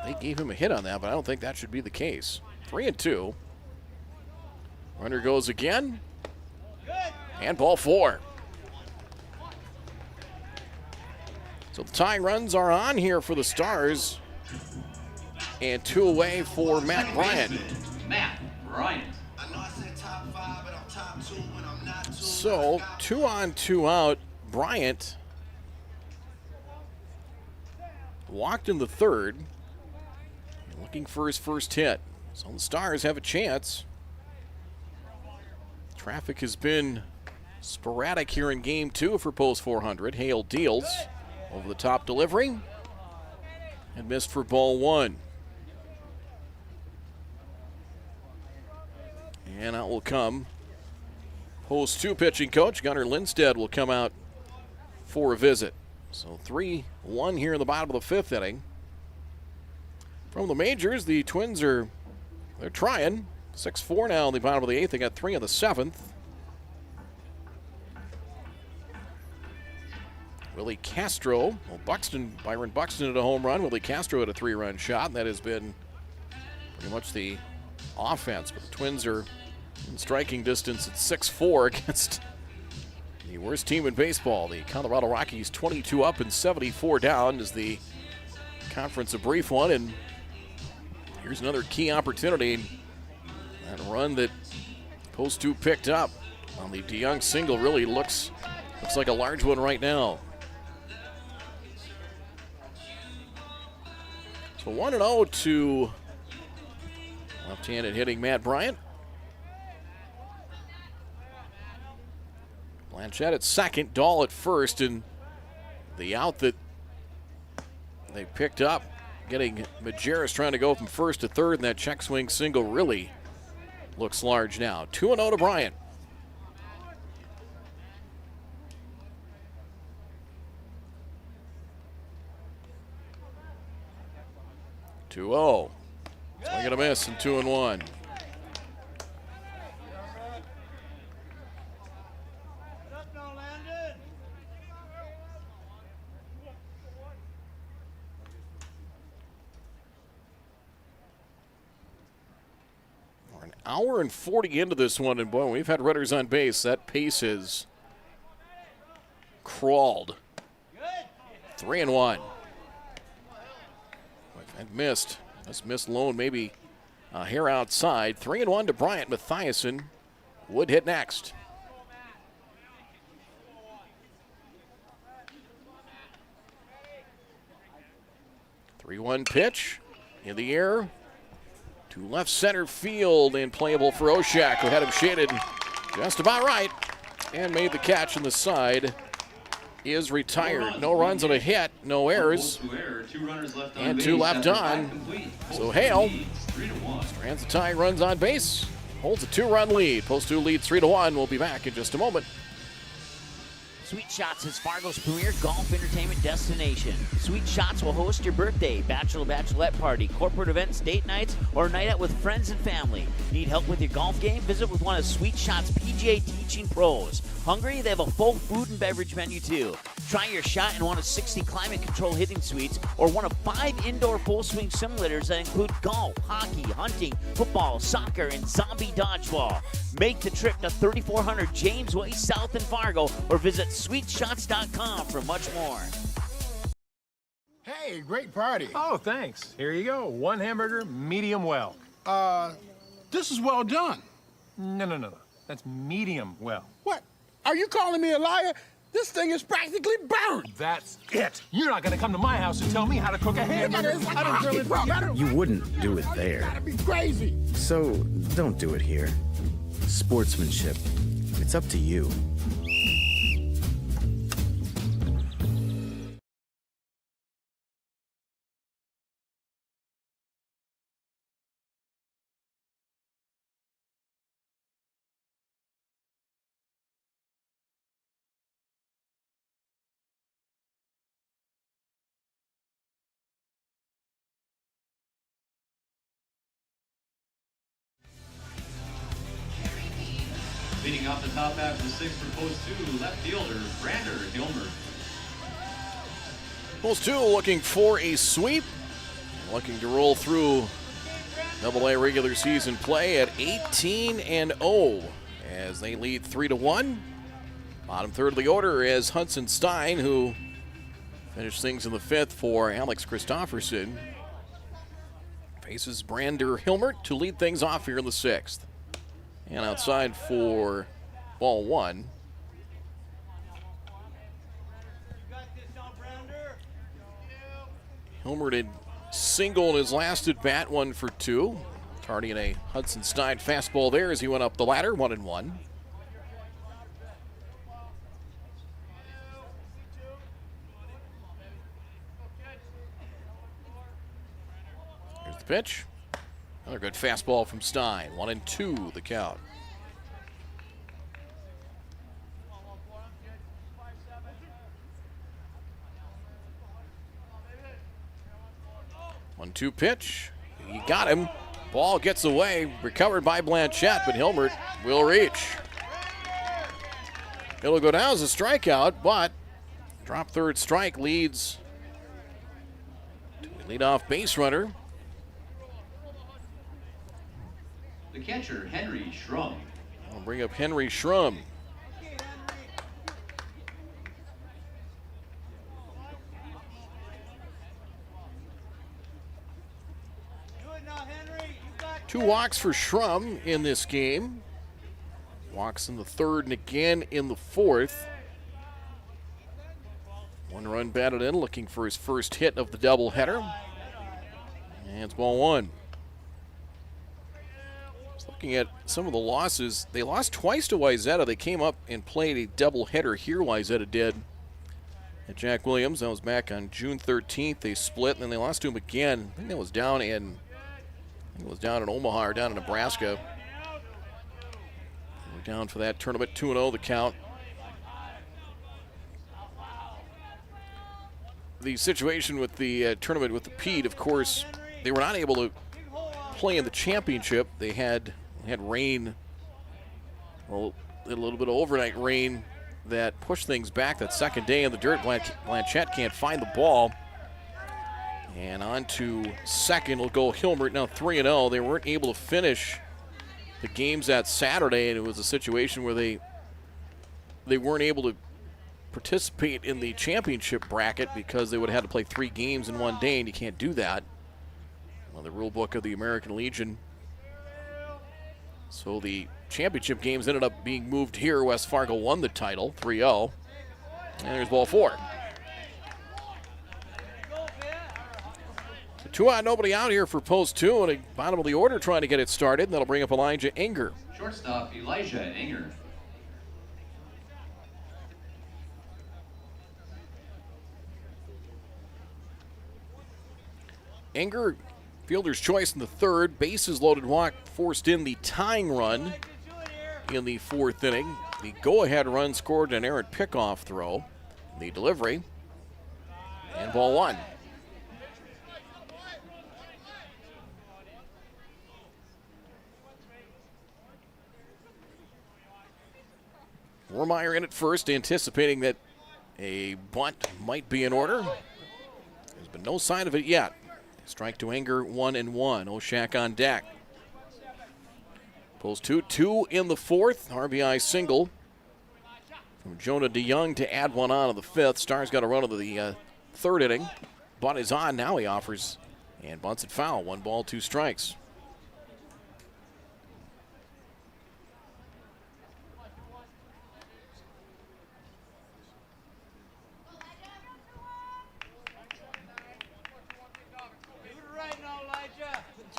they gave him a hit on that, but I don't think that should be the case. 3-2. Runner goes again, and ball 4. So the tying runs are on here for the Stars. And 2 away for Matt Bryant. Matt Bryant. So 2 on, 2 out. Bryant walked in the third. Looking for his first hit. So the Stars have a chance. Traffic has been sporadic here in game 2 for Post 400. Hale deals. Over the top delivery and missed for ball 1. And out will come Post 2 pitching coach Gunnar Lindstedt will come out for a visit. So 3-1 here in the bottom of the 5th inning. From the majors, the Twins they're trying. 6-4 now in the bottom of the 8th. They got 3 in the 7th. Willie Castro, Byron Buxton at a home run. Willie Castro had a 3-run shot, and that has been pretty much the offense. But the Twins are in striking distance at 6-4 against The worst team in baseball, the Colorado Rockies, 22 up and 74 down as the conference a brief one. And here's another key opportunity. That run that Post 2 picked up on the DeYoung single really looks like a large one right now. So 1-0 to left-handed hitting Matt Bryant. Blanchett at second, Dahl at first, and the out that they picked up, getting Majerus trying to go from first to third, and that check swing single really looks large now. 2-0 to Bryant. Swing and a miss and 2-1. We're an hour and 40 into this one, and boy, we've had runners on base. That pace has crawled. 3-1. And missed. That's missed lone, maybe a hair outside. 3-1 to Bryant. Mathiasen would hit next. 3-1 pitch in the air to left center field and playable for Oshak, who had him shaded just about right and made the catch in the side. Is retired. No runs on a hit, no errors, and 2 left on. So Hale strands the tie, runs on base, holds a 2-run lead. Post 2 leads 3-1. We'll be back in just a moment. Sweet Shots is Fargo's premier golf entertainment destination. Sweet Shots will host your birthday, bachelorette party, corporate events, date nights, or a night out with friends and family. Need help with your golf game? Visit with one of Sweet Shots' PGA teaching pros. Hungry? They have a full food and beverage menu too. Try your shot in one of 60 climate control hitting suites or one of 5 indoor full swing simulators that include golf, hockey, hunting, football, soccer, and zombie dodgeball. Make the trip to 3400 James Way South in Fargo or visit sweetshots.com for much more. Hey, great party. Oh, thanks. Here you go. 1 hamburger, medium well. This is well done. No. That's medium well. What? Are you calling me a liar? This thing is practically burnt. That's it. You're not gonna come to my house and tell me how to cook a hamburger. You wouldn't do it there. Gotta be crazy. So don't do it here. Sportsmanship. It's up to you. Leading off the top half of the 6th for Post 2, left fielder Brander Hilmer. Post 2 looking for a sweep, looking to roll through AA regular season play at 18-0 as they lead 3-1. Bottom third of the order is Hudson Stein, who finished things in the 5th for Alex Christofferson. Faces Brander Hilmert to lead things off here in the 6th. And outside for ball 1. Hilmert had singled his last at bat, 1 for 2. Targeting a Hudson Stein fastball there as he went up the ladder, 1-1. Here's the pitch. Another good fastball from Stein. 1-2 the count. One-two pitch. He got him. Ball gets away. Recovered by Blanchett, but Hilmert will reach. It'll go down as a strikeout, but drop third strike leads to a leadoff base runner. The catcher, Henry Schrum. I'll bring up Henry Schrum. 2 walks for Schrum in this game. Walks in the 3rd and again in the 4th. 1 run batted in, looking for his first hit of the doubleheader. And it's ball 1. Just looking at some of the losses, they lost twice to Wayzata. They came up and played a doubleheader here, Wayzata did. At Jack Williams, that was back on June 13th. They split, and then they lost to him again. I think that was down in Omaha or down in Nebraska. We're down for that tournament, 2-0 the count. The situation with the tournament with the Pete, of course, they were not able to play in the championship. They had rain, well, a little bit of overnight rain that pushed things back that second day in the dirt. Blanchette can't find the ball. And on to second will go Hilmert, now 3-0. They weren't able to finish the games that Saturday, and it was a situation where they weren't able to participate in the championship bracket because they would have had to play 3 games in one day, and you can't do that. Well, the rule book of the American Legion. So the championship games ended up being moved here. West Fargo won the title, 3-0. And there's ball 4. 2 out, nobody out here for post 2, and a bottom of the order trying to get it started. And that'll bring up Elijah Enger. Shortstop Elijah Enger. Enger, fielder's choice in the 3rd. Bases loaded walk forced in the tying run in the 4th inning. The go-ahead run scored an errant pickoff throw. The delivery. And ball 1. Warmeyer in at first, anticipating that a bunt might be in order. There's been no sign of it yet. Strike to Enger, 1-1. Oshak on deck. Pulls 2 in the 4th. RBI single from Jonah DeYoung to add 1 on in the 5th. Stars got a run of the 3rd inning. Bunt is on. Now he offers and bunts it foul. 1 ball, 2 strikes.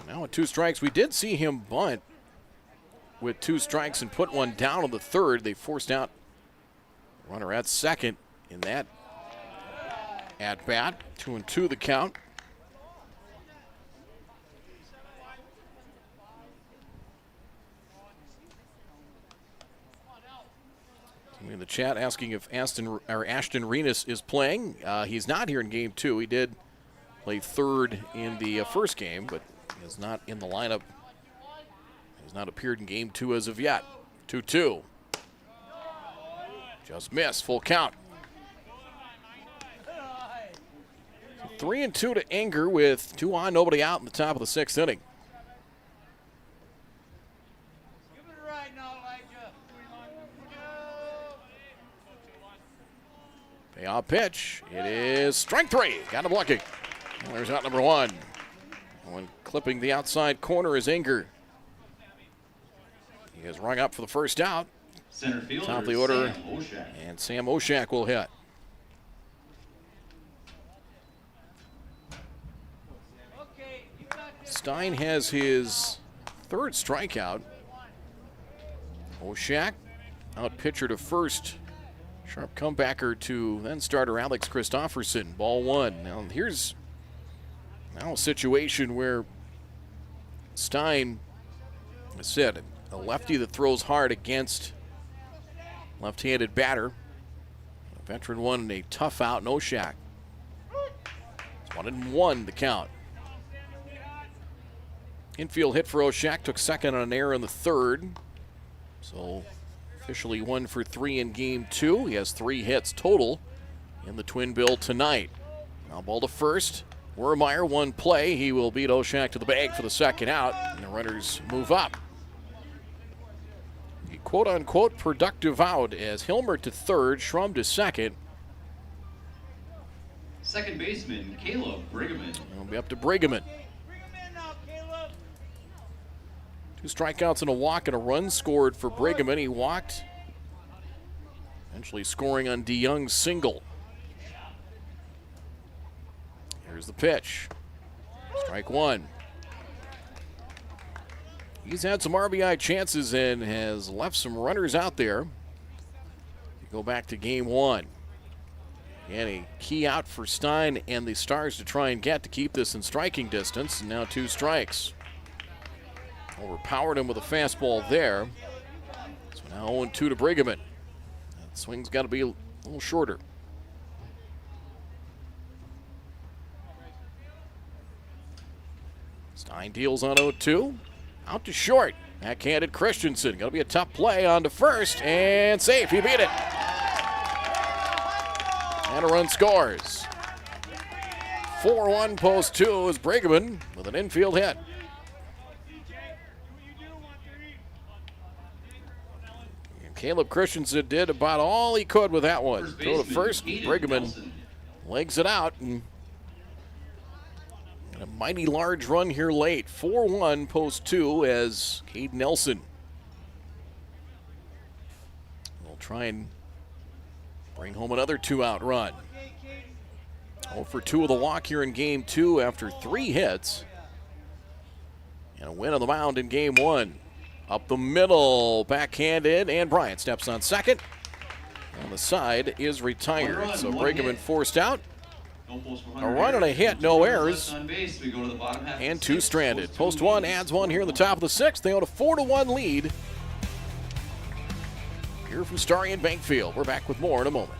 Now with 2 strikes, we did see him bunt with 2 strikes and put 1 down on the 3rd. They forced out runner at second in that at bat. 2-2 the count. In the chat asking if Ashton Renas is playing. He's not here in game 2. He did play 3rd in the first game, but is not in the lineup. Has not appeared in game 2 as of yet. 2-2. Just missed. Full count. 3-2 to Enger with 2 on, nobody out in the top of the 6th inning. Payoff pitch. It is strike 3. Got him lucky. Well, there's out number 1. When clipping the outside corner is Enger. He has rung up for the first out. Center fielder, top of the order. Sam Oshak. And Sam Oshak will hit. Stein has his 3rd strikeout. Oshak out pitcher to first. Sharp comebacker to then starter Alex Christofferson. Ball 1. Now here's a situation where Stein, I said, a lefty that throws hard against left-handed batter. A veteran one and a tough out, no Oshak. It's 1-1 the count. Infield hit for Oshak, took second on an error in the 3rd. So officially 1 for 3 in game 2. He has 3 hits total in the twin bill tonight. Now ball to first. Wermeyer, 1 play. He will beat Oshak to the bag for the second out, and the runners move up. The quote-unquote productive out as Hilmer to 3rd, Schrum to 2nd. Second baseman, Caleb Brigham. We'll be up to Brigham. 2 strikeouts and a walk and a run scored for Brigham, and he walked, eventually scoring on DeYoung's single. Here's the pitch. Strike 1. He's had some RBI chances and has left some runners out there. You go back to game 1. And a key out for Stein and the Stars to try and get to keep this in striking distance. And now 2 strikes. Overpowered him with a fastball there. So now 0-2 to Brigham. That swing's got to be a little shorter. Stein deals on 0-2. Out to short. Backhanded Christensen. Going to be a tough play on to first. And safe. He beat it. And a run scores. 4-1 post 2 is Brigham with an infield hit. And Caleb Christensen did about all he could with that one. Throw to first. Brigham legs it out. And a mighty large run here late. 4-1 post 2 as Cade Nelson will try and bring home another 2-out run. 0-for-2 of the walk here in game 2 after 3 hits. And a win on the mound in game 1. Up the middle, backhanded, and Bryant steps on second. On the side is retired. So Brigham forced out. A run and a hit, no errors, and 2 stranded. Post 1 adds 1 here in the top of the 6th. They own a 4-1 lead here from Starry & Bankfield. We're back with more in a moment.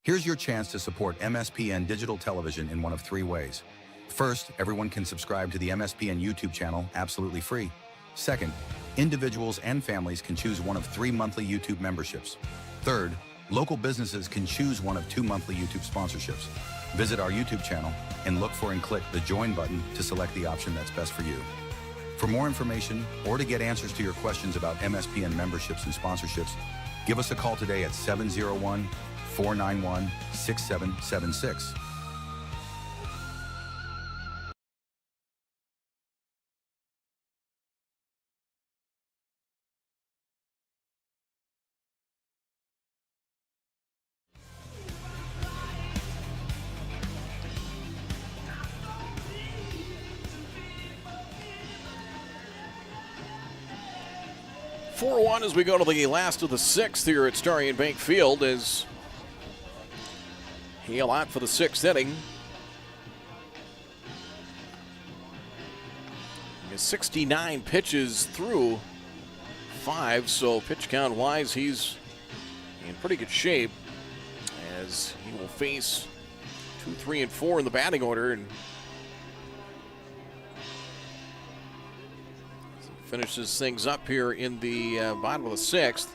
Here's your chance to support MSPN Digital Television in one of 3 ways. First, everyone can subscribe to the MSPN YouTube channel absolutely free. Second, individuals and families can choose one of 3 monthly YouTube memberships. Third, local businesses can choose one of 2 monthly YouTube sponsorships. Visit our YouTube channel and look for and click the Join button to select the option that's best for you. For more information or to get answers to your questions about MSPN memberships and sponsorships, give us a call today at 701-491-6776. As we go to the last of the 6th here at Starry & Bank Field as Hale out for the 6th inning. He has 69 pitches through 5, so pitch count wise he's in pretty good shape as he will face 2, 3, and 4 in the batting order and finishes things up here in the bottom of the 6th.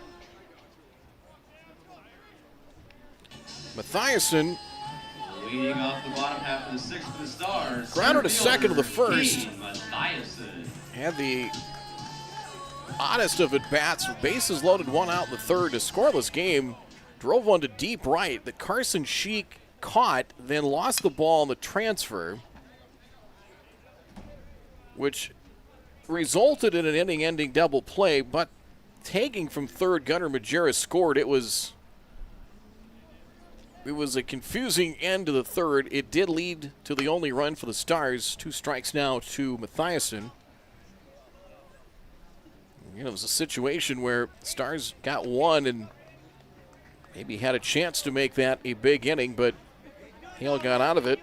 Mathiasen leading off the bottom half of the 6th for the Stars. Grounded to second of the first. Mathiasen Had the oddest of at-bats with bases loaded, 1 out in the 3rd. A scoreless game. Drove one to deep right that Carson Sheik caught, then lost the ball on the transfer, which resulted in an inning-ending double play, but tagging from 3rd, Gunnar Majerus scored. It was a confusing end to the 3rd. It did lead to the only run for the Stars. 2 strikes now to Mathiasen. It was a situation where the Stars got 1 and maybe had a chance to make that a big inning, but Hale got out of it.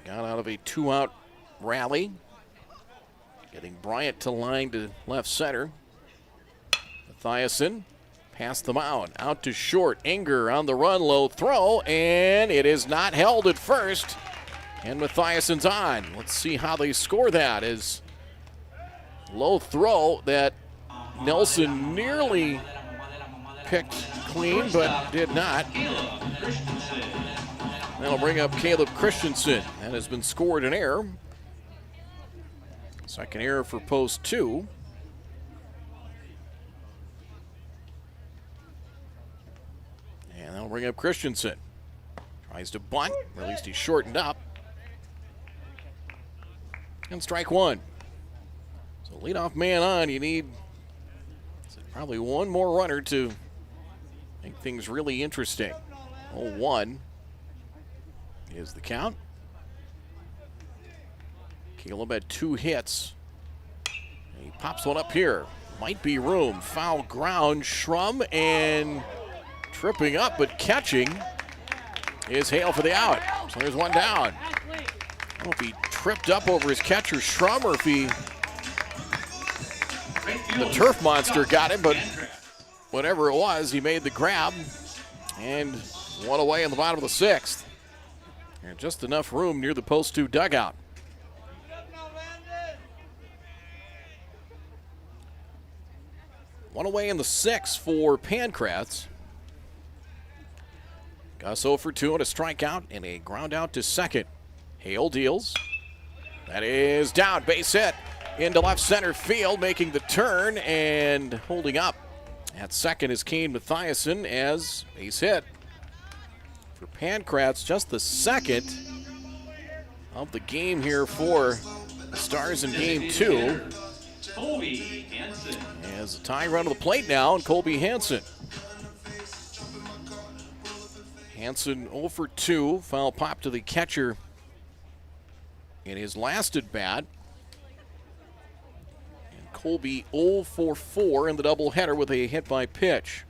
Got out of a 2-out rally. Getting Bryant to line to left center. Mathiasen Past the mound, out to short. Inger on the run, low throw, and it is not held at first. And Mathiassen's on. Let's see how they score that. As low throw that Nelson nearly picked clean, but did not. That'll bring up Caleb Christensen. That has been scored an error. Second error for post 2. And that'll bring up Christensen. Tries to bunt, or at least he's shortened up. And strike 1. So leadoff man on, you need probably one more runner to make things really interesting. 0-1 is the count. Caleb had 2 hits. He pops one up here. Might be room. Foul ground. Schrum and tripping up, but catching is Hale for the out. So there's one down. I don't know if he tripped up over his catcher, Schrum, or if the turf monster got him, but whatever it was, he made the grab and one away in the bottom of the 6th. And just enough room near the post 2 dugout. One away in the 6th for Pancratz. Gus 0 for 2 and a strikeout and a ground out to second. Hale deals. That is down, base hit into left center field, making the turn and holding up. At second is Kane Mathiassen as base hit. For Pancratz, just the second of the game here for the Stars in game 2. Colby Hansen. As a tie run to the plate now, and Colby Hansen. Hansen 0 for 2, foul pop to the catcher in his last at bat. And Colby 0 for 4 in the doubleheader with a hit by pitch.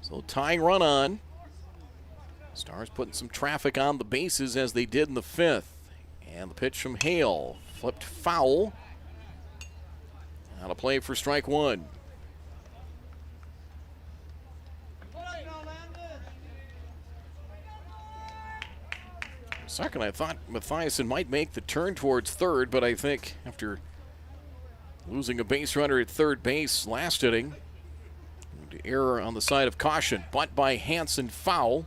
So tying run on. Stars putting some traffic on the bases as they did in the 5th. And the pitch from Hale, flipped foul. Out of play for strike 1. Second, I thought Mathiassen might make the turn towards third, but I think after losing a base runner at third base last inning, error on the side of caution. Bunt by Hansen, foul.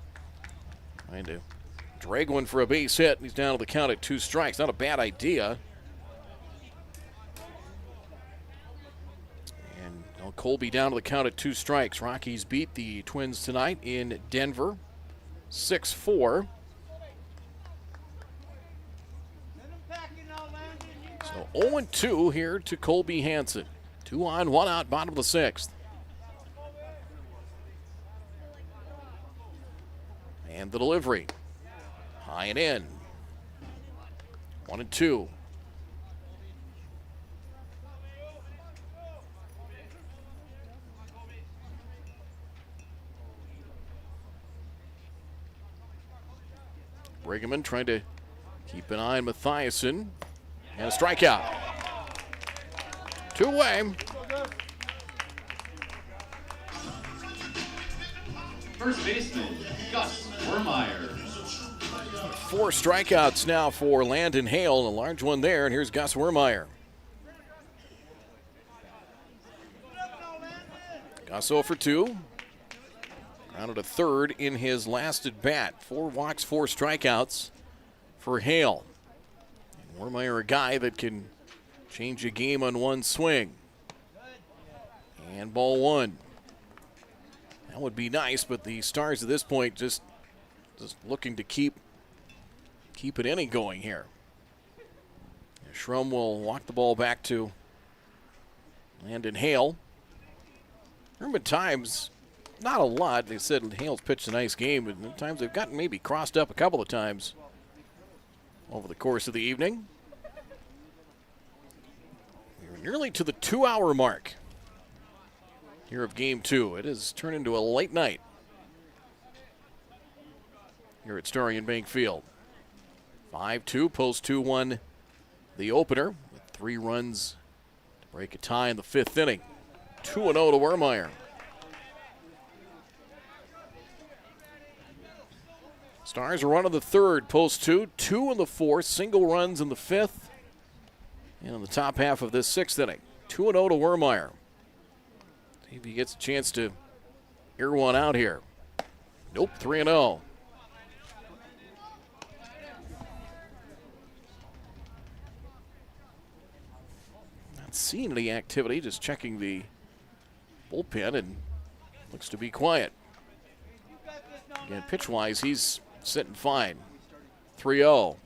Trying to drag one for a base hit. He's down to the count at 2 strikes. Not a bad idea. And Colby down to the count at 2 strikes. Rockies beat the Twins tonight in Denver, 6-4. So 0-2 here to Colby Hansen. 2 on, 1 out, bottom of the 6th. And the delivery. High and in. 1-2. Brigham trying to keep an eye on Mathiassen. And a strikeout. 2-away. First baseman, Gus Wermeyer. 4 strikeouts now for Landon Hale, and a large one there, and here's Gus Wermeyer. Gus 0 for 2. Grounded a third in his last at bat. 4 walks, 4 strikeouts for Hale. Wermeyer, a guy that can change a game on one swing. And ball 1. That would be nice, but the Stars at this point just looking to keep an inning going here. Schrum will walk the ball back to Landon Hale. There have been times, not a lot, they said Hale's pitched a nice game, but at times they've gotten maybe crossed up a couple of times over the course of the evening. We're nearly to the 2-hour mark here of game 2. It has turned into a late night here at Starion Bank Field. 5-2, post 2-1 the opener with 3 runs to break a tie in the 5th inning. 2-0 to Wermeyer. Stars are running the third, post two in the fourth, single runs in the fifth, and in the top half of this sixth inning. 2-0 to Wermeyer. See if he gets a chance to air one out here. Nope, 3-0. Not seeing any activity, just checking the bullpen, and looks to be quiet. Again, pitch-wise, he's sitting fine. 3-0.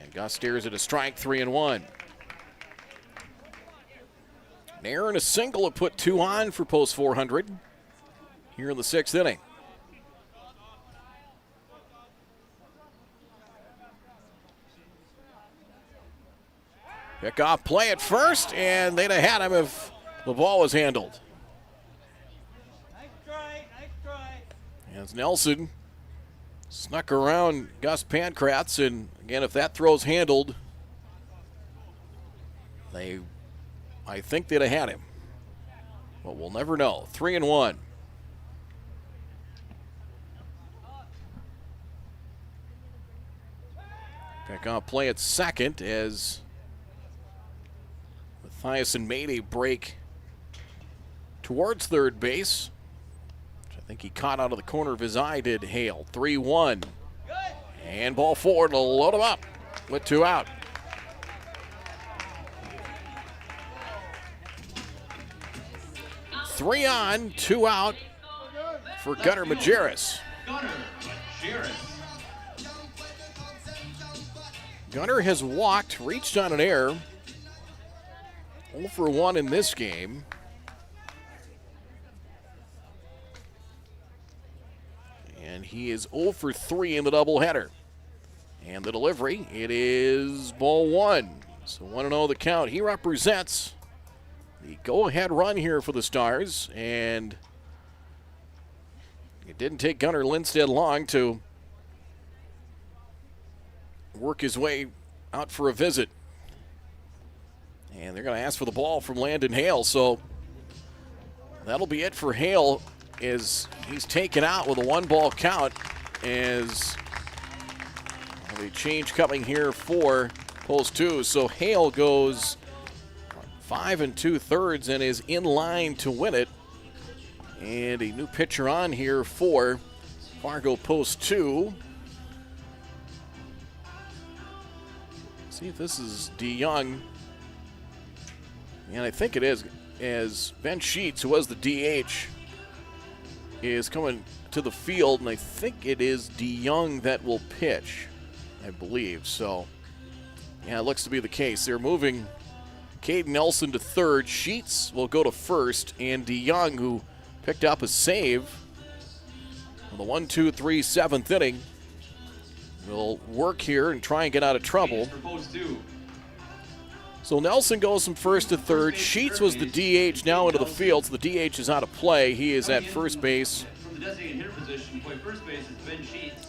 And Gus stares at a strike, 3-1. An error and a single have put 2 on for post 400 here in the sixth inning. Pick off play at first, and they'd have had him if the ball was handled. As Nelson snuck around Gus Pankratz, and again, if that throw's handled, I think they'd have had him. But we'll never know. 3-1. Pick off play at second as Mathiasen made a break towards third base. I think he caught out of the corner of his eye, did Hale. 3-1. And ball forward to load him up with 2 out. Three on, 2 out for Gunnar Majerus. Gunnar has walked, reached on an error. 0 for 1 in this game. And he is 0 for 3 in the doubleheader. And the delivery, it is ball 1. So 1-0 the count. He represents the go-ahead run here for the Stars. And it didn't take Gunnar Lindstedt long to work his way out for a visit. And they're going to ask for the ball from Landon Hale. So that'll be it for Hale, as he's taken out with a 1-ball count, as a change coming here for post 2. So Hale goes 5 2/3 and is in line to win it. And a new pitcher on here for Fargo post 2. See if this is DeYoung. And I think it is, as Ben Sheets, who was the DH, is coming to the field, and I think it is DeYoung that will pitch, I believe. So, yeah, it looks to be the case. They're moving Caden Nelson to third. Sheets will go to first, and DeYoung, who picked up a save on the 1-2-3 seventh inning, will work here and try and get out of trouble. So Nelson goes from first to third. Sheets was the DH, now into the field, so the DH is out of play. He is at first base.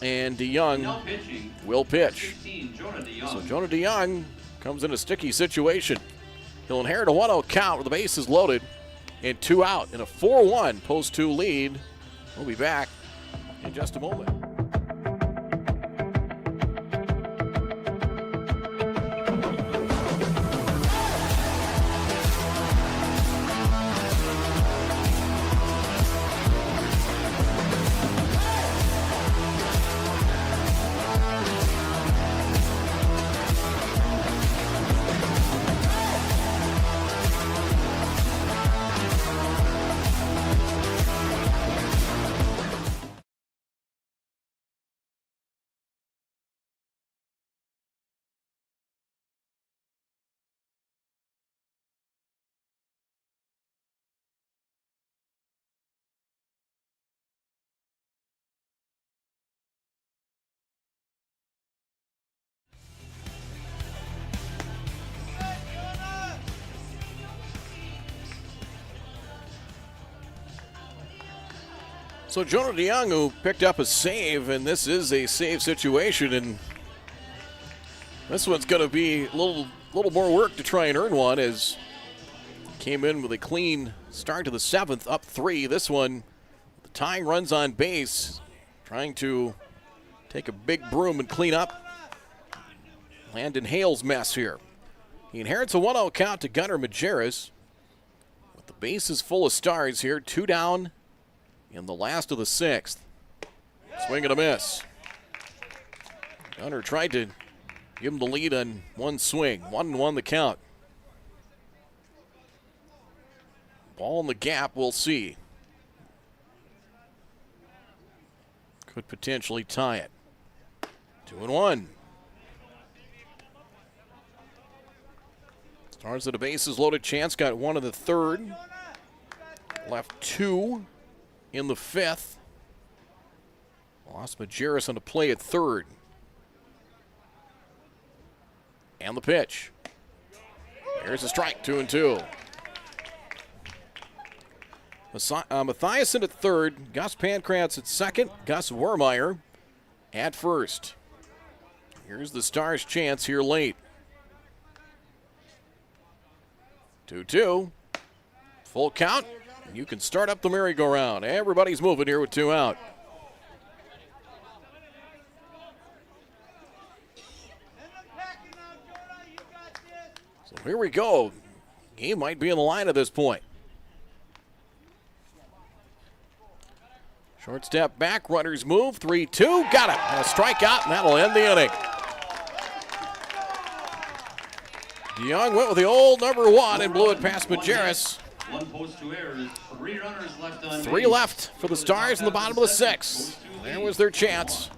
And DeYoung will pitch. So Jonah DeYoung comes in a sticky situation. He'll inherit a 1-0 count with the bases loaded and 2 out in a 4-1 post 2 lead. We'll be back in just a moment. So Jonah DeYoung, who picked up a save, and this is a save situation, and this one's going to be a little more work to try and earn one, as came in with a clean start to the seventh, up 3. This one, the tying runs on base, trying to take a big broom and clean up Landon Hale's mess here. He inherits a 1-0 count to Gunnar Majerus. With the bases full of stars here, 2 down in the last of the 6th. Swing and a miss. Gunnar tried to give him the lead on one swing. 1-1 the count. Ball in the gap, we'll see. Could potentially tie it. 2-1. Stars at a bases loaded chance. Got one in the 3rd. Left 2 in the 5th. Lost Majerus on the play at 3rd. And the pitch. There's a strike, 2-2. Mathiasen at 3rd. Gus Pankratz at 2nd. Gus Wermeyer at 1st. Here's the Stars' chance here late. 2-2. Full count. You can start up the merry-go-round. Everybody's moving here with 2 out. So here we go. Game might be in the line at this point. Short step back, runners move, 3-2, got it. And a strikeout, and that'll end the inning. DeYoung went with the old number 1 and blew it past Majerus. 1 post, 2 errors, 3 runners left on base. 3 left for the Stars in the bottom of the 6th. There was their chance.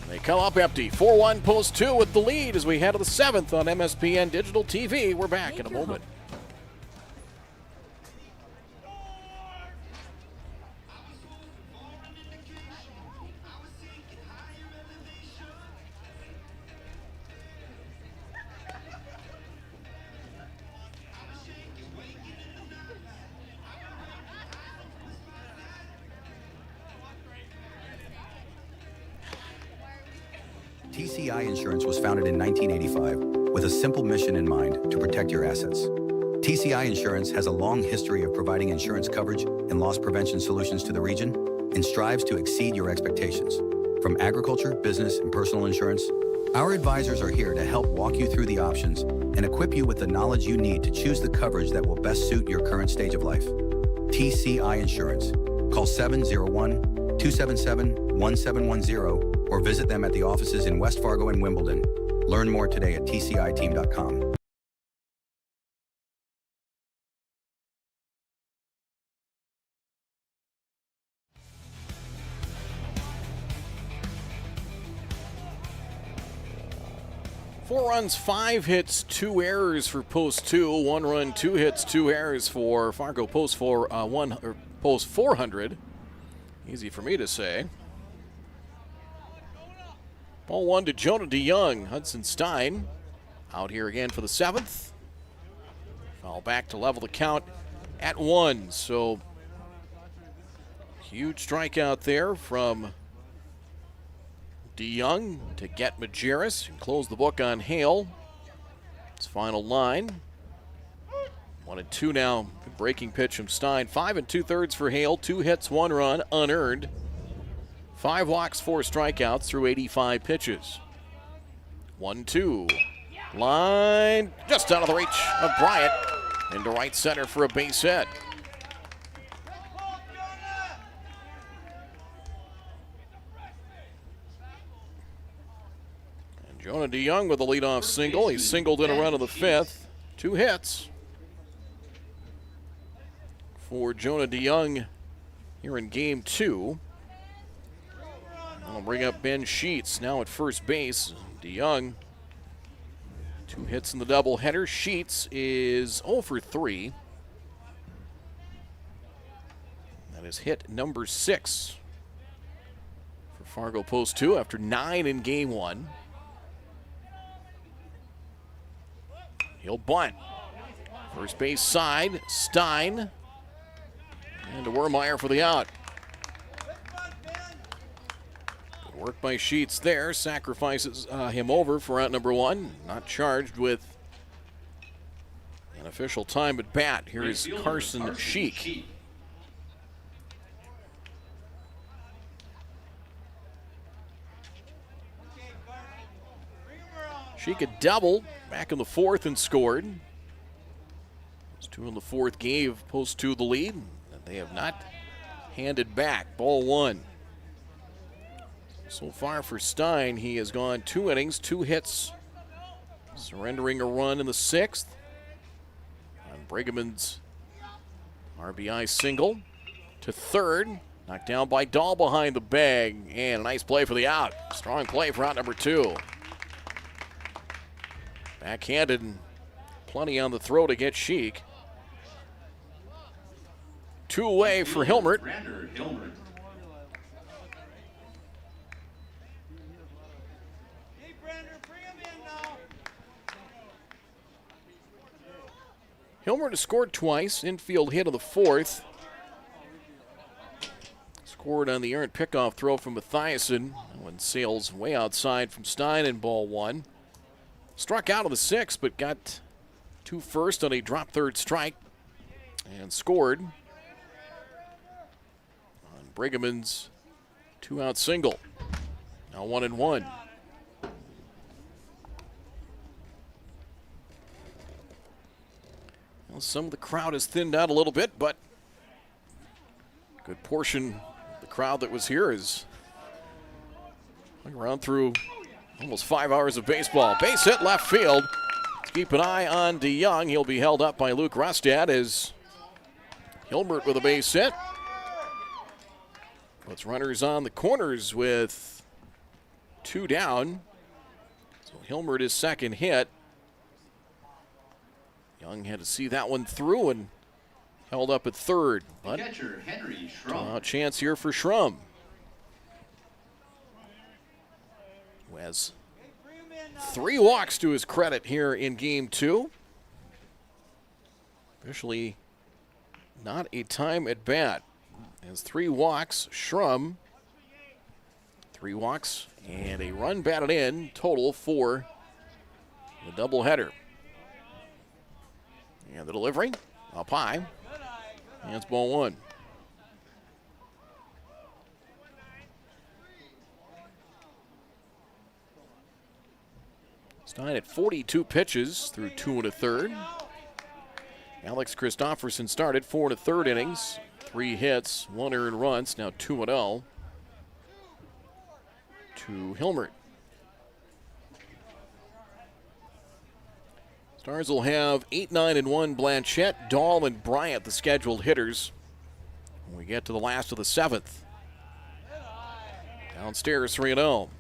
They come up empty. 4-1 post 2 with the lead as we head to the 7th on MSPN Digital TV. We're back in a moment. TCI Insurance was founded in 1985 with a simple mission in mind to protect your assets. TCI Insurance has a long history of providing insurance coverage and loss prevention solutions to the region and strives to exceed your expectations. From agriculture, business, and personal insurance, our advisors are here to help walk you through the options and equip you with the knowledge you need to choose the coverage that will best suit your current stage of life. TCI Insurance. Call 701-277-1710 or visit them at the offices in West Fargo and Wimbledon. Learn more today at tciteam.com. Four runs, 5 hits, 2 errors for post 2. 1 run, 2 hits, 2 errors for Fargo post 400. Easy for me to say. Ball 1 to Jonah DeYoung. Hudson Stein out here again for the 7th. Foul back to level the count at 1. So huge strikeout there from DeYoung to get Majerus and close the book on Hale. It's final line. 1-2 now. Breaking pitch from Stein. 5 2/3 for Hale. 2 hits, 1 run, unearned. 5 walks, 4 strikeouts through 85 pitches. 1-2. Line just out of the reach of Bryant. Into right center for a base hit. And Jonah DeYoung with a leadoff single. He singled in a run of the 5th. 2 hits for Jonah DeYoung here in game 2. I'll bring up Ben Sheets now at first base. DeYoung, 2 hits in the doubleheader. Sheets is 0 for 3. That is hit number 6 for Fargo post 2 after 9 in game 1. He'll bunt. First base side, Stein. And to Wermeyer for the out. Work by Sheets there, sacrifices him over for out number 1. Not charged with an official time at bat. Here is Carson Sheik. She could double back in the fourth and scored. Those two in the fourth gave Post 2 the lead, and they have not handed back. Ball one. So far for Stein, he has gone 2 innings, 2 hits, surrendering a run in the 6th. On Brigham&'s RBI single to third. Knocked down by Dahl behind the bag, and a nice play for the out. Strong play for out number 2. Backhanded and plenty on the throw to get Sheik. 2 away for Hilmert. Hilmert has scored twice. Infield hit of the 4th. Scored on the errant pickoff throw from Mathiasen. That one sails way outside from Stein in ball 1. Struck out of the 6th, but got 2 first on a drop third strike and scored on Brigham's 2-out single. Now 1-1. Well, some of the crowd has thinned out a little bit, but a good portion of the crowd that was here is around through almost 5 hours of baseball. Base hit left field. Let's keep an eye on DeYoung. He'll be held up by Luke Rustad as Hilbert with a base hit. Puts runners on the corners with 2 down. So Hilbert is second hit. Young had to see that one through and held up at third. But catcher, Henry Schrum. Chance here for Schrum. Who has 3 walks to his credit here in game 2. Officially not a time at bat. Has 3 walks. Schrum, 3 walks and a run batted in, total for the doubleheader. And the delivery up high. And it's ball 1. Stein at 42 pitches through 2 1/3. Alex Christopherson started 4 1/3 innings, 3 hits, 1 earned runs, now 2-0 to Hilmert. Stars will have 8, 9, and 1 Blanchette, Dahl, and Bryant, the scheduled hitters, when we get to the last of the 7th. Downstairs 3-0.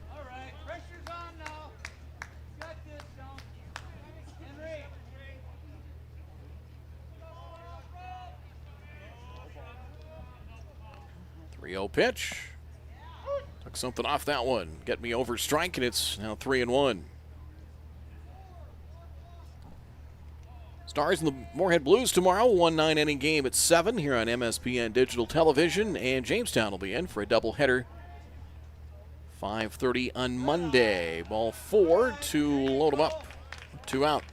Pitch. Took something off that one. Get me over strike, and it's now 3-1. Stars and the Moorhead Blues tomorrow, 1 9-inning game at 7 here on MSPN Digital Television, and Jamestown will be in for a doubleheader 5:30 on Monday. Ball 4 to load them up. 2 out.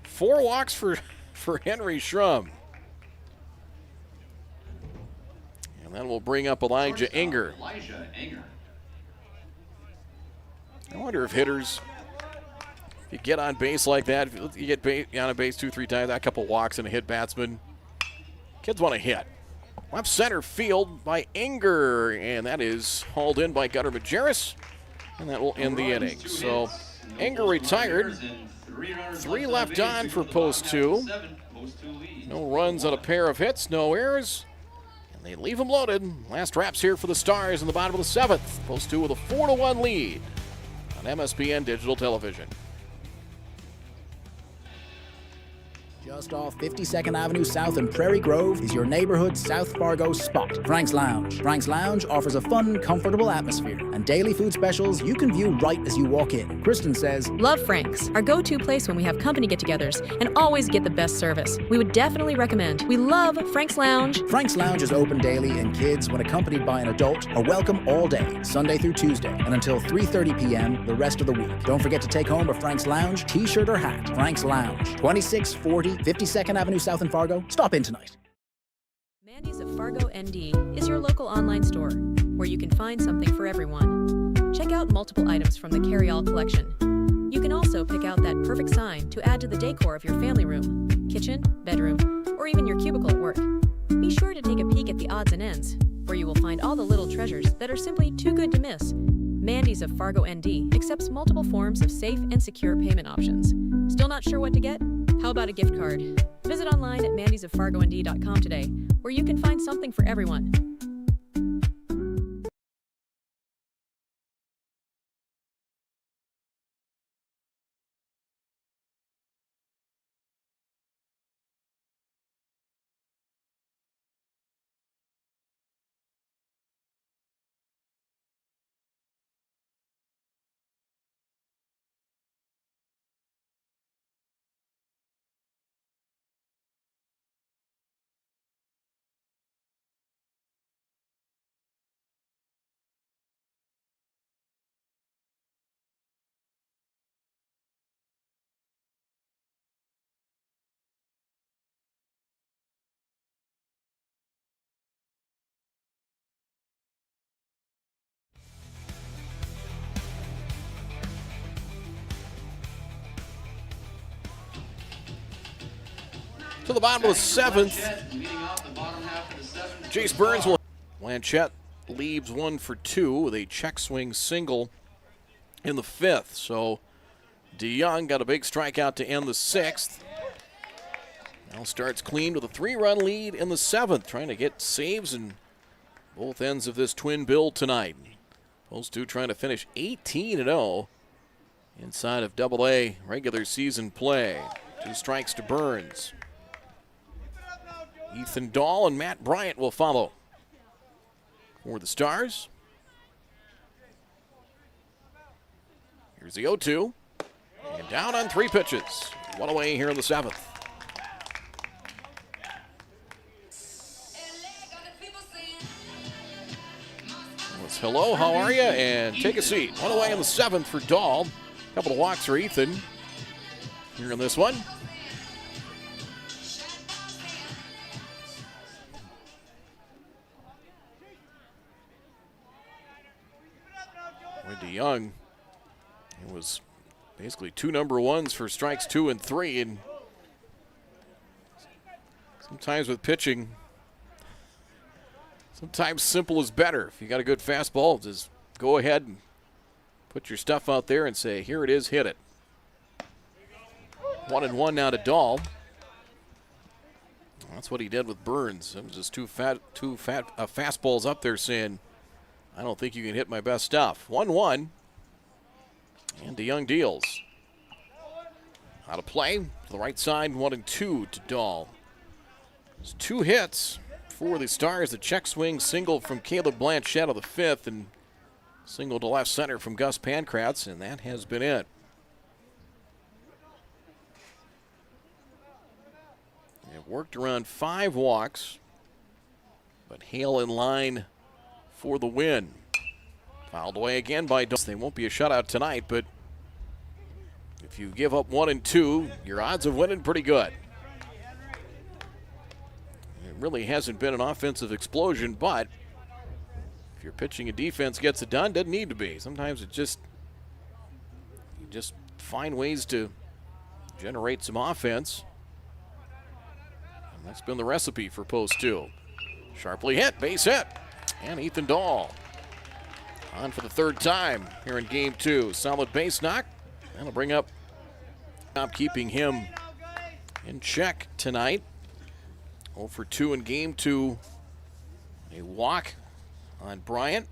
4 walks for Henry Schrum. And then we'll bring up Elijah Enger. I wonder if hitters, if you get on base like that, if you get on a base 2-3 times, that couple walks and a hit batsman, kids want to hit. Left center field by Enger, and that is hauled in by Gunnar Majerus, and that will end the inning. So Enger retired. 3 left on for Post 2. No runs on a pair of hits, no errors. They leave them loaded. Last wraps here for the Stars in the bottom of the 7th. Post 2 with a 4-1 lead on MSPN Digital Television. Just off 52nd Avenue South in Prairie Grove is your neighborhood South Fargo spot, Frank's Lounge. Frank's Lounge offers a fun, comfortable atmosphere and daily food specials you can view right as you walk in. Kristen says, Love Frank's, our go-to place when we have company get-togethers, and always get the best service. We would definitely recommend. We love Frank's Lounge. Frank's Lounge is open daily, and kids, when accompanied by an adult, are welcome all day, Sunday through Tuesday, and until 3:30 p.m. the rest of the week. Don't forget to take home a Frank's Lounge t-shirt or hat. Frank's Lounge, 2640 52nd Avenue South in Fargo. Stop in tonight. Mandy's of Fargo ND is your local online store where you can find something for everyone. Check out multiple items from the carry-all collection. You can also pick out that perfect sign to add to the decor of your family room, kitchen, bedroom, or even your cubicle at work. Be sure to take a peek at the odds and ends, where you will find all the little treasures that are simply too good to miss. Mandy's of Fargo, ND accepts multiple forms of safe and secure payment options. Still not sure what to get? How about a gift card? Visit online at mandysoffargond.com today, where you can find something for everyone. To the bottom of the seventh, Jace Burns will. Blanchette leaves 1 for 2 with a check swing single in the 5th. So DeYoung got a big strikeout to end the 6th. Now starts clean with a 3-run lead in the 7th, trying to get saves in both ends of this twin bill tonight. Those two trying to finish 18-0 inside of Double-A regular season play. 2 strikes to Burns. Ethan Dahl and Matt Bryant will follow for the Stars. Here's the 0-2. And down on 3 pitches. 1 away here in the 7th. Let's hello, how are you? And take a seat. 1 away in the 7th for Dahl. Couple of walks for Ethan here in this one. DeYoung, it was basically 2 number ones for strikes 2 and 3, and sometimes with pitching, sometimes simple is better. If you got a good fastball, just go ahead and put your stuff out there and say, here it is, hit it. 1-1 now to Dahl. That's what he did with Burns. It was just two fastballs up there saying, I don't think you can hit my best stuff. 1-1. And DeYoung deals. Out of play. To the right side, 1-2 to Dahl. There's 2 hits for the Stars. The check swing single from Caleb Blanchette of the 5th, and single to left center from Gus Pankratz, and that has been it. It worked around 5 walks, but Hale in line for the win. Fouled away again by Dahl. They won't be a shutout tonight, but if you give up 1 and 2, your odds of winning pretty good. It really hasn't been an offensive explosion, but if your pitching and defense gets it done, doesn't need to be. Sometimes it just, you just find ways to generate some offense. And that's been the recipe for post 2. Sharply hit, base hit. And Ethan Dahl on for the 3rd time here in game 2. Solid base knock. That'll bring up keeping him in check tonight. 0 for 2 in game 2. A walk on Bryant.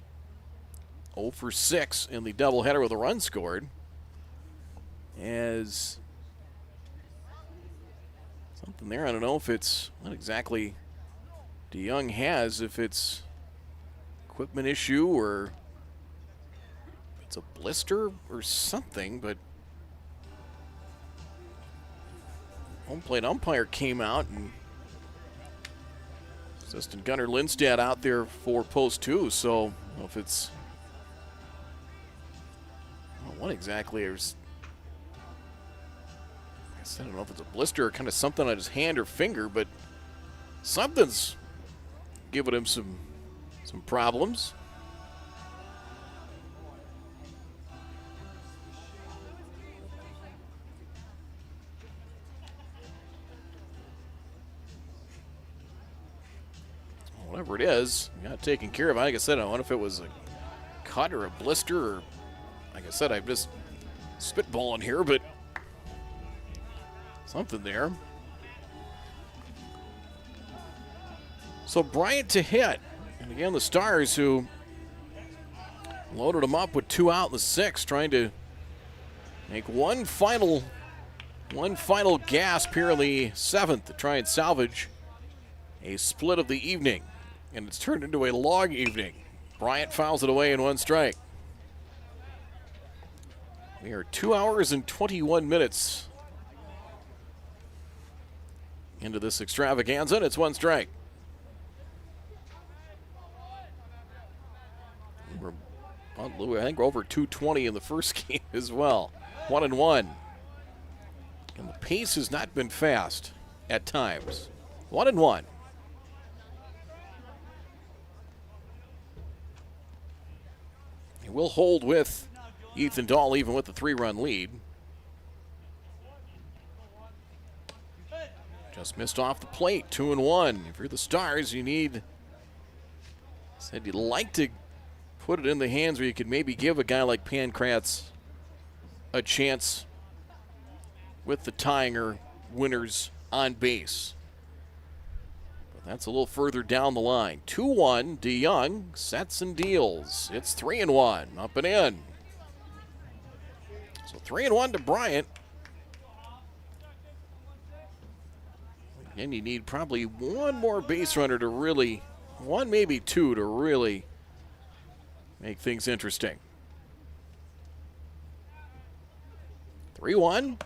0 for 6 in the doubleheader with a run scored. As something there, I don't know if it's what exactly DeYoung has, if it's equipment issue or it's a blister or something, but home plate umpire came out, and assistant Gunnar Lindstad out there for post 2, so I don't know if it's, I don't know what exactly is. I don't know if it's a blister or kind of something on his hand or finger, but something's giving him some problems. whatever it is, got it taken care of. Like I said, I don't know if it was a cut or a blister, or like I said, I'm just spitballing here, but something there. So Bryant to hit. And again, the Stars, who loaded him up with 2 out in the 6th, trying to make one final gasp here in the 7th to try and salvage a split of the evening. And it's turned into a long evening. Bryant fouls it away in 1 strike. We are 2 hours and 21 minutes into this extravaganza, and it's 1 strike. I think we're over 220 in the first game as well. 1-1. And the pace has not been fast at times. 1-1. He will hold with Ethan Dahl even with the 3-run lead. Just missed off the plate, 2-1. If you're the Stars, you need, said you'd like to put it in the hands where you could maybe give a guy like Pankratz a chance with the tying or winners on base. But that's a little further down the line. 2-1, DeYoung sets and deals. It's 3-1, up and in. So 3-1 to Bryant. And you need probably one more base runner to really, one maybe two to really make things interesting. 3-1.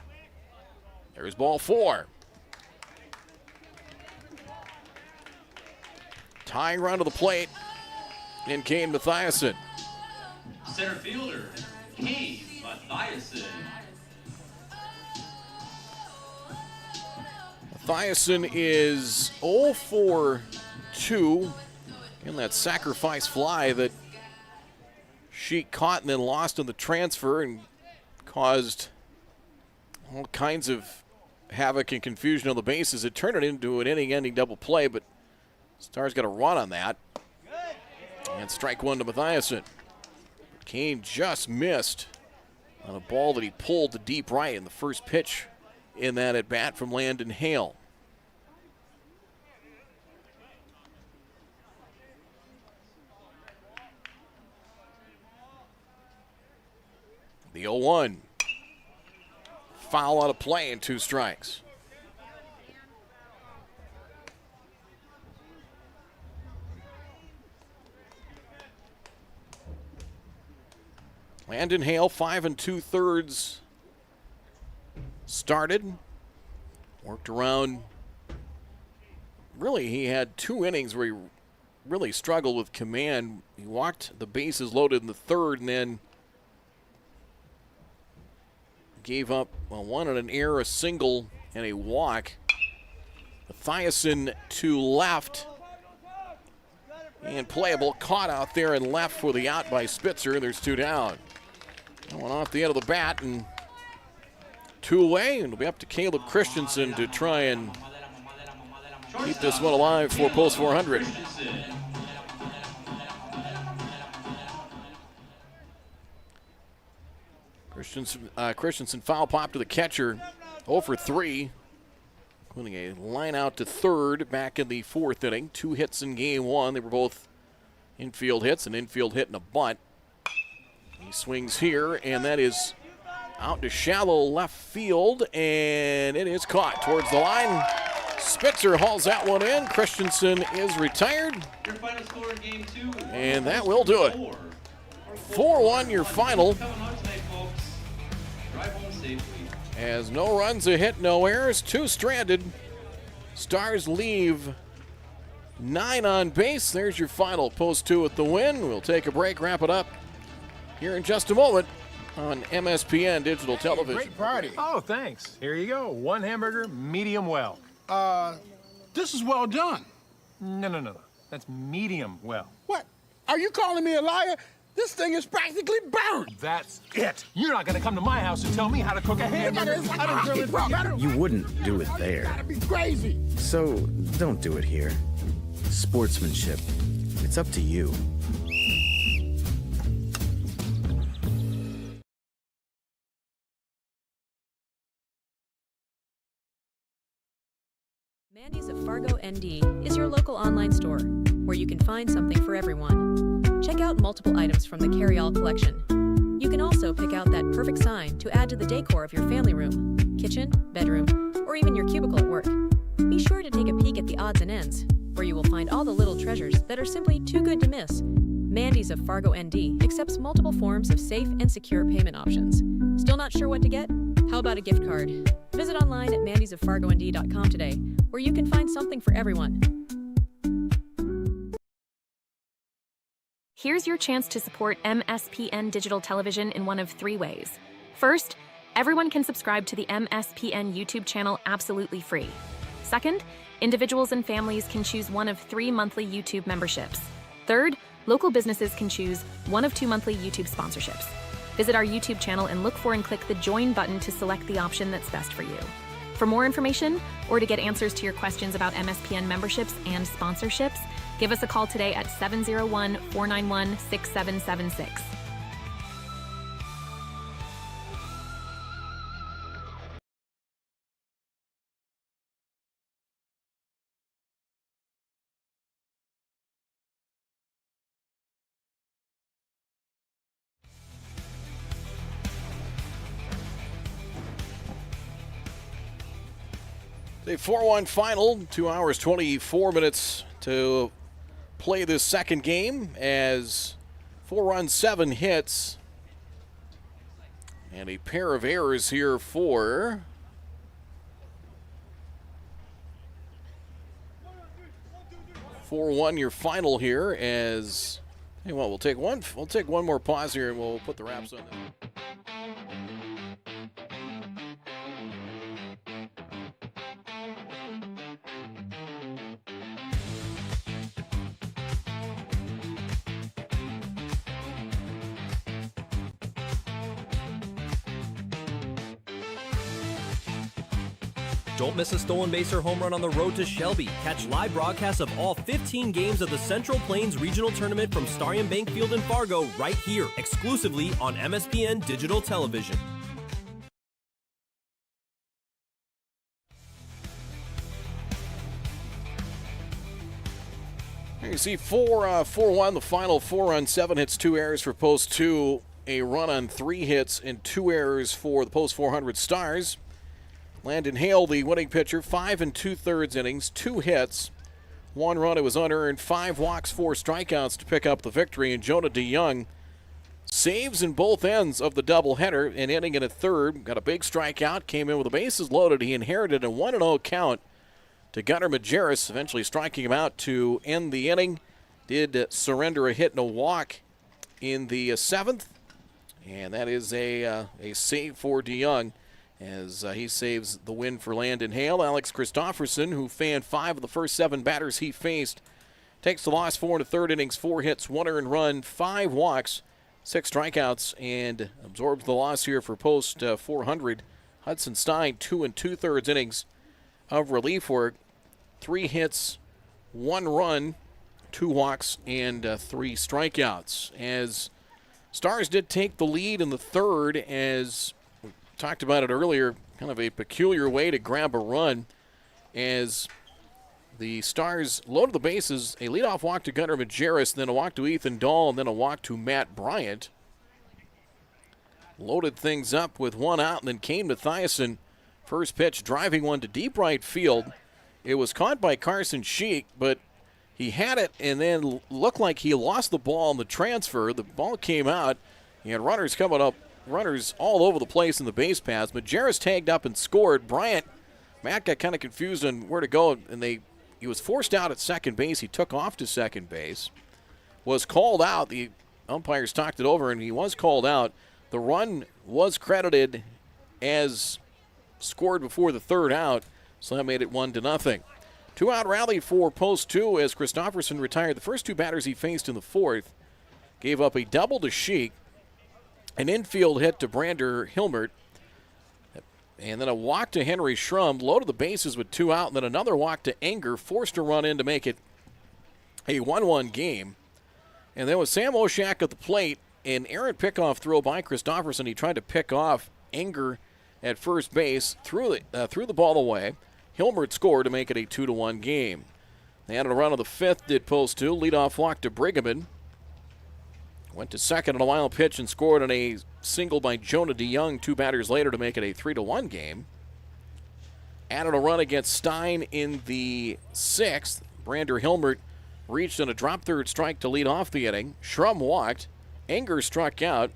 There's ball 4. Tying run to the plate in Kane Mathiasen. Center fielder, Kane Mathiasen. Mathiasen is 0 for 2 in that sacrifice fly that Sheik caught and then lost in the transfer and caused all kinds of havoc and confusion on the bases. It turned it into an inning-ending double play, but Stars got a run on that. And strike 1 to Mathiasen. Kane just missed on a ball that he pulled to deep right in the first pitch in that at-bat from Landon Hale. The 0-1. Foul out of play and 2 strikes. Landon Hale, 5 2/3 started. Worked around. Really, he had 2 innings where he really struggled with command. He walked the bases loaded in the 3rd and then gave up 1 on an error, a single, and a walk. Mathiasen to left. And playable, caught out there and left for the out by Spitzer. There's 2 down. Going off the end of the bat and 2 away, and it'll be up to Caleb Christensen to try and keep this one alive for Post 400. Christensen foul pop to the catcher, 0 for 3, including a line out to 3rd back in the 4th inning. 2 hits in game 1. They were both infield hits, an infield hit and a bunt. He swings here, and that is out to shallow left field, and it is caught towards the line. Spitzer hauls that one in. Christensen is retired. Your final score in game 2. And that will do it. 4-1 your final. Drive home safely. As no runs, a hit, no errors, 2 stranded. Stars leave 9 on base. There's your final. Post 2 with the win. We'll take a break, wrap it up here in just a moment on MSPN Digital Television. Great party. Oh, thanks. Here you go. 1 hamburger, medium well. This is well done. No. That's medium well. What? Are you calling me a liar? This thing is practically burnt. That's it. You're not gonna come to my house and tell me how to cook a hamburger. You wouldn't do it there. Gotta be crazy. So don't do it here. Sportsmanship. It's up to you. Mandy's of Fargo, ND is your local online store where you can find something for everyone. Check out multiple items from the carry-all collection. You can also pick out that perfect sign to add to the decor of your family room, kitchen, bedroom, or even your cubicle at work. Be sure to take a peek at the odds and ends, where you will find all the little treasures that are simply too good to miss. Mandy's of Fargo, ND accepts multiple forms of safe and secure payment options. Still not sure what to get? How about a gift card? Visit online at mandysoffargond.com today, where you can find something for everyone. Here's your chance to support MSPN Digital Television in one of 3 ways. First, everyone can subscribe to the MSPN YouTube channel absolutely free. Second, individuals and families can choose one of 3 monthly YouTube memberships. Third, local businesses can choose one of 2 monthly YouTube sponsorships. Visit our YouTube channel and look for and click the Join button to select the option that's best for you. For more information, or to get answers to your questions about MSPN memberships and sponsorships, give us a call today at 701-491-6776. A 4-1 final, 2 hours, 24 minutes to play this second game as 4 runs, 7 hits, and a pair of errors here for your final here as, hey, well, we'll take one more pause here and we'll put the wraps on this. Don't miss a stolen base or home run on the road to Shelby. Catch live broadcasts of all 15 games of the Central Plains Regional Tournament from Starion Bank Field in Fargo right here, exclusively on MSPN Digital Television. Here you see 4-1, the final 4 on 7 hits, 2 errors for Post 2, a run on 3 hits, and 2 errors for the Post 400 Stars. Landon Hale, the winning pitcher, 5 2/3 innings, 2 hits, 1 run. It was unearned, 5 walks, 4 strikeouts to pick up the victory. And Jonah DeYoung saves in both ends of the doubleheader, an inning and a third. Got a big strikeout, came in with the bases loaded. He inherited a 1-0 count to Gunnar Majerus, eventually striking him out to end the inning. Did surrender a hit and a walk in the 7th, and that is a save for DeYoung as he saves the win for Landon Hale. Alex Christofferson, who fanned 5 of the first 7 batters he faced, takes the loss, 4 1/3 innings, 4 hits, 1 earned run, 5 walks, 6 strikeouts, and absorbs the loss here for Post 400. Hudson Stein, 2 2/3 innings of relief work, 3 hits, 1 run, 2 walks, and 3 strikeouts. As Stars did take the lead in the third, as we talked about it earlier, kind of a peculiar way to grab a run, as the Stars loaded the bases, a leadoff walk to Gunnar Majerus, then a walk to Ethan Dahl, and then a walk to Matt Bryant. Loaded things up with 1 out, and then Kane Mathiasen, first pitch, driving one to deep right field. It was caught by Carson Sheik, but he had it and then looked like he lost the ball in the transfer. The ball came out. He had runners coming up, runners all over the place in the base paths. Majerus tagged up and scored. Matt got kind of confused on where to go, and he was forced out at second base. He took off to second base, was called out. The umpires talked it over, and he was called out. The run was credited as scored before the third out, so that made it 1-0. 2-out rally for Post 2 as Christofferson retired the first 2 batters he faced in the fourth. Gave up a double to Sheik, an infield hit to Brander Hilmert, and then a walk to Henry Schrum. Loaded the bases with 2 out, and then another walk to Enger. Forced a run in to make it a 1-1 game. And then with Sam Oshak at the plate, an errant pickoff throw by Christofferson. He tried to pick off Enger at first base, threw the ball away. Hilmert scored to make it a 2-1 game. They added a run on the fifth, did post two. Leadoff walk to Brigham. Went to second on a wild pitch and scored on a single by Jonah DeYoung 2 batters later to make it a 3-1 game. Added a run against Stein in the sixth. Brander Hilmert reached on a drop third strike to lead off the inning. Schrum walked. Enger struck out.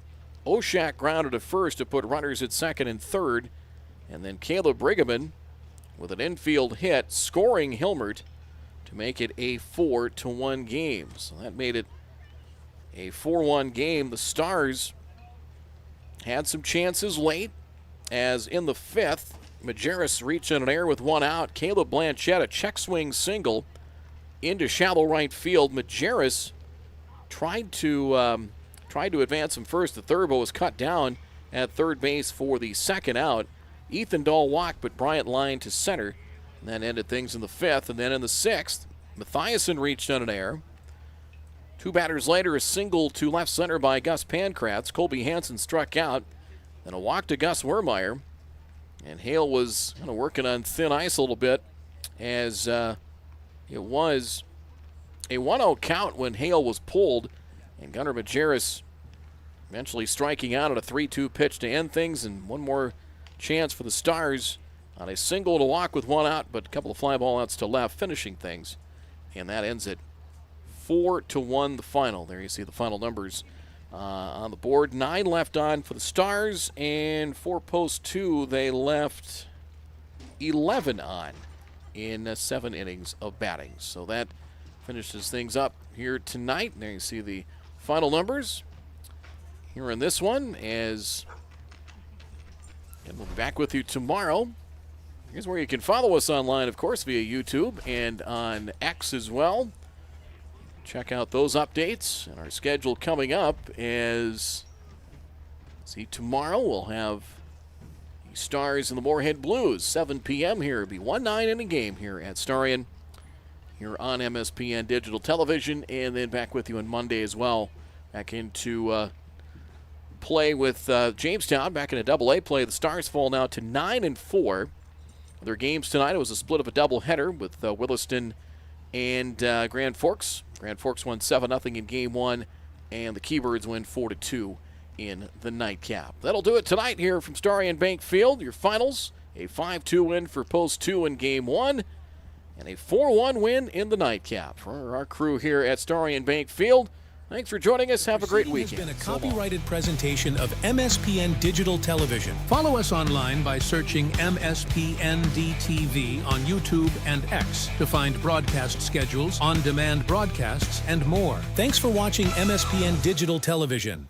Oshak grounded to first to put runners at second and third. And then Caleb Brigham with an infield hit, scoring Hilmert to make it a 4-1 game. So that made it a 4-1 game. The Stars had some chances late, as in the fifth, Majerus reached on an error with one out. Caleb Blanchette, a check swing single into shallow right field. Majerus tried to advance him first to third, but was cut down at third base for the second out. Ethan Dahl walked, but Bryant lined to center. And that ended things in the fifth. And then in the sixth, Mathiasen reached on an error. 2 batters later, a single to left center by Gus Pankratz. Colby Hansen struck out. Then a walk to Gus Wermeyer. And Hale was kind of working on thin ice a little bit, as it was a 1-0 count when Hale was pulled. And Gunnar Majerus eventually striking out on a 3-2 pitch to end things, and one more chance for the Stars on a single to walk with one out, but a couple of fly ball outs to left, finishing things. And that ends it 4-1 the final. There you see the final numbers on the board. 9 left on for the Stars, and for post 2, they left 11 on in 7 innings of batting. So that finishes things up here tonight. There you see the final numbers here in this one, and we'll be back with you tomorrow. Here's where you can follow us online, of course, via YouTube and on X as well. Check out those updates and our schedule coming up. As see, tomorrow we'll have the Stars and the Moorhead Blues, 7 p.m. here. It'll be 1-9 in a game here at Starion, here on MSPN Digital Television, and then back with you on Monday as well. Back into play with Jamestown, back into AA play. The Stars fall now to 9-4. Their games tonight, it was a split of a doubleheader with Williston and Grand Forks. Grand Forks won 7-0 in Game 1, and the Keybirds win 4-2 in the nightcap. That'll do it tonight here from Starion Bank Field. Your finals, a 5-2 win for Post 2 in Game 1, and a 4-1 win in the nightcap. For our crew here at Starion Bank Field, thanks for joining us. Have a great weekend. This has been a copyrighted presentation of MSPN Digital Television. Follow us online by searching MSPN-DTV on YouTube and X to find broadcast schedules, on-demand broadcasts, and more. Thanks for watching MSPN Digital Television.